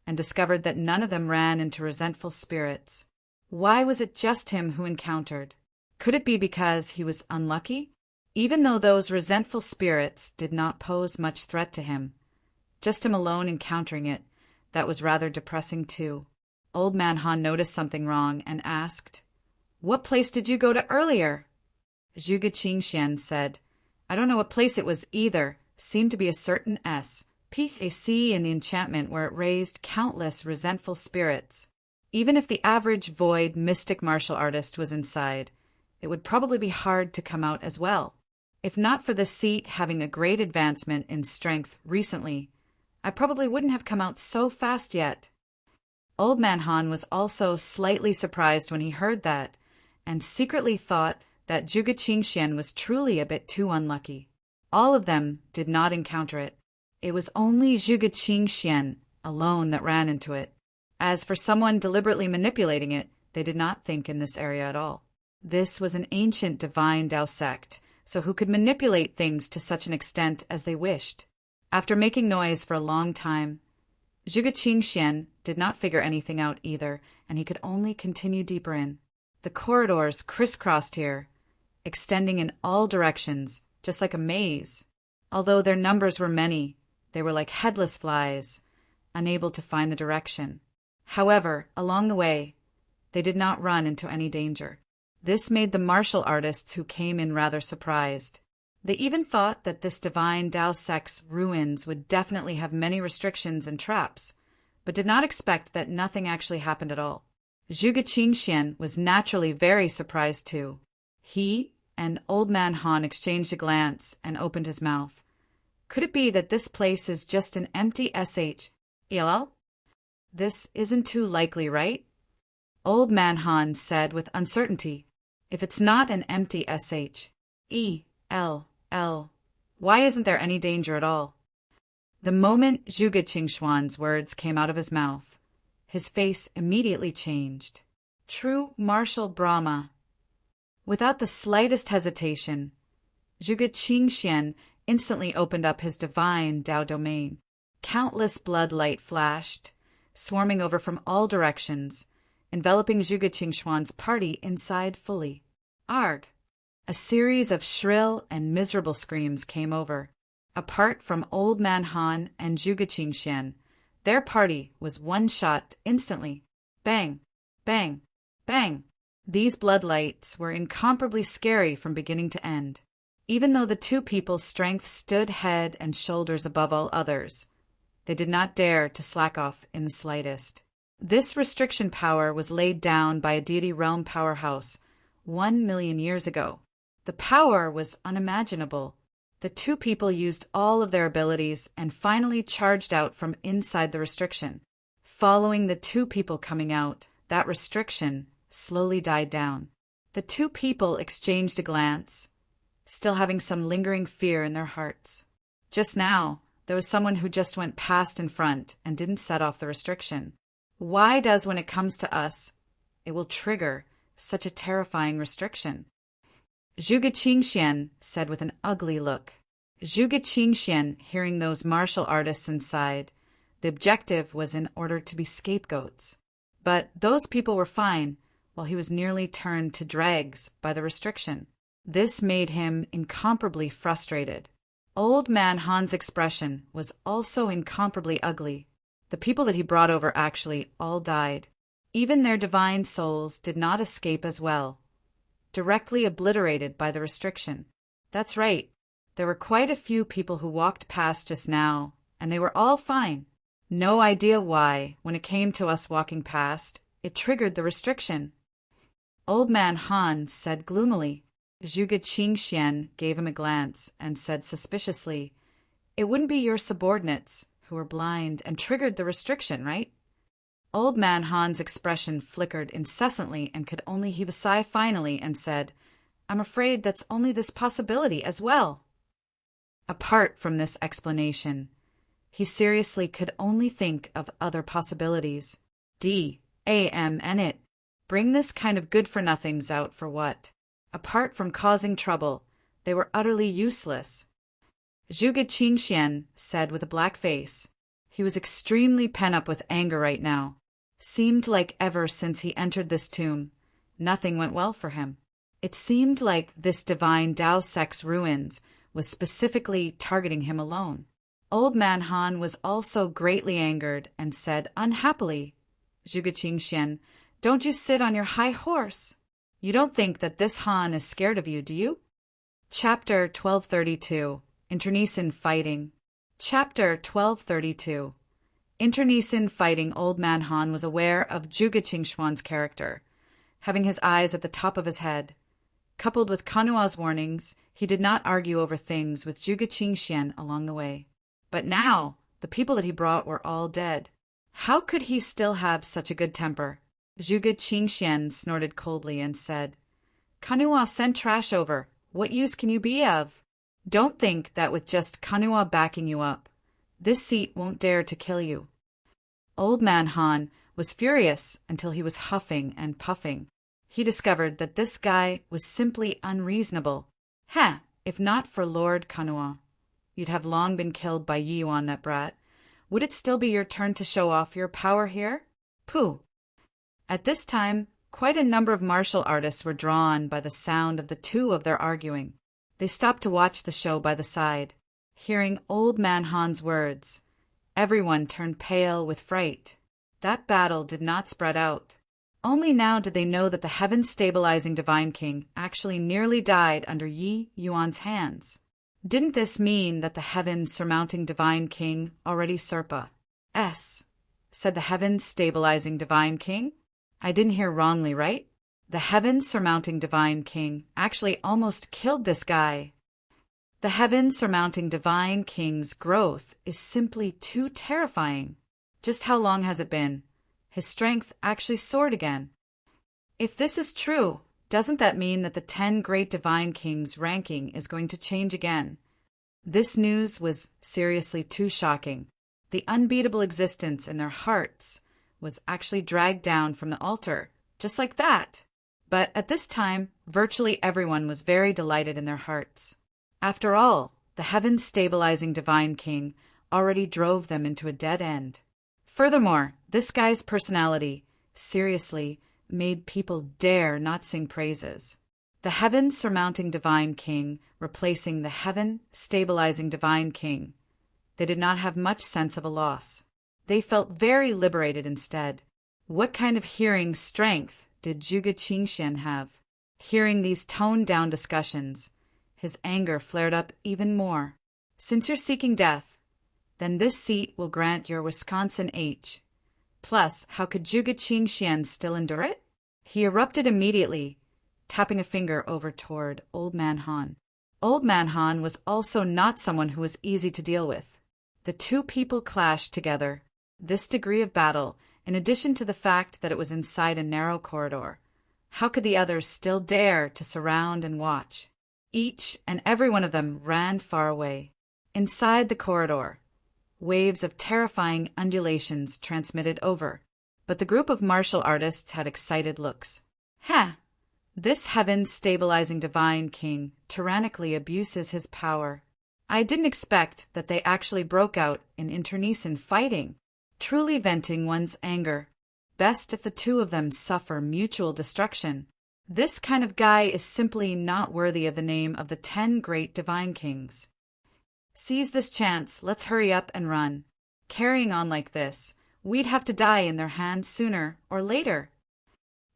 and discovered that none of them ran into resentful spirits. Why was it just him who encountered? Could it be because he was unlucky? Even though those resentful spirits did not pose much threat to him, just him alone encountering it, that was rather depressing too. Old Man Han noticed something wrong and asked, "What place did you go to earlier?" Zhuge Qingxian said. I don't know what place it was either. Seemed to be a certain S.P.A.C. in the enchantment where it raised countless resentful spirits. Even if the average void mystic martial artist was inside, it would probably be hard to come out as well. If not for the seat having a great advancement in strength recently, I probably wouldn't have come out so fast yet. Old Man Han was also slightly surprised when he heard that, and secretly thought that Zhuge Qingxian was truly a bit too unlucky. All of them did not encounter it. It was only Zhuge Qingxian alone that ran into it. As for someone deliberately manipulating it, they did not think in this area at all. This was an ancient divine Dao sect, so who could manipulate things to such an extent as they wished? After making noise for a long time, Zhuge Qingxian did not figure anything out either, and he could only continue deeper in. The corridors crisscrossed here, extending in all directions, just like a maze. Although their numbers were many, they were like headless flies, unable to find the direction. However, along the way, they did not run into any danger. This made the martial artists who came in rather surprised. They even thought that this divine Dao sect's ruins would definitely have many restrictions and traps, but did not expect that nothing actually happened at all. Zhuge Qingxian was naturally very surprised too. He and Old Man Han exchanged a glance and opened his mouth. Could it be that this place is just an empty SH? This isn't too likely, right? Old Man Han said with uncertainty. If it's not an empty SH? Why isn't there any danger at all? The moment Zhuge Qingxian's words came out of his mouth, his face immediately changed. True martial Brahma. Without the slightest hesitation, Zhuge Qingxian instantly opened up his divine Dao domain. Countless blood light flashed, swarming over from all directions, enveloping Zhuge Qingxian's party inside fully. Arg! A series of shrill and miserable screams came over. Apart from Old Man Han and Zhuge Qingxian, their party was one-shot instantly. Bang! Bang! Bang! These bloodlights were incomparably scary from beginning to end. Even though the two people's strength stood head and shoulders above all others, they did not dare to slack off in the slightest. This restriction power was laid down by a deity realm powerhouse 1,000,000 years ago. The power was unimaginable. The two people used all of their abilities and finally charged out from inside the restriction. Following the two people coming out, that restriction slowly died down. The two people exchanged a glance, still having some lingering fear in their hearts. Just now, there was someone who just went past in front and didn't set off the restriction. Why does, when it comes to us, it will trigger such a terrifying restriction? Zhuge Qingxian said with an ugly look. Zhuge Qingxian, hearing those martial artists inside, the objective was in order to be scapegoats. But those people were fine, while he was nearly turned to dregs by the restriction. This made him incomparably frustrated. Old Man Han's expression was also incomparably ugly. The people that he brought over actually all died. Even their divine souls did not escape as well, directly obliterated by the restriction. That's right, there were quite a few people who walked past just now, and they were all fine. No idea why, when it came to us walking past, it triggered the restriction. Old Man Han said gloomily. Zhuge Qingxian gave him a glance and said suspiciously, "It wouldn't be your subordinates who were blind and triggered the restriction, right?" Old Man Han's expression flickered incessantly and could only heave a sigh finally and said, "I'm afraid that's only this possibility as well." Apart from this explanation, he seriously could only think of other possibilities. And it. Bring this kind of good-for-nothings out for what? Apart from causing trouble, they were utterly useless. Zhuge Qingxian said with a black face. He was extremely pent up with anger right now. Seemed like ever since he entered this tomb, nothing went well for him. It seemed like this divine Dao sect's ruins was specifically targeting him alone. Old Man Han was also greatly angered and said unhappily, "Zhuge Qingxian, don't you sit on your high horse." You don't think that this Han is scared of you, do you? Chapter 1232. Internecine Fighting. Chapter 1232. Internecine Fighting. Old Man Han was aware of Zhuge Qingshuan's character, having his eyes at the top of his head. Coupled with Kanua's warnings, he did not argue over things with Zhuge Qingxian along the way. But now, the people that he brought were all dead. How could he still have such a good temper? Zhuge Qingxian snorted coldly and said, Kanua sent trash over. What use can you be of? Don't think that with just Kanua backing you up, this seat won't dare to kill you. Old Man Han was furious until he was huffing and puffing. He discovered that this guy was simply unreasonable. If not for Lord Kanua, you'd have long been killed by Yi Yuan, that brat. Would it still be your turn to show off your power here? Pooh! At this time, quite a number of martial artists were drawn by the sound of the two of their arguing. They stopped to watch the show by the side. Hearing Old Man Han's words, everyone turned pale with fright. That battle did not spread out. Only now did they know that the heaven-stabilizing Divine King actually nearly died under Yi Yuan's hands. Didn't this mean that the heaven-surmounting Divine King already said the heaven-stabilizing Divine King? I didn't hear wrongly, right? The heaven-surmounting Divine King actually almost killed this guy. The heaven-surmounting Divine King's growth is simply too terrifying. Just how long has it been? His strength actually soared again. If this is true, doesn't that mean that the 10 great Divine Kings' ranking is going to change again? This news was seriously too shocking. The unbeatable existence in their hearts was actually dragged down from the altar, just like that. But at this time, virtually everyone was very delighted in their hearts. After all, the heaven-stabilizing Divine King already drove them into a dead end. Furthermore, this guy's personality, seriously, made people dare not sing praises. The heaven-surmounting Divine King replacing the heaven-stabilizing Divine King. They did not have much sense of a loss. They felt very liberated instead. What kind of hearing strength did Zhuge Qingxian have? Hearing these toned-down discussions, his anger flared up even more. Since you're seeking death, then this seat will grant your Wisconsin H. Plus, how could Zhuge Qingxian still endure it? He erupted immediately, tapping a finger over toward Old Man Han. Old Man Han was also not someone who was easy to deal with. The two people clashed together. This degree of battle, in addition to the fact that it was inside a narrow corridor. How could the others still dare to surround and watch? Each and every one of them ran far away. Inside the corridor, waves of terrifying undulations transmitted over, but the group of martial artists had excited looks. This heaven-stabilizing Divine King tyrannically abuses his power. I didn't expect that they actually broke out in internecine fighting, truly venting one's anger. Best if the two of them suffer mutual destruction. This kind of guy is simply not worthy of the name of the 10 great Divine Kings. Seize this chance, let's hurry up and run. Carrying on like this, we'd have to die in their hands sooner or later.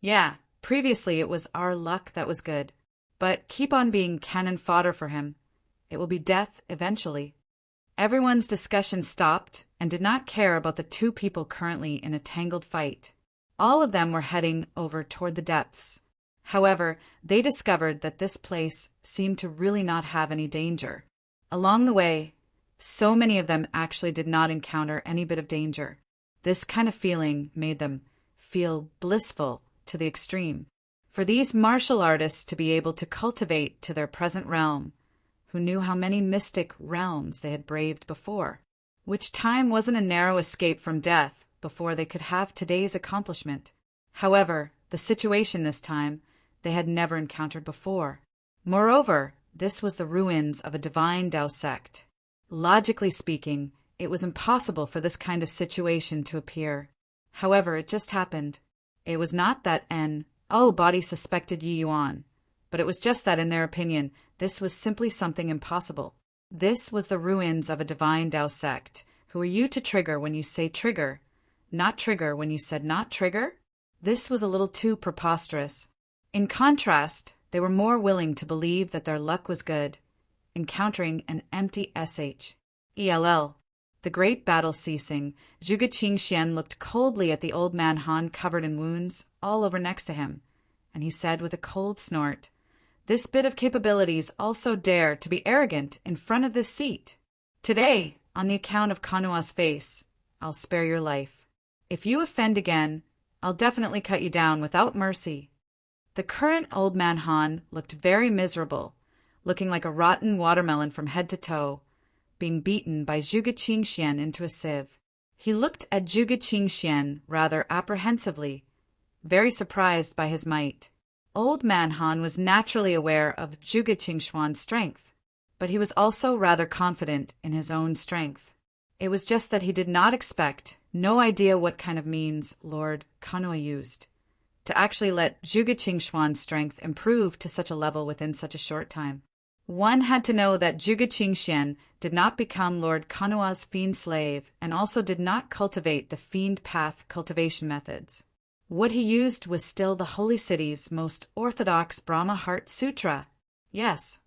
Yeah, previously it was our luck that was good, but keep on being cannon fodder for him. It will be death eventually. Everyone's discussion stopped and did not care about the two people currently in a tangled fight. All of them were heading over toward the depths. However, they discovered that this place seemed to really not have any danger. Along the way, so many of them actually did not encounter any bit of danger. This kind of feeling made them feel blissful to the extreme. For these martial artists to be able to cultivate to their present realm, who knew how many mystic realms they had braved before, which time wasn't a narrow escape from death before they could have today's accomplishment. However, the situation this time they had never encountered before. Moreover, this was the ruins of a divine Dao sect. Logically speaking, it was impossible for this kind of situation to appear. However, it just happened. It was not that body suspected Yi Yuan, but it was just that in their opinion, this was simply something impossible. This was the ruins of a divine Dao sect. Who are you to trigger when you say trigger? Not trigger when you said not trigger? This was a little too preposterous. In contrast, they were more willing to believe that their luck was good, encountering an empty ell. The great battle ceasing, Zhuge Qingxian looked coldly at the old man Han covered in wounds all over next to him, and he said with a cold snort, "This bit of capabilities also dare to be arrogant in front of this seat. Today, on the account of Kanua's face, I'll spare your life. If you offend again, I'll definitely cut you down without mercy." The current old man Han looked very miserable, looking like a rotten watermelon from head to toe, being beaten by Zhuge Qingxian into a sieve. He looked at Zhuge Qingxian rather apprehensively, very surprised by his might. Old man Han was naturally aware of Zhuge Qingxuan's strength, but he was also rather confident in his own strength. It was just that he did not expect, no idea what kind of means Lord Kanua used, to actually let Zhuge Qingxuan's strength improve to such a level within such a short time. One had to know that Zhuge Qingxian did not become Lord Kanua's fiend slave and also did not cultivate the fiend path cultivation methods. What he used was still the Holy City's most orthodox Brahma Heart Sutra. Yes.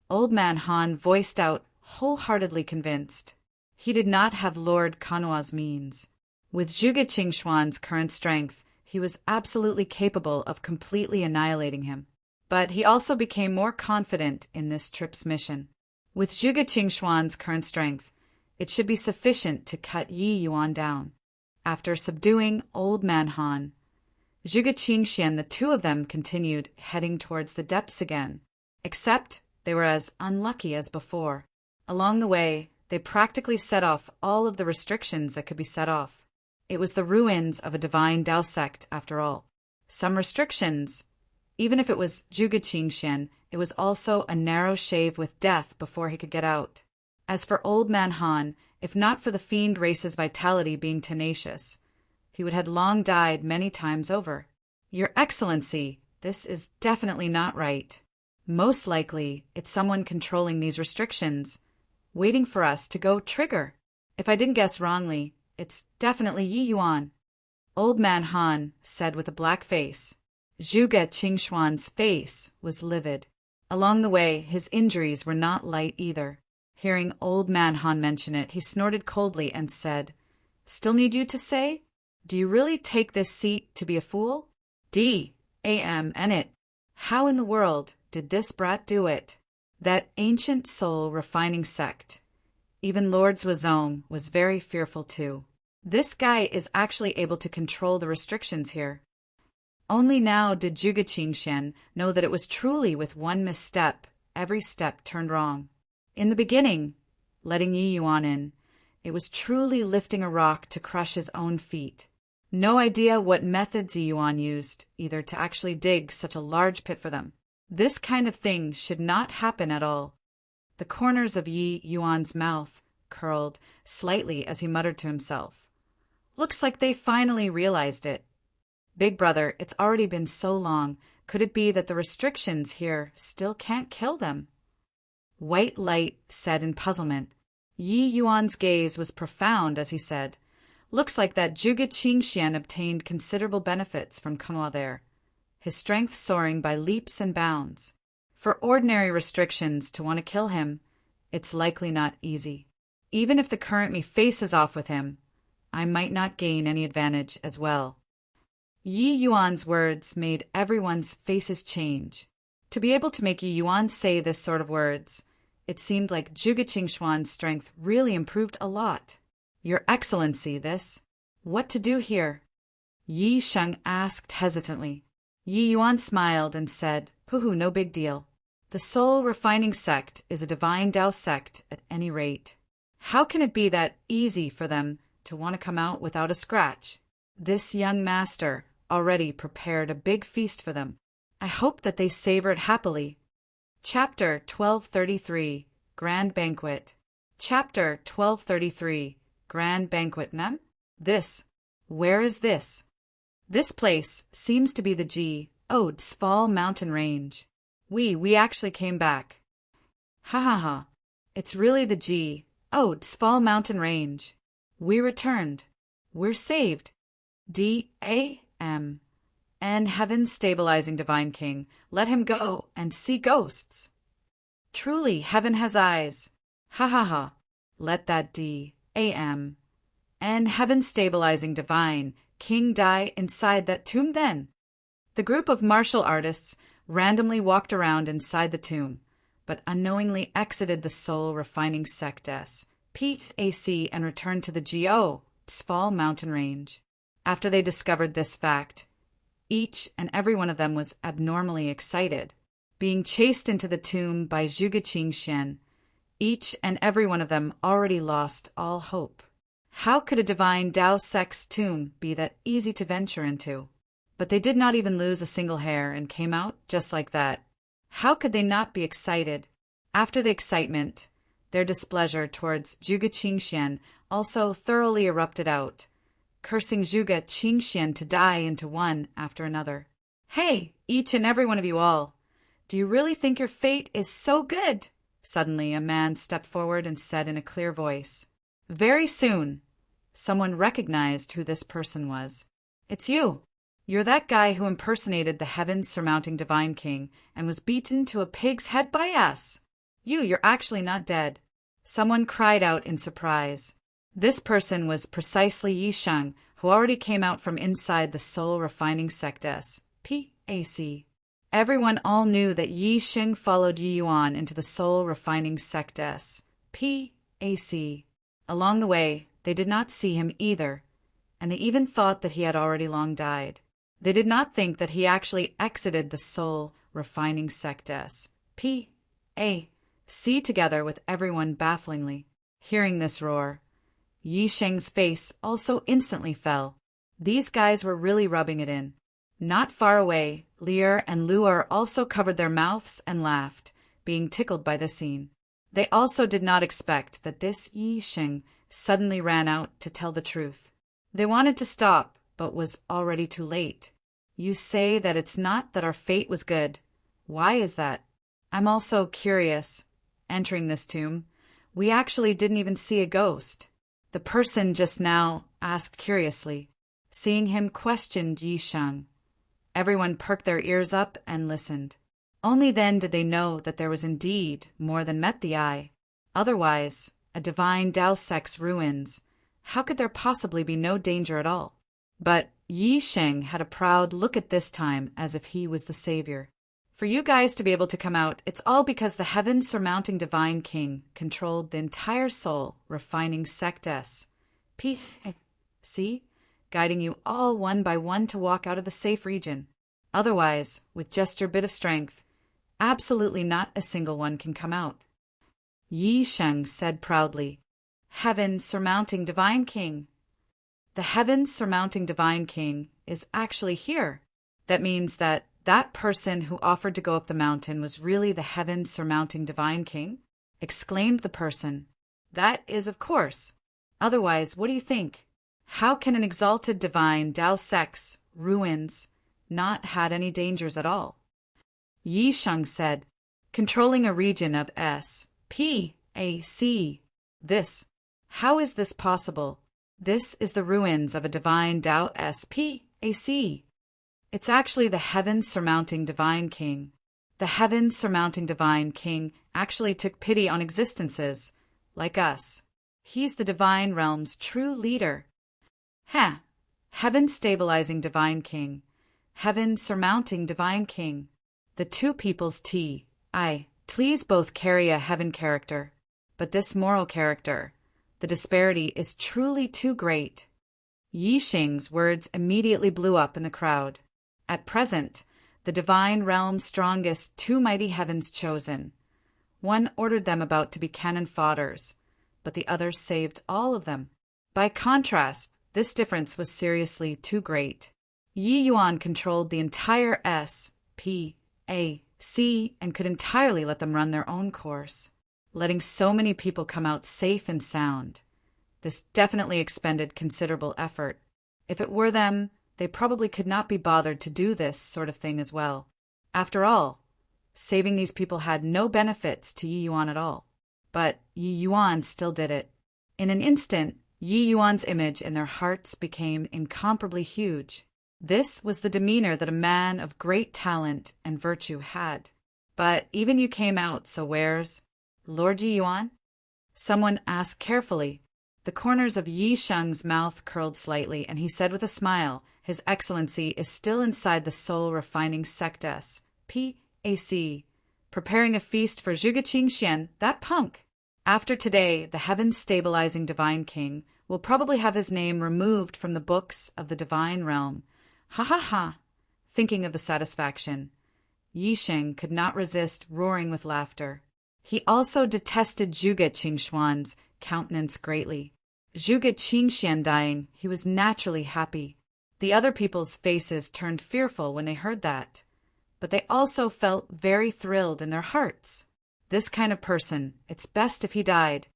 Old man Han voiced out, wholeheartedly convinced. He did not have Lord Kanua's means. With Zhuge Qingxuan's current strength, he was absolutely capable of completely annihilating him. But he also became more confident in this trip's mission. With Zhuge Qingxuan's current strength, it should be sufficient to cut Yi Yuan down. After subduing old man Han, Zhuge Qingxian, the two of them continued heading towards the depths again. Except they were as unlucky as before. Along the way, they practically set off all of the restrictions that could be set off. It was the ruins of a divine Tao sect, after all. Some restrictions. Even if it was Zhuge Qingxian, it was also a narrow shave with death before he could get out. As for old man Han, if not for the fiend race's vitality being tenacious, he would have long died many times over. Your Excellency, this is definitely not right. Most likely, it's someone controlling these restrictions, waiting for us to go trigger. If I didn't guess wrongly, it's definitely Yi Yuan. Old man Han said with a black face. Zhuge Qingxuan's face was livid. Along the way, his injuries were not light either. Hearing old man Han mention it, he snorted coldly and said, "Still need you to say? Do you really take this seat to be a fool? D.A.M. and it. How in the world did this brat do it?" That ancient soul refining sect. Even Lord Zuozong was very fearful too. This guy is actually able to control the restrictions here. Only now did Zhuge Qingxian know that it was truly with one misstep, every step turned wrong. In the beginning, letting Yi Yuan in, it was truly lifting a rock to crush his own feet. No idea what methods Yi Yuan used, either to actually dig such a large pit for them. This kind of thing should not happen at all. The corners of Yi Yuan's mouth curled slightly as he muttered to himself. Looks like they finally realized it. Big brother, it's already been so long. Could it be that the restrictions here still can't kill them? White light said in puzzlement. Yi Yuan's gaze was profound as he said, "Looks like that Zhuge Qingxian obtained considerable benefits from Kanua there, his strength soaring by leaps and bounds. For ordinary restrictions to want to kill him, it's likely not easy. Even if the current me faces off with him, I might not gain any advantage as well." Yi Yuan's words made everyone's faces change. To be able to make Yi Yuan say this sort of words, it seemed like Zhuge Qingxuan's strength really improved a lot. "Your Excellency, this. What to do here?" Yi Sheng asked hesitantly. Yi Yuan smiled and said, "Hoo-hoo, no big deal. The soul refining sect is a divine Tao sect at any rate. How can it be that easy for them to want to come out without a scratch? This young master already prepared a big feast for them. I hope that they savor it happily." Chapter 1233, Grand Banquet. Chapter 1233, Grand Banquet, ma'am? Where is this? This place seems to be the Ode-Sval mountain range. We actually came back. Ha ha ha. It's really the Ode-Sval mountain range. We returned. We're saved. D.A.M. and heaven-stabilizing divine king, let him go and see ghosts. Truly, heaven has eyes. Ha ha ha. Let that D.A.M. and heaven-stabilizing divine king die inside that tomb then. The group of martial artists randomly walked around inside the tomb, but unknowingly exited the soul-refining sectus, PAC, and returned to the GO, Psfall mountain range. After they discovered this fact, each and every one of them was abnormally excited. Being chased into the tomb by Zhuge Qingxian, each and every one of them already lost all hope. How could a divine Dao sect's tomb be that easy to venture into? But they did not even lose a single hair and came out just like that. How could they not be excited? After the excitement, their displeasure towards Zhuge Qingxian also thoroughly erupted out, cursing Zhuge Qingxian to die into one after another. Hey, each and every one of you all, do you really think your fate is so good? Suddenly a man stepped forward and said in a clear voice. Very soon, someone recognized who this person was. It's you. You're that guy who impersonated the heaven-surmounting divine king and was beaten to a pig's head by us. You're actually not dead. Someone cried out in surprise. This person was precisely Yi Sheng, who already came out from inside the soul-refining sectus, PAC. Everyone all knew that Yi Sheng followed Yi Yuan into the soul-refining sectus, PAC. Along the way, they did not see him either, and they even thought that he had already long died. They did not think that he actually exited the soul-refining sectus, PAC, together with everyone bafflingly. Hearing this roar, Yi Sheng's face also instantly fell. These guys were really rubbing it in. Not far away, Lier and Luer also covered their mouths and laughed, being tickled by the scene. They also did not expect that this Yi Sheng suddenly ran out to tell the truth. They wanted to stop, but was already too late. You say that it's not that our fate was good. Why is that? I'm also curious. Entering this tomb, we actually didn't even see a ghost. The person just now asked curiously. Seeing him questioned Yi Sheng. Everyone perked their ears up and listened. Only then did they know that there was indeed more than met the eye. Otherwise, a divine Dao sect's ruins. How could there possibly be no danger at all? But Yi Sheng had a proud look at this time as if he was the savior. For you guys to be able to come out, it's all because the heaven-surmounting divine king controlled the entire soul-refining sectus, PAC, guiding you all one by one to walk out of the safe region. Otherwise, with just your bit of strength, absolutely not a single one can come out. Yi Sheng said proudly, Heaven-surmounting divine king. The heaven-surmounting divine king is actually here. That means that person who offered to go up the mountain was really the heaven-surmounting divine king? Exclaimed the person. That is, of course. Otherwise, what do you think? How can an exalted divine Dao sect's ruins not had any dangers at all? Yi Sheng said, controlling a region of SPAC. How is this possible? This is the ruins of a divine Dao SPAC. It's actually the heaven-surmounting divine king. The heaven-surmounting divine king actually took pity on existences like us. He's the divine realm's true leader. Heaven-stabilizing divine king. Heaven-surmounting divine king. The two peoples T's both carry a heaven character, but this moral character, the disparity is truly too great. Yi Sheng's words immediately blew up in the crowd. At present, the divine realm's strongest two mighty heavens chosen. One ordered them about to be cannon fodders, but the other saved all of them. By contrast, this difference was seriously too great. Yi Yuan controlled the entire SPAC and could entirely let them run their own course, letting so many people come out safe and sound. This definitely expended considerable effort. If it were them, they probably could not be bothered to do this sort of thing as well. After all, saving these people had no benefits to Yi Yuan at all. But Yi Yuan still did it. In an instant, Yi Yuan's image in their hearts became incomparably huge. This was the demeanor that a man of great talent and virtue had. But even you came out, so where's Lord Yi Yuan? Someone asked carefully. The corners of Yi Sheng's mouth curled slightly, and he said with a smile, His Excellency is still inside the soul-refining sectus, PAC, preparing a feast for Zhuge Qingxian, that punk. After today, the heaven-stabilizing Divine King will probably have his name removed from the books of the Divine Realm. Ha ha ha! Thinking of the satisfaction, Yi Sheng could not resist roaring with laughter. He also detested Zhuge Qingxuan's countenance greatly. Zhuge Qingxian dying, he was naturally happy. The other people's faces turned fearful when they heard that, but they also felt very thrilled in their hearts. This kind of person, it's best if he died.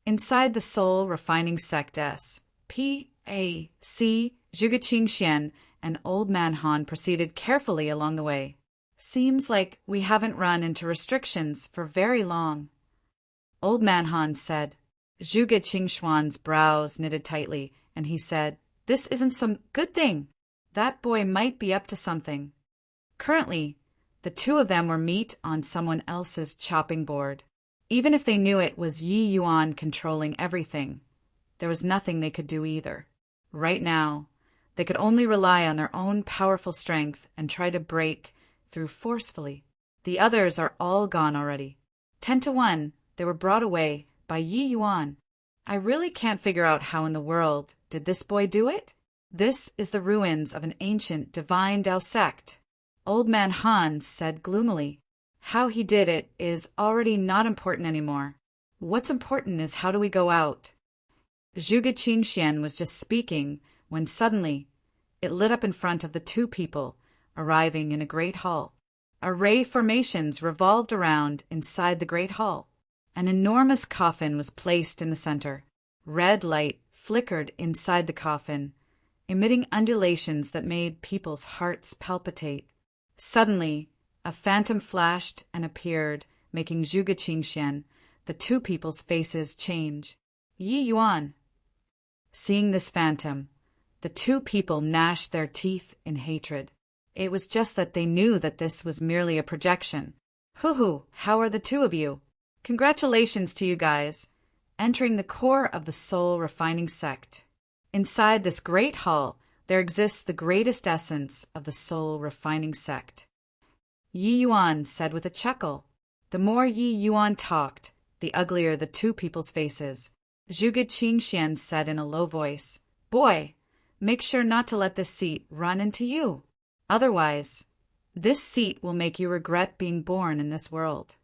Inside the soul-refining sectus, P.A.C., Zhuge Qingxian and Old Man Han proceeded carefully along the way. Seems like we haven't run into restrictions for very long. Old Man Han said. Zhuge Qingxuan's brows knitted tightly, and he said, This isn't some good thing. That boy might be up to something. Currently, the two of them were meat on someone else's chopping board. Even if they knew it was Yi Yuan controlling everything, there was nothing they could do either. Right now, they could only rely on their own powerful strength and try to break through forcefully. The others are all gone already. 10-1, they were brought away by Yi Yuan. I really can't figure out how in the world did this boy do it? This is the ruins of an ancient divine Dao sect. Old Man Han said gloomily. How he did it is already not important anymore. What's important is how do we go out? Zhuge Qingxian was just speaking when suddenly it lit up in front of the two people arriving in a great hall. Array formations revolved around inside the great hall. An enormous coffin was placed in the center. Red light flickered inside the coffin, emitting undulations that made people's hearts palpitate. Suddenly, a phantom flashed and appeared, making Zhuge Qingxian, the two people's faces change. Yi Yuan. Seeing this phantom, the two people gnashed their teeth in hatred. It was just that they knew that this was merely a projection. Hoo-hoo, how are the two of you? Congratulations to you guys, entering the core of the soul-refining sect. Inside this great hall, there exists the greatest essence of the soul-refining sect. Yi Yuan said with a chuckle. The more Yi Yuan talked, the uglier the two people's faces. Zhuge Qingxian said in a low voice, Boy, make sure not to let this seat run into you. Otherwise, this seat will make you regret being born in this world.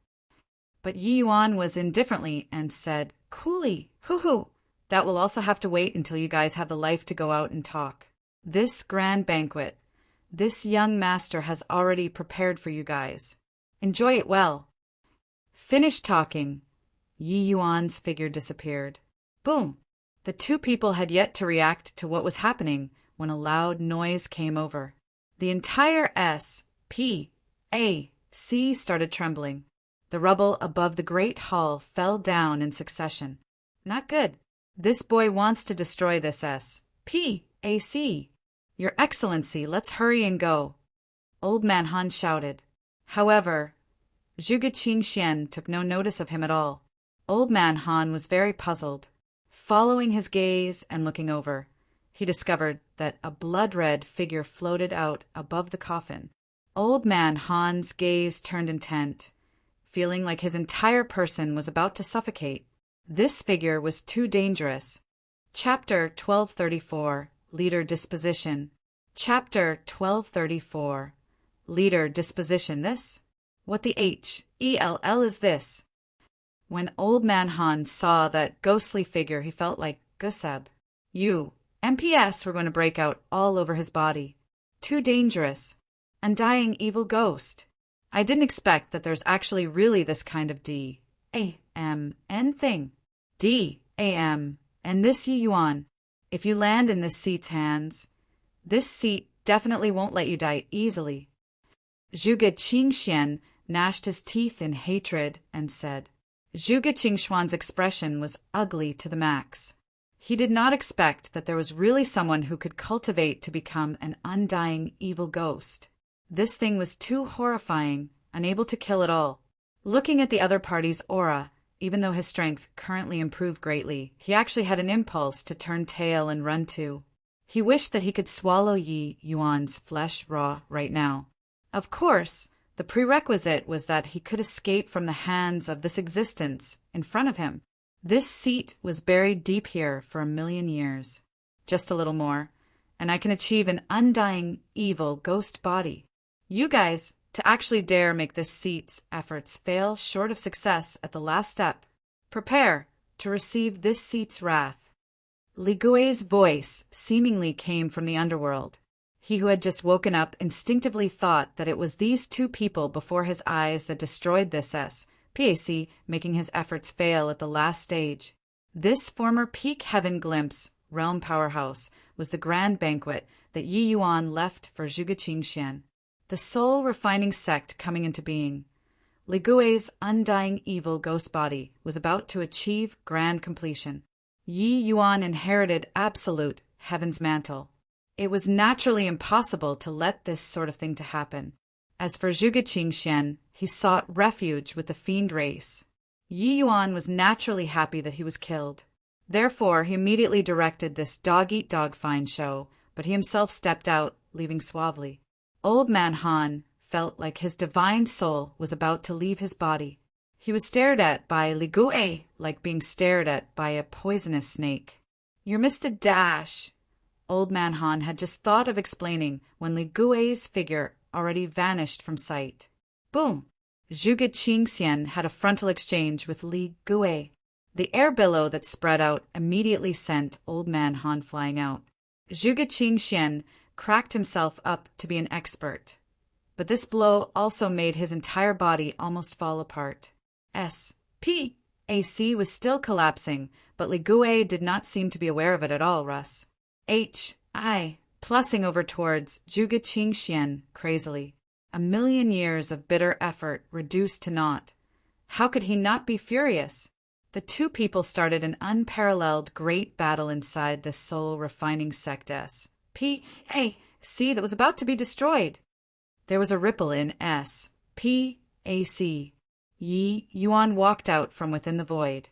But Yi Yuan was indifferently and said, Coolly, hoo-hoo, that will also have to wait until you guys have the life to go out and talk. This grand banquet, this young master has already prepared for you guys. Enjoy it well. Finished talking, Yi Yuan's figure disappeared. Boom! The two people had yet to react to what was happening when a loud noise came over. The entire S.P.A.C. started trembling. The rubble above the great hall fell down in succession. Not good. This boy wants to destroy this S.P.A.C. Your Excellency, let's hurry and go. Old Man Han shouted. However, Zhuge Qingxian took no notice of him at all. Old Man Han was very puzzled. Following his gaze and looking over, he discovered that a blood-red figure floated out above the coffin. Old Man Han's gaze turned intent, feeling like his entire person was about to suffocate. This figure was too dangerous. Chapter 1234, Leader Disposition. Chapter 1234, Leader Disposition. This? What the H-E-L-L is this? When Old Man Han saw that ghostly figure, he felt like Guseb. MPS were going to break out all over his body. Too dangerous. Undying evil ghost. I didn't expect that there's actually really this kind of D-A-M-N thing. D-A-M. And this Yi Yuan. If you land in this seat's hands, this seat definitely won't let you die easily. Zhuge Qingxian gnashed his teeth in hatred and said. Zhuge Qingxuan's expression was ugly to the max. He did not expect that there was really someone who could cultivate to become an undying evil ghost. This thing was too horrifying, unable to kill at all. Looking at the other party's aura, even though his strength currently improved greatly, he actually had an impulse to turn tail and run too. He wished that he could swallow Yi Yuan's flesh raw right now. Of course, the prerequisite was that he could escape from the hands of this existence in front of him. This seat was buried deep here for 1,000,000 years. Just a little more, and I can achieve an undying, evil ghost body. You guys, to actually dare make this seat's efforts fail short of success at the last step, prepare to receive this seat's wrath. Li Gui's voice seemingly came from the underworld. He who had just woken up instinctively thought that it was these two people before his eyes that destroyed this PAC, making his efforts fail at the last stage. This former peak heaven glimpse, realm powerhouse, was the grand banquet that Yi Yuan left for Zhuge Qingxian, the soul refining sect coming into being. Li Gui's undying evil ghost body was about to achieve grand completion. Yi Yuan inherited absolute heaven's mantle. It was naturally impossible to let this sort of thing to happen. As for Zhuge Qingxian, he sought refuge with the fiend race. Yi Yuan was naturally happy that he was killed. Therefore, he immediately directed this dog-eat-dog fine show, but he himself stepped out, leaving suavely. Old Man Han felt like his divine soul was about to leave his body. He was stared at by Li Gui like being stared at by a poisonous snake. "You missed a dash," Old Man Han had just thought of explaining when Li Gui's figure already vanished from sight. Boom! Zhuge Qingxian had a frontal exchange with Li Gui. The air billow that spread out immediately sent Old Man Han flying out. Zhuge Qingxian cracked himself up to be an expert, but this blow also made his entire body almost fall apart. SPAC was still collapsing, but Li Gui did not seem to be aware of it at all. Russ HI plussing over towards Zhuge Qingxian crazily. 1,000,000 years of bitter effort reduced to naught. How could he not be furious? The two people started an unparalleled great battle inside the soul-refining sect SPAC that was about to be destroyed. There was a ripple in SPAC. Yi Yuan walked out from within the void.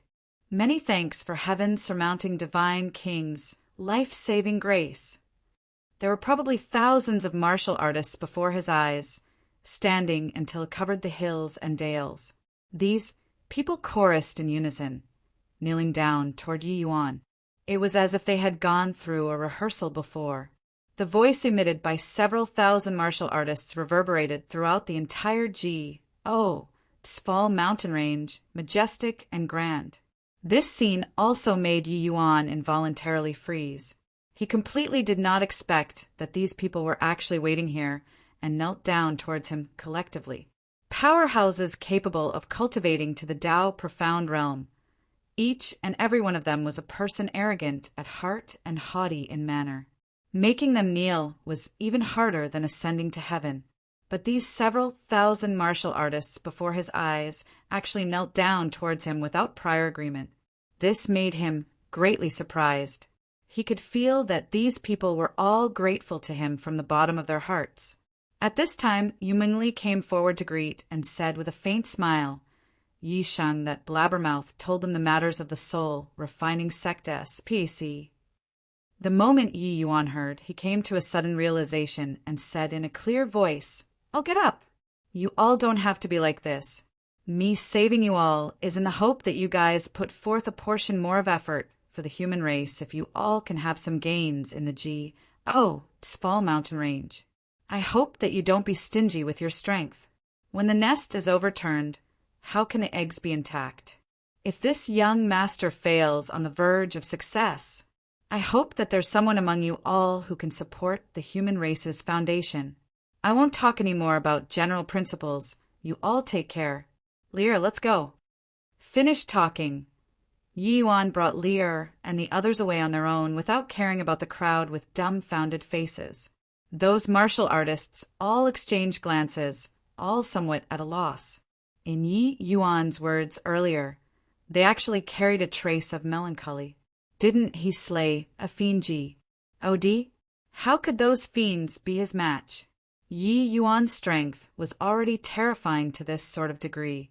Many thanks for heaven surmounting divine kings, life-saving grace. There were probably thousands of martial artists before his eyes, standing until it covered the hills and dales. These people chorused in unison, kneeling down toward Yi Yuan. It was as if they had gone through a rehearsal before. The voice emitted by several thousand martial artists reverberated throughout the entire Sval mountain range, majestic and grand. This scene also made Yi Yuan involuntarily freeze. He completely did not expect that these people were actually waiting here and knelt down towards him collectively. Powerhouses capable of cultivating to the Tao profound realm. Each and every one of them was a person arrogant at heart and haughty in manner. Making them kneel was even harder than ascending to heaven. But these several thousand martial artists before his eyes actually knelt down towards him without prior agreement. This made him greatly surprised. He could feel that these people were all grateful to him from the bottom of their hearts. At this time, Yu Mingli came forward to greet and said with a faint smile, Yi Sheng, that blabbermouth, told them the matters of the soul, refining sect SPAC. The moment Yi Yuan heard, he came to a sudden realization and said in a clear voice, "I'll get up. You all don't have to be like this. Me saving you all is in the hope that you guys put forth a portion more of effort for the human race if you all can have some gains in the Sval mountain range. I hope that you don't be stingy with your strength. When the nest is overturned, how can the eggs be intact? If this young master fails on the verge of success, I hope that there's someone among you all who can support the human race's foundation. I won't talk any more about general principles. You all take care. Lear, let's go." Finished talking, Yi Yuan brought Lear and the others away on their own without caring about the crowd with dumbfounded faces. Those martial artists all exchanged glances, all somewhat at a loss. In Yi Yuan's words earlier, they actually carried a trace of melancholy. Didn't he slay a fiend? Od? How could those fiends be his match? Yi Yuan's strength was already terrifying to this sort of degree.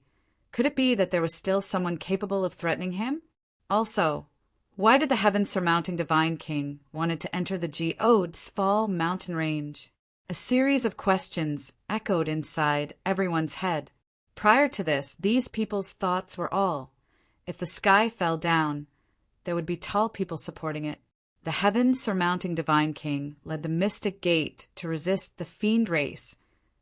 Could it be that there was still someone capable of threatening him? Also, why did the heaven-surmounting Divine King wanted to enter the Sval mountain range? A series of questions echoed inside everyone's head. Prior to this, these people's thoughts were all, if the sky fell down, there would be tall people supporting it. The heaven-surmounting Divine King led the mystic gate to resist the fiend race.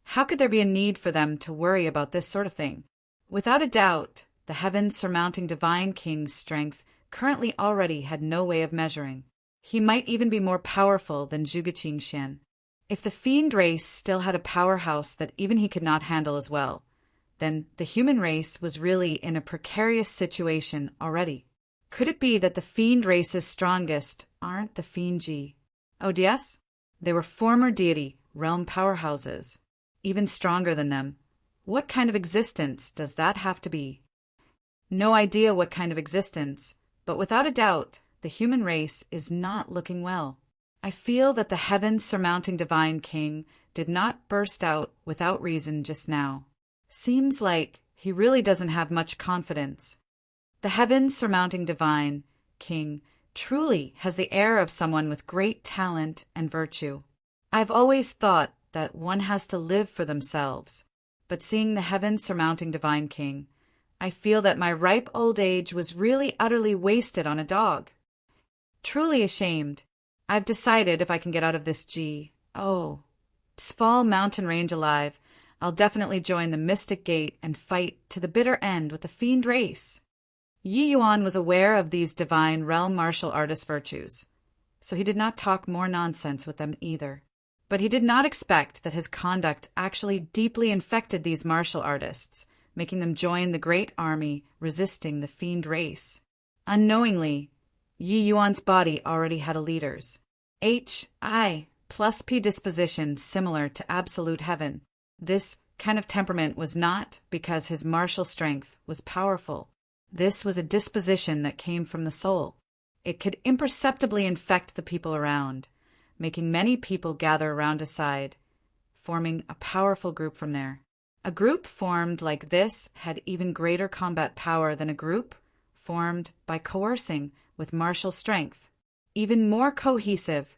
How could there be a need for them to worry about this sort of thing? Without a doubt, the heaven-surmounting Divine King's strength currently already had no way of measuring. He might even be more powerful than Zhuge Qingxian. If the fiend race still had a powerhouse that even he could not handle as well, then the human race was really in a precarious situation already. Could it be that the fiend race's strongest aren't the fiend? Oh yes? They were former deity realm powerhouses, even stronger than them. What kind of existence does that have to be? No idea what kind of existence, but without a doubt, the human race is not looking well. I feel that the heaven-surmounting Divine King did not burst out without reason just now. Seems like he really doesn't have much confidence. The heaven-surmounting Divine King truly has the air of someone with great talent and virtue. I've always thought that one has to live for themselves, but seeing the heaven-surmounting Divine King, I feel that my ripe old age was really utterly wasted on a dog. Truly ashamed. I've decided if I can get out of this Sval mountain range alive, I'll definitely join the Mystic Gate and fight to the bitter end with the fiend race. Yi Yuan was aware of these divine realm martial artist virtues, so he did not talk more nonsense with them either. But he did not expect that his conduct actually deeply infected these martial artists, making them join the great army resisting the fiend race. Unknowingly, Yi Yuan's body already had a leader's Hi+P disposition similar to absolute heaven. This kind of temperament was not because his martial strength was powerful. This was a disposition that came from the soul. It could imperceptibly infect the people around, making many people gather around a side, forming a powerful group from there. A group formed like this had even greater combat power than a group formed by coercing with martial strength. Even more cohesive.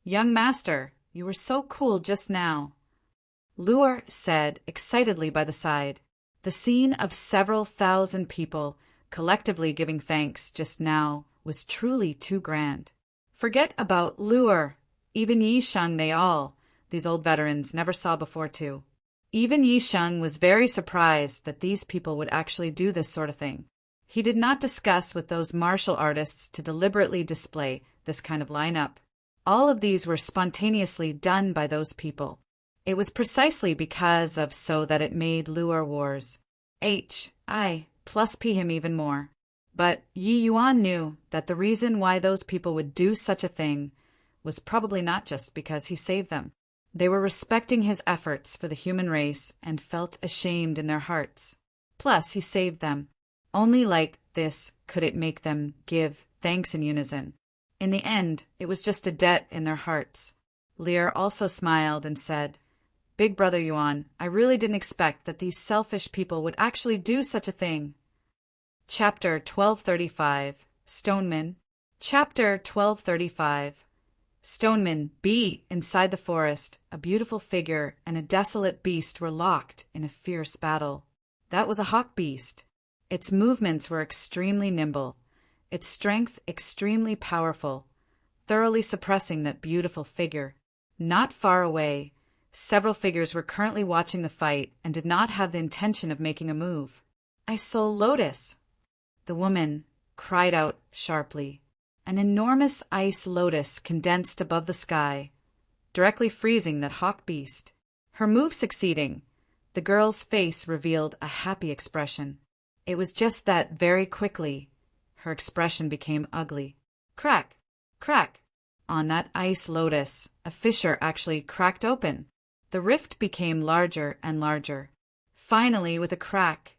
Young master, you were so cool just now, Luer said excitedly by the side. The scene of several thousand people collectively giving thanks just now was truly too grand. Forget about Luer. Even Yi Sheng these old veterans never saw before too. Even Yi Sheng was very surprised that these people would actually do this sort of thing. He did not discuss with those martial artists to deliberately display this kind of lineup. All of these were spontaneously done by those people. It was precisely because of so that it made Luer Wars Hi+P him even more. But Yi Yuan knew that the reason why those people would do such a thing was probably not just because he saved them. They were respecting his efforts for the human race and felt ashamed in their hearts. Plus, he saved them. Only like this could it make them give thanks in unison. In the end, it was just a debt in their hearts. Lear also smiled and said, Big Brother Yuan, I really didn't expect that these selfish people would actually do such a thing. Chapter 1235, Stoneman. Chapter 1235. Stoneman B. Inside the forest, a beautiful figure and a desolate beast were locked in a fierce battle. That was a hawk beast. Its movements were extremely nimble, its strength extremely powerful, thoroughly suppressing that beautiful figure. Not far away, several figures were currently watching the fight and did not have the intention of making a move. I saw Lotus, the woman cried out sharply. An enormous ice lotus condensed above the sky, directly freezing that hawk beast. Her move succeeding, the girl's face revealed a happy expression. It was just that very quickly, her expression became ugly. Crack! Crack! On that ice lotus, a fissure actually cracked open. The rift became larger and larger. Finally, with a crack,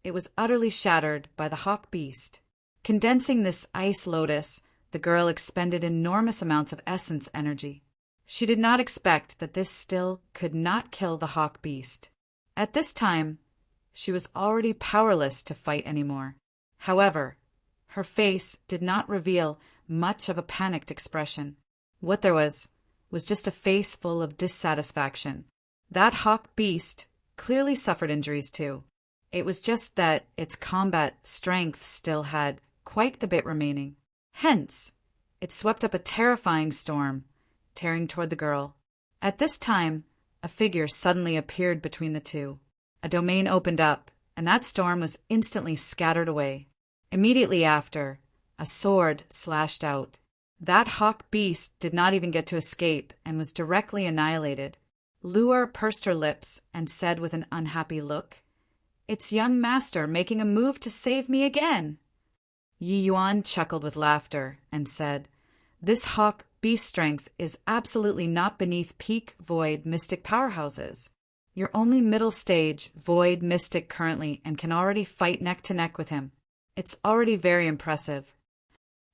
it was utterly shattered by the hawk beast. Condensing this ice lotus The girl expended enormous amounts of essence energy. She did not expect that this still could not kill the hawk beast. At this time, she was already powerless to fight anymore. However, her face did not reveal much of a panicked expression. What there was just a face full of dissatisfaction. That hawk beast clearly suffered injuries too. It was just that its combat strength still had quite the bit remaining. Hence, it swept up a terrifying storm, tearing toward the girl. At this time, a figure suddenly appeared between the two. A domain opened up, and that storm was instantly scattered away. Immediately after, a sword slashed out. That hawk beast did not even get to escape and was directly annihilated. Luer pursed her lips and said with an unhappy look, "It's young master making a move to save me again." Yi Yuan chuckled with laughter and said, "This hawk beast strength is absolutely not beneath peak void mystic powerhouses. You're only middle stage void mystic currently and can already fight neck to neck with him. It's already very impressive."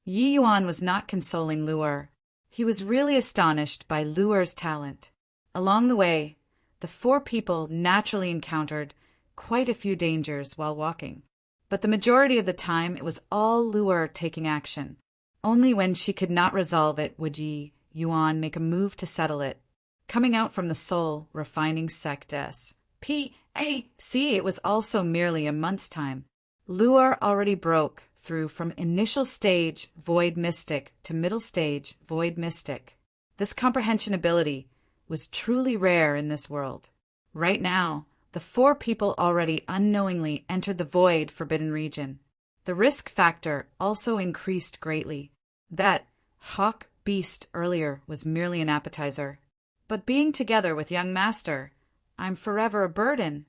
Yi Yuan was not consoling Luer. He was really astonished by Luer's talent. Along the way, the four people naturally encountered quite a few dangers while walking. But the majority of the time it was all Luer taking action. Only when she could not resolve it would Yi Yuan make a move to settle it. Coming out from the soul refining sect SPAC, it was also merely a month's time. Luer already broke through from initial stage void mystic to middle stage void mystic. This comprehension ability was truly rare in this world. Right now, the four people already unknowingly entered the void forbidden region. The risk factor also increased greatly. That hawk beast earlier was merely an appetizer. But being together with young master, I'm forever a burden.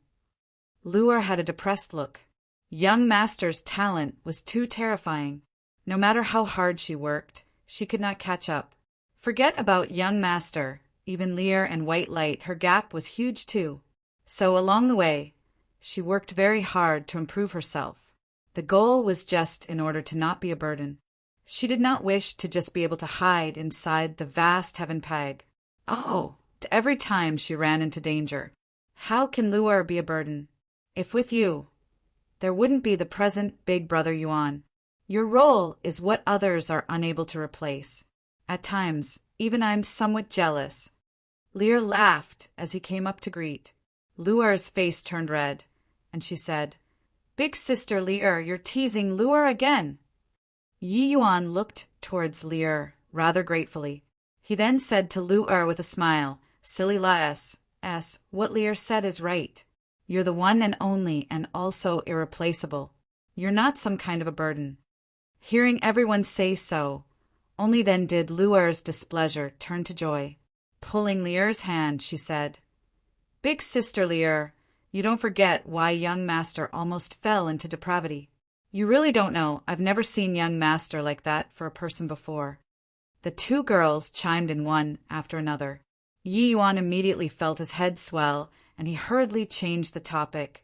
Luer had a depressed look. Young master's talent was too terrifying. No matter how hard she worked, she could not catch up. Forget about young master. Even Lear and White Light, her gap was huge too. So along the way, she worked very hard to improve herself. The goal was just in order to not be a burden. She did not wish to just be able to hide inside the vast heaven peg. Oh, to every time she ran into danger. How can Luer be a burden? If with you, there wouldn't be the present big brother Yuan. Your role is what others are unable to replace. At times, even I'm somewhat jealous. Lear laughed as he came up to greet. Luer's face turned red, and she said, "Big sister Lear, you're teasing Luer again." Yi Yuan looked towards Lear rather gratefully. He then said to Luer with a smile, "Silly lass, what Lear said is right. You're the one and only and also irreplaceable. You're not some kind of a burden." Hearing everyone say so, only then did Luer's displeasure turn to joy. Pulling Lear's hand, she said, "Big sister Lear, you don't forget why young master almost fell into depravity. You really don't know. I've never seen young master like that for a person before." The two girls chimed in one after another. Yi Yuan immediately felt his head swell, and he hurriedly changed the topic.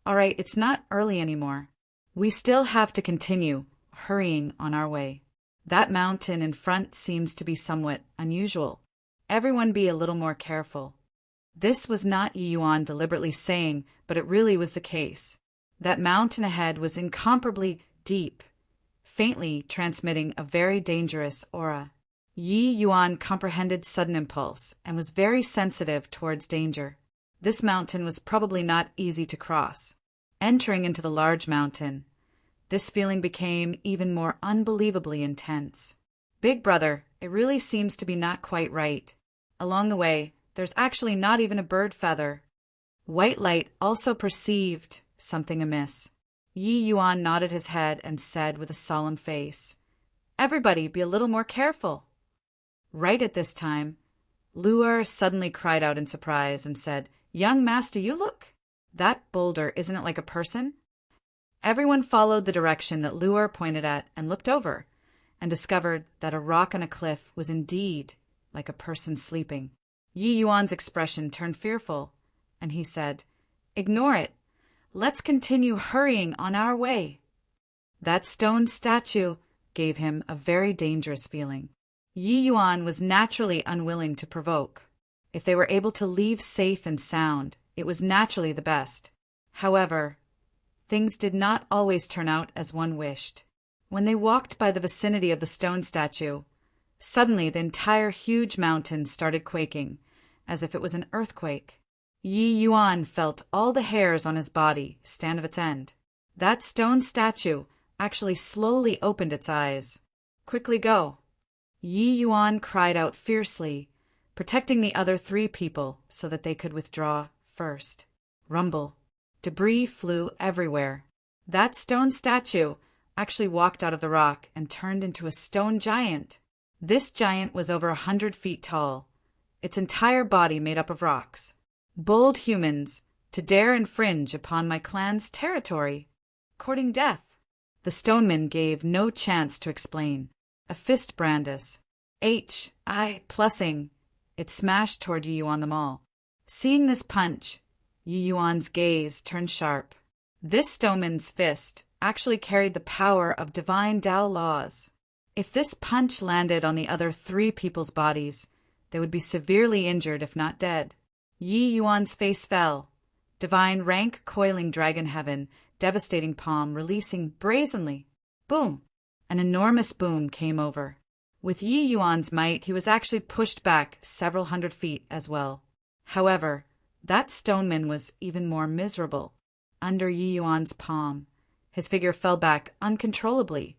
"All right, it's not early anymore. We still have to continue hurrying on our way. That mountain in front seems to be somewhat unusual. Everyone be a little more careful." This was not Yi Yuan deliberately saying, but it really was the case. That mountain ahead was incomparably deep, faintly transmitting a very dangerous aura. Yi Yuan comprehended sudden impulse and was very sensitive towards danger. This mountain was probably not easy to cross. Entering into the large mountain, this feeling became even more unbelievably intense. "Big brother, it really seems to be not quite right. Along the way, there's actually not even a bird feather." White Light also perceived something amiss. Yi Yuan nodded his head and said with a solemn face, "Everybody be a little more careful." Right at this time, Luer suddenly cried out in surprise and said, "Young master, you look. That boulder, isn't it like a person?" Everyone followed the direction that Luer pointed at and looked over, and discovered that a rock on a cliff was indeed like a person sleeping. Yi Yuan's expression turned fearful, and he said, "Ignore it. Let's continue hurrying on our way." That stone statue gave him a very dangerous feeling. Yi Yuan was naturally unwilling to provoke. If they were able to leave safe and sound, it was naturally the best. However, things did not always turn out as one wished. When they walked by the vicinity of the stone statue, suddenly the entire huge mountain started quaking, as if it was an earthquake. Yi Yuan felt all the hairs on his body stand of its end. That stone statue actually slowly opened its eyes. "Quickly go!" Yi Yuan cried out fiercely, protecting the other three people so that they could withdraw first. Rumble. Debris flew everywhere. That stone statue actually walked out of the rock and turned into a stone giant. This giant was over 100 feet tall, its entire body made up of rocks. "Bold humans, to dare infringe upon my clan's territory, courting death." The stoneman gave no chance to explain. A fist Brandis. Plussing. It smashed toward Yi Yuan them all. Seeing this punch, Yi Yuan's gaze turned sharp. This stoneman's fist actually carried the power of divine Tao laws. If this punch landed on the other three people's bodies, they would be severely injured if not dead. Yi Yuan's face fell. Divine rank coiling dragon heaven, devastating palm releasing brazenly. Boom! An enormous boom came over. With Yi Yuan's might, he was actually pushed back several hundred feet as well. However, that stoneman was even more miserable. Under Yi Yuan's palm, his figure fell back uncontrollably,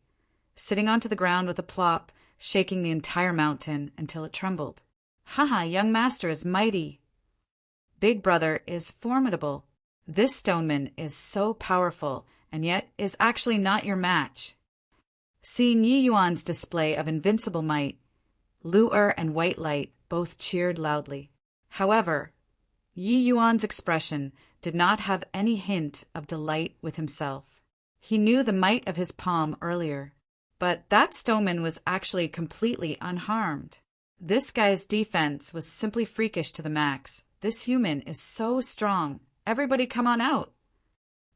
sitting onto the ground with a plop, shaking the entire mountain until it trembled. Haha, young master is mighty. Big brother is formidable. This stoneman is so powerful, and yet is actually not your match. Seeing Yi Yuan's display of invincible might, Lu-Er and White Light both cheered loudly. However, Yi Yuan's expression did not have any hint of delight with himself. He knew the might of his palm earlier, but that stoneman was actually completely unharmed. This guy's defense was simply freakish to the max. This human is so strong. Everybody come on out.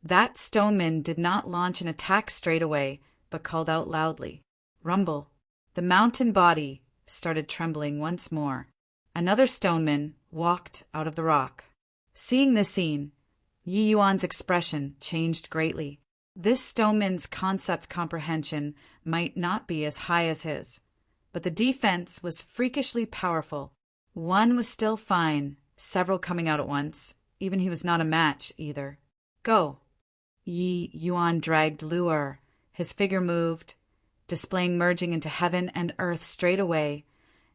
That stoneman did not launch an attack straight away, but called out loudly. Rumble. The mountain body started trembling once more. Another stoneman walked out of the rock. Seeing this scene, Yi Yuan's expression changed greatly. This stoneman's concept comprehension might not be as high as his, but the defense was freakishly powerful. One was still fine, several coming out at once. Even he was not a match either. Go. Yi Yuan dragged Lu-Er. His figure moved, displaying merging into heaven and earth straight away,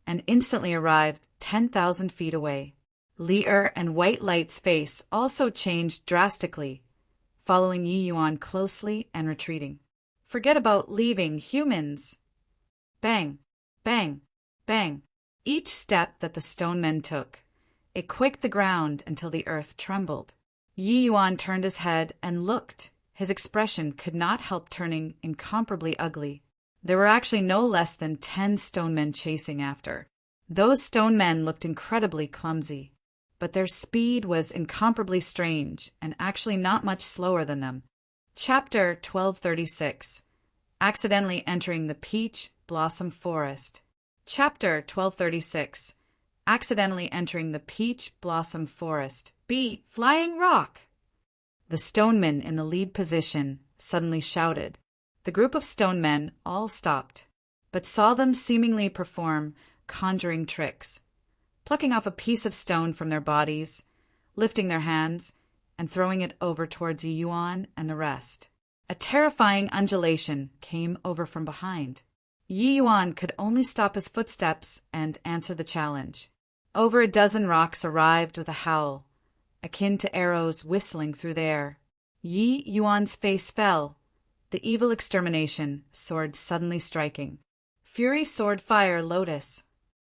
and instantly arrived 10,000 feet away. Li-Er and White Light's face also changed drastically, following Yi Yuan closely and retreating. Forget about leaving, humans! Bang, bang, bang. Each step that the stonemen took, it quaked the ground until the earth trembled. Yi Yuan turned his head and looked. His expression could not help turning incomparably ugly. There were actually no less than 10 stonemen chasing after. Those stonemen looked incredibly clumsy, but their speed was incomparably strange and actually not much slower than them. Chapter 1236. Accidentally entering the Peach Blossom Forest. Chapter 1236. Accidentally entering the Peach Blossom Forest. B. Flying Rock! The stoneman in the lead position suddenly shouted. The group of stonemen all stopped, but saw them seemingly perform conjuring tricks, plucking off a piece of stone from their bodies, lifting their hands, and throwing it over towards Yi Yuan and the rest. A terrifying undulation came over from behind. Yi Yuan could only stop his footsteps and answer the challenge. Over a dozen rocks arrived with a howl, akin to arrows whistling through the air. Yi Yuan's face fell, the evil extermination sword suddenly striking. Fury sword fire lotus.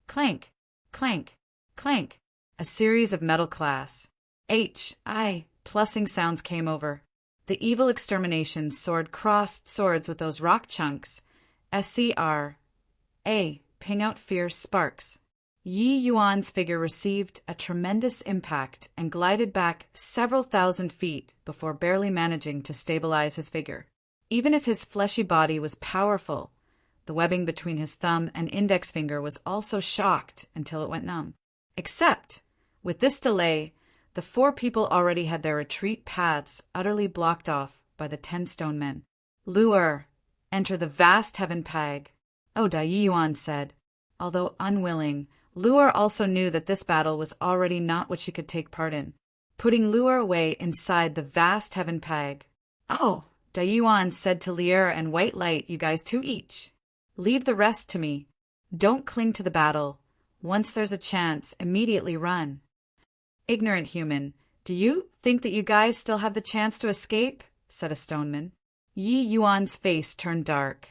Clank, clank, clank. A series of metal class. Plussing sounds came over. The evil extermination sword crossed swords with those rock chunks. SCR. Ping out fierce sparks. Yi Yuan's figure received a tremendous impact and glided back several thousand feet before barely managing to stabilize his figure. Even if his fleshy body was powerful, The webbing between his thumb and index finger was also shocked until it went numb. Except, with this delay, the 4 people already had their retreat paths utterly blocked off by the 10 stone men. Lure, enter the vast heaven pag. Oh, Dai Yuan said. Although unwilling, Lure also knew that this battle was already not what she could take part in. Putting Lure away inside the vast heaven pag. Oh, Dai Yuan said to Lier and White Light, you guys 2 each. Leave the rest to me. Don't cling to the battle. Once there's a chance, immediately run. Ignorant human, do you think that you guys still have the chance to escape? Said a stoneman. Yi Yuan's face turned dark,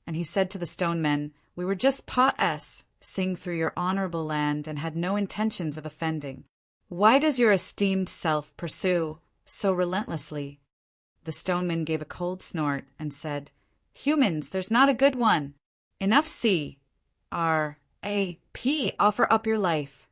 and he said to the stonemen, we were just passing through your honorable land and had no intentions of offending. Why does your esteemed self pursue so relentlessly? The stoneman gave a cold snort and said, humans, there's not a good one. Enough C-R-A-P, offer up your life.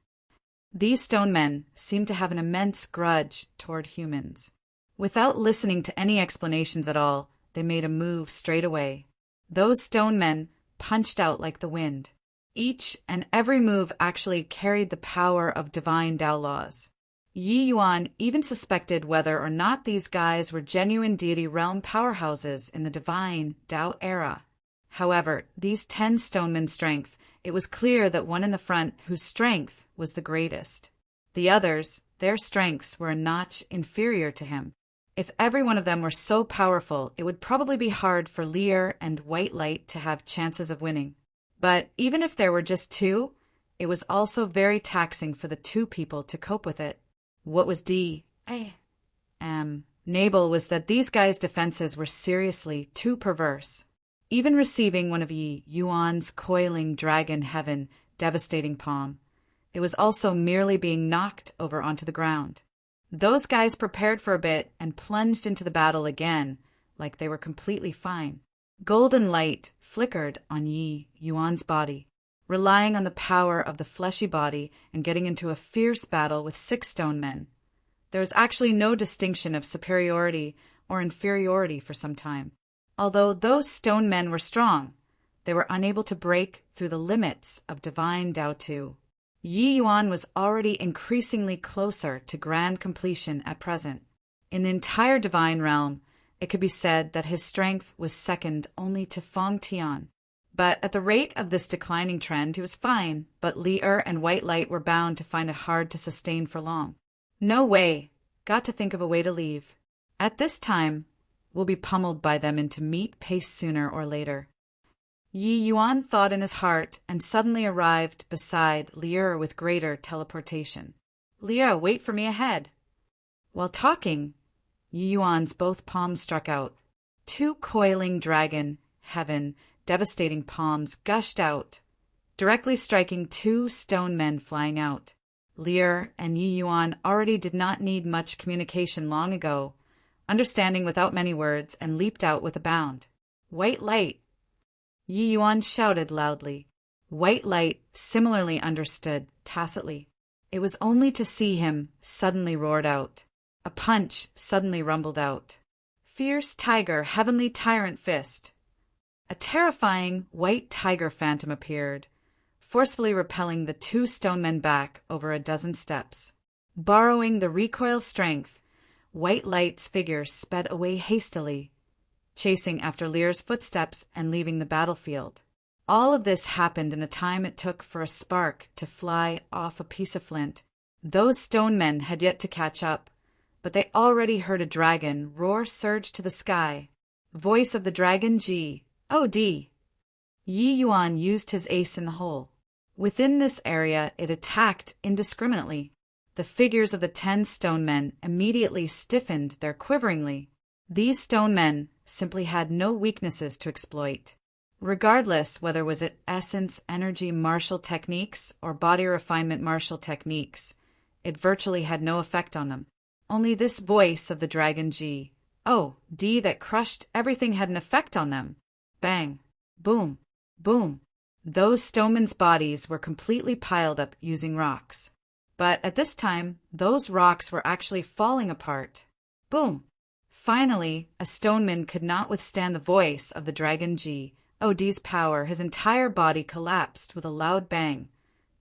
These stone men seemed to have an immense grudge toward humans. Without listening to any explanations at all, they made a move straight away. Those stone men punched out like the wind. Each and every move actually carried the power of divine Tao laws. Yi Yuan even suspected whether or not these guys were genuine deity realm powerhouses in the divine Tao era. However, these 10 stonemen's strength, it was clear that one in the front whose strength was the greatest. The others, their strengths were a notch inferior to him. If every one of them were so powerful, it would probably be hard for Lear and White Light to have chances of winning. But even if there were just 2, it was also very taxing for the 2 people to cope with it. What was Nabal was that these guys' defenses were seriously too perverse. Even receiving one of Yi Yuan's coiling dragon heaven devastating palm, it was also merely being knocked over onto the ground. Those guys prepared for a bit and plunged into the battle again like they were completely fine. Golden light flickered on Yi Yuan's body, relying on the power of the fleshy body and getting into a fierce battle with 6 stone men. There was actually no distinction of superiority or inferiority for some time. Although those stone men were strong, they were unable to break through the limits of divine Tao Tu. Yi Yuan was already increasingly closer to grand completion at present. In the entire divine realm, it could be said that his strength was second only to Feng Tian. But at the rate of this declining trend, he was fine, but Li-Er and White Light were bound to find it hard to sustain for long. No way. Got to think of a way to leave. At this time, we'll be pummeled by them into meat paste sooner or later. Yi Yuan thought in his heart and suddenly arrived beside Li-Er with greater teleportation. Li-Er, wait for me ahead. While talking, Yi Yuan's both palms struck out. 2 coiling dragon, heaven, devastating palms gushed out, directly striking 2 stone men flying out. Li-Er and Yi Yuan already did not need much communication long ago, understanding without many words, and leaped out with a bound. White Light! Yi Yuan shouted loudly. White Light similarly understood, tacitly. It was only to see him suddenly roared out. A punch suddenly rumbled out. Fierce tiger, heavenly tyrant fist. A terrifying white tiger phantom appeared, forcefully repelling the 2 stone men back over a dozen steps. Borrowing the recoil strength, White Light's figure sped away hastily, chasing after Lear's footsteps and leaving the battlefield. All of this happened in the time it took for a spark to fly off a piece of flint. Those stone men had yet to catch up, but they already heard a dragon roar surge to the sky. Voice of the dragon G. O.D. Yi Yuan used his ace in the hole. Within this area, it attacked indiscriminately. The figures of the 10 stone men immediately stiffened there quiveringly. These stone men simply had no weaknesses to exploit. Regardless whether was it essence energy martial techniques or body refinement martial techniques, it virtually had no effect on them. Only this voice of the dragon G. O.D. that crushed everything had an effect on them. Bang. Boom. Boom. Those stonemen's bodies were completely piled up using rocks. But at this time, those rocks were actually falling apart. Boom. Finally, a stoneman could not withstand the voice of the dragon G. Od's power, his entire body collapsed with a loud bang,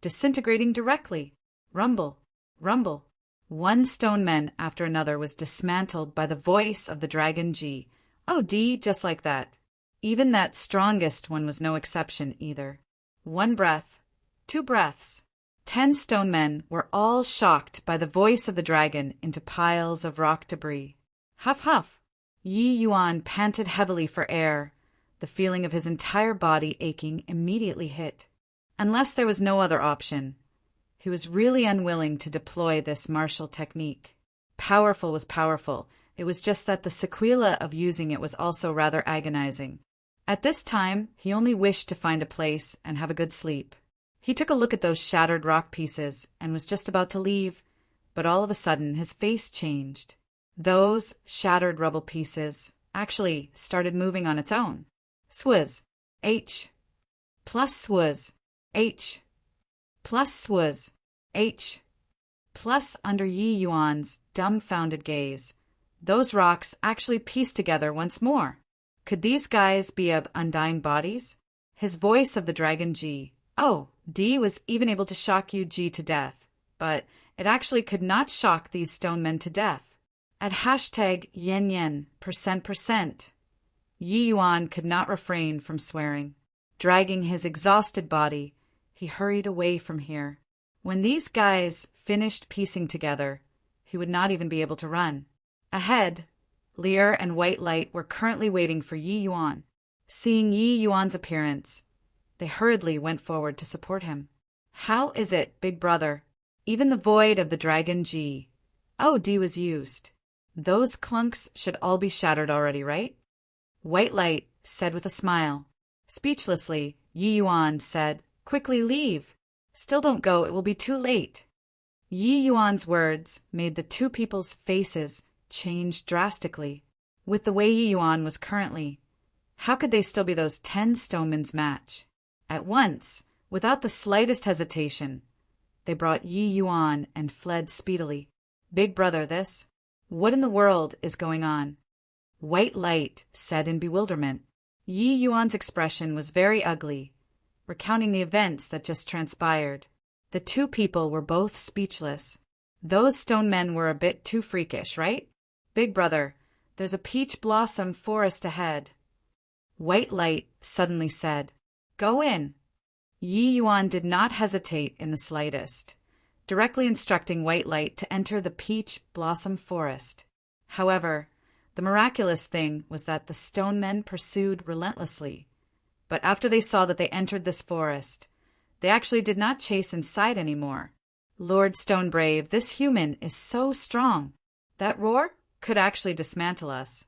disintegrating directly. Rumble, rumble. One stone man after another was dismantled by the voice of the Dragon G. Od, just like that. Even that strongest one was no exception either. 1 breath, 2 breaths. 10 stone men were all shocked by the voice of the dragon into piles of rock debris. Huff, huff. Yi Yuan panted heavily for air. The feeling of his entire body aching immediately hit. Unless there was no other option. He was really unwilling to deploy this martial technique. Powerful was powerful. It was just that the sequela of using it was also rather agonizing. At this time, he only wished to find a place and have a good sleep. He took a look at those shattered rock pieces and was just about to leave, but all of a sudden his face changed. Those shattered rubble pieces actually started moving on its own. Swizz. H. Plus swizz. H. Plus swizz. H. Plus under Yi Yuan's dumbfounded gaze, those rocks actually pieced together once more. Could these guys be of undying bodies? His voice of the Dragon G. Oh, D was even able to shock you G to death, but it actually could not shock these stone men to death. At hashtag yen yen %%, Yi Yuan could not refrain from swearing. Dragging his exhausted body, he hurried away from here. When these guys finished piecing together, he would not even be able to run. Ahead, Lear and White Light were currently waiting for Yi Yuan. Seeing Yi Yuan's appearance, they hurriedly went forward to support him. How is it, big brother? Even the void of the Dragon G. Oh, D was used. Those clunks should all be shattered already, right? White Light said with a smile. Speechlessly, Yi Yuan said, Quickly leave. Still don't go, it will be too late. Yi Yuan's words made the two people's faces change drastically. With the way Yi Yuan was currently, how could they still be those 10 stonemen's match? At once, without the slightest hesitation, they brought Yi Yuan and fled speedily. Big brother, this? What in the world is going on? White Light said in bewilderment. Yi Yuan's expression was very ugly, recounting the events that just transpired. The two people were both speechless. Those stone men were a bit too freakish, right? Big brother, there's a peach blossom forest ahead. White Light suddenly said, Go in. Yi Yuan did not hesitate in the slightest, directly instructing White Light to enter the peach blossom forest. However, the miraculous thing was that the stone men pursued relentlessly. But after they saw that they entered this forest, they actually did not chase inside anymore. Lord Stonebrave, this human is so strong. That roar could actually dismantle us.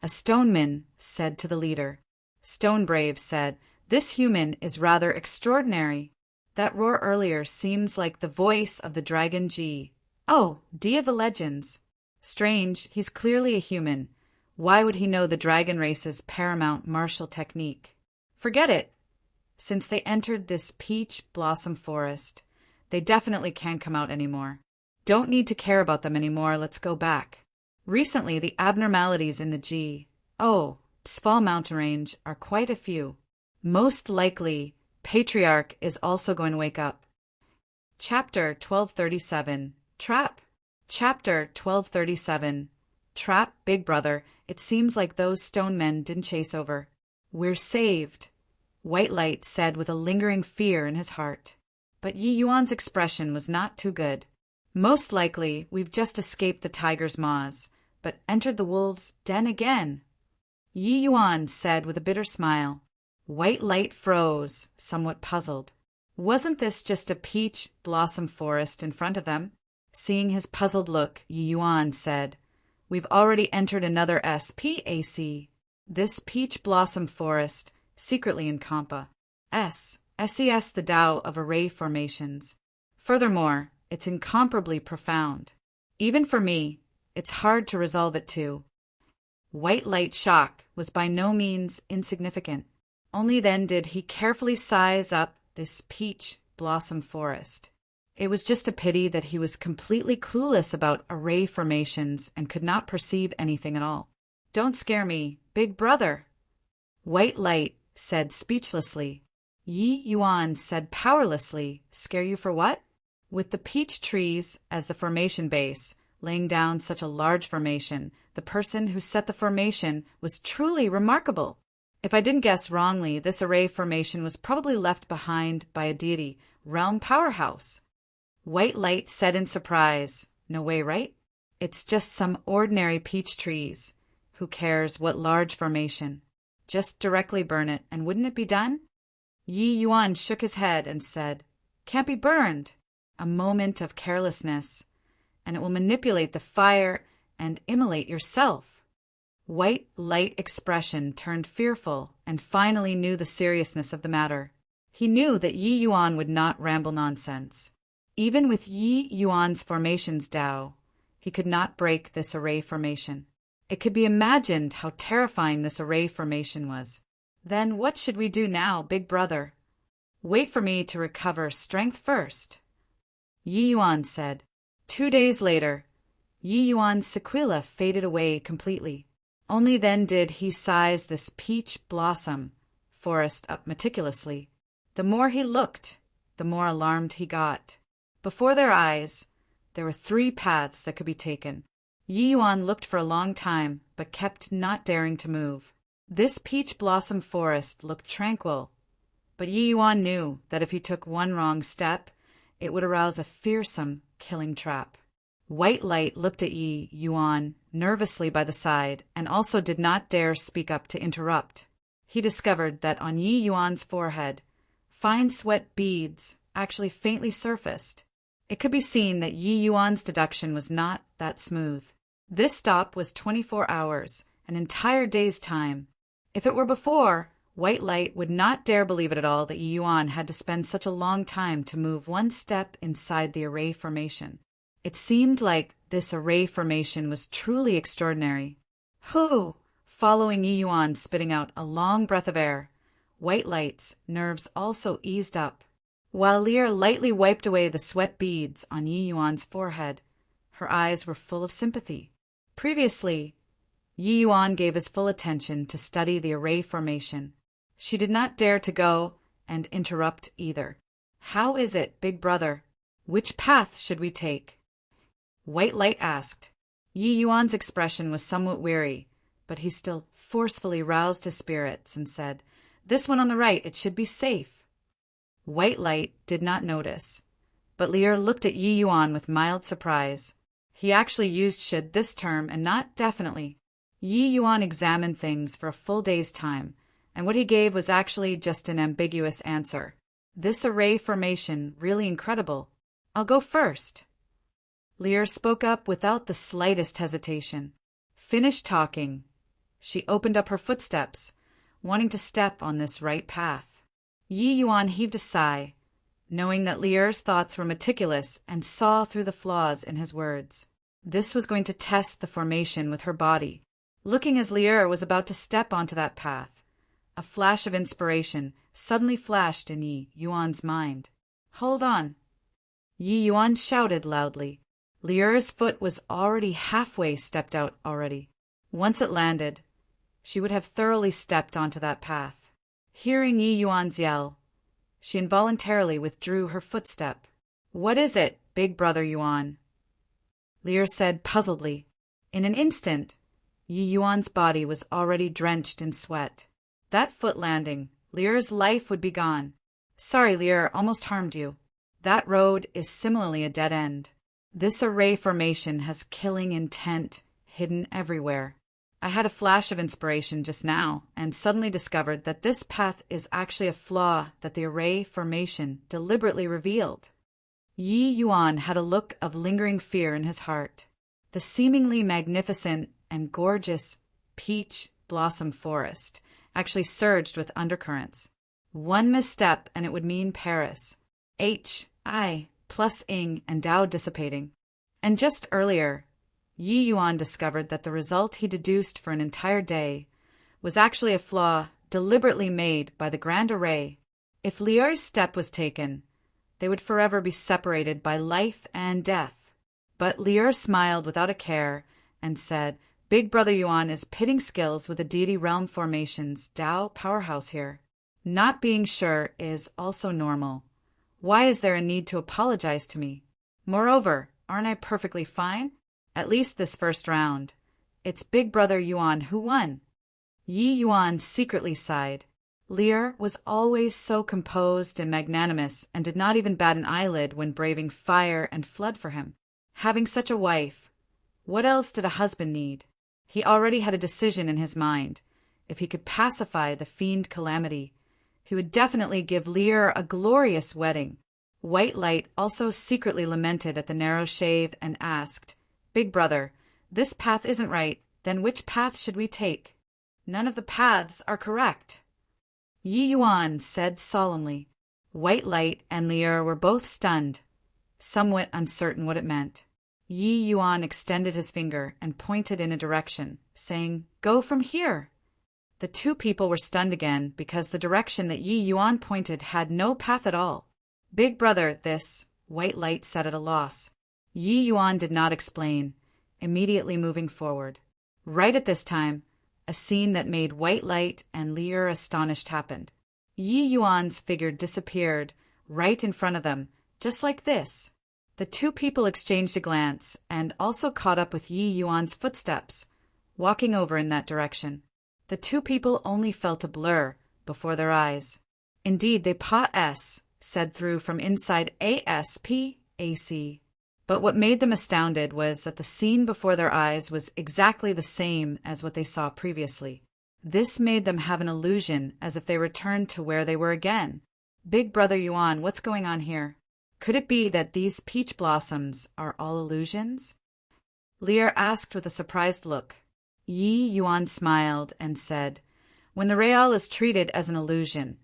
A stoneman said to the leader. Stonebrave said, This human is rather extraordinary. That roar earlier seems like the voice of the Dragon G. Oh, D of the Legends. Strange, he's clearly a human. Why would he know the dragon race's paramount martial technique? Forget it. Since they entered this peach blossom forest, they definitely can't come out anymore. Don't need to care about them anymore, let's go back. Recently, the abnormalities in the Psfall mountain range are quite a few. Most likely, Patriarch is also going to wake up. Chapter 1237, Trap. Chapter 1237, Trap, Big Brother. It seems like those stone men didn't chase over. We're saved, White Light said with a lingering fear in his heart. But Yi Yuan's expression was not too good. Most likely, we've just escaped the tiger's maws, but entered the wolves' den again, Yi Yuan said with a bitter smile. White Light froze, somewhat puzzled. Wasn't this just a peach blossom forest in front of them? Seeing his puzzled look, Yi Yuan said, We've already entered another SPAC. This peach blossom forest, secretly in Compa. SES the Tao of array formations. Furthermore, it's incomparably profound. Even for me, it's hard to resolve it too. White Light shock was by no means insignificant. Only then did he carefully size up this peach blossom forest. It was just a pity that he was completely clueless about array formations and could not perceive anything at all. Don't scare me, big brother. White Light said speechlessly. Yi Yuan said powerlessly, scare you for what? With the peach trees as the formation base, laying down such a large formation, the person who set the formation was truly remarkable. If I didn't guess wrongly, this array formation was probably left behind by a deity, realm powerhouse. White Light said in surprise, no way, right? It's just some ordinary peach trees. Who cares what large formation? Just directly burn it, and wouldn't it be done? Yi Yuan shook his head and said, can't be burned. A moment of carelessness, and it will manipulate the fire and immolate yourself. White Light expression turned fearful and finally knew the seriousness of the matter. He knew that Yi Yuan would not ramble nonsense. Even with Yi Yuan's formations Tao, he could not break this array formation. It could be imagined how terrifying this array formation was. Then what should we do now, big brother? Wait for me to recover strength first, Yi Yuan said. 2 days later, Yi Yuan's sequela faded away completely. Only then did he size this peach blossom forest up meticulously. The more he looked, the more alarmed he got. Before their eyes, there were 3 paths that could be taken. Yi Yuan looked for a long time, but kept not daring to move. This peach blossom forest looked tranquil, but Yi Yuan knew that if he took one wrong step, it would arouse a fearsome killing trap. White Light looked at Yi Yuan nervously by the side and also did not dare speak up to interrupt. He discovered that on Yi Yuan's forehead, fine sweat beads actually faintly surfaced. It could be seen that Yi Yuan's deduction was not that smooth. This stop was 24 hours, an entire day's time. If it were before, White Light would not dare believe it at all that Yi Yuan had to spend such a long time to move one step inside the array formation. It seemed like this array formation was truly extraordinary. Hoo! Following Yi Yuan spitting out a long breath of air, White Light's nerves also eased up. While Lear lightly wiped away the sweat beads on Yi Yuan's forehead, her eyes were full of sympathy. Previously, Yi Yuan gave his full attention to study the array formation. She did not dare to go and interrupt either. How is it, big brother? Which path should we take? White Light asked. Yi Yuan's expression was somewhat weary, but he still forcefully roused his spirits and said, this one on the right, it should be safe. White Light did not notice, but Lear looked at Yi Yuan with mild surprise. He actually used should this term and not definitely. Yi Yuan examined things for a full day's time, and what he gave was actually just an ambiguous answer. This array formation, really incredible. I'll go first. Lear spoke up without the slightest hesitation. Finished talking, she opened up her footsteps, wanting to step on this right path. Yi Yuan heaved a sigh, knowing that Lear's thoughts were meticulous and saw through the flaws in his words. This was going to test the formation with her body. Looking as Lear was about to step onto that path, a flash of inspiration suddenly flashed in Yi Yuan's mind. Hold on. Yi Yuan shouted loudly. Lear's foot was already halfway stepped out already. Once it landed, she would have thoroughly stepped onto that path. Hearing Yi Yuan's yell, she involuntarily withdrew her footstep. What is it, big brother Yuan? Lear said puzzledly. In an instant, Yi Yuan's body was already drenched in sweat. That foot landing, Lear's life would be gone. Sorry, Lear, almost harmed you. That road is similarly a dead end. This array formation has killing intent hidden everywhere. I had a flash of inspiration just now and suddenly discovered that this path is actually a flaw that the array formation deliberately revealed. Yi Yuan had a look of lingering fear in his heart. The seemingly magnificent and gorgeous peach blossom forest actually surged with undercurrents. One misstep and it would mean Paris. I plus Ing and Tao dissipating. And just earlier, Yi Yuan discovered that the result he deduced for an entire day was actually a flaw deliberately made by the Grand Array. If Liur's step was taken, they would forever be separated by life and death. But Liur smiled without a care and said, Big Brother Yuan is pitting skills with the deity realm formation's Tao powerhouse here. Not being sure is also normal. Why is there a need to apologize to me? Moreover, aren't I perfectly fine? At least this first round. It's Big Brother Yuan who won. Yi Yuan secretly sighed. Lear was always so composed and magnanimous and did not even bat an eyelid when braving fire and flood for him. Having such a wife, what else did a husband need? He already had a decision in his mind. If he could pacify the fiend Calamity, he would definitely give Lear a glorious wedding. White Light also secretly lamented at the narrow shave and asked, Big Brother, this path isn't right, then which path should we take? None of the paths are correct. Yi Yuan said solemnly. White Light and Lear were both stunned, somewhat uncertain what it meant. Yi Yuan extended his finger and pointed in a direction, saying, Go from here. The two people were stunned again because the direction that Yi Yuan pointed had no path at all. Big Brother, this, White Light said at a loss. Yi Yuan did not explain, immediately moving forward. Right at this time, a scene that made White Light and Lear astonished happened. Yi Yuan's figure disappeared right in front of them, just like this. The two people exchanged a glance and also caught up with Yi Yuan's footsteps, walking over in that direction. The two people only felt a blur before their eyes. Indeed, they said through from inside ASPAC. But what made them astounded was that the scene before their eyes was exactly the same as what they saw previously. This made them have an illusion as if they returned to where they were again. Big Brother Yuan, what's going on here? Could it be that these peach blossoms are all illusions? Lear asked with a surprised look. Yi Yuan smiled and said, When the real is treated as an illusion,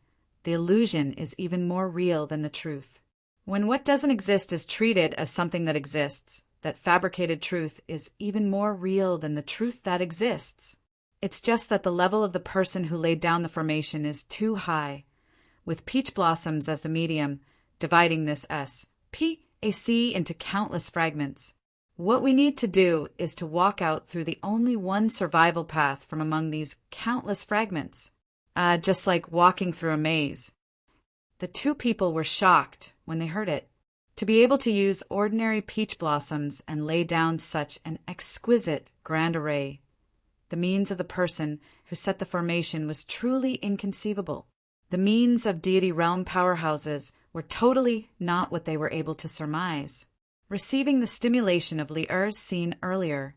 the illusion is even more real than the truth. When what doesn't exist is treated as something that exists, that fabricated truth is even more real than the truth that exists. It's just that the level of the person who laid down the formation is too high, with peach blossoms as the medium, dividing this SPAC into countless fragments. What we need to do is to walk out through the only one survival path from among these countless fragments, just like walking through a maze. The two people were shocked when they heard it. To be able to use ordinary peach blossoms and lay down such an exquisite grand array, the means of the person who set the formation was truly inconceivable. The means of deity realm powerhouses were totally not what they were able to surmise. Receiving the stimulation of Lear's scene earlier,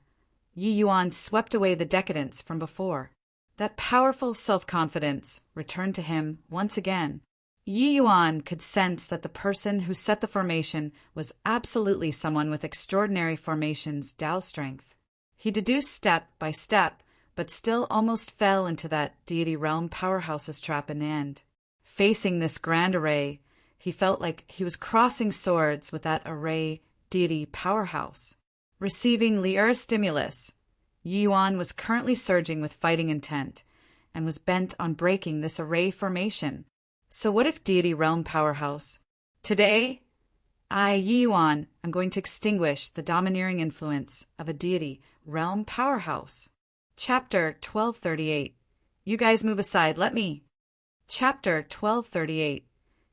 Yi Yuan swept away the decadence from before. That powerful self-confidence returned to him once again. Yi Yuan could sense that the person who set the formation was absolutely someone with extraordinary formation's Tao strength. He deduced step by step, but still almost fell into that deity realm powerhouse's trap in the end. Facing this grand array, he felt like he was crossing swords with that array deity powerhouse. Receiving Lear's stimulus, Yi Yuan was currently surging with fighting intent, and was bent on breaking this array formation. So what if deity realm powerhouse? Today, I, Yi Yuan, am going to extinguish the domineering influence of a deity realm powerhouse. Chapter 1238. You guys move aside, let me. Chapter 1238.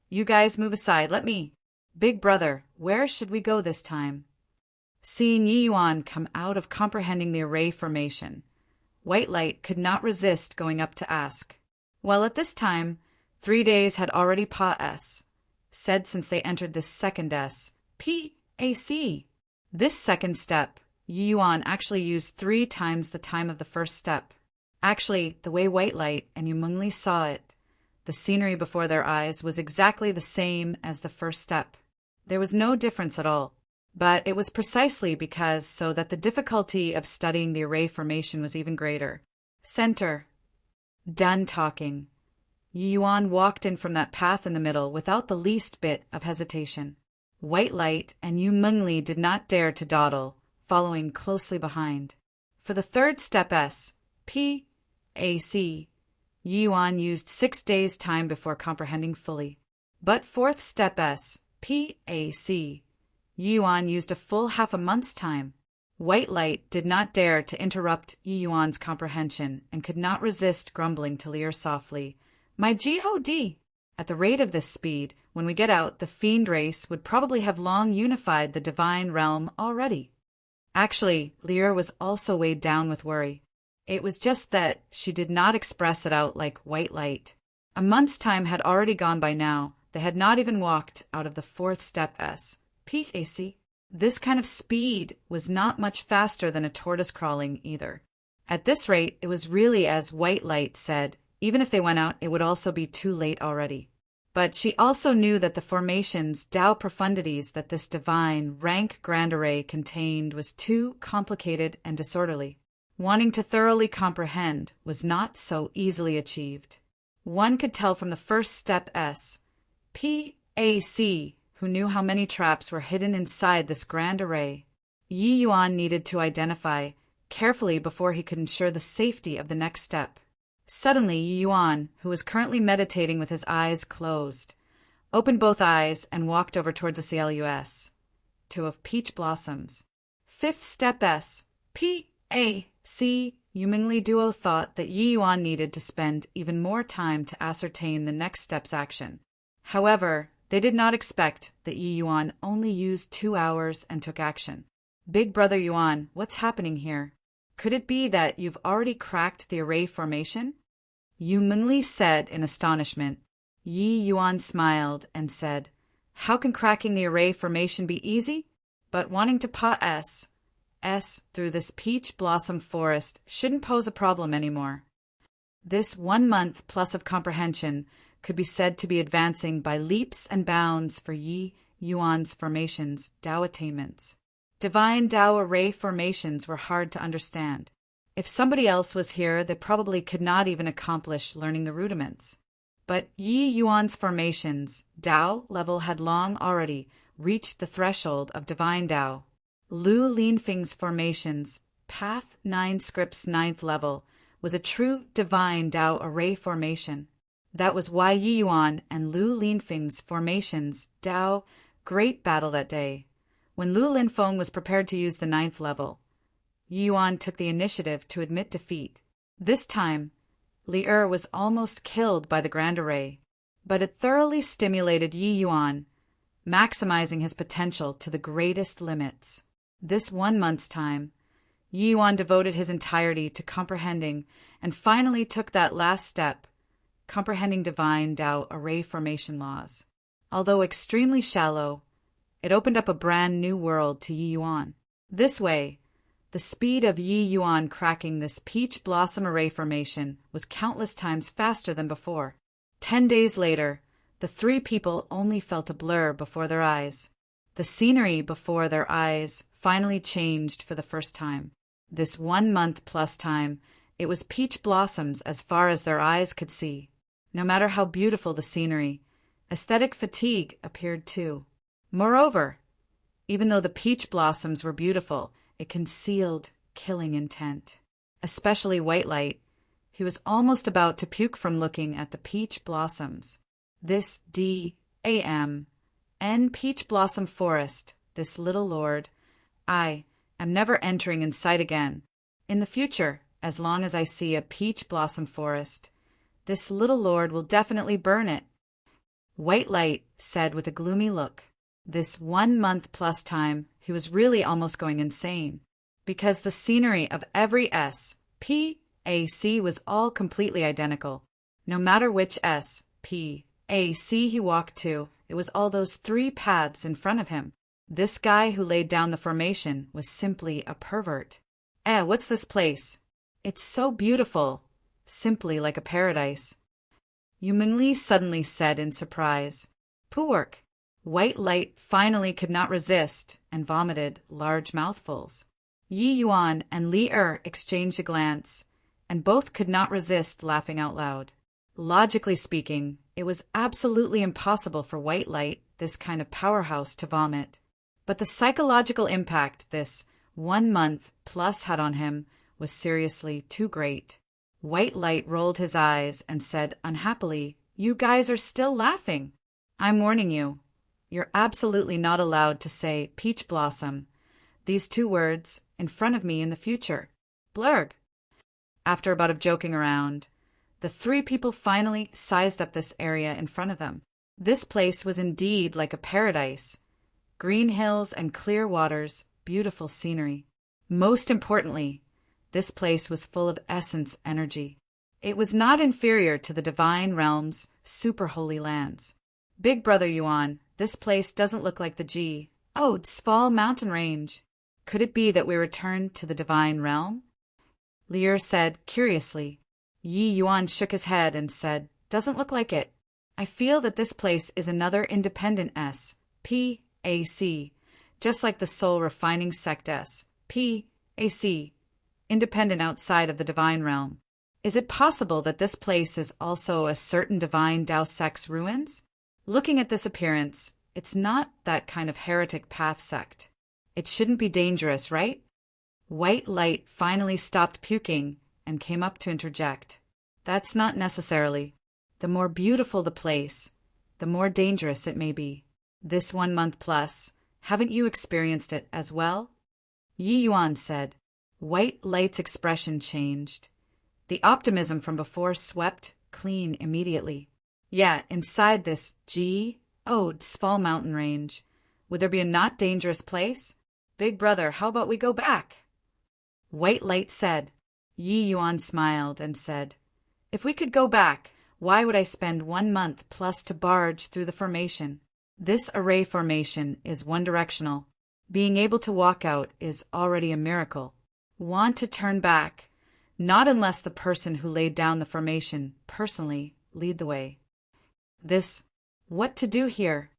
You guys move aside, let me. Big Brother, where should we go this time? Seeing Yi Yuan come out of comprehending the array formation, White Light could not resist going up to ask. Well, at this time, 3 days had already said since they entered this second SPAC. This second step, Yi Yuan actually used 3 times the time of the first step. Actually, the way White Light and Yumengli saw it, the scenery before their eyes was exactly the same as the first step. There was no difference at all. But it was precisely because so that the difficulty of studying the array formation was even greater. Center. Done talking. Yi Yuan walked in from that path in the middle without the least bit of hesitation. White Light and Yumengli did not dare to dawdle, following closely behind. For the third step SPAC, Yi Yuan used 6 days' time before comprehending fully. But fourth step SPAC, Yi Yuan used a full half a month's time. White Light did not dare to interrupt Yi Yuan's comprehension and could not resist grumbling to Lear softly, My G.O.D. At the rate of this speed, when we get out, the fiend race would probably have long unified the divine realm already. Actually, Lyra was also weighed down with worry. It was just that she did not express it out like white light. A month's time had already gone by now. They had not even walked out of the fourth step S. PAC. This kind of speed was not much faster than a tortoise crawling either. At this rate, it was really as White Light said, even if they went out, it would also be too late already. But she also knew that the formations, Tao profundities that this divine, rank grand array contained was too complicated and disorderly. Wanting to thoroughly comprehend was not so easily achieved. One could tell from the first step S. PAC, who knew how many traps were hidden inside this grand array. Yi Yuan needed to identify carefully before he could ensure the safety of the next step. Suddenly, Yi Yuan, who was currently meditating with his eyes closed, opened both eyes and walked over towards the CLUS. Two of peach blossoms. Fifth step S. PAC. Yumingli Duo thought that Yi Yuan needed to spend even more time to ascertain the next step's action. However, they did not expect that Yi Yuan only used 2 hours and took action. Big Brother Yuan, what's happening here? Could it be that you've already cracked the array formation? Yu Mingli said in astonishment. Yi Yuan smiled and said, how can cracking the array formation be easy? But wanting to pass S through this peach blossom forest shouldn't pose a problem anymore. This 1 month plus of comprehension could be said to be advancing by leaps and bounds for Yi Yuan's formations, Tao attainments. Divine Tao array formations were hard to understand. If somebody else was here, they probably could not even accomplish learning the rudiments. But Yi Yuan's formations, Tao level had long already reached the threshold of divine Tao. Lu Linfeng's formations, Path 9 Script's 9th level, was a true divine Tao array formation. That was why Yi Yuan and Lu Linfeng's formations, Tao, great battle that day. When Lu Linfeng was prepared to use the 9th level, Yi Yuan took the initiative to admit defeat. This time, Li was almost killed by the Grand Array, but it thoroughly stimulated Yi Yuan, maximizing his potential to the greatest limits. This 1 month's time, Yi Yuan devoted his entirety to comprehending and finally took that last step, comprehending divine Tao array formation laws. Although extremely shallow, it opened up a brand new world to Yi Yuan. This way, the speed of Yi Yuan cracking this peach blossom array formation was countless times faster than before. 10 days later, the three people only felt a blur before their eyes. The scenery before their eyes finally changed for the first time. This 1 month plus time, it was peach blossoms as far as their eyes could see. No matter how beautiful the scenery, aesthetic fatigue appeared too. Moreover, even though the peach blossoms were beautiful, it concealed killing intent. Especially White Light. He was almost about to puke from looking at the peach blossoms. This D.A.M. N peach blossom forest, this little lord, I am never entering in sight again. In the future, as long as I see a peach blossom forest, this little lord will definitely burn it. White Light said with a gloomy look. This 1 month plus time, he was really almost going insane, because the scenery of every S.P.A.C. was all completely identical. No matter which S.P.A.C. he walked to, it was all those 3 paths in front of him. This guy who laid down the formation was simply a pervert. What's this place? It's so beautiful, simply like a paradise. Yu Mingli suddenly said in surprise. Puwork. White Light finally could not resist and vomited large mouthfuls. Yi Yuan and Li exchanged a glance, and both could not resist laughing out loud. Logically speaking, it was absolutely impossible for White Light, this kind of powerhouse, to vomit. But the psychological impact this 1 month plus had on him was seriously too great. White Light rolled his eyes and said unhappily, You guys are still laughing. I'm warning you. You're absolutely not allowed to say peach blossom, these 2 words, in front of me in the future. Blurg. After a bout of joking around, The three people finally sized up this area in front of them. This place was indeed like a paradise. Green hills and clear waters, beautiful scenery. Most importantly, this place was full of essence energy. It was not inferior to the divine realm's super holy lands. Big Brother Yuan, this place doesn't look like the Sval mountain range. Could it be that we returned to the divine realm? Lier said curiously. Yi Yuan shook his head and said, Doesn't look like it. I feel that this place is another independent SPAC, just like the soul refining sect SPAC, independent outside of the divine realm. Is it possible that this place is also a certain divine Dao sect's ruins? Looking at this appearance, it's not that kind of heretic path sect. It shouldn't be dangerous, right? White Light finally stopped puking and came up to interject. That's not necessarily. The more beautiful the place, the more dangerous it may be. This 1 month plus, haven't you experienced it as well? Yi Yuan said. White Light's expression changed. The optimism from before swept clean immediately. Yeah, inside this Sval mountain range. Would there be a not dangerous place? Big Brother, how about we go back? White Light said. Yi Yuan smiled and said, If we could go back, why would I spend 1 month plus to barge through the formation? This array formation is one-directional. Being able to walk out is already a miracle. Want to turn back? Not unless the person who laid down the formation personally lead the way. What to do here?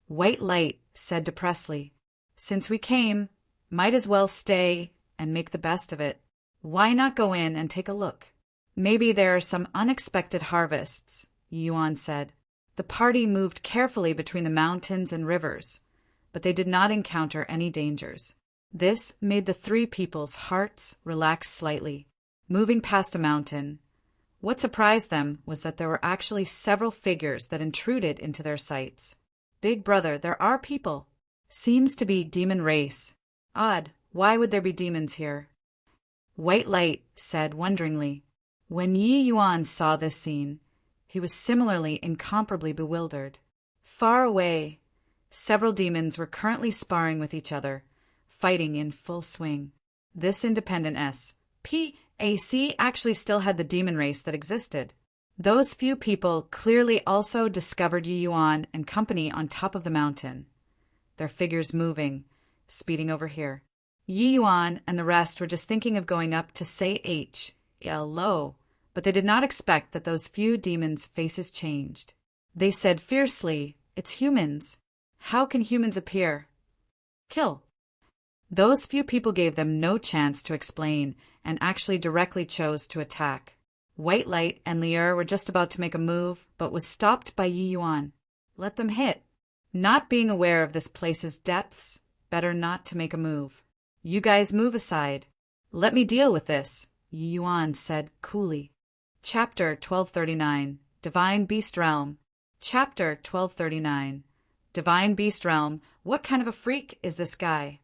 White Light said depressedly. Since we came, might as well stay and make the best of it. Why not go in and take a look? Maybe there are some unexpected harvests, Yuan said. The party moved carefully between the mountains and rivers, but they did not encounter any dangers. This made the three people's hearts relax slightly. Moving past a mountain, what surprised them was that there were actually several figures that intruded into their sights. Big Brother, there are people. Seems to be demon race. Odd, why would there be demons here? White Light said wonderingly. When Yi Yuan saw this scene, he was similarly incomparably bewildered. Far away, several demons were currently sparring with each other, fighting in full swing. This independent SPAC actually still had the demon race that existed. Those few people clearly also discovered Yi Yuan and company on top of the mountain. Their figures moving, speeding over here. Yi Yuan and the rest were just thinking of going up to say hello, but they did not expect that those few demons' faces changed. They said fiercely, It's humans. How can humans appear? Kill. Those few people gave them no chance to explain and actually directly chose to attack. White Light and Lier were just about to make a move, but was stopped by Yi Yuan. Let them hit. Not being aware of this place's depths, better not to make a move. You guys move aside. Let me deal with this, Yi Yuan said coolly. Chapter 1239, Divine Beast Realm. Chapter 1239, Divine Beast Realm. What kind of a freak is this guy?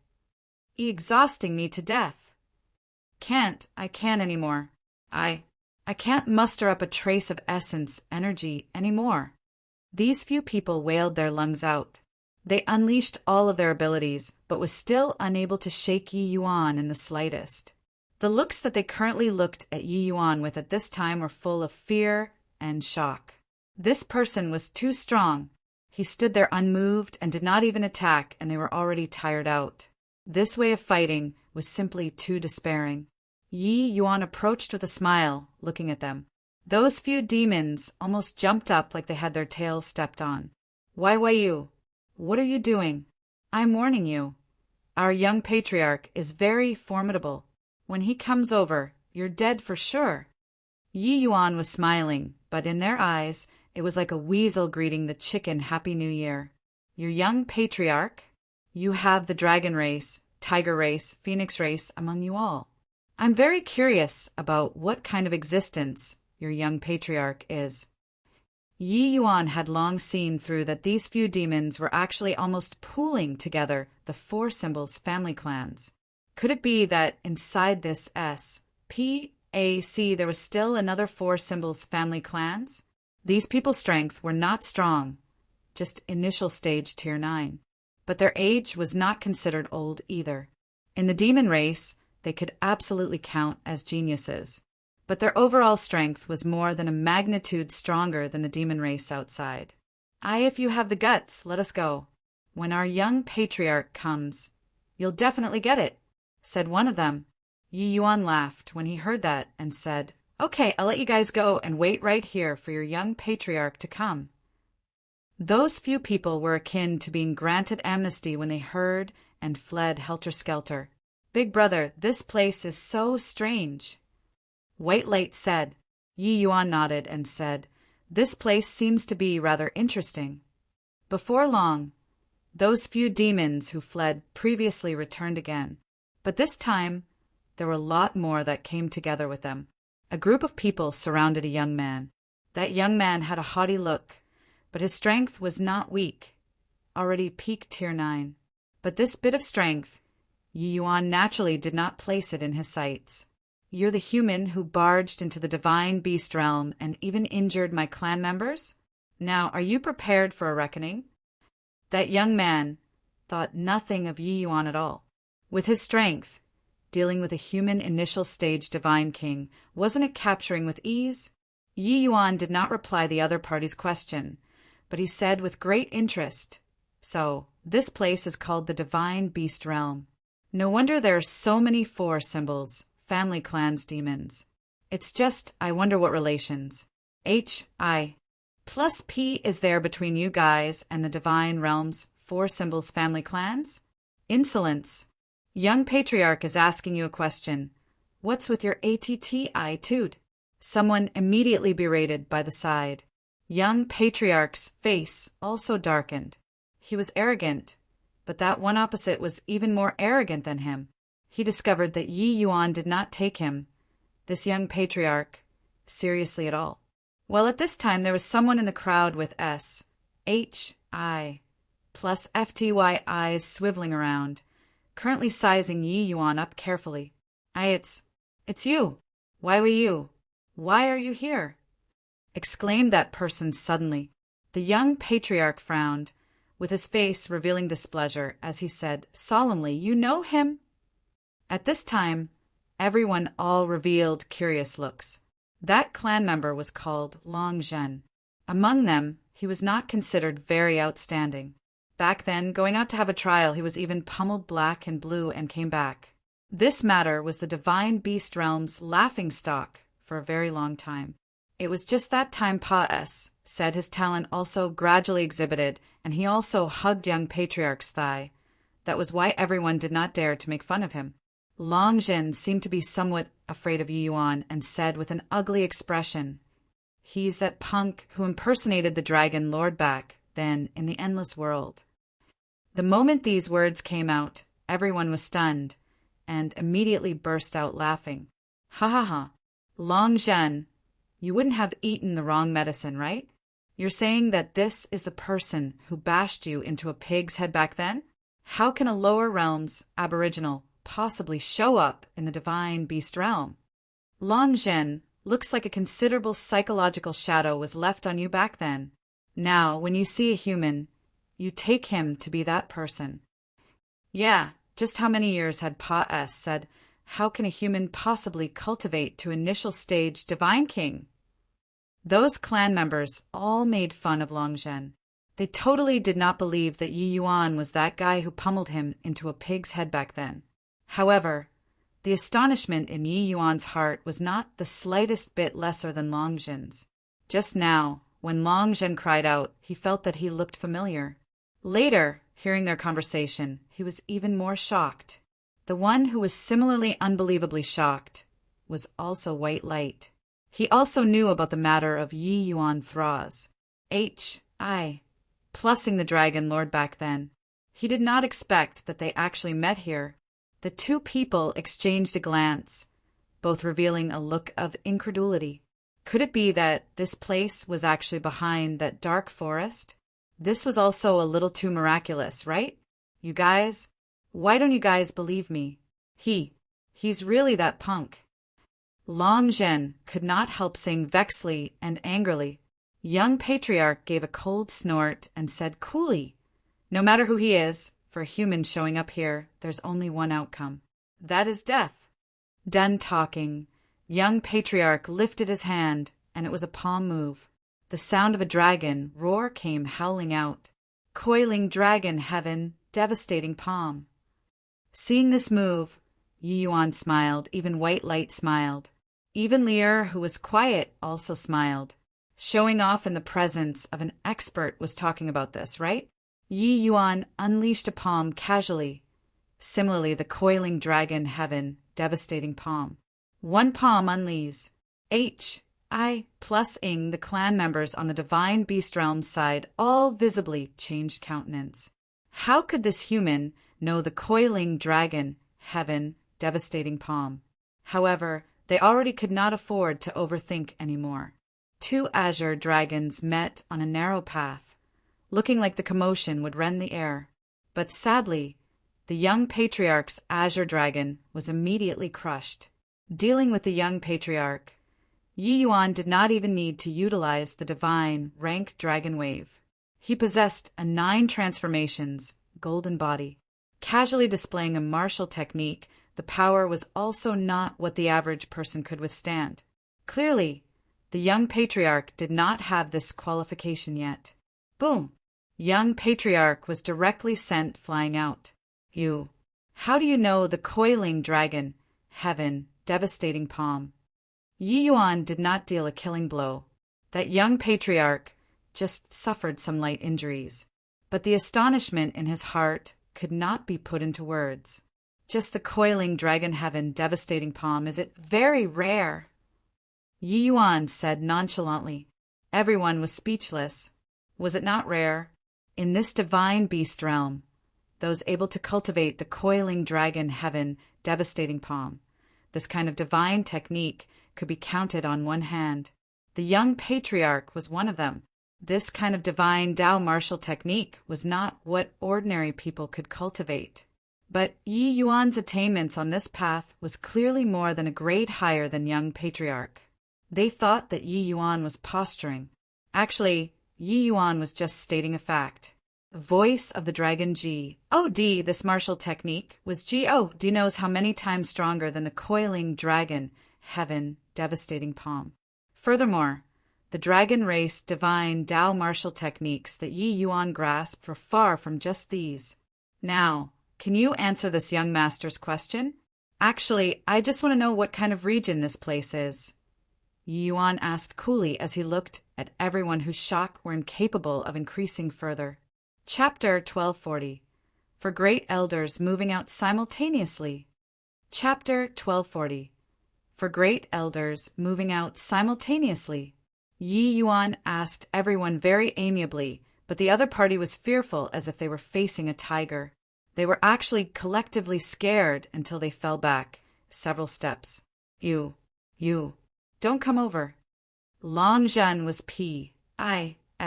Exhausting me to death. I can't anymore. I can't muster up a trace of essence, energy, anymore. These few people wailed their lungs out. They unleashed all of their abilities, but was still unable to shake Yi Yuan in the slightest. The looks that they currently looked at Yi Yuan with at this time were full of fear and shock. This person was too strong. He stood there unmoved and did not even attack, and they were already tired out. This way of fighting was simply too despairing. Yi Yuan approached with a smile, looking at them. Those few demons almost jumped up like they had their tails stepped on. Why you? What are you doing? I'm warning you. Our young patriarch is very formidable. When he comes over, you're dead for sure. Yi Yuan was smiling, but in their eyes, it was like a weasel greeting the chicken Happy New Year. Your young patriarch? You have the dragon race, tiger race, phoenix race among you all. I'm very curious about what kind of existence your young patriarch is. Yi Yuan had long seen through that these few demons were actually almost pooling together the four symbols family clans. Could it be that inside this SPAC See, there was still another 4 symbols family clans. These people's strength were not strong, just initial stage tier 9. But their age was not considered old either. In the demon race, they could absolutely count as geniuses. But their overall strength was more than a magnitude stronger than the demon race outside. If you have the guts, let us go. When our young patriarch comes, you'll definitely get it, said one of them. Yi Yuan laughed when he heard that and said, Okay, I'll let you guys go and wait right here for your young patriarch to come. Those few people were akin to being granted amnesty when they heard and fled helter-skelter. Big brother, this place is so strange. White Light said. Yi Yuan nodded and said, This place seems to be rather interesting. Before long, those few demons who fled previously returned again. But this time, there were a lot more that came together with them. A group of people surrounded a young man. That young man had a haughty look, but his strength was not weak, already peak tier 9. But this bit of strength, Yi Yuan naturally did not place it in his sights. You're the human who barged into the divine beast realm and even injured my clan members? Now, are you prepared for a reckoning? That young man thought nothing of Yi Yuan at all. With his strength, dealing with a human initial stage divine king, wasn't it capturing with ease? Yi Yuan did not reply the other party's question, but he said with great interest, So, this place is called the Divine Beast Realm. No wonder there are so many 4 symbols, family clans demons. It's just, I wonder what relations. HI plus P is there between you guys and the Divine Realm's 4 symbols family clans? Insolence. Young Patriarch is asking you a question. What's with your attitude? Someone immediately berated by the side. Young Patriarch's face also darkened. He was arrogant, but that one opposite was even more arrogant than him. He discovered that Yi Yuan did not take him, this young patriarch, seriously at all. Well, at this time there was someone in the crowd with SHI plus FTY eyes swiveling around, currently sizing Yi Yuan up carefully. It's you. Why were you? Why are you here? Exclaimed that person suddenly. The young patriarch frowned, with his face revealing displeasure, as he said solemnly, You know him? At this time, everyone all revealed curious looks. That clan member was called Long Zhen. Among them, he was not considered very outstanding. Back then, going out to have a trial, he was even pummeled black and blue and came back. This matter was the Divine Beast Realm's laughingstock for a very long time. It was just that time Pa S said his talent also gradually exhibited, and he also hugged young Patriarch's thigh. That was why everyone did not dare to make fun of him. Long Zhen seemed to be somewhat afraid of Yi Yuan and said with an ugly expression, He's that punk who impersonated the dragon Lord back then in the endless world. The moment these words came out, everyone was stunned and immediately burst out laughing. Ha ha ha. Long Zhen, you wouldn't have eaten the wrong medicine, right? You're saying that this is the person who bashed you into a pig's head back then? How can a lower realm's aboriginal possibly show up in the divine beast realm? Long Zhen looks like a considerable psychological shadow was left on you back then. Now, when you see a human, you take him to be that person. Yeah, just how many years had Pa S said, How can a human possibly cultivate to initial stage divine king? Those clan members all made fun of Long Zhen. They totally did not believe that Yi Yuan was that guy who pummeled him into a pig's head back then. However, the astonishment in Yi Yuan's heart was not the slightest bit lesser than Long Zhen's. Just now, when Long Zhen cried out, he felt that he looked familiar. Later, hearing their conversation, he was even more shocked. The one who was similarly unbelievably shocked was also White Light. He also knew about the matter of Yi Yuan Thraz, H.I., plussing the Dragon Lord back then. He did not expect that they actually met here. The two people exchanged a glance, both revealing a look of incredulity. Could it be that this place was actually behind that dark forest? This was also a little too miraculous, right? You guys? Why don't you guys believe me? He's really that punk. Long Zhen could not help saying vexedly and angrily. Young Patriarch gave a cold snort and said coolly, "No matter who he is, for a human showing up here, there's only one outcome. That is death." Done talking, young Patriarch lifted his hand, and it was a palm move. The sound of a dragon roar came howling out. Coiling dragon heaven, devastating palm. Seeing this move, Yi Yuan smiled, even White Light smiled. Even Lier, who was quiet, also smiled. Showing off in the presence of an expert was talking about this, right? Yi Yuan unleashed a palm casually. Similarly, the coiling dragon heaven, devastating palm. One palm unleashed. I plus Ing, the clan members on the divine beast realm side, all visibly changed countenance. How could this human know the coiling dragon heaven, devastating palm? However, they already could not afford to overthink anymore. Two azure dragons met on a narrow path, looking like the commotion would rend the air. But sadly, the young patriarch's azure dragon was immediately crushed. Dealing with the young patriarch, Yi Yuan did not even need to utilize the divine rank dragon wave. He possessed a 9 transformations, golden body. Casually displaying a martial technique, the power was also not what the average person could withstand. Clearly, the young patriarch did not have this qualification yet. Boom! Young patriarch was directly sent flying out. How do you know the coiling dragon, heaven, devastating palm? Yi Yuan did not deal a killing blow. That young patriarch just suffered some light injuries. But the astonishment in his heart could not be put into words. Just the coiling dragon heaven, devastating palm, is it very rare? Yi Yuan said nonchalantly. Everyone was speechless. Was it not rare? In this divine beast realm, those able to cultivate the coiling dragon heaven, devastating palm, this kind of divine technique could be counted on one hand. The young patriarch was one of them. This kind of divine Tao martial technique was not what ordinary people could cultivate. But Yi Yuan's attainments on this path was clearly more than a grade higher than young patriarch. They thought that Yi Yuan was posturing. Actually, Yi Yuan was just stating a fact. Voice of the dragon G.O.D. This martial technique was G.O.D. knows how many times stronger than the coiling dragon, heaven, devastating palm. Furthermore, the dragon race divine Tao martial techniques that Yi Yuan grasped were far from just these. Now, can you answer this young master's question? Actually, I just want to know what kind of region this place is. Yi Yuan asked coolly as he looked at everyone whose shock were incapable of increasing further. Chapter 1240. For Great Elders Moving Out Simultaneously. Chapter 1240. For Great Elders Moving Out Simultaneously. Yi Yuan asked everyone very amiably, but the other party was fearful as if they were facing a tiger. They were actually collectively scared until they fell back several steps. You, don't come over. Long Zhen was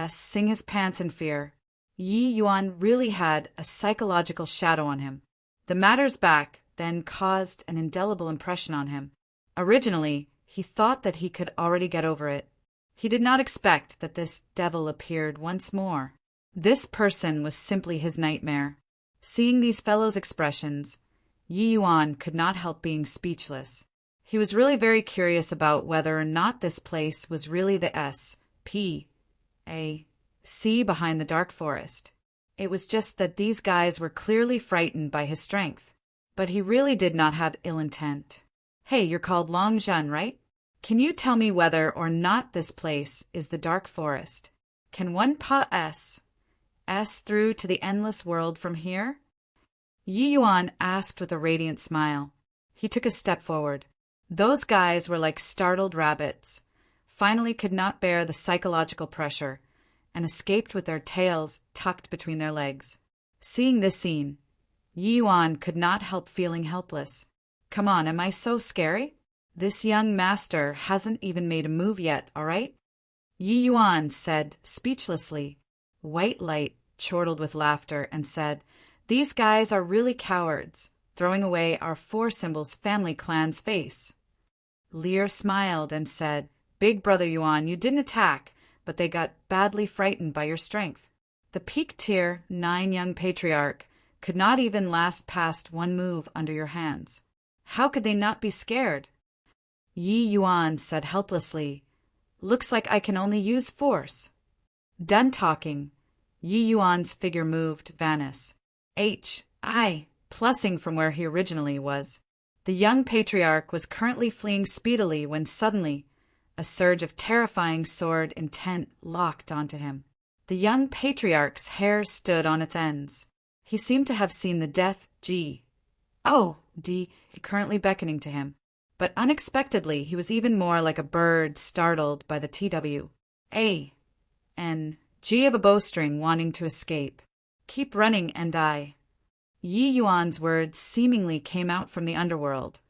sing his pants in fear. Yi Yuan really had a psychological shadow on him. The matter's back then caused an indelible impression on him. Originally, he thought that he could already get over it. He did not expect that this devil appeared once more. This person was simply his nightmare. Seeing these fellows' expressions, Yi Yuan could not help being speechless. He was really very curious about whether or not this place was really the S.P.A.C. behind the dark forest. It was just that these guys were clearly frightened by his strength. But he really did not have ill intent. Hey, you're called Long Zhen, right? Can you tell me whether or not this place is the dark forest? Can one pass through to the endless world from here? Yi Yuan asked with a radiant smile. He took a step forward. Those guys were like startled rabbits, finally could not bear the psychological pressure, and escaped with their tails tucked between their legs. Seeing this scene, Yi Yuan could not help feeling helpless. Come on, am I so scary? This young master hasn't even made a move yet, all right? Yi Yuan said speechlessly. White Light chortled with laughter and said, "These guys are really cowards, throwing away our 4 symbols family clan's face." Lear smiled and said, "Big Brother Yuan, you didn't attack, but they got badly frightened by your strength." The peak tier 9 young patriarch could not even last past one move under your hands. How could they not be scared? Yi Yuan said helplessly, "Looks like I can only use force." Done talking, Yi Yuan's figure moved, vanished. Plussing from where he originally was. The young patriarch was currently fleeing speedily when suddenly a surge of terrifying sword intent locked onto him. The young patriarch's hair stood on its ends. He seemed to have seen the death D currently beckoning to him. But unexpectedly, he was even more like a bird startled by the TWANG of a bowstring wanting to escape. "Keep running and die." Yi Yuan's words seemingly came out from the underworld,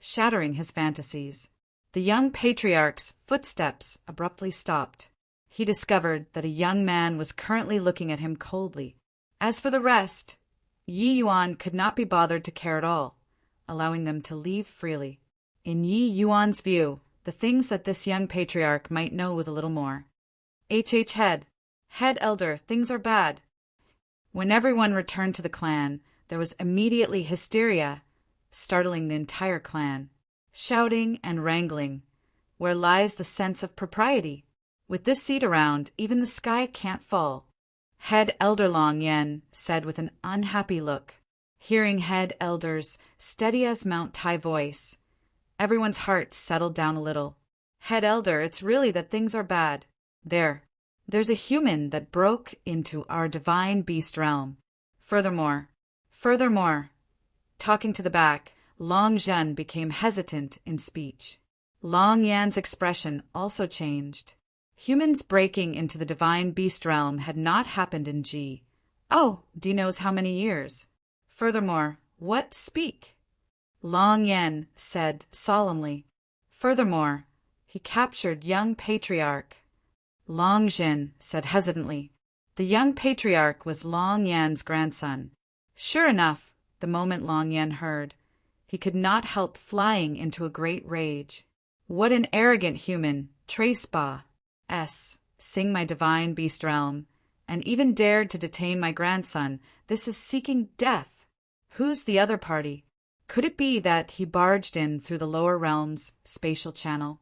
shattering his fantasies. The young patriarch's footsteps abruptly stopped. He discovered that a young man was currently looking at him coldly. As for the rest, Yi Yuan could not be bothered to care at all, allowing them to leave freely. In Yi Yuan's view, the things that this young patriarch might know was a little more. Head elder, things are bad." When everyone returned to the clan, there was immediately hysteria, startling the entire clan. Shouting and wrangling. Where lies the sense of propriety? With this seat around, even the sky can't fall. Head Elder Long Yen said with an unhappy look. Hearing Head Elder's steady as Mount Tai voice, everyone's hearts settled down a little. "Head Elder, it's really that things are bad. There's a human that broke into our divine beast realm. Furthermore, talking to the back, Long Zhen became hesitant in speech. Long Yan's expression also changed. Humans breaking into the divine beast realm had not happened in D knows how many years. Furthermore, what speak? Long Yan said solemnly. Furthermore, he captured young patriarch. Long Zhen said hesitantly. The young patriarch was Long Yan's grandson. Sure enough, the moment Long Yan heard, he could not help flying into a great rage. What an arrogant human, sing my divine beast realm, and even dared to detain my grandson. This is seeking death. Who's the other party? Could it be that he barged in through the lower realm's spatial channel?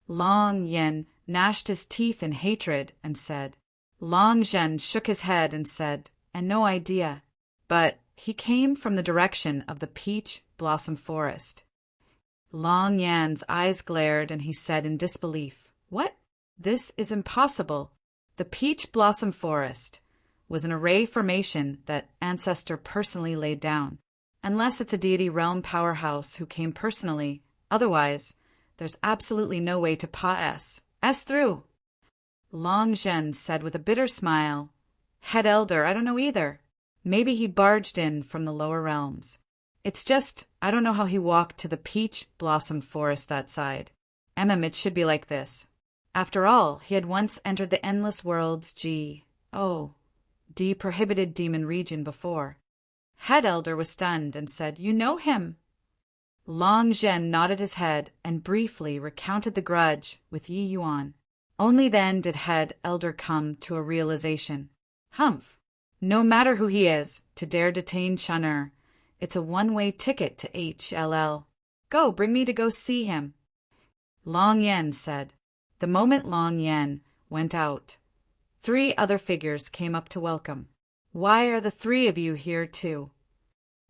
Long Yan gnashed his teeth in hatred and said. Long Zhen shook his head and said, "And no idea." But he came from the direction of the peach blossom forest. Long Yan's eyes glared and he said in disbelief, "What? This is impossible." The peach blossom forest was an array formation that Ancestor personally laid down. Unless it's a deity realm powerhouse who came personally, otherwise, there's absolutely no way to pass through. Long Zhen said with a bitter smile, "Head Elder, I don't know either. Maybe he barged in from the lower realms. It's just, I don't know how he walked to the peach blossom forest that side. It should be like this. After all, he had once entered the endless world's prohibited demon region before." Head Elder was stunned and said, "You know him?" Long Zhen nodded his head and briefly recounted the grudge with Yi Yuan. Only then did Head Elder come to a realization. Humph! No matter who he is, to dare detain Chun'er, it's a one-way ticket to HLL. Go, bring me to go see him. Long Yen said. The moment Long Yen went out, 3 other figures came up to welcome. "Why are the 3 of you here too?"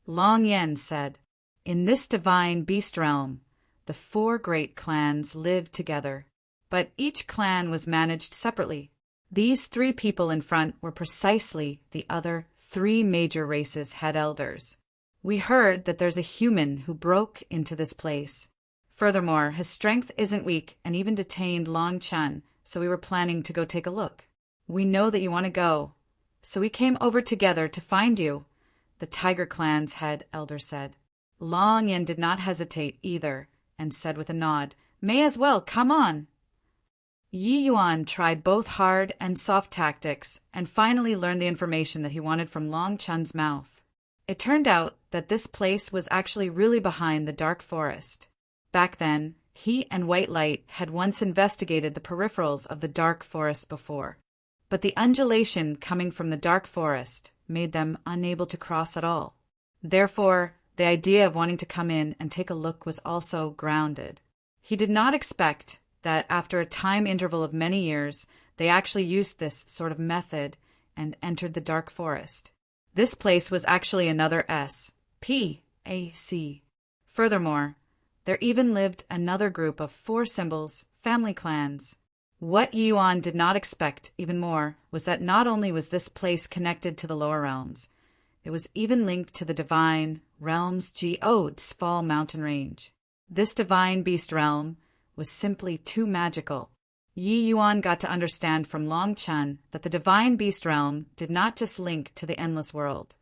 Long Yen said, "In this divine beast realm, the 4 great clans lived together, but each clan was managed separately. These 3 people in front were precisely the other 3 major races' head elders. We heard that there's a human who broke into this place. Furthermore, his strength isn't weak and even detained Long Chun, so we were planning to go take a look. We know that you want to go, so we came over together to find you," the Tiger Clan's head elder said. Long Yen did not hesitate either and said with a nod, "May as well, come on." Yi Yuan tried both hard and soft tactics and finally learned the information that he wanted from Long Chun's mouth. It turned out that this place was actually really behind the dark forest. Back then, He and White Light had once investigated the peripherals of the dark forest before, but the undulation coming from the dark forest made them unable to cross at all. Therefore, the idea of wanting to come in and take a look was also grounded. He did not expect that after a time interval of many years, they actually used this sort of method and entered the dark forest. This place was actually another S, P-A-C. Furthermore, there even lived another group of 4 symbols, family clans. What Yuan did not expect even more was that not only was this place connected to the lower realms, it was even linked to the divine realms Geode's Fall mountain range. This divine beast realm was simply too magical. Yi Yuan got to understand from Long Chen that the divine beast realm did not just link to the endless world.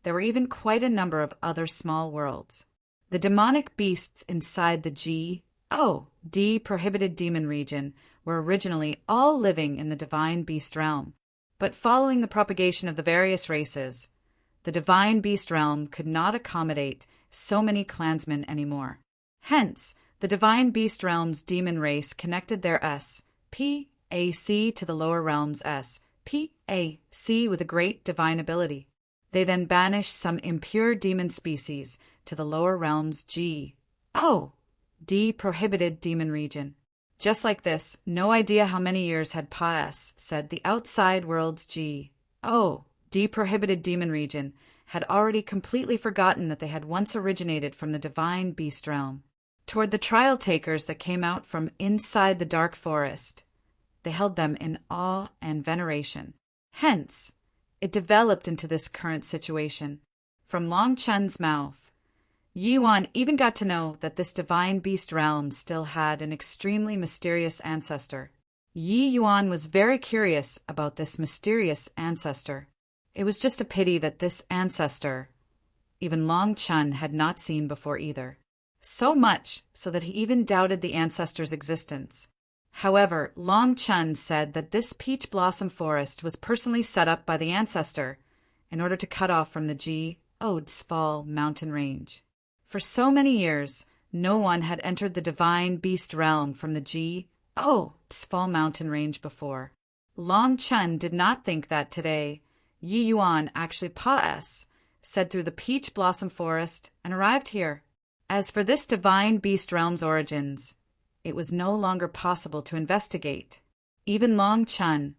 There were even quite a number of other small worlds. The demonic beasts inside the G.O.D. prohibited demon region were originally all living in the divine beast realm. But following the propagation of the various races, the divine beast realm could not accommodate so many clansmen anymore. Hence, the divine beast realm's demon race connected their S.P.A.C. to the lower realm's S.P.A.C. with a great divine ability. They then banished some impure demon species to the lower realm's G.O.D. prohibited demon region. Just like this, no idea how many years had passed, said the outside world's G.O.D. prohibited demon region had already completely forgotten that they had once originated from the divine beast realm. Toward the trial takers that came out from inside the dark forest, they held them in awe and veneration. Hence, it developed into this current situation. From Long Chen's mouth, Yuan even got to know that this divine beast realm still had an extremely mysterious ancestor. Yi Yuan was very curious about this mysterious ancestor. It was just a pity that this ancestor, even Long Chen had not seen before either. So much so that he even doubted the ancestor's existence. However, Long Chen said that this peach blossom forest was personally set up by the ancestor in order to cut off from the Geode's Fall mountain range. For so many years, no one had entered the divine beast realm from the Geode's Fall mountain range before. Long Chen did not think that today Yi Yuan actually said through the peach blossom forest and arrived here. As for this divine beast realm's origins, it was no longer possible to investigate. Even Long Chen,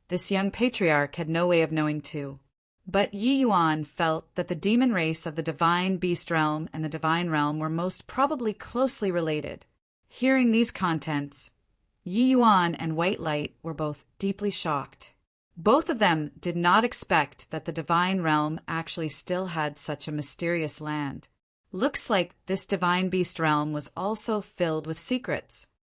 this young patriarch, had no way of knowing too. But Yi Yuan felt that the demon race of the divine beast realm and the divine realm were most probably closely related. Hearing these contents, Yi Yuan and White Light were both deeply shocked. Both of them did not expect that the divine realm actually still had such a mysterious land. Looks like this divine beast realm was also filled with secrets.